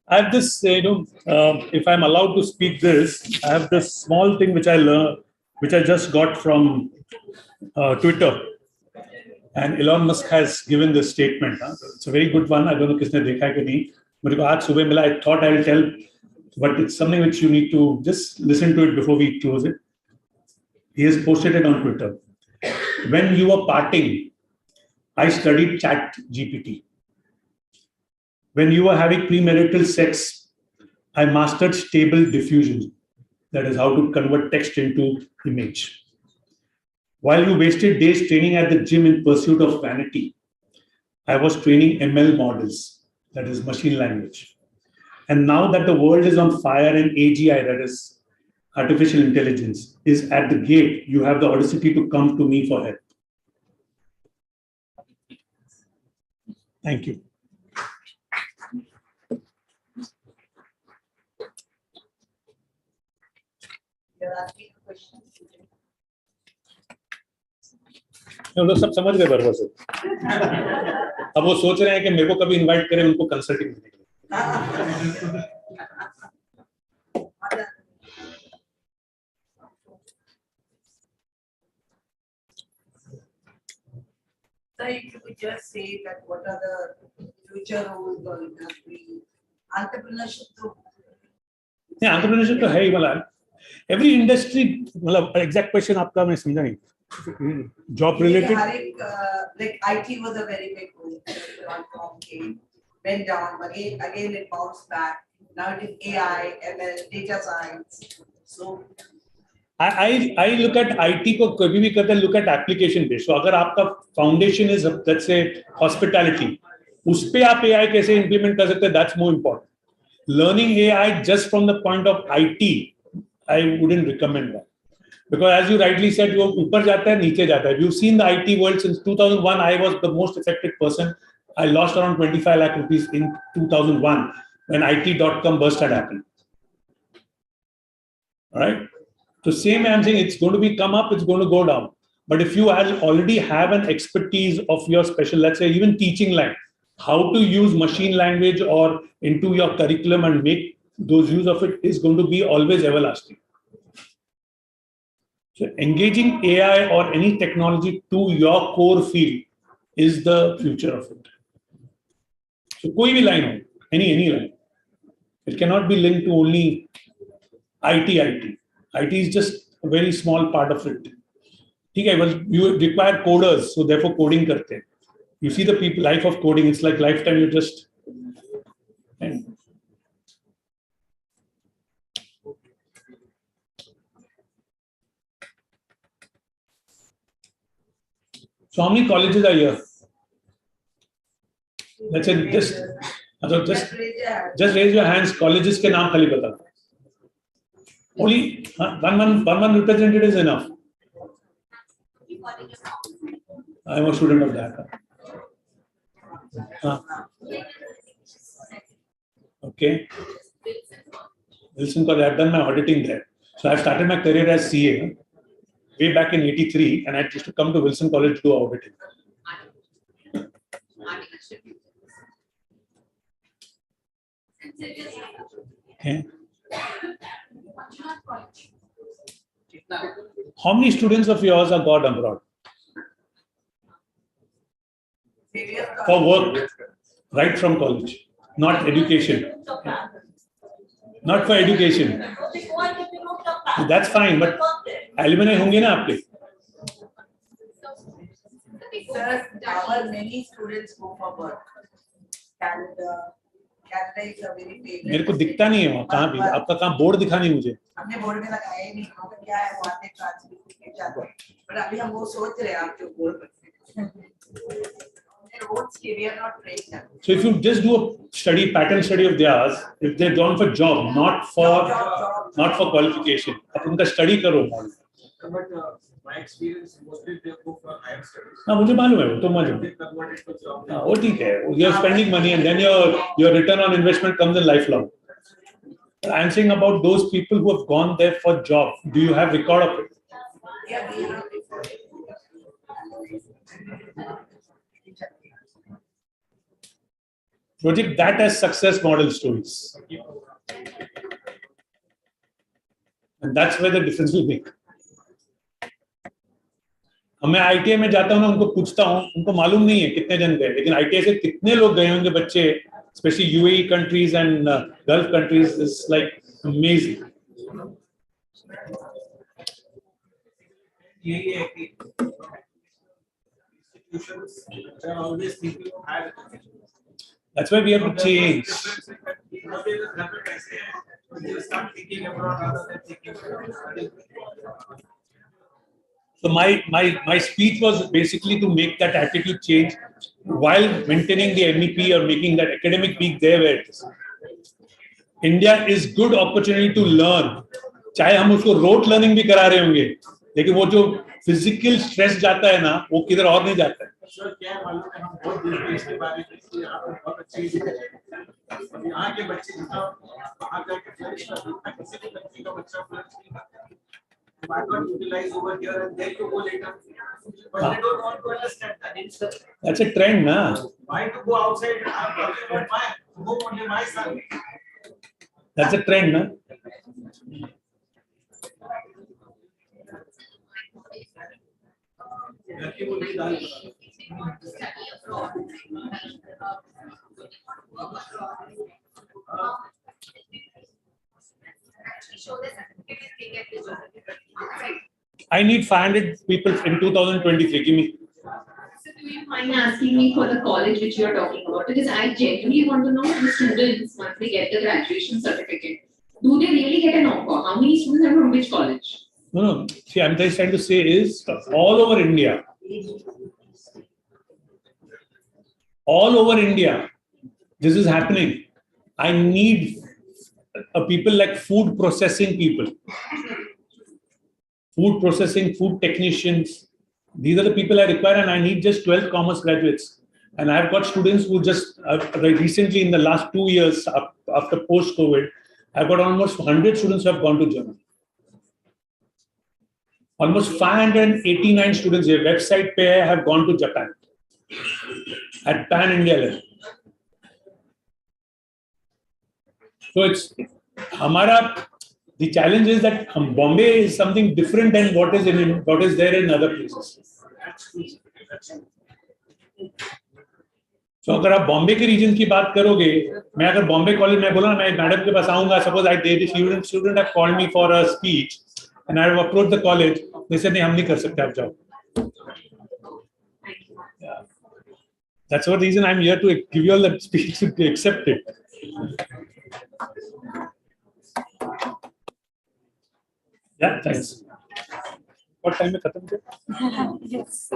M: I have this, if I'm allowed to speak this, I have this small thing which I learned, which I just got from Twitter. And Elon Musk has given this statement. It's a very good one. I don't know किसने देखा है कि नहीं. मुझे को आज सुबह मिला. I thought I'll tell, but it's something which you need to just listen to it before we close it. He has posted it on Twitter. When you were parting, I studied Chat GPT. When you were having premarital sex, I mastered stable diffusion. That is how to convert text into image. While you wasted days training at the gym in pursuit of vanity, I was training ML models, that is machine language. And now that the world is on fire and AGI, that is artificial intelligence, is at the gate, you have the audacity to come to me for help. Thank you.
C: You're asking questions.
M: लोग सब समझ गए बराबर से. अब वो सोच रहे हैं कि मेरे को कभी इनवाइट करें उनको कंसल्टिंग देने के लिए.
C: So if you could just say that what are the future roles or industry, entrepreneurship through.
M: Yeah, entrepreneurship तो है ही वाला. Every industry, मतलब exact question आपका मैं समझा नहीं. Job related.
C: Like IT was a very big move. Came, went down, but again it bounced back. Now it is AI, ML, data science. So
M: I look at IT को कभी भी कहते हैं look at application based. So अगर आपका foundation is let's say hospitality, उस पे आप AI कैसे implement कर सकते हैं, that's more important. Learning AI just from the point of IT, I wouldn't recommend that. Because as you rightly said, वो ऊपर जाता है, नीचे जाता है. You've seen the IT world since 2001. I was the most affected person. I lost around 25 lakh rupees in 2001 when IT.com burst had happened. All right. So same I'm saying, it's going to be come up, it's going to go down. But if you already have an expertise of your special, let's say even teaching line, how to use machine language or into your curriculum and make those use of it is going to be always everlasting. So engaging AI or any technology to your core field is the future of it. So कोई भी line हो, any line. It cannot be linked to only IT. IT is just a very small part of it. Okay, well, you require coders, so therefore coding karte. You see the people life of coding, it's like lifetime you just. And so how many colleges are here? Let's say just
C: Just raise your hand.
M: just raise your hands. Colleges के नाम खाली बता. Only one representative is enough. I am a student of that. Okay. Wilson College. I've done my auditing there. So I started my career as CA way back in '83, and I used to come to Wilson College to do auditing. Okay. How many students of yours are gone abroad for work, right from college, not education? Not for education. That's fine, but alumni होंगे ना आपके?
C: Sir, our many students go for work. Canada is a very favorite.
M: मेरे को दिखता नहीं है वहाँ कहाँ भी. आपका कहाँ बोर्ड दिखा नहीं मुझे.
C: हमने बोर्ड में लगाया ही नहीं. क्या है वो आते ट्रांसलेट जाते हैं. पर अभी हम वो सोच रहे हैं आप जो बोल रहे हैं. We are not trained now.
M: So if you just do a pattern study of theirs, if they're drawn for job, not for qualification, आप उनका study करो.
G: But my experience mostly they go for higher studies.
M: हाँ मुझे मालूम है वो तो मालूम. हाँ वो ठीक है. You're spending money and then your return on investment comes in lifelong. I'm saying about those people who have gone there for job. Do you have record of it?
C: Yeah, we have.
M: Project that as success model stories. And that's where the difference will make. मैं ITI में जाता हूँ ना उनको पूछता हूँ उनको मालूम नहीं है कितने जन गए लेकिन ITI से कितने लोग गए होंगे बच्चे especially UAE countries and Gulf countries is like amazing.
G: यही है कि institutions are always thinking of higher education.
M: That's why we have to change. So my speech was basically to make that attitude change while maintaining the NEP or making that academic peak there where it is. India is good opportunity to learn. चाहे हम उसको rote learning भी करा रहे होंगे, लेकिन वो जो physical stress जाता है ना, वो किधर और नहीं जाता है.
G: सर क्या मालूम है हम बहुत दिन में इसके बारे में यहाँ पर बहुत अच्छी यहाँ के बच्चे जितना बाहर जाके फ्लरिश कर सकता है किसी भी कंट्री का बच्चा फ्लरिश नहीं करता है. Why not utilize over here and then to go later? But they don't want to understand that.
M: That's a trend, na?
G: Why to go outside? I'm talking about my home only my son.
M: That's a trend, na? I need 500 people in 2023. Give me.
N: So do you mind asking me for the college which you are talking about? Because I genuinely want to know the students once they get the graduation certificate. Do they really get an offer? How many students are from which college?
M: No. See, I'm just trying to say is all over India. All over India, this is happening. I need people like food processing people. Food processing, food technicians. These are the people I require, and I need just 12 commerce graduates. And I've got students who just recently in the last 2 years after post-COVID, I've got almost 100 students who have gone to Germany. Almost 589 students here, website pair have gone to Japan at pan-India level. So it's the challenge is that Bombay is something different than what is there in other places. So अगर आप बॉम्बे के reason की बात करोगे, मैं अगर Bombay college में बोला मैं मैडम के पास आऊंगा, suppose student have called me for a speech and I have approached the college, they said नहीं हम नहीं कर सकते आप जाओ. Yeah. That's the reason I'm here to give you all the speech to accept it. Yeah, thanks. What time is it?
L: Yes.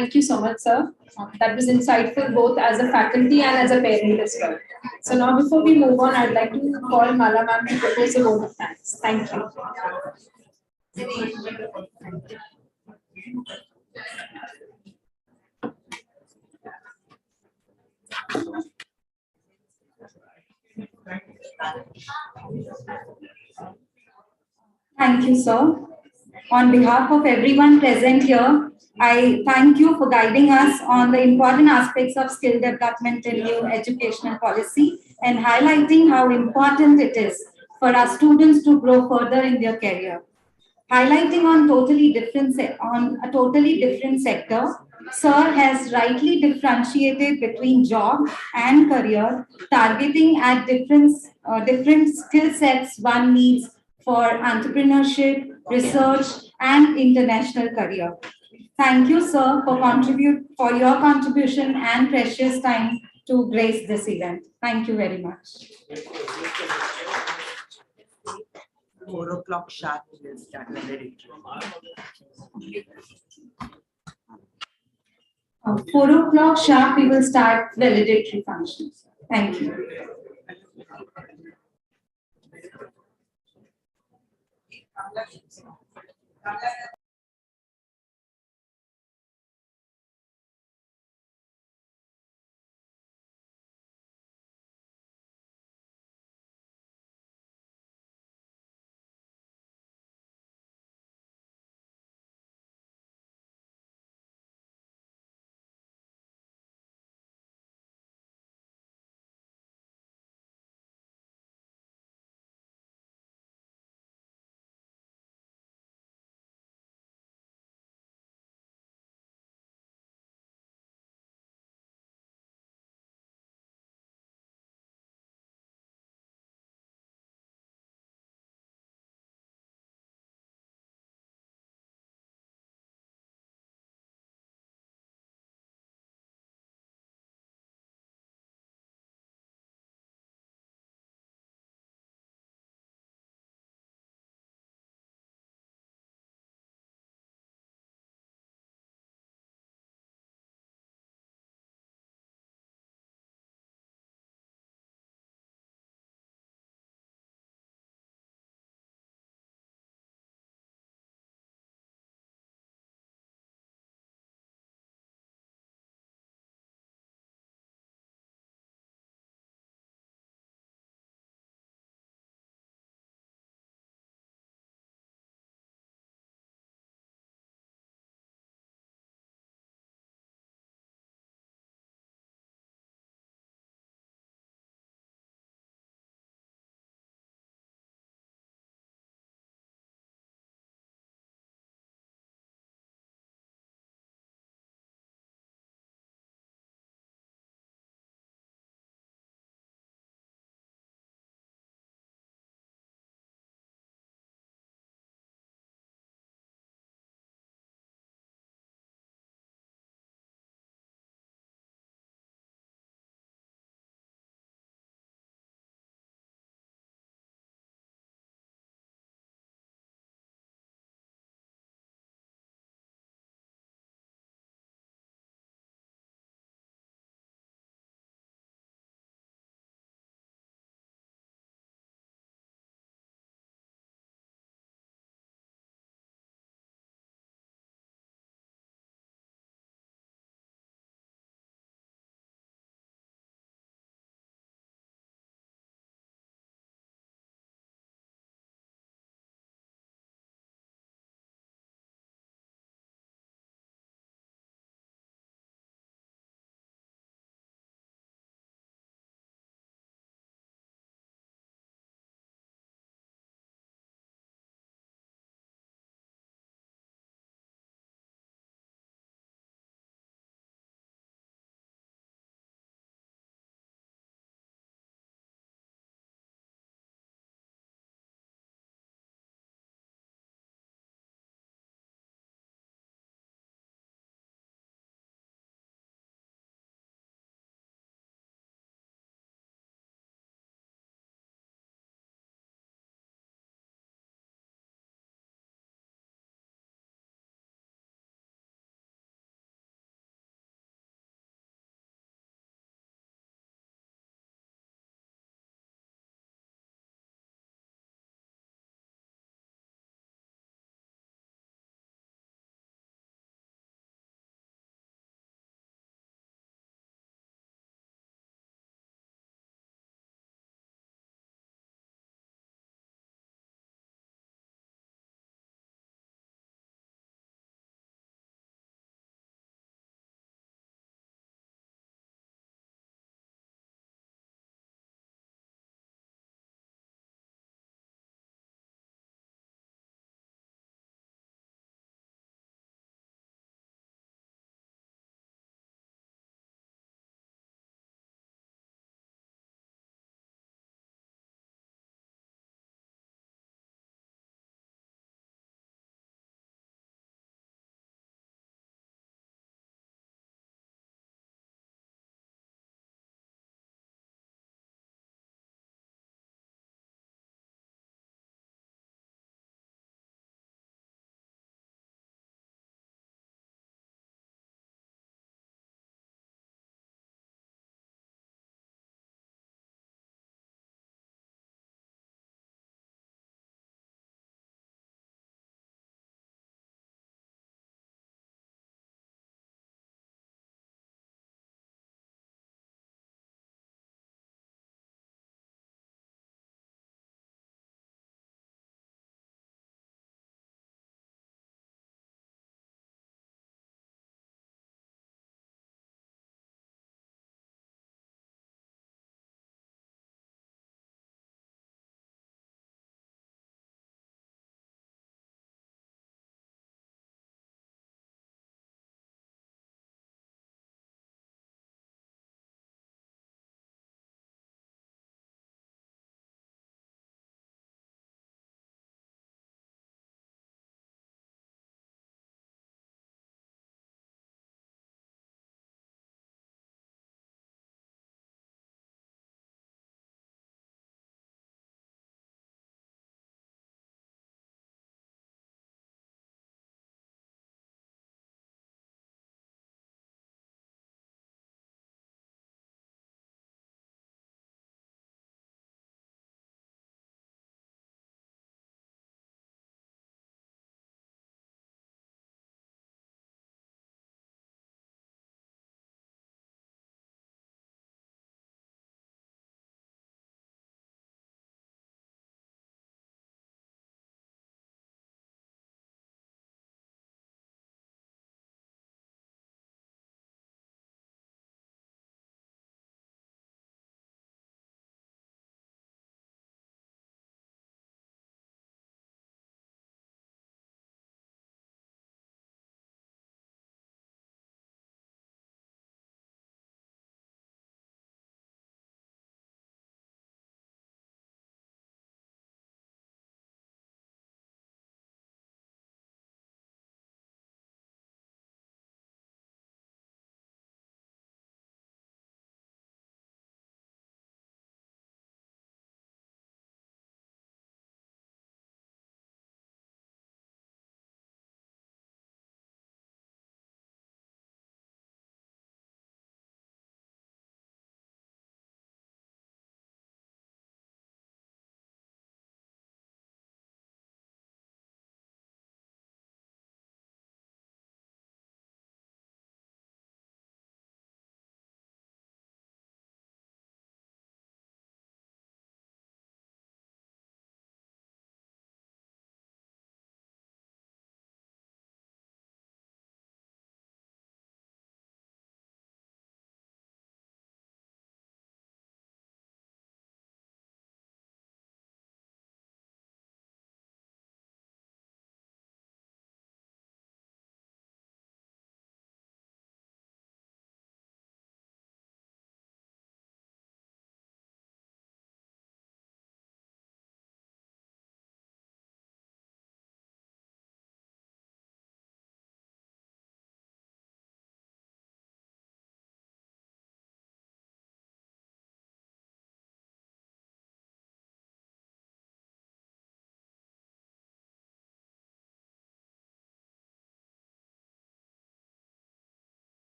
H: Thank you so much, sir. That was insightful both as a faculty and as a parent as well. So now before we move on, I'd like to call Mala ma'am to propose a vote of thanks. Thank you.
L: Thank you, sir. On behalf of everyone present here, I thank you for guiding us on the important aspects of skill development in new educational policy and highlighting how important it is for our students to grow further in their career. Highlighting on a totally different sector, Sir has rightly differentiated between job and career, targeting at different skill sets one needs for entrepreneurship, research, and international career. Thank you, sir, for your contribution and precious time to grace this event. Thank you very much.
C: 4 o'clock sharp will start the valedictory.
L: 4 o'clock sharp, we will start valedictory functions. Thank you.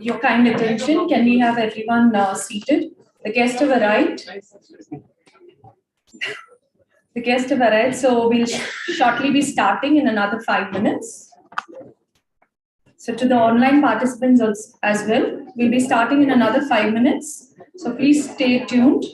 H: Your kind attention. Can we have everyone seated? The guests have arrived. The guests have arrived, so we'll shortly be starting in another 5 minutes. So to the online participants as well, we'll be starting in another 5 minutes. So please stay tuned.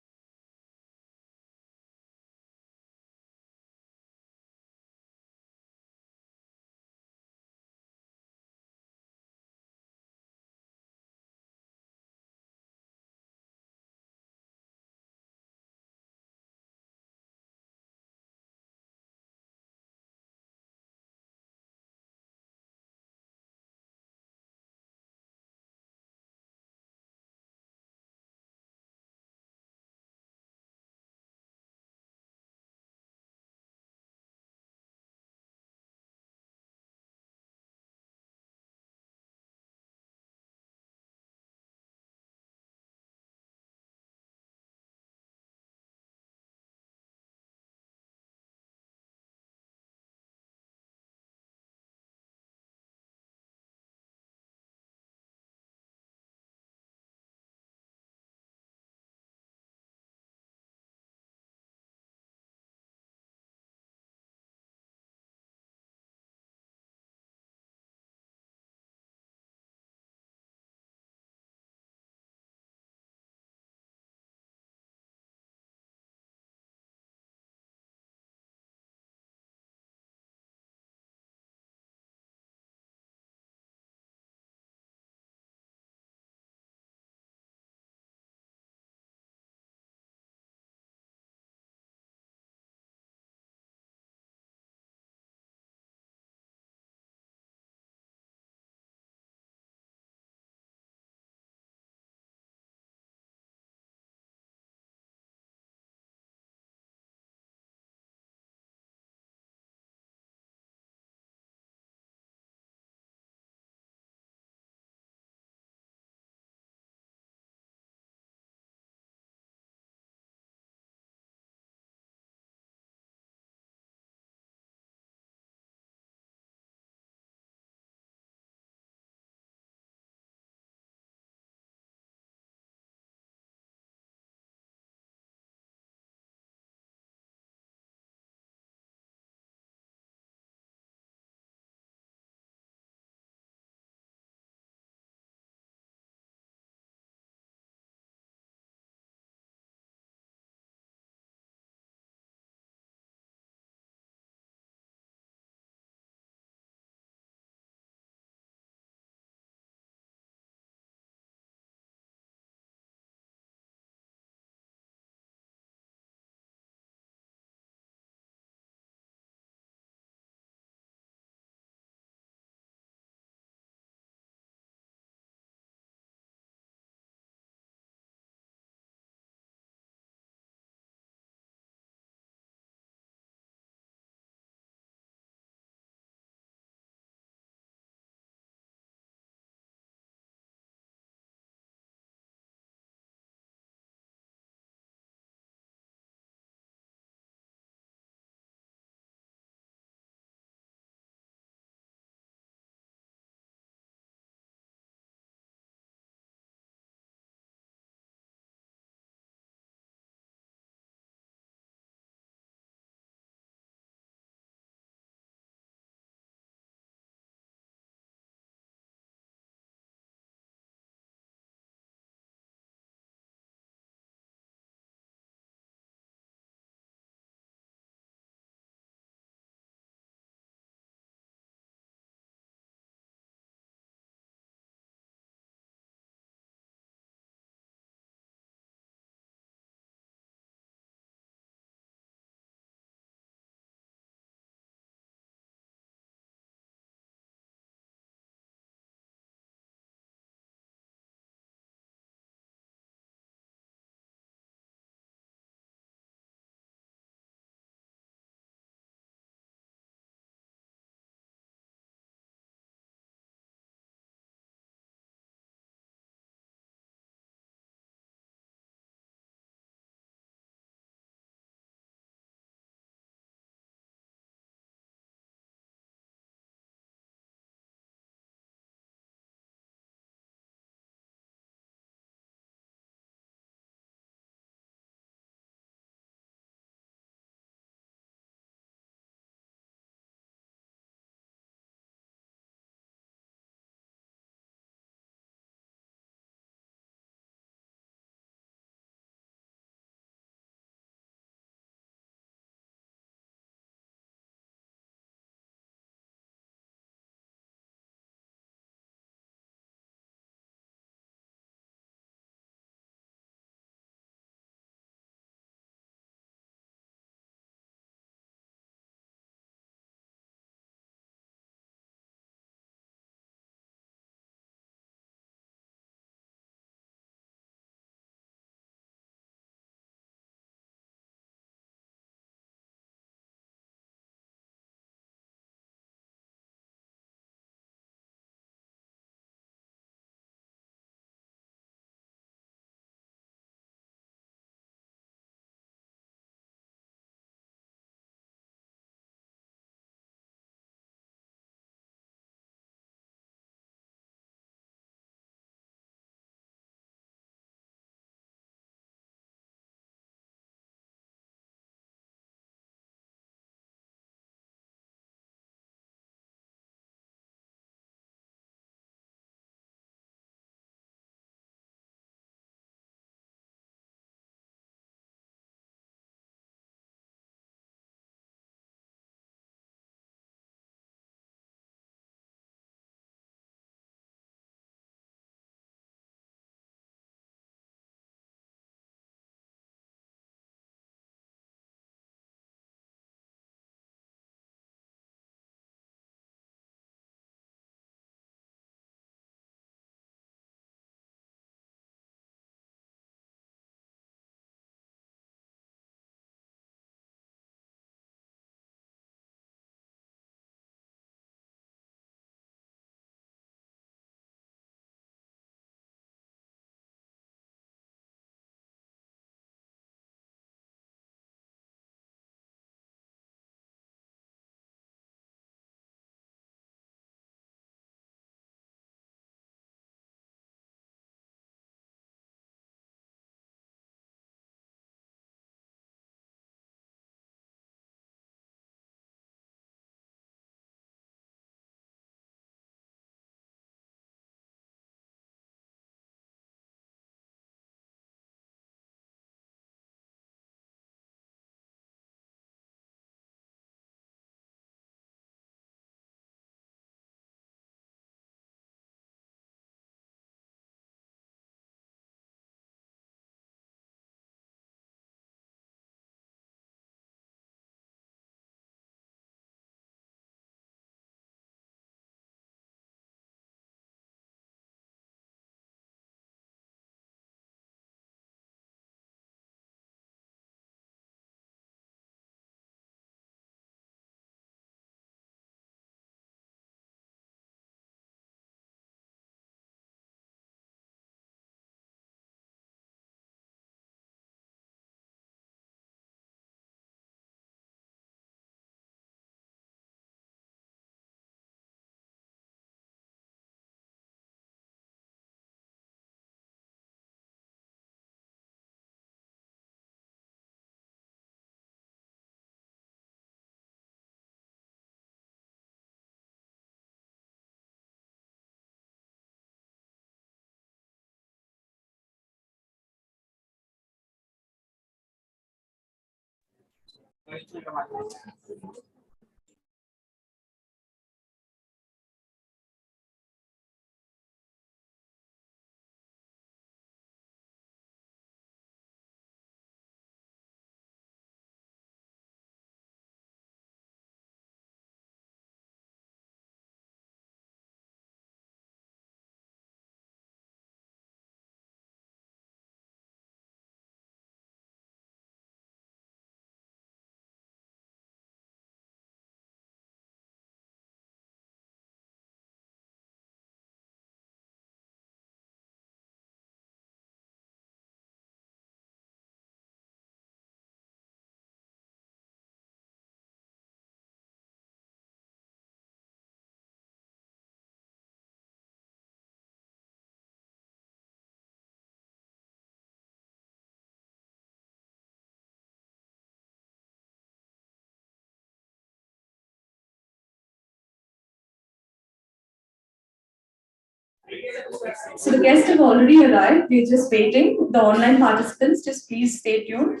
L: So the guests have already arrived. We're just waiting. The online participants, just please stay tuned.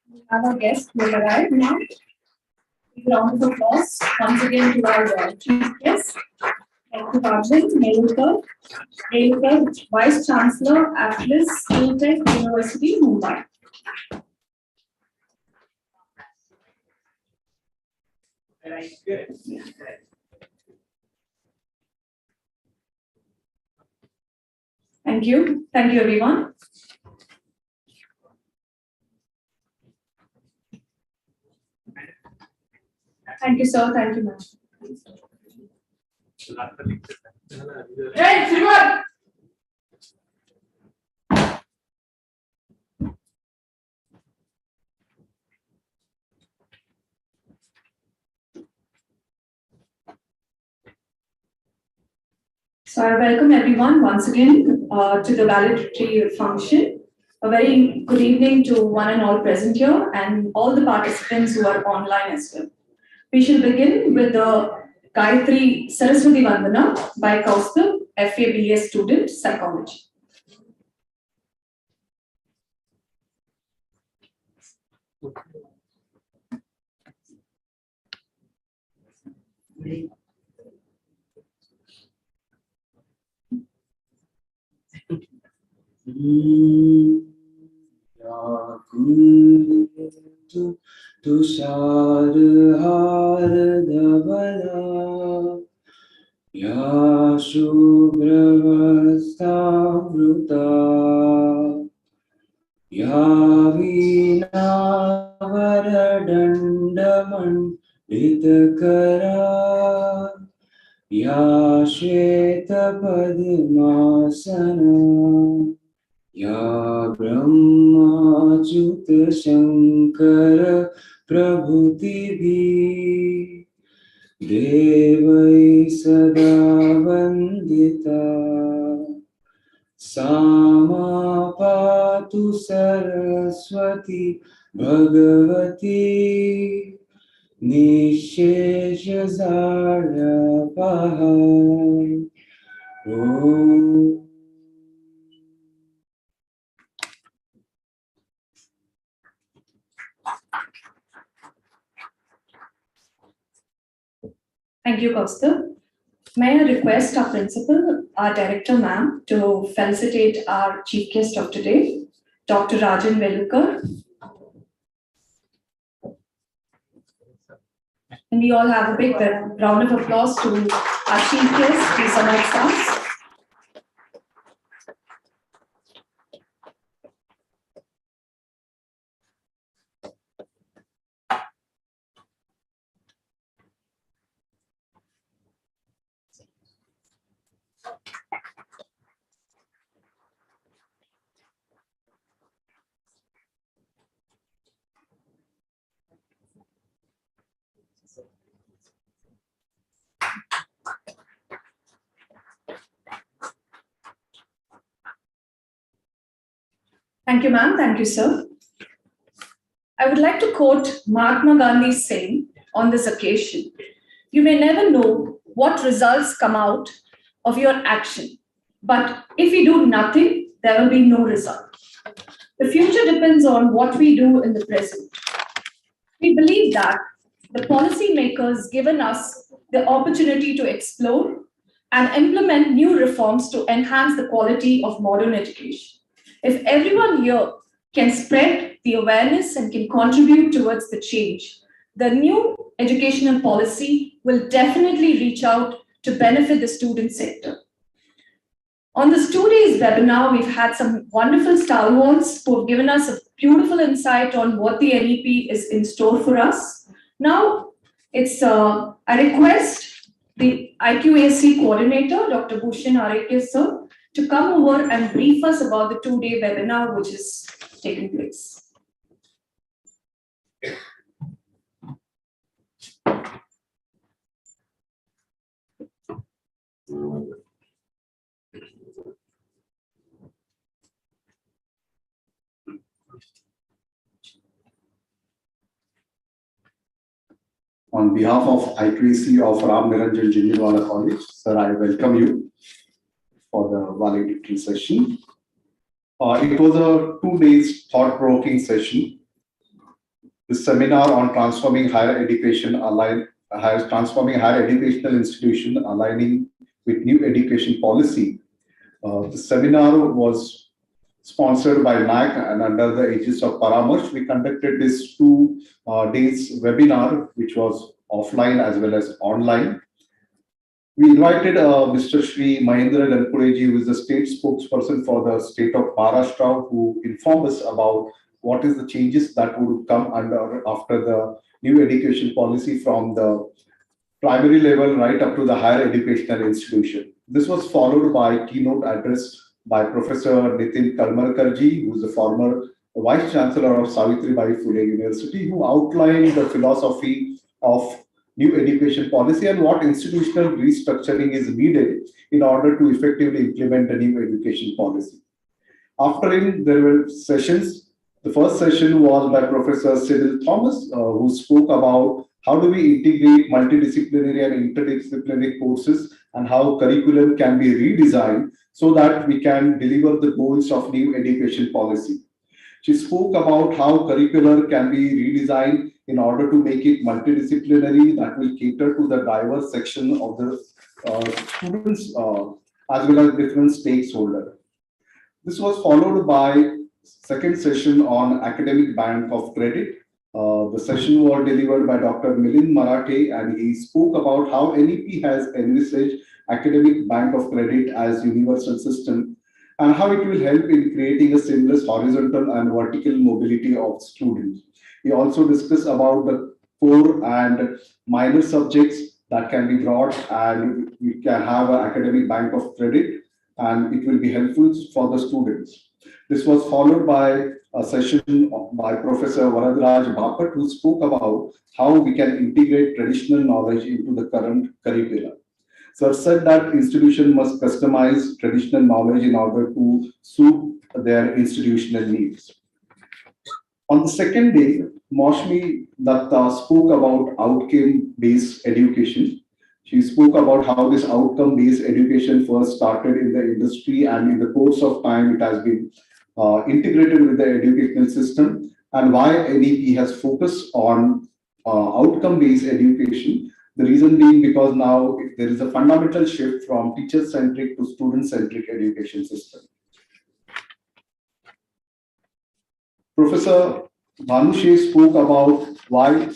L: We have our guests who will arrive now. A round of applause once again to our chief guest, Dr. Rajan Velukar, Vice Chancellor, Atlas Skill Tech University, Mumbai. Thank you. Thank you, everyone. Thank you, sir. Thank you, ma'am. Hey, Sriman! So I welcome everyone once again to the valedictory function. A very good evening to one and all present here and all the participants who are online as well. We shall begin with the Gayatri Saraswati Vandana by Kaustubh, FABA student, psychology.
O: Tushar हार धवला या शुभ्रवस्त्रावृता या वीणावरदण्डमण्डितकरा या श्वेतपद्मासना या ब्रह्माच्युत शंकर प्रभृतिभिः देवैः सदा वन्दिता सा मा पातु सरस्वती भगवती निःशेषजाड्यापहा। ॐ
L: Thank you, Kaustubh. May I request our principal, our director ma'am, to felicitate our chief guest of today, Dr. Rajan Velukar. And we all have a big round of applause to our chief guest, please amongst us.
P: Thank you, ma'am. Thank you, sir. I would like to quote Mahatma Gandhi's saying on this occasion. You may never know what results come out of your action, but if we do nothing, there will be no result. The future depends on what we do in the present. We believe that the policymakers given us the opportunity to explore and implement new reforms to enhance the quality of modern education. If everyone here can spread the awareness and can contribute towards the change, the new educational policy will definitely reach out to benefit the student sector. On this 2 days webinar, we've had some wonderful stalwarts who have given us a beautiful insight on what the NEP is in store for us. Now, it's I request the IQAC coordinator, Dr. Bhushan Arekya sir, to come over and brief us about the 2-day webinar which is taking place.
Q: On behalf of IQAC of Ram Niranjan Jindalwala College, sir, I welcome you for the valedictory session. It was a 2 days thought-provoking session. The seminar on transforming higher educational institution aligning with new education policy. The seminar was sponsored by NAC and under the aegis of Paramarsh. We conducted this 2 days webinar, which was offline as well as online. We invited Mr. Shri Mahendra Ganpureji, who is the state spokesperson for the state of Maharashtra, who informed us about what is the changes that would come after the new education policy from the primary level right up to the higher educational institution. This was followed by a keynote address by Professor Nitin Kalmarkarji, who is the former Vice Chancellor of Savitribai Phule University, who outlined the philosophy of new education policy and what institutional restructuring is needed in order to effectively implement the new education policy. After him, there were sessions. The first session was by Professor Cyril Thomas, who spoke about how do we integrate multidisciplinary and interdisciplinary courses and how curriculum can be redesigned so that we can deliver the goals of new education policy. She spoke about how curricular can be redesigned in order to make it multidisciplinary that will cater to the diverse section of the students as well as different stakeholders. This was followed by second session on academic bank of credit. The session was delivered by Dr. Milind Marathe, and he spoke about how NEP has envisaged academic bank of credit as universal system and how it will help in creating a seamless horizontal and vertical mobility of students. He also discussed about the core and minor subjects that can be brought, and we can have an academic bank of credit, and it will be helpful for the students. This was followed by a session by Professor Varadraj Bapat, who spoke about how we can integrate traditional knowledge into the current curricula. Sir said that institution must customize traditional knowledge in order to suit their institutional needs. On the second day, Maushmi Datta spoke about outcome-based education. She spoke about how this outcome-based education first started in the industry, and in the course of time, it has been integrated with the educational system, and why NEP has focused on outcome-based education. The reason being because now there is a fundamental shift from teacher-centric to student-centric education system. Professor Bhanushe spoke about why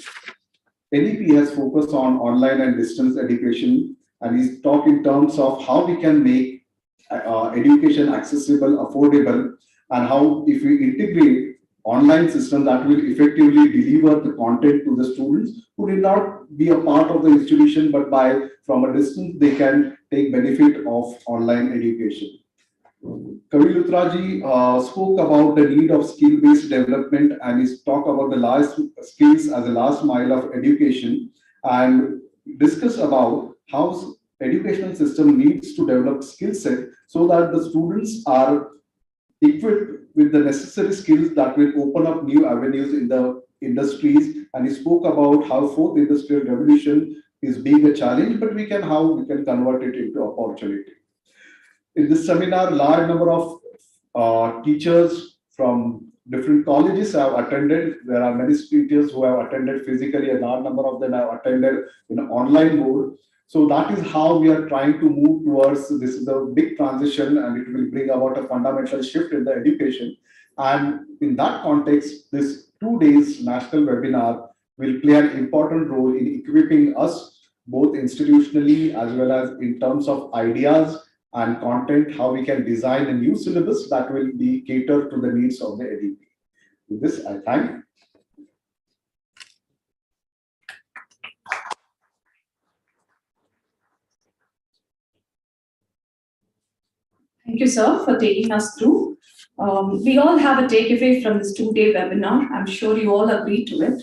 Q: NEP has focused on online and distance education, and he's talked in terms of how we can make education accessible, affordable, and how if we integrate online system that will effectively deliver the content to the students who did not be a part of the institution, but from a distance they can take benefit of online education. Kavi Luthra ji spoke about the need of skill-based development, and he talked about the last skills as a last mile of education, and discussed about how educational system needs to develop skill set so that the students are equipped with the necessary skills that will open up new avenues in the industries. And he spoke about how fourth industrial revolution is being a challenge, but how we can convert it into opportunity. In this seminar, large number of teachers from different colleges have attended. There are many teachers who have attended physically, a large number of them have attended in an online mode. So that is how we are trying to move towards. This is a big transition and it will bring about a fundamental shift in the education. And in that context, this 2 days national webinar will play an important role in equipping us both institutionally as well as in terms of ideas and content, how we can design a new syllabus that will be catered to the needs of the NEP. With this, I thank.
P: Thank you, sir, for taking us through. We all have a takeaway from this 2-day webinar. I'm sure you all agree to it.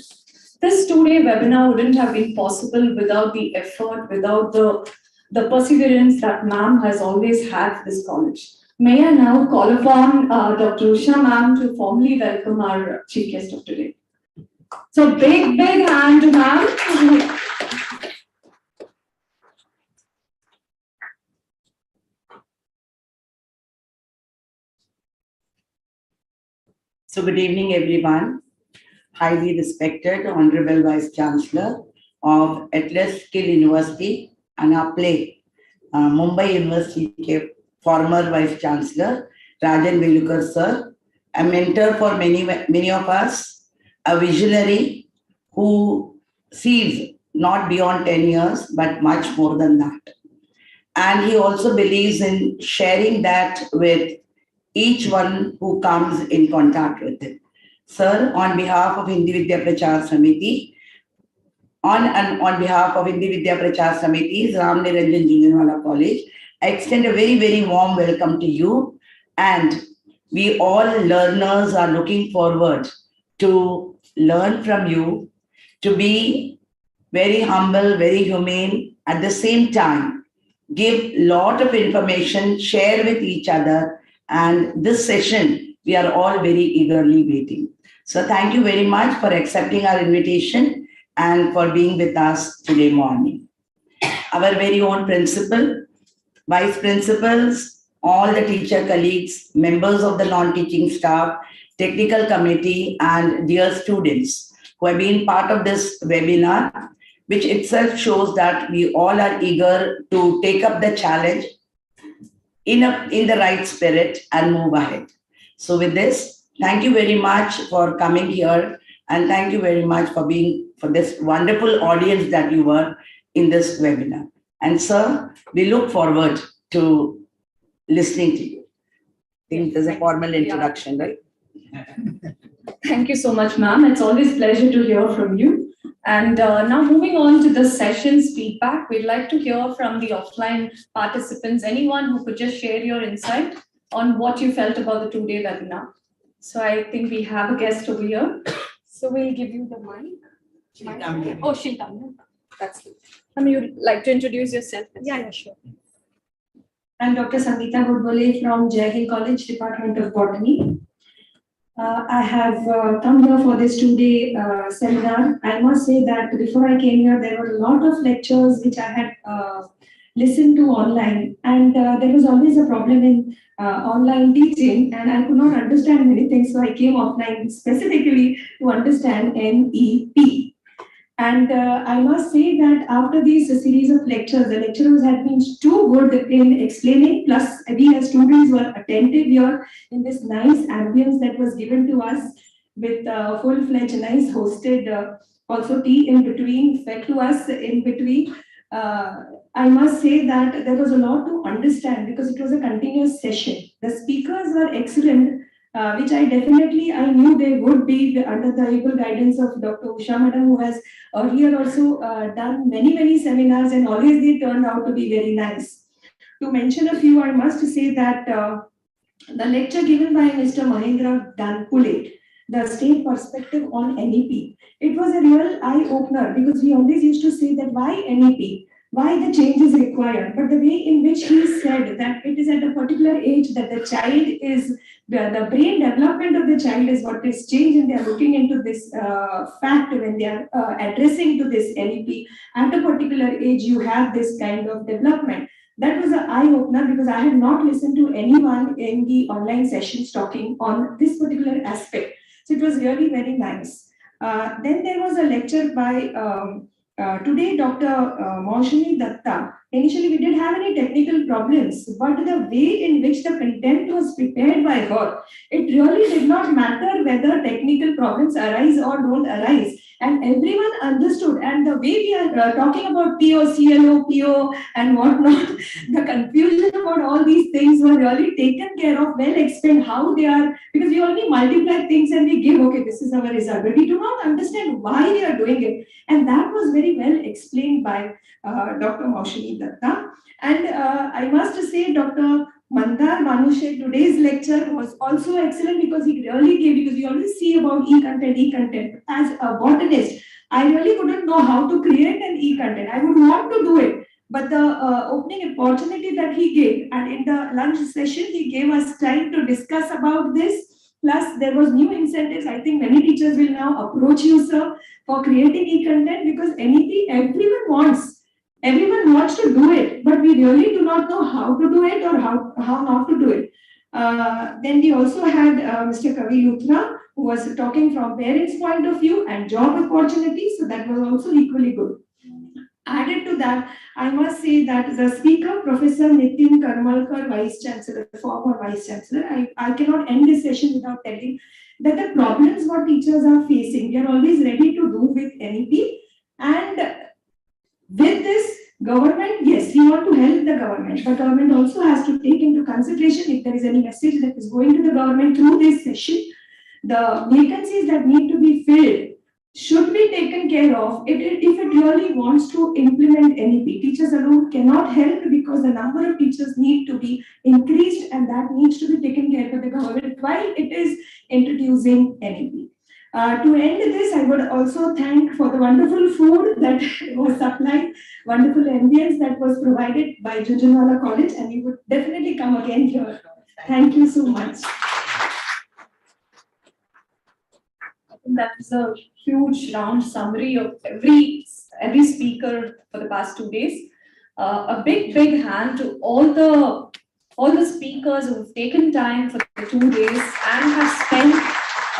P: This 2-day webinar wouldn't have been possible without the effort, without the perseverance that ma'am has always had for this college. May I now call upon Dr. Usha ma'am to formally welcome our chief guest of today. So big hand to ma'am.
R: So good evening, everyone. Highly respected Honorable Vice Chancellor of Atlas Skill University and Aple, Mumbai University के former Vice Chancellor, Rajan Velukar sir, a mentor for many of us, a visionary who sees not beyond 10 years, but much more than that. And he also believes in sharing that with each one who comes in contact with him. Sir, on behalf of Hindi Vidya Prachar Samiti, on behalf of Hindi Vidya Prachar Samiti's Ram Niranjan Jhunjhunwala College, I extend a very, very warm welcome to you. And we all learners are looking forward to learn from you, to be very humble, very humane, at the same time, give lot of information, share with each other. And this session, we are all very eagerly waiting. So thank you very much for accepting our invitation and for being with us today morning. Our very own principal, vice principals, all the teacher colleagues, members of the non-teaching staff, technical committee, and dear students who have been part of this webinar, which itself shows that we all are eager to take up the challenge in the right spirit and move ahead. So with this, thank you very much for coming here, and thank you very much for this wonderful audience that you were in this webinar. And sir, we look forward to listening to you. I think there's a formal introduction, right?
P: Thank you so much, ma'am. It's always a pleasure to hear from you. And now moving on to the session's feedback, we'd like to hear from the offline participants, anyone who could just share your insight on what you felt about the 2-day webinar. So I think we have a guest over here. So we'll give you the mic. Oh, she'll come. That's good. You'd like to introduce yourself? Yeah, sure.
S: I'm Dr. Sangeeta Budbole from Jai Hind College, Department of Botany. I have come here for this 2-day seminar. I must say that before I came here, there were a lot of lectures which I had listened to online, and there was always a problem in online teaching, and I could not understand many things, so I came offline specifically to understand NEP. And I must say that after these series of lectures, the lecturers had been too good in explaining, plus we as students were attentive here in this nice ambience that was given to us with full-fledged, nice hosted, also tea in between, fed to us in between. I must say that there was a lot to understand because it was a continuous session. The speakers were excellent, which I knew they would be under the able guidance of Dr. Usha Madam, who has earlier also done many seminars, and always they turned out to be very nice. To mention a few, I must say that the lecture given by Mr. Mahendra Danpule, the state perspective on NEP, it was a real eye-opener because we always used to say that why NEP? Why the change is required? But the way in which he said that it is at a particular age that the child is the brain development of the child is what is changed, and they are looking into this fact when they are addressing to this NEP. At a particular age, you have this kind of development. That was an eye-opener because I had not listened to anyone in the online sessions talking on this particular aspect. So it was really very nice. Then there was a lecture by today, Dr. Moshini Datta. Initially, we didn't have any technical problems, but the way in which the content was prepared by her, it really did not matter whether technical problems arise or don't arise. And everyone understood. And the way we are talking about PO, CLO, PO, and whatnot, the confusion about all these things were really taken care of, well explained how they are, because we only multiply things and we give, okay, this is our result, but we do not understand why we are doing it. And that was very well explained by Dr. Moshini Datta. And I must say, Dr. Mandar Manushe, today's lecture was also excellent because he really gave, because we always see about e-content. As a botanist, I really couldn't know how to create an e-content. I would want to do it, but the opening opportunity that he gave, and in the lunch session, he gave us time to discuss about this. Plus, there was new incentives. I think many teachers will now approach you, sir, for creating e-content, because everyone wants to do it, but we really do not know how to do it or how not to do it. Then we also had Mr. Kavi Luthra, who was talking from parents' point of view and job opportunities, so that was also equally good. Added to that, I must say that the speaker, Professor Nitin Karmalkar, Vice Chancellor, former Vice Chancellor, I cannot end this session without telling that the problems what teachers are facing, we are always ready to do with NEP. And with this, government, yes, we want to help the government, but government also has to take into consideration if there is any message that is going to the government through this session, the vacancies that need to be filled should be taken care of. If it really wants to implement NEP, teachers alone cannot help because the number of teachers need to be increased, and that needs to be taken care of by the government while it is introducing NEP. To end this, I would also thank for the wonderful food that was supplied, wonderful ambience that was provided by Junjunwala College, and we would definitely come again here. Thank you so much.
P: That is a huge round summary of every speaker for the past 2 days. A big hand to all the speakers who have taken time for the 2 days and have spent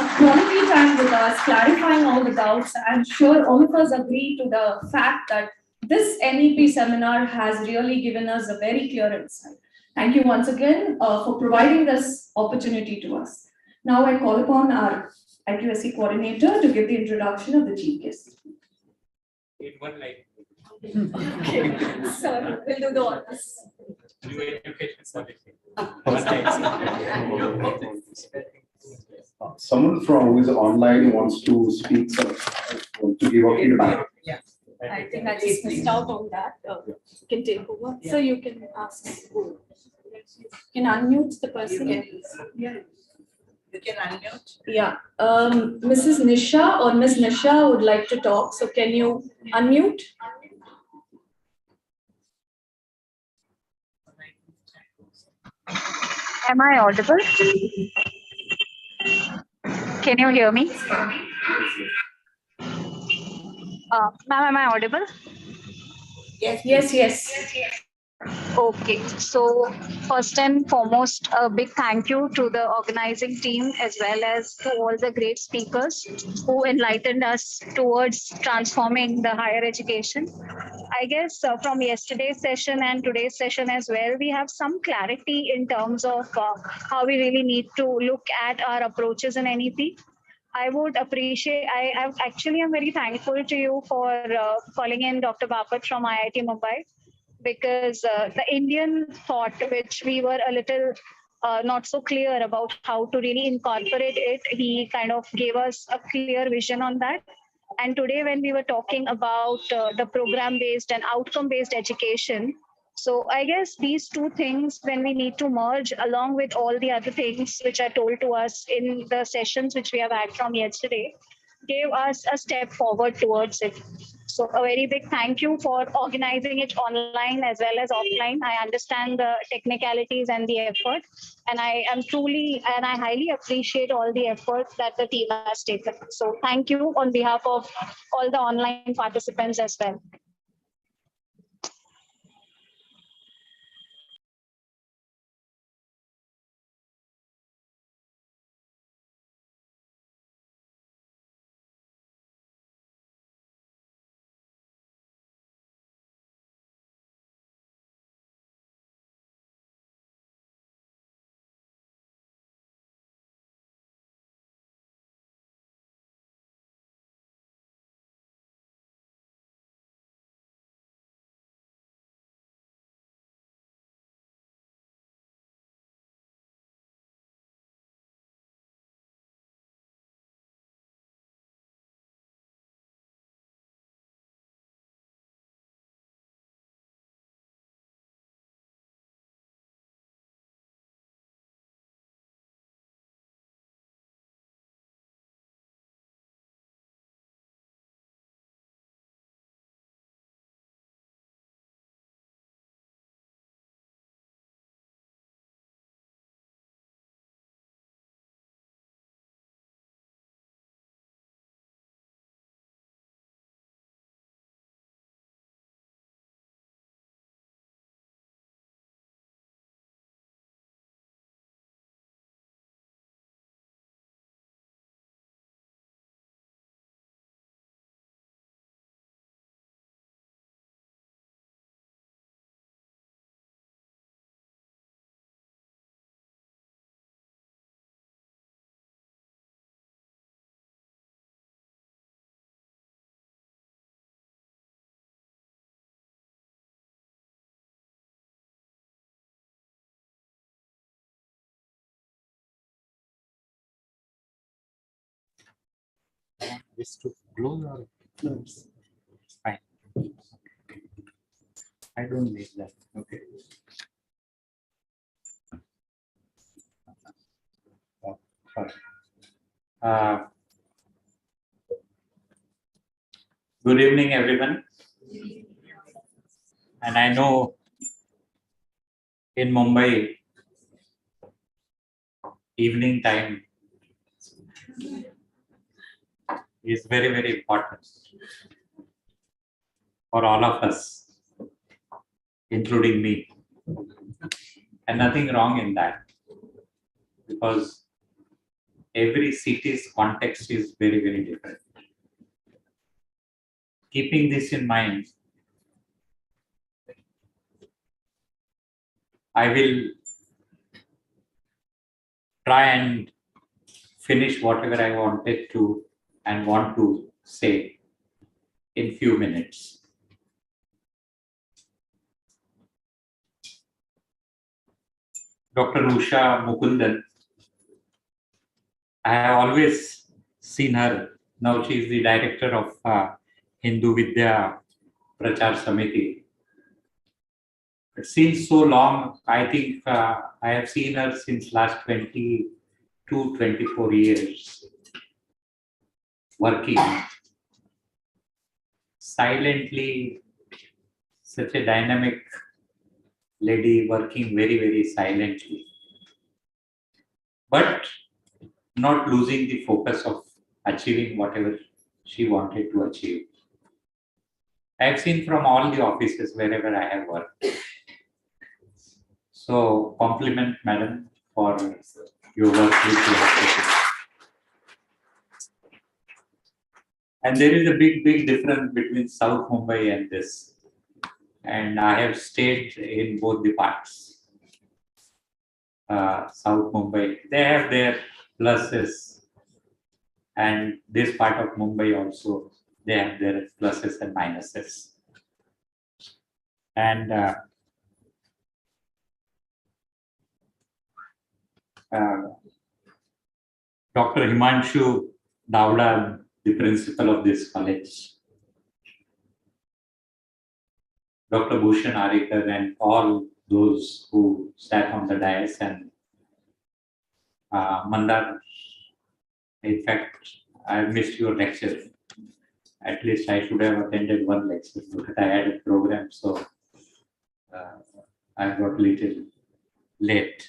P: a quality time with us, clarifying all the doubts. I'm sure all of us agree to the fact that this NEP seminar has really given us a very clear insight. Thank you once again for providing this opportunity to us. Now I call upon our IQSC coordinator to give the introduction of the chief guest.
T: In one line.
P: Okay, sir, we'll do the honors.
T: New education policy.
Q: Someone from who is online wants to speak, want to give a feedback.
H: Yeah. I think I just missed out on that. You can take over. Yeah. So you can ask. You can unmute the person.
C: Yeah. You can unmute.
H: Yeah. Mrs. Nisha or Ms. Nisha would like to talk. So can you unmute?
U: Am I audible? Can you hear me? Ma'am, am I audible?
H: Yes.
U: Okay, so first and foremost, a big thank you to the organizing team as well as to all the great speakers who enlightened us towards transforming the higher education. I guess from yesterday's session and today's session as well, we have some clarity in terms of how we really need to look at our approaches in NEP. I would appreciate, I actually am very thankful to you for calling in Dr. Bapat from IIT Mumbai, because the Indian thought, which we were a little not so clear about how to really incorporate it, he kind of gave us a clear vision on that. And today when we were talking about the program-based and outcome-based education, so I guess these two things, when we need to merge along with all the other things which are told to us in the sessions which we have had from yesterday, gave us a step forward towards it. So a very big thank you for organizing it online as well as offline. I understand the technicalities and the effort, and I highly appreciate all the effort that the team has taken. So thank you on behalf of all the online participants as well.
E: This to close or close? Fine. I don't need that. Okay. Oh, sorry. Good evening, everyone. And I know in Mumbai, evening time is very, very important for all of us, including me. And nothing wrong in that, because every city's context is very, very different. Keeping this in mind, I will try and finish whatever I wanted to and want to say in few minutes. Dr. Usha Mukundan, I have always seen her. Now she is the director of Hindu Vidya Prachar Samiti. It seems so long. I think I have seen her since last 24 years working silently, such a dynamic lady working very, very silently, but not losing the focus of achieving whatever she wanted to achieve. I have seen from all the offices wherever I have worked. So compliment, madam, for your work which you have taken. And there is a big, big difference between South Mumbai and this. And I have stayed in both the parts. South Mumbai, they have their pluses. And this part of Mumbai also, they have their pluses and minuses. And Dr. Himanshu Davda, the principal of this college, Dr. Bhushan Arikar, and all those who sat on the dais, and Mandar, in fact, I missed your lecture. At least I should have attended one lecture, but I had a program, so I got little late.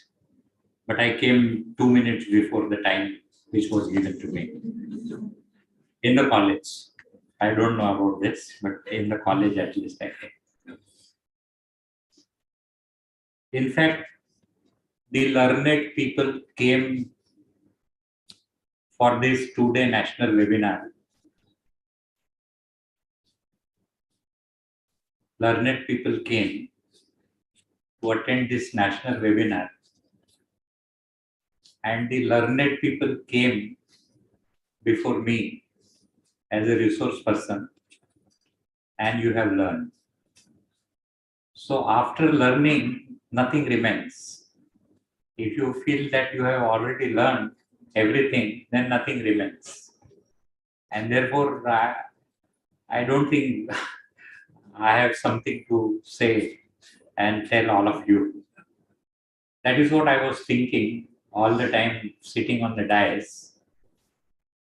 E: But I came 2 minutes before the time which was given to me in the college. I don't know about this, but in the college at least I came. In fact, the learned people came for this 2-day national webinar. Learned people came to attend this national webinar, and the learned people came before me as a resource person, and you have learned. So after learning, nothing remains. If you feel that you have already learned everything, then nothing remains. And therefore, I don't think I have something to say and tell all of you. That is what I was thinking all the time sitting on the dais.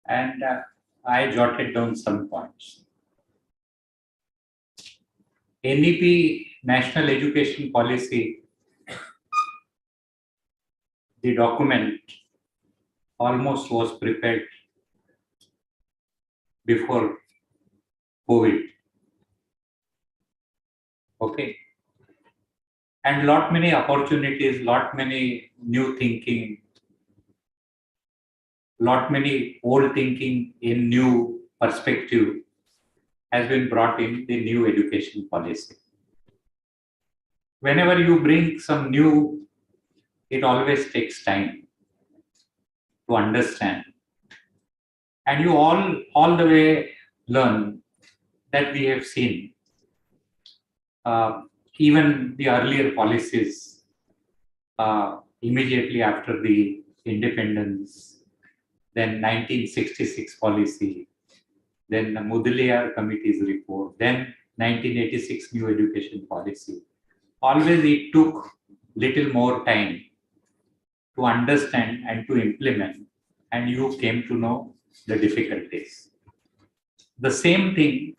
E: And I jotted down some points. NEP, National Education Policy, the document almost was prepared before COVID. Okay. And lot many opportunities, lot many new thinking, lot many old thinking in new perspective has been brought in the new education policy. Whenever you bring some new, it always takes time to understand. And you all the way learn that we have seen even the earlier policies immediately after the independence, then 1966 policy, then the Mudaliar Committee's report, then 1986 new education policy. Always it took little more time to understand and to implement, and you came to know the difficulties. The same thing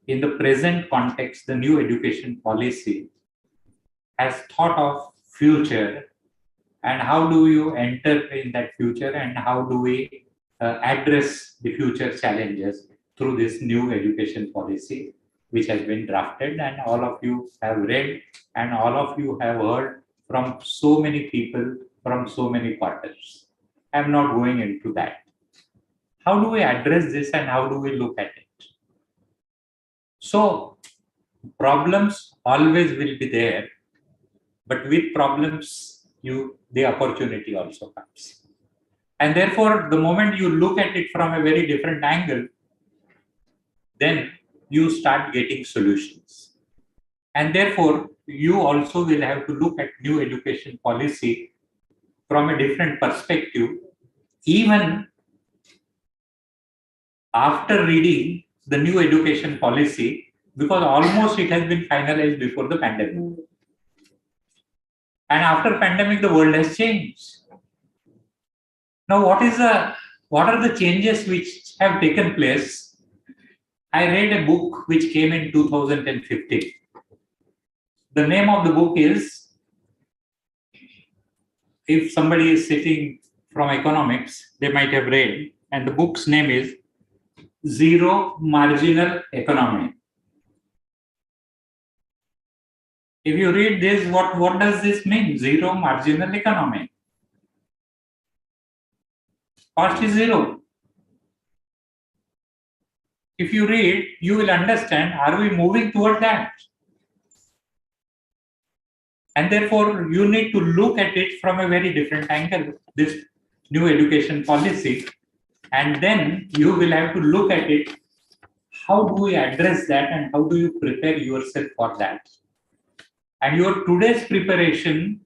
E: in the present context, the new education policy has thought of future and how do you enter in that future and how do we address the future challenges through this new education policy which has been drafted, and all of you have read and all of you have heard from so many people from so many quarters. I'm not going into that. How do we address this and how do we look at it? So problems always will be there, but with problems, the opportunity also comes. And therefore, the moment you look at it from a very different angle, then you start getting solutions. And therefore, you also will have to look at new education policy from a different perspective, even after reading the new education policy, because almost it has been finalized before the pandemic. And after pandemic, the world has changed. Now, what are the changes which have taken place? I read a book which came in 2015. The name of the book is, if somebody is sitting from economics, they might have read, and the book's name is Zero Marginal Economy. If you read this, what does this mean? Zero marginal economy. Cost is zero. If you read, you will understand, are we moving toward that? And therefore, you need to look at it from a very different angle, this new education policy. And then you will have to look at it, how do we address that and how do you prepare yourself for that? And your today's preparation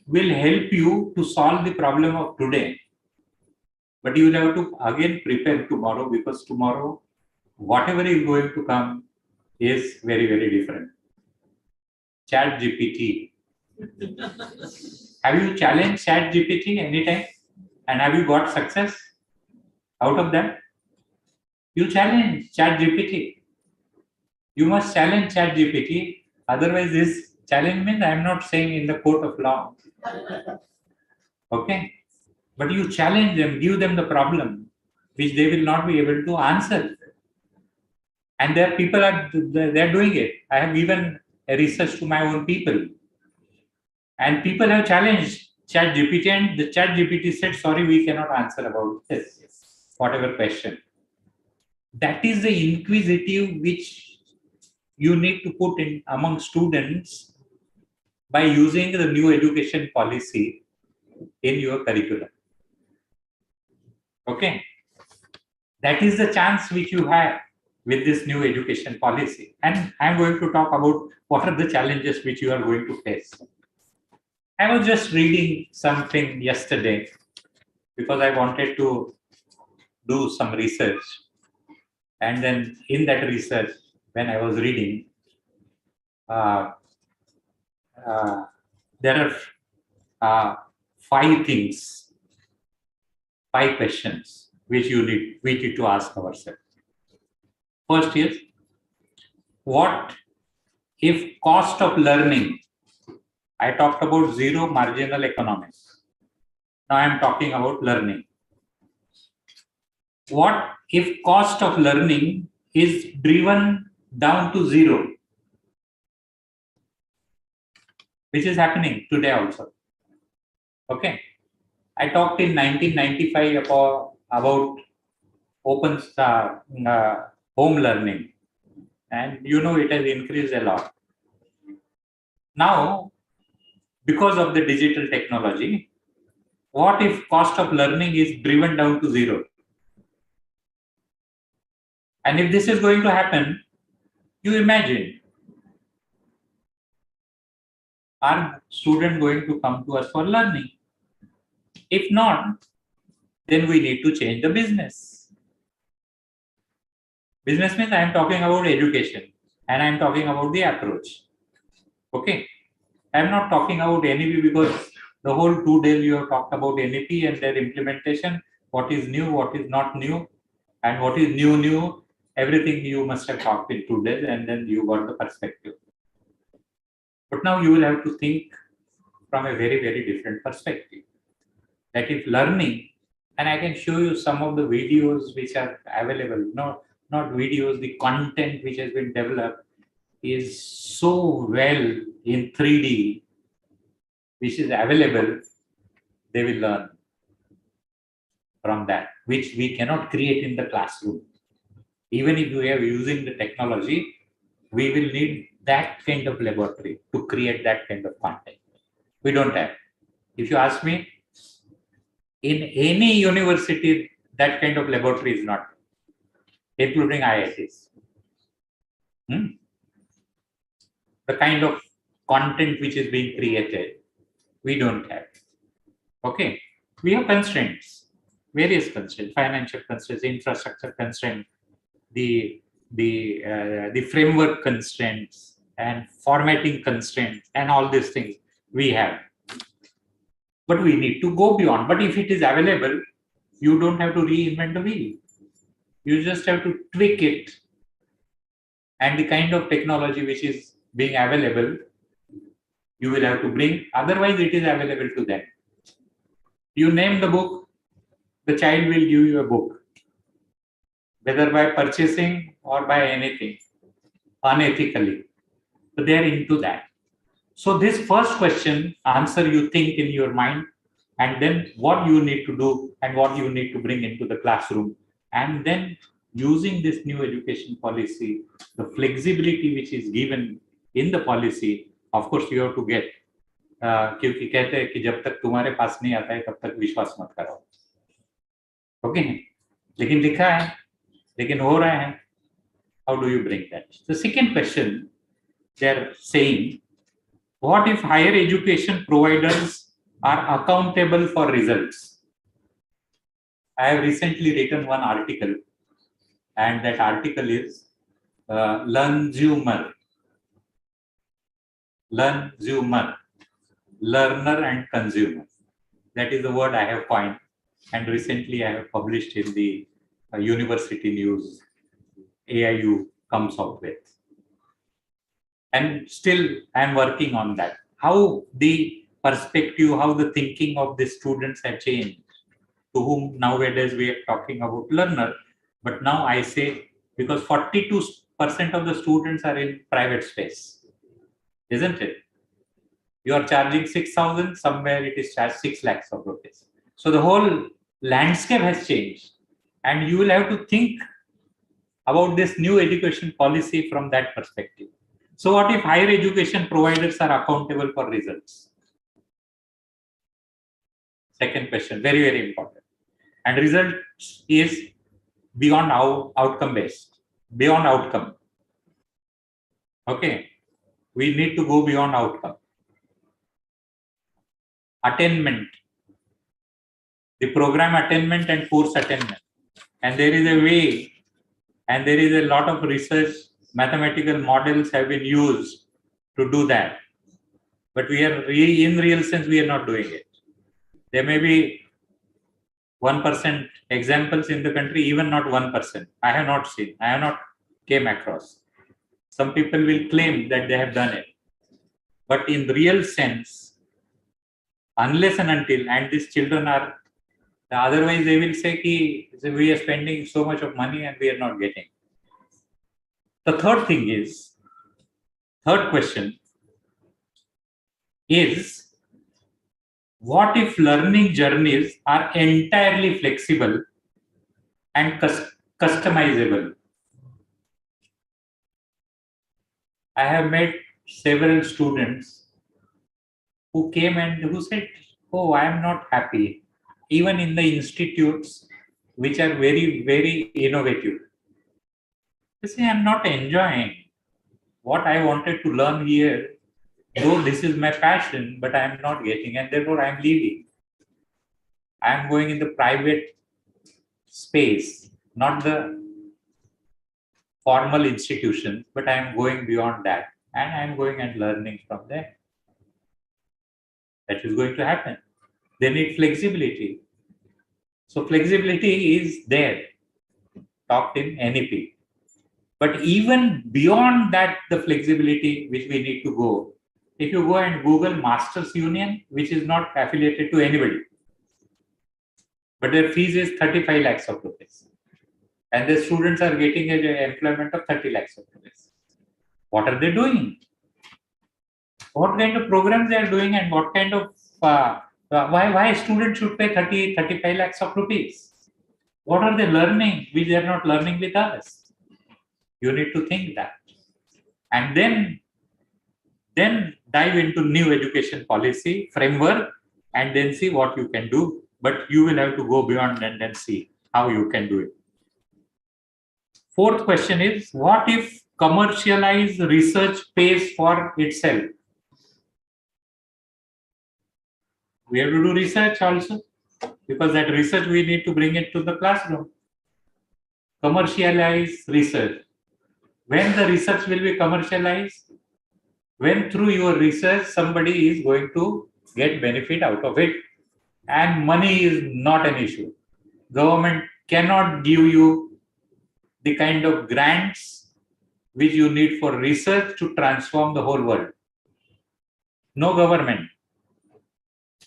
E: will help you to solve the problem of today. But you will have to again prepare tomorrow, because tomorrow, whatever is going to come is very, very different. Chat GPT. Have you challenged Chat GPT anytime? And have you got success out of that? You challenge ChatGPT. You must challenge ChatGPT. Otherwise, this challenge means I am not saying in the court of law. Okay? But you challenge them, give them the problem, which they will not be able to answer. And there people are they're doing it. I have given a research to my own people. And people have challenged ChatGPT, and the ChatGPT said, sorry, we cannot answer about this, whatever question. That is the inquisitive which you need to put in among students by using the new education policy in your curriculum. Okay? That is the chance which you have with this new education policy. And I'm going to talk about what are the challenges which you are going to face. I was just reading something yesterday because I wanted to do some research. And then in that research, when I was reading, there are 5 things, 5 questions which we need to ask ourselves. First is, what if cost of learning? I talked about zero marginal economics. Now I am talking about learning. What if cost of learning is driven down to zero? Which is happening today also. Okay. I talked in 1995 about open home learning. And you know it has increased a lot. Now, because of the digital technology, what if cost of learning is driven down to zero? And if this is going to happen, you imagine, are students going to come to us for learning? If not, then we need to change the business. Business means I am talking about education and I am talking about the approach. Okay. I am not talking about NEP because the whole 2 days you have talked about NEP and their implementation, what is new, what is not new, and what is new, everything you must have talked in 2 days and then you got the perspective. But now you will have to think from a very, very different perspective. That if learning, and I can show you some of the videos which are available, not videos, the content which has been developed is so well in 3D, which is available, they will learn from that, which we cannot create in the classroom. Even if we are using the technology, we will need that kind of laboratory to create that kind of content. We don't have. If you ask me, in any university, that kind of laboratory is not, including IITs. The kind of content which is being created, we don't have. Okay, we have constraints, various constraints, financial constraints, infrastructure constraints, the framework constraints and formatting constraints and all these things we have. But we need to go beyond. But if it is available, you don't have to reinvent the wheel. You just have to tweak it. And the kind of technology which is being available, you will have to bring. Otherwise, it is available to them. You name the book, the child will give you a book, whether by purchasing or by anything, unethically. But they are into that. So this first question, answer you think in your mind, and then what you need to do and what you need to bring into the classroom. And then using this new education policy, the flexibility which is given in the policy, of course you have to get, क्योंकि कहते हैं कि जब तक तुम्हारे पास नहीं आता है तब तक विश्वास मत करो. ओके, लेकिन लिखा है, लेकिन हो रहा है. How do you bring that? The second question, they're saying, what if higher education providers are accountable for results? I have recently written one article, and that article is learner and consumer. That is the word I have coined, and recently I have published in the university news AIU comes out with. And still, I'm working on that. How the perspective, how the thinking of the students have changed, to whom nowadays we are talking about learner. But now I say, because 42% of the students are in private space, isn't it? You are charging 6,000, somewhere it is charged 6 lakhs of rupees. So the whole landscape has changed. And you will have to think about this new education policy from that perspective. So what if higher education providers are accountable for results? Second question, very, very important. And results is beyond outcome based, beyond outcome. Okay, we need to go beyond outcome. Attainment, the program attainment and course attainment. And there is a way, and there is a lot of research, mathematical models have been used to do that. But we are in real sense, we are not doing it. There may be 1% examples in the country, even not 1%. I have not seen, I have not came across. Some people will claim that they have done it. But in real sense, unless and until, and these children are, otherwise they will say, ki, we are spending so much of money and we are not getting. The third thing is, third question is, what if learning journeys are entirely flexible and customizable? I have met several students who came and who said, oh, I am not happy. Even in the institutes, which are very, very innovative. They say, I'm not enjoying what I wanted to learn here. Though this is my passion, but I am not getting, and therefore I am leaving. I am going in the private space, not the formal institutions, but I am going beyond that, and I am going and learning from there. That is going to happen. They need flexibility. So flexibility is there, talked in NEP. But even beyond that, the flexibility which we need to go, if you go and Google Masters Union, which is not affiliated to anybody, but their fees is 35 lakhs of rupees. And the students are getting an employment of 30 lakhs of rupees. What are they doing? What kind of programs they are doing, and what kind of, why students should pay 35 lakhs of rupees? What are they learning which they are not learning with us? You need to think that. And then dive into new education policy framework and then see what you can do. But you will have to go beyond and then see how you can do it. Fourth question is, what if commercialized research pays for itself? We have to do research also, because that research we need to bring it to the classroom. Commercialized research. When the research will be commercialized? When through your research somebody is going to get benefit out of it. And money is not an issue. Government cannot give you the kind of grants which you need for research to transform the whole world. No government,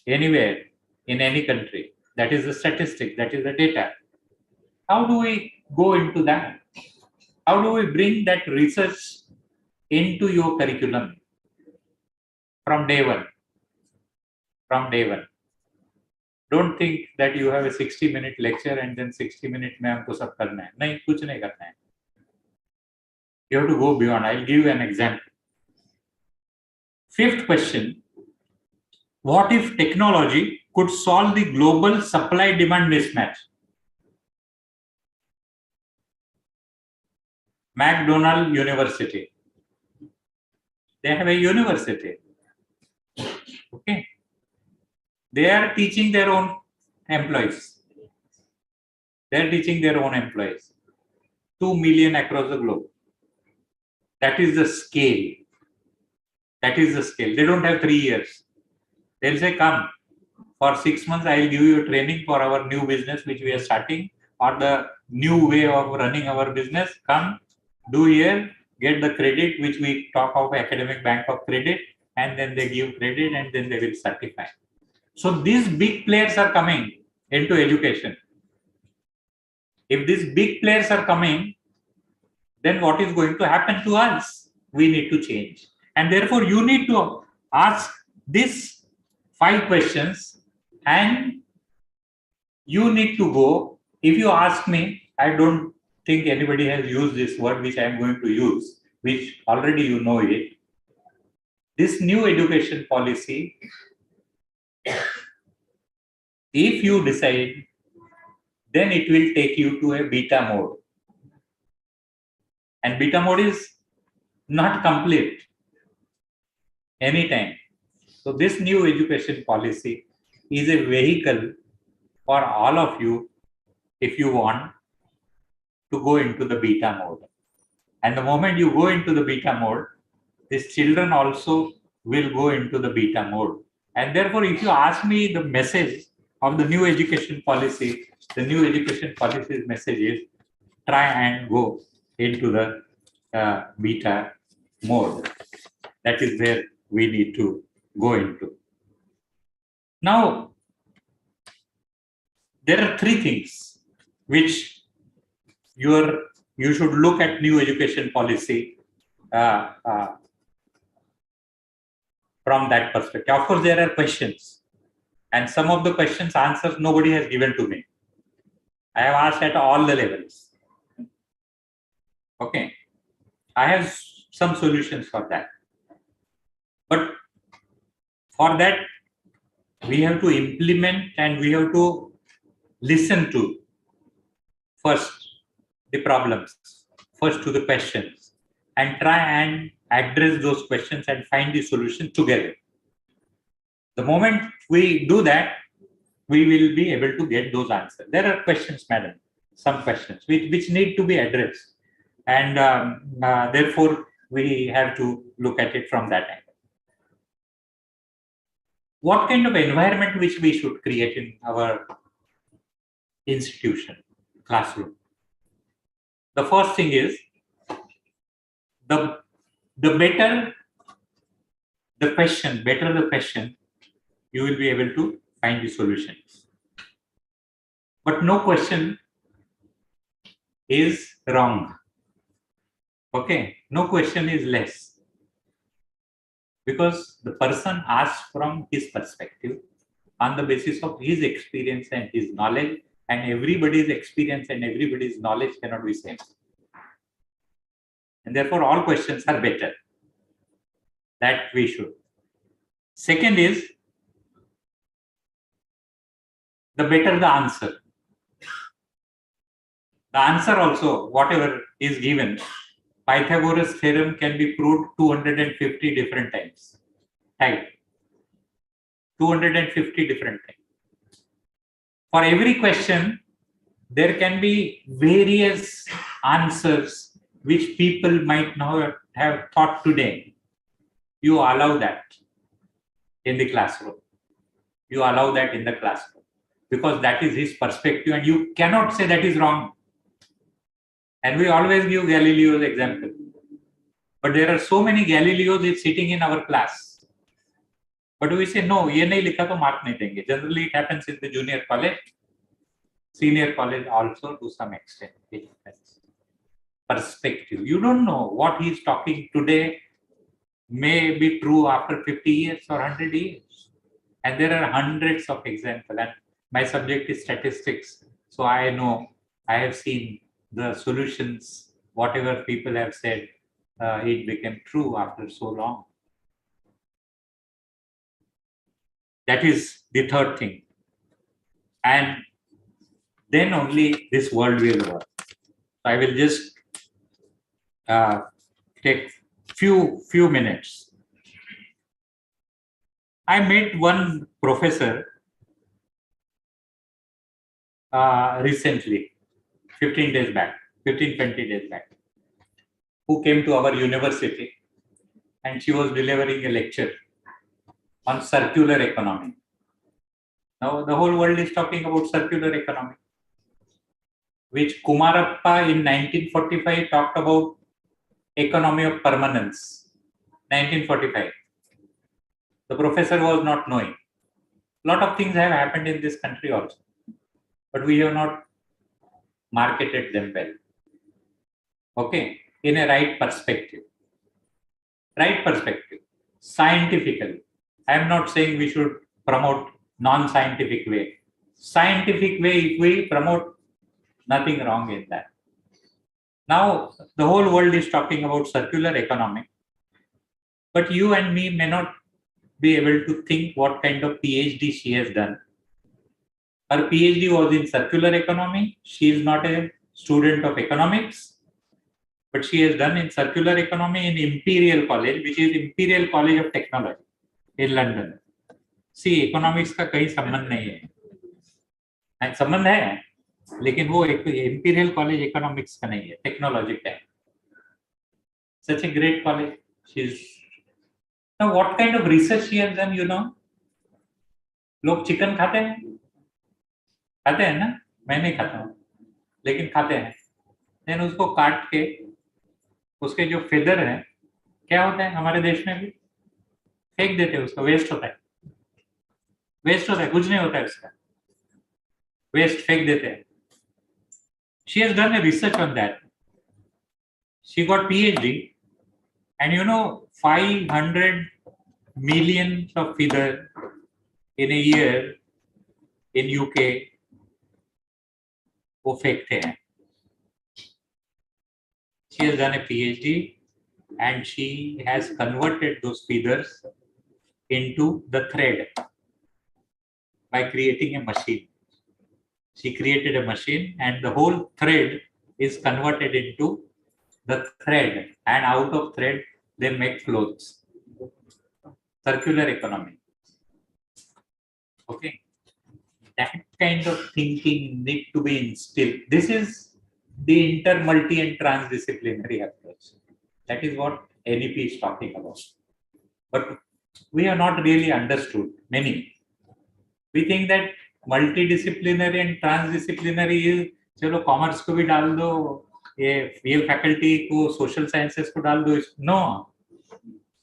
E: anywhere, in any country. That is the statistic, that is the data. How do we go into that? How do we bring that research into your curriculum from day one? From day one. Don't think that you have a 60-minute lecture and then 60 minutes में हमको सब करना है. नहीं, कुछ नहीं करना है. You have to go beyond. I'll give you an example. Fifth question. What if technology could solve the global supply-demand mismatch? McDonald University. They have a university. Okay. They are teaching their own employees. They are teaching their own employees. 2 million across the globe. That is the scale. That is the scale. They don't have 3 years. They'll say, come, for 6 months, I will give you training for our new business, which we are starting, or the new way of running our business. Come, do here, get the credit, which we talk of academic bank of credit, and then they give credit and then they will certify. So these big players are coming into education. If these big players are coming, then what is going to happen to us? We need to change. And therefore, you need to ask these 5 questions and you need to go. If you ask me, I don't think anybody has used this word which I am going to use, which already you know it. This new education policy, if you decide, then it will take you to a beta mode. And beta mode is not complete anytime. So this new education policy is a vehicle for all of you if you want to go into the beta mode. And the moment you go into the beta mode, these children also will go into the beta mode. And therefore, if you ask me the message of the new education policy, the new education policy's message is try and go into the beta mode. That is where we need to go into. Now, there are 3 things which you should look at new education policy from that perspective. Of course, there are questions, and some of the questions answers nobody has given to me. I have asked at all the levels. Okay, I have some solutions for that. But for that, we have to implement and we have to listen to first the problems, first to the questions, and try and address those questions and find the solution together. The moment we do that, we will be able to get those answers. There are questions, madam, some questions which need to be addressed. And therefore, we have to look at it from that angle. What kind of environment which we should create in our institution, classroom? The first thing is, the better the question, you will be able to find the solutions. But no question is wrong. Okay, no question is less. Because the person asks from his perspective on the basis of his experience and his knowledge, and everybody's experience and everybody's knowledge cannot be same. And therefore, all questions are better. That we should. Second is, the better the answer. The answer also, whatever is given, Pythagoras theorem can be proved 250 different times. Right? 250 different times. For every question, there can be various answers which people might not have thought today. You allow that in the classroom. You allow that in the classroom because that is his perspective and you cannot say that is wrong. And we always give Galileo's example. But there are so many Galileos sitting in our class. But we say, no, ye nahi likha to mark nahi denge. Generally, it happens in the junior college, senior college also to some extent. It happens. Perspective. You don't know what he is talking today may be true after 50 years or 100 years. And there are hundreds of examples. And my subject is statistics. So I know, I have seen the solutions, whatever people have said, it became true after so long. That is the third thing. And then only this world will work. I will just take few minutes. I met one professor recently, 20 days back, who came to our university and she was delivering a lecture on circular economy. Now the whole world is talking about circular economy, which Kumarappa in 1945 talked about economy of permanence, 1945. The professor was not knowing. A lot of things have happened in this country also, but we have not marketed them well. Okay, in a right perspective. Right perspective, scientifically. I am not saying we should promote non-scientific way. Scientific way, if we promote, nothing wrong in that. Now, the whole world is talking about circular economy, but you and me may not be able to think what kind of PhD she has done. Her PhD was in circular economy. She is not a student of economics, but she has done in circular economy in Imperial College, which is Imperial College of Technology in London. See, economics का कहीं संबंध नहीं है, संबंध है, लेकिन वो Imperial College economics का नहीं है, technology का है. Such a great college. She's now what kind of research she has done, you know? लोग चिकन खाते हैं ना? मैं नहीं खाता हूँ, लेकिन खाते हैं. Then उसको काट के उसके जो फेदर है, क्या होता है हमारे देश में भी फेंक देते हैं, उसका वेस्ट होता है. वेस्ट होता है, कुछ नहीं होता है उसका, वेस्ट फेंक देते हैं. She has done a research on that. She got PhD, and you know 500 million of feather in a year in UK वो फेंकते हैं. She has done a PhD and she has converted those feathers into the thread by creating a machine. She created a machine and the whole thread is converted into the thread, and out of thread they make clothes. Circular economy. Okay. That kind of thinking need to be instilled. This is the inter, multi and transdisciplinary approach. That is what NEP is talking about. But we have not really understood, many. We think that multidisciplinary and transdisciplinary is, चलो commerce को भी डाल दो, ये faculty को social sciences को डाल दो. No,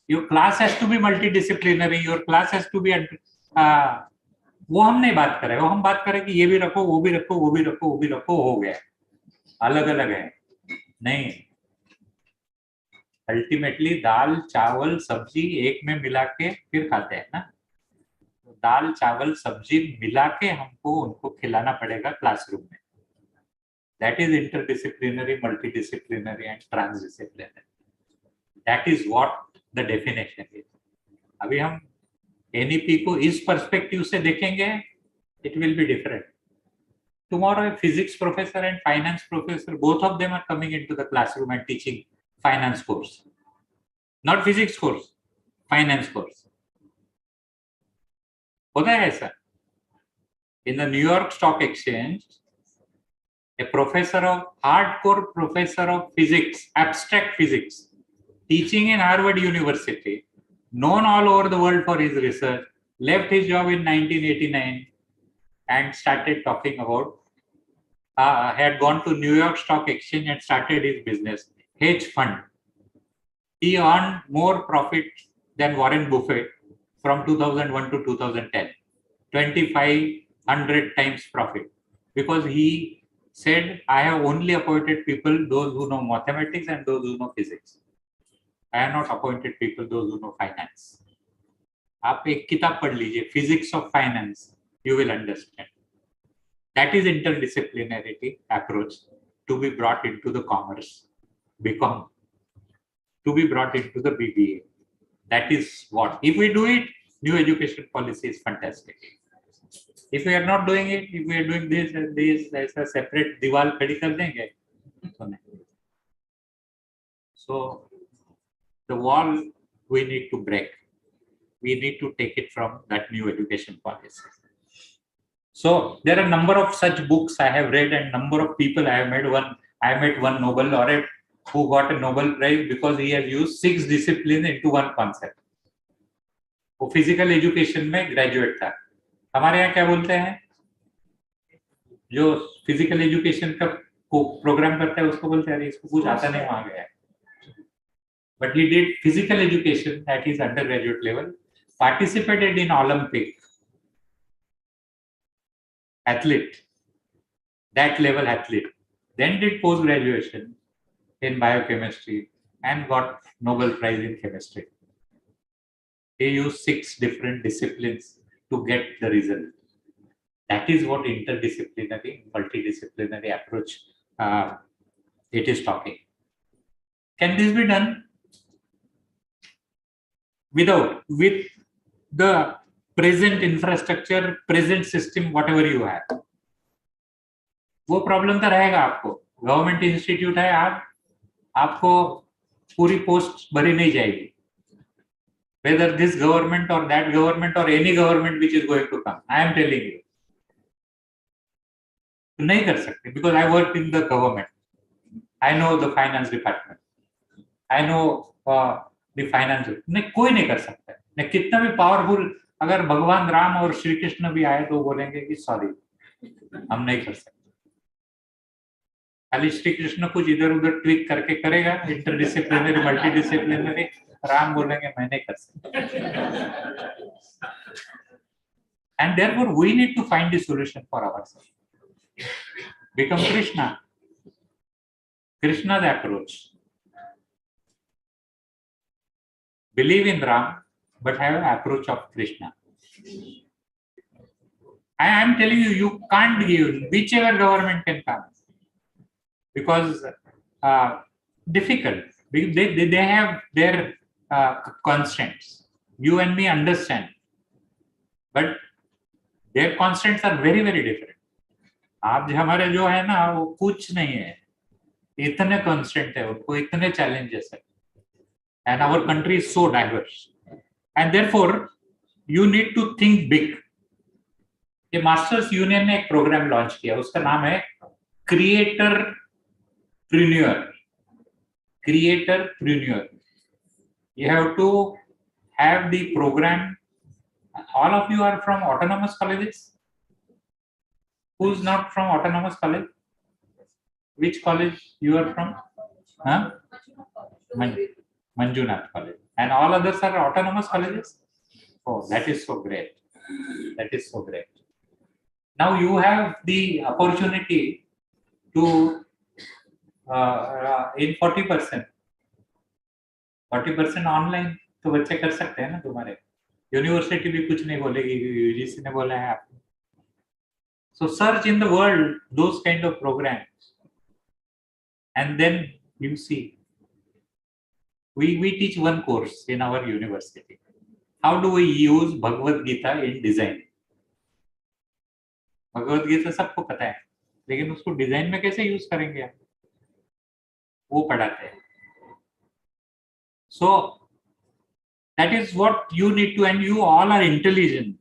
E: your class has to be multidisciplinary. Your class has to be वो हम नहीं बात करें. वो हम बात करें कि ये भी रखो, वो भी रखो, वो भी रखो, वो भी रखो, हो गया. अलग अलग है नहीं. अल्टीमेटली दाल चावल सब्जी एक में मिला के फिर खाते हैं ना. दाल चावल सब्जी मिला के हमको उनको खिलाना पड़ेगा क्लासरूम में. That is interdisciplinary, multidisciplinary and transdisciplinary. That is what the definition is. अभी हम एनईपी को इस पर्सपेक्टिव से देखेंगे, it will be different. Tomorrow, a physics professor and finance professor, both of them are coming into the classroom and teaching finance course. Not physics course, finance course. होता है ऐसा. In the New York Stock Exchange, a hardcore professor of physics, abstract physics, teaching in Harvard University, known all over the world for his research, left his job in 1989 and started talking about, had gone to New York Stock Exchange and started his business, hedge fund. He earned more profit than Warren Buffett from 2001 to 2010, 2,500 times profit, because he said, I have only appointed people, those who know mathematics and those who know physics. I have not appointed people, those who know finance. आप एक किताब पढ़ लीजिए, Physics of Finance, you will understand. That is interdisciplinarity approach to be brought into the commerce, BCom, to be brought into the BBA. That is what. If we do it, new education policy is fantastic. If we are not doing it, if we are doing this and this, as a separate दीवार खड़ी कर देंगे, तो नहीं. So the wall we need to break. We need to take it from that new education policy. So there are a number of such books I have read and number of people I have met. I met one Nobel laureate who got a Nobel Prize because he has used 6 disciplines into one concept. वो physical education में graduate था. हमारे यहाँ क्या बोलते हैं? जो physical education का प्रोग्राम करता है उसको बोलते हैं अरे इसको कुछ आता नहीं, वहाँ गया है. but he did physical education at his undergraduate level, participated in Olympic, athlete, that level athlete, then did post-graduation in biochemistry and got Nobel Prize in chemistry. He used 6 different disciplines to get the result. That is what interdisciplinary, multidisciplinary approach it is talking. Can this be done? With the present infrastructure, present system, whatever you have. वो problem तो रहेगा आपको. Government institute है, आपको पूरी post भरी नहीं जाएगी. Whether this government or that government or any government which is going to come, I am telling you. नहीं कर सकते because I worked in the government. I know the finance department. I know the finance. नहीं, कोई नहीं कर सकता. नहीं, कितना भी पावरफुल अगर भगवान राम और श्री कृष्ण भी आए तो बोलेंगे कि सॉरी, हम नहीं कर सकते. खाली श्री कृष्ण कुछ इधर उधर ट्विक करके करेगा, इंटरडिसिप्लिनरी, मल्टीडिसिप्लिनरी. राम बोलेंगे मैं नहीं कर सकता. And therefore we need to find the solution for ourselves. Become Krishna. Krishna's approach. Believe in Ram, but have an approach of Krishna. I am telling you, you can't give whichever government can come because difficult. They have their constraints. You and me understand, but their constraints are very, very different. आप हमारे जो है ना वो कुछ नहीं है, इतने constraint है, उनको इतने challenges है, and our country is so diverse, and therefore you need to think big. ये मास्टर्स यूनियन ने एक प्रोग्राम लॉन्च किया, उसका नाम है क्रिएटरप्रेन्योर. You have to have the program. All of you are from autonomous colleges. Who's not from autonomous college? Which college you are from? Huh? Manjunath College. And all others are autonomous colleges? Oh, that is so great. That is so great. Now you have the opportunity to in 40% online तो बच्चे कर सकते हैं ना. तुम्हारे university भी कुछ नहीं बोलेगी, यूजीसी ने बोला है आपको. So search in the world those kind of programs, and then you see. We teach one course in our university. How do we use Bhagavad Gita in design? Bhagavad Gita सबको पता है, लेकिन उसको डिजाइन में कैसे यूज करेंगे आप, वो पढ़ाते हैं. So that is what you need to, and you all are intelligent.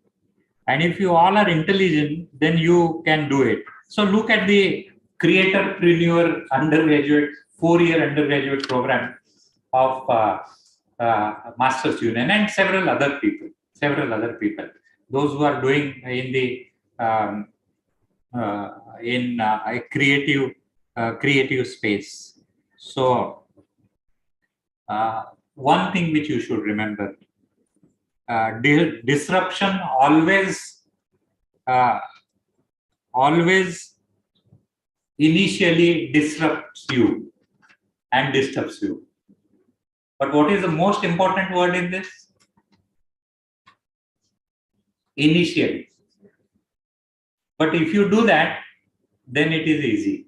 E: And if you all are intelligent, then you can do it. So look at the Creatorpreneur undergraduate, 4-year undergraduate program of Masters Union and several other people. Those who are doing in the a creative space. So one thing which you should remember, disruption always initially disrupts you and disturbs you. But what is the most important word in this? Initially. But if you do that, then it is easy.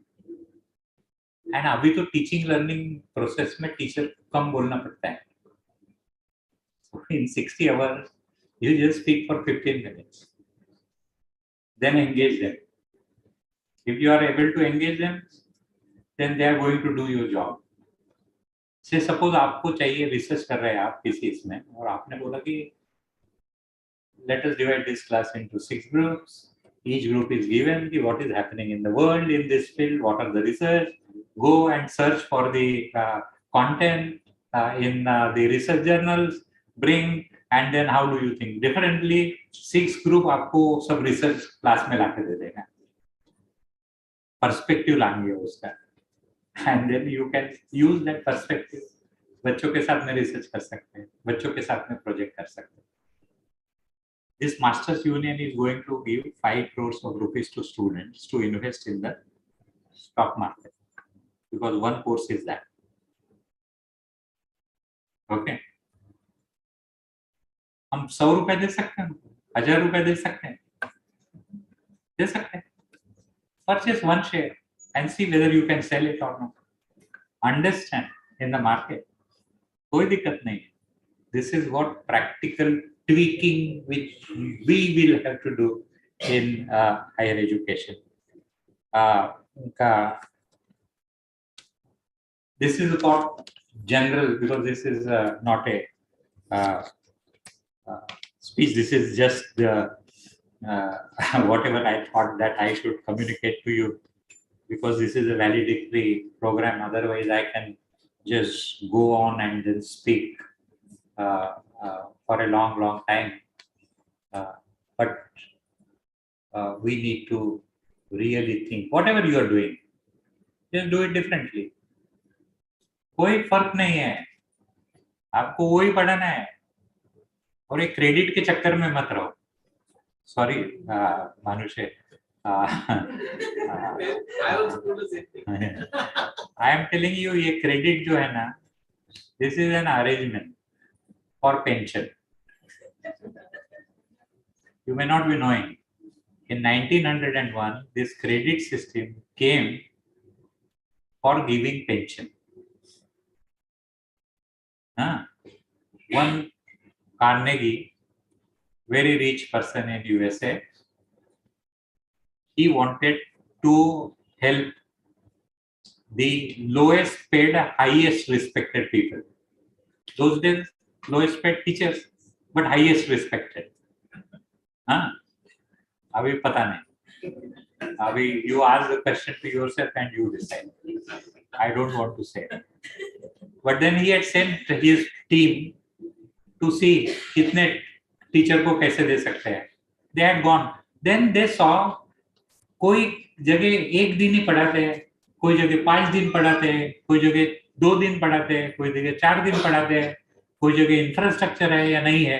E: And अभी तो teaching learning process में teacher कम बोलना पड़ता है. So in 60 hours, you just speak for 15 minutes. Then engage them. If you are able to engage them, then they are going to do your job. Say suppose आपको चाहिए research कर रहे हैं आप किसी इसमें, और आपने बोला कि let us divide this class into 6 groups. Each group is given what is happening in the world in this field, what are the research. Go and search for the content in the research journals, bring, and then how do you think differently. 6 group आपको सब research class में लाके दे देगा. Perspective लाएंगे उसका, and then you can use that perspective बच्चों के साथ में रिसर्च कर सकते हैं, बच्चों के साथ में प्रोजेक्ट कर सकते हैं. This Masters Union is going to give 5 crores of rupees to students to invest in the stock market because one course is that. Okay. हम 100 रुपए दे सकते हैं, 1000 रुपए दे सकते हैं, दे सकते हैं. Purchase one share and see whether you can sell it or not. Understand in the market. कोई दिक्कत नहीं है. This is what practical tweaking which we will have to do in higher education. This is about general because this is not a speech. This is just the whatever I thought that I should communicate to you because this is a valedictory program. Otherwise, I can just go on and then speak for a long time. But we need to really think. Whatever you are doing, just do it differently. कोई फर्क नहीं है, आपको वही पढ़ाना है और एक क्रेडिट के चक्कर में मत रहो. सॉरी मानुषे, आई एम टेलिंग यू, ये क्रेडिट जो है ना, this is an arrangement for pension. You may not be knowing, in 1901 this credit system came for giving pension. One Carnegie, very rich person in USA, he wanted to help the lowest paid, highest respected people. Those days, lowest paid teachers, but highest respected. अभी पता नहीं. अभी you ask the question to yourself and you decide. I don't want to say. But then he had sent his team to see कितने teacher को कैसे दे सकते हैं. They had gone. Then they saw कोई जगह 1 दिन ही पढ़ाते हैं, कोई जगह 5 दिन पढ़ाते हैं, कोई जगह 2 दिन पढ़ाते हैं, कोई जगह 4 दिन पढ़ाते हैं, कोई जगह इंफ्रास्ट्रक्चर है या नहीं है.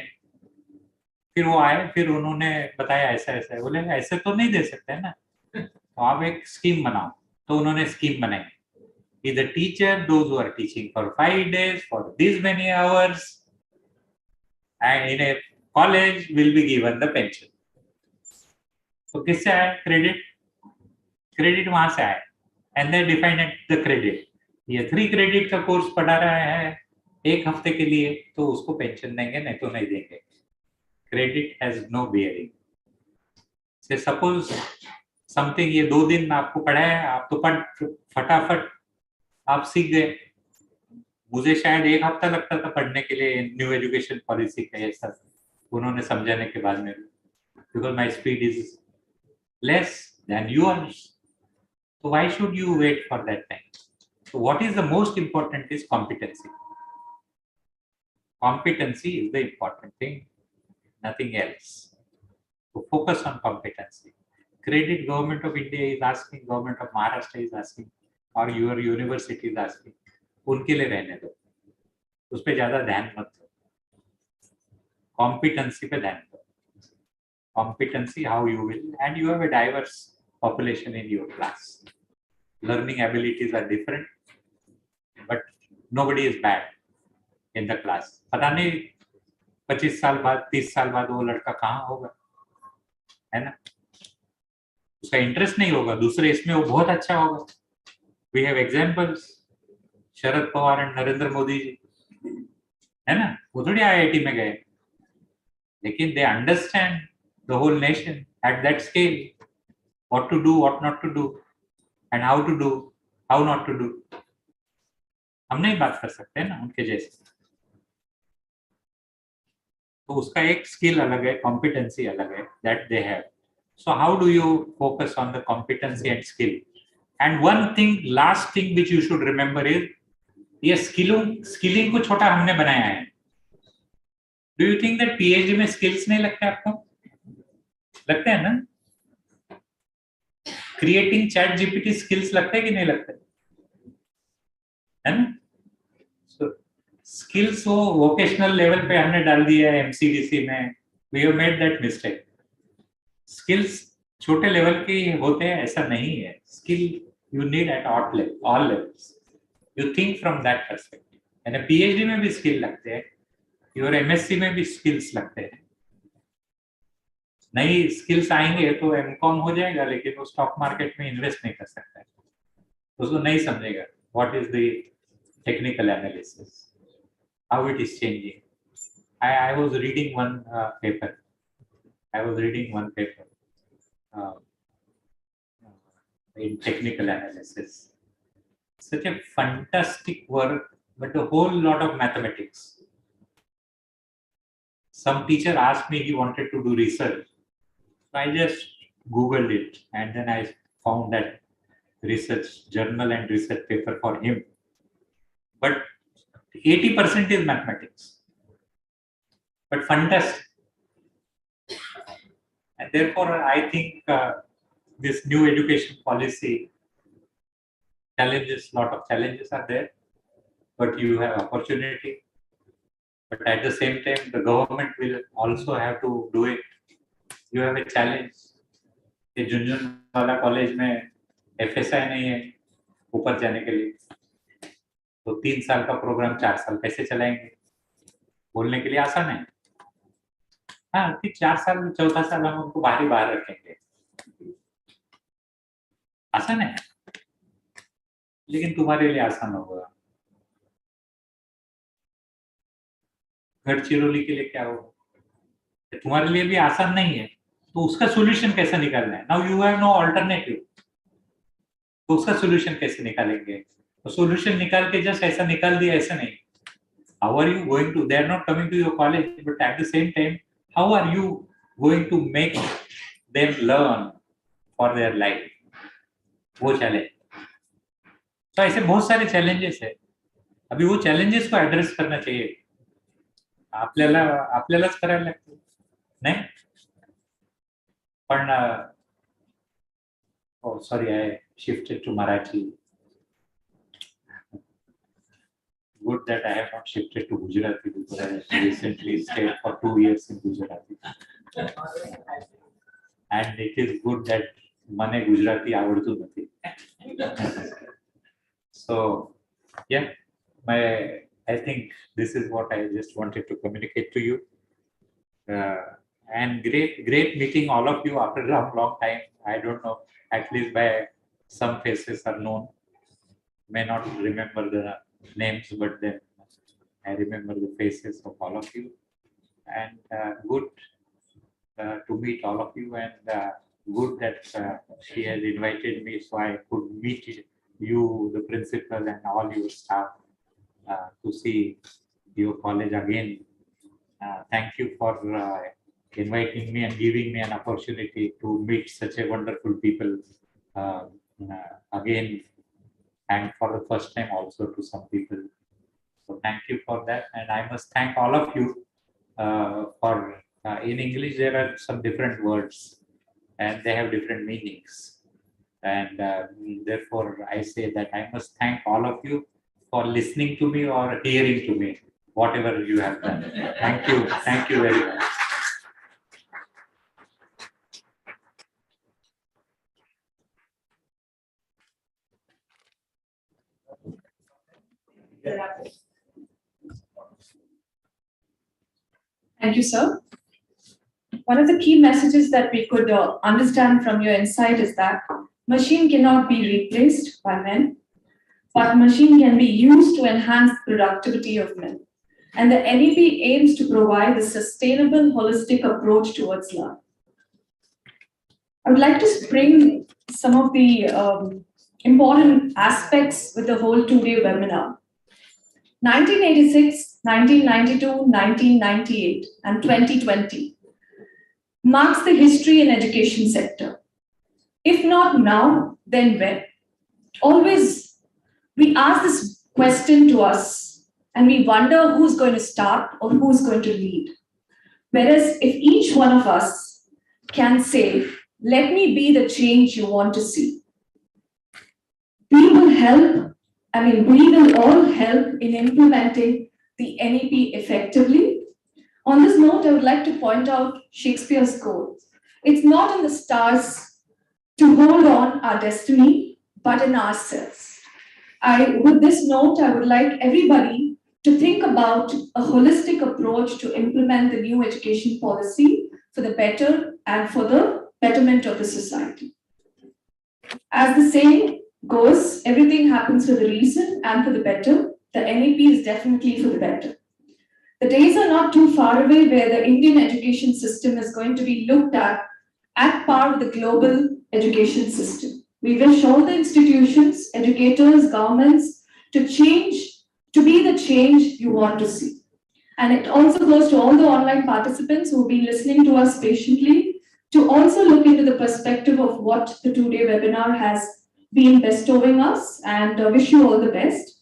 E: फिर वो आए, फिर उन्होंने बताया ऐसा ऐसा है. बोले ऐसे तो नहीं दे सकते है ना, तो आप एक स्कीम बनाओ. तो उन्होंने स्कीम बनाई. The teacher, those who are teaching for 5 days for this many hours and in a college will be given the pension. तो किससे आया क्रेडिट? क्रेडिट वहां से आया. And they defined the credit. ये 3 क्रेडिट का कोर्स पढ़ा रहा है 1 हफ्ते के लिए, तो उसको पेंशन देंगे, नहीं तो नहीं देंगे. Credit has no bearing. Say suppose something ये 2 दिन आपको पढ़ाया, आप तो फटाफट आप सीख गए. मुझे शायद 1 हफ्ता लगता था पढ़ने के लिए न्यू एजुकेशन पॉलिसी का ये सब उन्होंने समझाने के बाद में, because my speed is less than yours. So why should you wait for that time? So what is the most important is competency. Competency is the important thing, nothing else. So focus on competency. Credit Government of India is asking, Government of Maharashtra is asking, और your university is asking. उनके लिए रहने दो, उस पर ज्यादा ध्यान मत दो. कॉम्पिटेंसी पे ध्यान दो. Competency, how you will, and you have a diverse population in your class. Learning abilities are different, but nobody is bad in the class. पता नहीं 25 साल बाद 30 साल बाद वो लड़का कहाँ होगा, है ना? उसका इंटरेस्ट नहीं होगा, दूसरे इसमें वो बहुत अच्छा होगा. We have examples. Sharad Pawar और नरेंद्र मोदी जी, है ना? वो थोड़ी IIT में गए, लेकिन they understand the whole nation at that scale, what to do, what not to do, and how to do, how not to do. हम नहीं बात कर सकते हैं ना उनके जैसे. तो उसका एक स्किल अलग है, कॉम्पिटेंसी अलग है, that they have. So how do you focus on the competency and skill? And one thing, last thing which you should remember is, ये स्किलिंग को छोटा हमने बनाया है. Do you think that PhD में skills नहीं लगते आपको? लगते हैं ना? Creating chat GPT skills लगते हैं कि नहीं लगते? है ना? So स्किल्स वो वोकेशनल लेवल पे हमने डाल दिया है एमसीडीसी में, we have made that mistake. Skills छोटे लेवल के होते हैं ऐसा नहीं है, skill you need at all levels, you think from that perspective. यानी पीएचडी में भी स्किल लगते हैं, और एमएससी में भी स्किल्स लगते हैं। नई स्किल्स आएंगे तो एमकॉम हो जाएगा, लेकिन वो स्टॉक मार्केट में इन्वेस्ट नहीं कर सकता है, उसको नहीं समझेगा what is the technical analysis, how it is changing. I was reading one paper. I was reading one paper in technical analysis. Such a fantastic work, but a whole lot of mathematics. Some teacher asked me, he wanted to do research. So I just Googled it, and then I found that research journal and research paper for him. But 80% is mathematics. But fantastic. And therefore, I think this new education policy challenges, lot of challenges are there, but you have opportunity. But at the same time, the government will also have to do it. You have a challenge. ये झुंझुनू वाला college में FSI नहीं है ऊपर जाने के लिए, तो 3 साल का प्रोग्राम 4 साल कैसे चलाएंगे? बोलने के लिए आसान है, हाँ ठीक 4 साल, चौथा साल हम उनको बाहर रखेंगे, आसान है, लेकिन तुम्हारे लिए आसान होगा। गढ़चिरौली के लिए क्या होगा? तुम्हारे लिए भी आसान नहीं है, तो उसका सोल्यूशन कैसे निकालना है? Now you have no alternative, तो उसका सोल्यूशन कैसे निकालेंगे? तो सोल्यूशन निकाल के जस्ट ऐसा निकाल दिया, ऐसा नहीं। How are you going to, they are not coming to your college, but at the same time how are you going to make them learn for their life, वो चैलेंज। तो ऐसे बहुत सारे चॅलेंजेस है, अभी वो चॅलेंजेस को address करना चाहिए, आपल्यालाच करायला लागतं नाही पण oh sorry, I shifted to Marathi. Good that I have not shifted to Gujarati, because I recently stayed for 2 years in Gujarati. And it is good that મને ગુજરાતી આવડતું નથી. So yeah, I think this is what I just wanted to communicate to you. And great meeting all of you after a long time. I don't know, at least by some faces are known. May not remember the names, but then I remember the faces of all of you. And good to meet all of you, and good that she has invited me so I could meet you, the principal, and all your staff to see your college again. Thank you for inviting me and giving me an opportunity to meet such a wonderful people again, and for the first time also to some people. So thank you for that, and I must thank all of you for in English there are some different words and they have different meanings, and therefore I say that I must thank all of you for listening to me or hearing to me, whatever you have done. Thank you very much.
P: Thank you, sir. One of the key messages that we could understand from your insight is that machine cannot be replaced by men, but machine can be used to enhance productivity of men. And the NEP aims to provide a sustainable, holistic approach towards learning. I would like to bring some of the important aspects with the whole two-day webinar. 1986, 1992, 1998, and 2020 marks the history in education sector. If not now, then when? Always we ask this question to us and we wonder who's going to start or who's going to lead. Whereas if each one of us can say, let me be the change you want to see, we will all help in implementing the NEP effectively. On this note, I would like to point out Shakespeare's quote. It's not in the stars to hold on our destiny, but in ourselves. With this note, I would like everybody to think about a holistic approach to implement the new education policy for the better and for the betterment of the society. As the saying goes, everything happens for the reason and for the better. The NEP is definitely for the better. The days are not too far away where the Indian education system is going to be looked at par with the global education system. We wish all the institutions, educators, governments to be the change you want to see. And it also goes to all the online participants who have been listening to us patiently to also look into the perspective of what the two-day webinar has been bestowing us, and wish you all the best.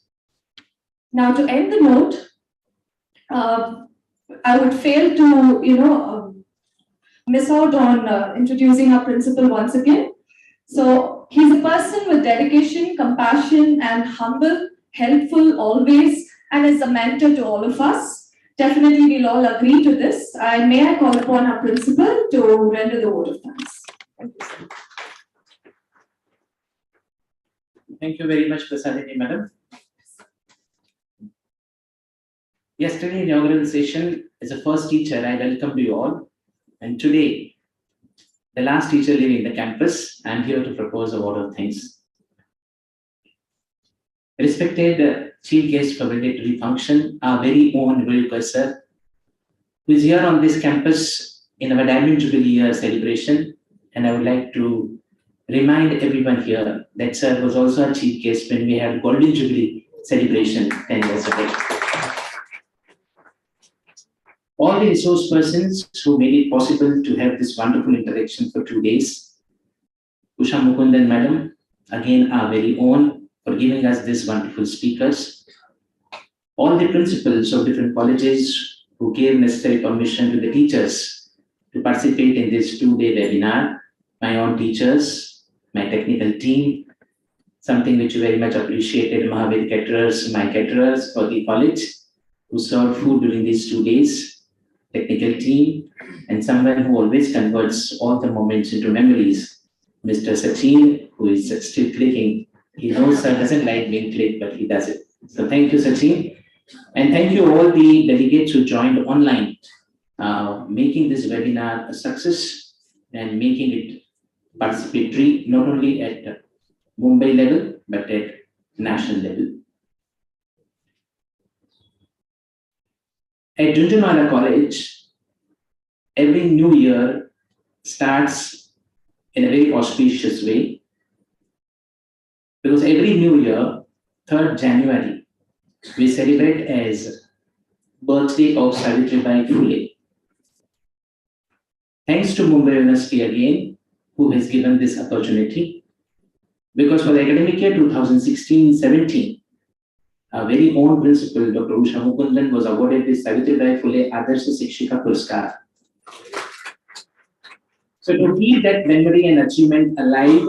P: Now, to end the note, I would fail to, miss out on introducing our principal once again. So he's a person with dedication, compassion, and humble, helpful always, and is a mentor to all of us. Definitely, we'll all agree to this. And may I call upon our principal to render the vote of thanks.
F: Thank you very much, Prasadini Madam. Yesterday in the inaugural session, as a first teacher, I welcome you all. And today, the last teacher leaving the campus, I am here to propose a vote of thanks. Respected chief guest for valedictory function, our very own Vilkar sir, who is here on this campus in our Diamond Jubilee Year celebration. And I would like to remind everyone here that sir was also a chief guest when we had Golden Jubilee celebration 10 years ago. All the resource persons who made it possible to have this wonderful interaction for 2 days. Usha Mukundan Madam, again our very own, for giving us these wonderful speakers. All the principals of different colleges who gave necessary permission to the teachers to participate in this 2-day webinar. My own teachers, my technical team, something which you very much appreciated, Mahavir caterers, my caterers for the college who served food during these 2 days. Technical team, and someone who always converts all the moments into memories. Mr. Sachin, who is still clicking. He knows sir doesn't like being clicked, but he does it. So thank you, Sachin. And thank you all the delegates who joined online, making this webinar a success and making it participatory, not only at Mumbai level, but at national level. At Junjunwala College, every new year starts in a very auspicious way, because every new year, 3rd January, we celebrate as birthday of Savitribai Phule. Thanks to Mumbai University again, who has given this opportunity, because for the academic year 2016-17, our very own principal, Dr. Usha Mukundan, was awarded the Savitribai Phule Adarsh Shikshika Puraskar. So to keep that memory and achievement alive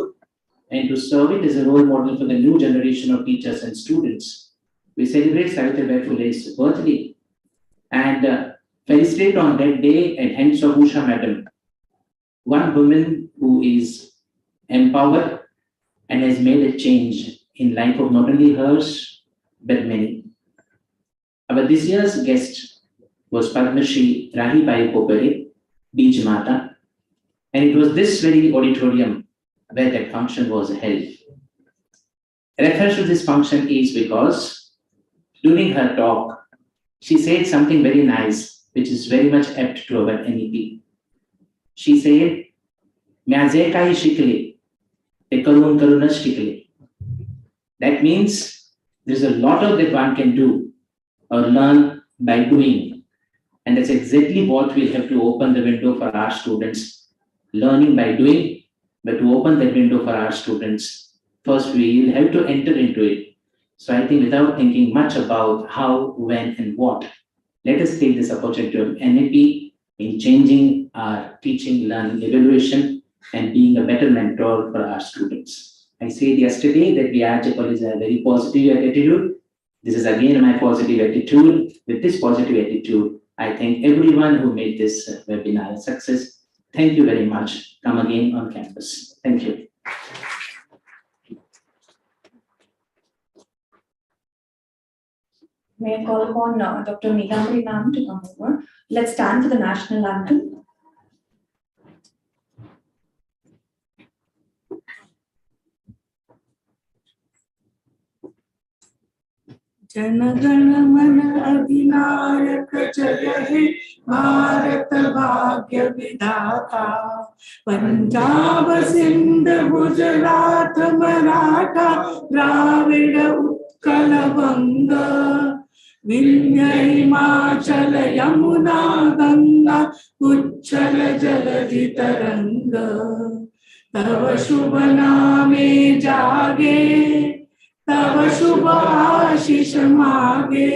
F: and to serve it as a role model for the new generation of teachers and students, we celebrate Savitribai Phule's birthday and felicitate on that day at hands of Usha Madam, one woman who is empowered and has made a change in life of not only hers, but many. Our this year's guest was Padma Shri Rahi Bai Popere, Beej Mata, and it was this very auditorium where that function was held. Reference to this function is because during her talk, she said something very nice, which is very much apt to our NEP. She said, "Myaze kai shikle, te karun karunas shikle." That means there's a lot of that one can do or learn by doing. And that's exactly what we have to open the window for our students. Learning by doing, but to open that window for our students, first we will have to enter into it. So I think without thinking much about how, when, and what, let us take this opportunity of NEP in changing our teaching, learning, evaluation, and being a better mentor for our students. I said yesterday that VRJ College has a very positive attitude. This is again my positive attitude. With this positive attitude, I thank everyone who made this webinar a success. Thank you very much. Come again on campus. Thank you.
P: May I call upon Dr. Meghambari ma'am to come over. Let's stand for the national anthem.
A: जनगण मन अधिनायक जय हे भारत भाग्य विधाता पंजाब सिंध गुजरात मराठा द्राविड उत्कल बंग विंध्य हिमाचल यमुना गंगा उच्चल जलधि तरंग तव शुभ नामे जागे तव शुभ आशीष मागे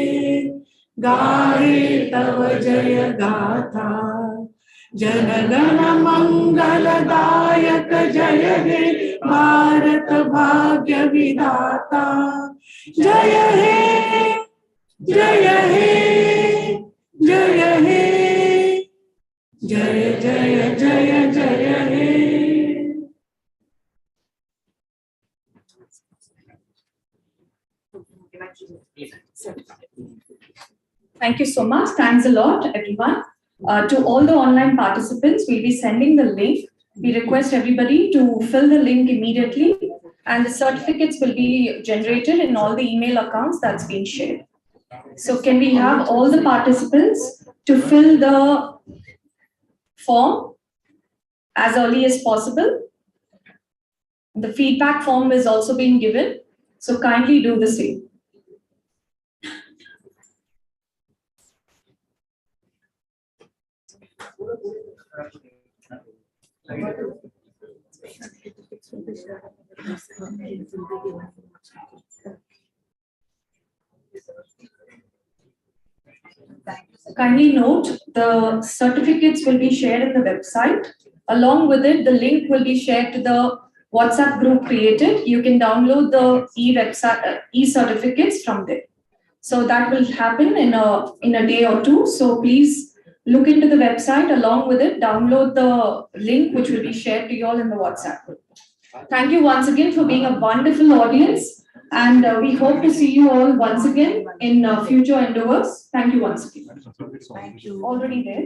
A: गाहे तव जय गाथा जनगण मंगलदायक जय हे भारत भाग्य विधाता जय हे जय हे जय हे जय जय जय जय हे.
P: Thank you so much. Thanks a lot, everyone. To all the online participants, we'll be sending the link. We request everybody to fill the link immediately, and the certificates will be generated in all the email accounts that's been shared. So can we have all the participants to fill the form as early as possible? The feedback form is also being given, so kindly do the same. Kindly note, the certificates will be shared in the website. Along with it, the link will be shared to the WhatsApp group created. You can download the e-certificates from there. So that will happen in a day or two. So please look into the website. Along with it, download the link which will be shared to you all in the WhatsApp group. Thank you once again for being a wonderful audience. And we hope to see you all once again in future endeavors. Thank you once again.
K: Thank you.
P: Already there?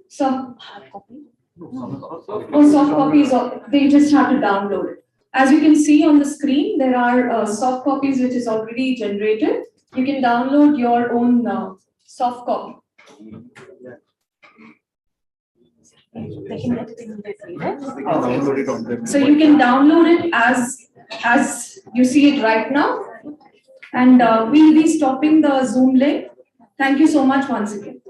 P: Some hard copy? Oh, soft copies, they just have to download it. As you can see on the screen, there are soft copies which is already generated. You can download your own soft copy. So you can download it as you see it right now. And we'll be stopping the Zoom link. Thank you so much once again.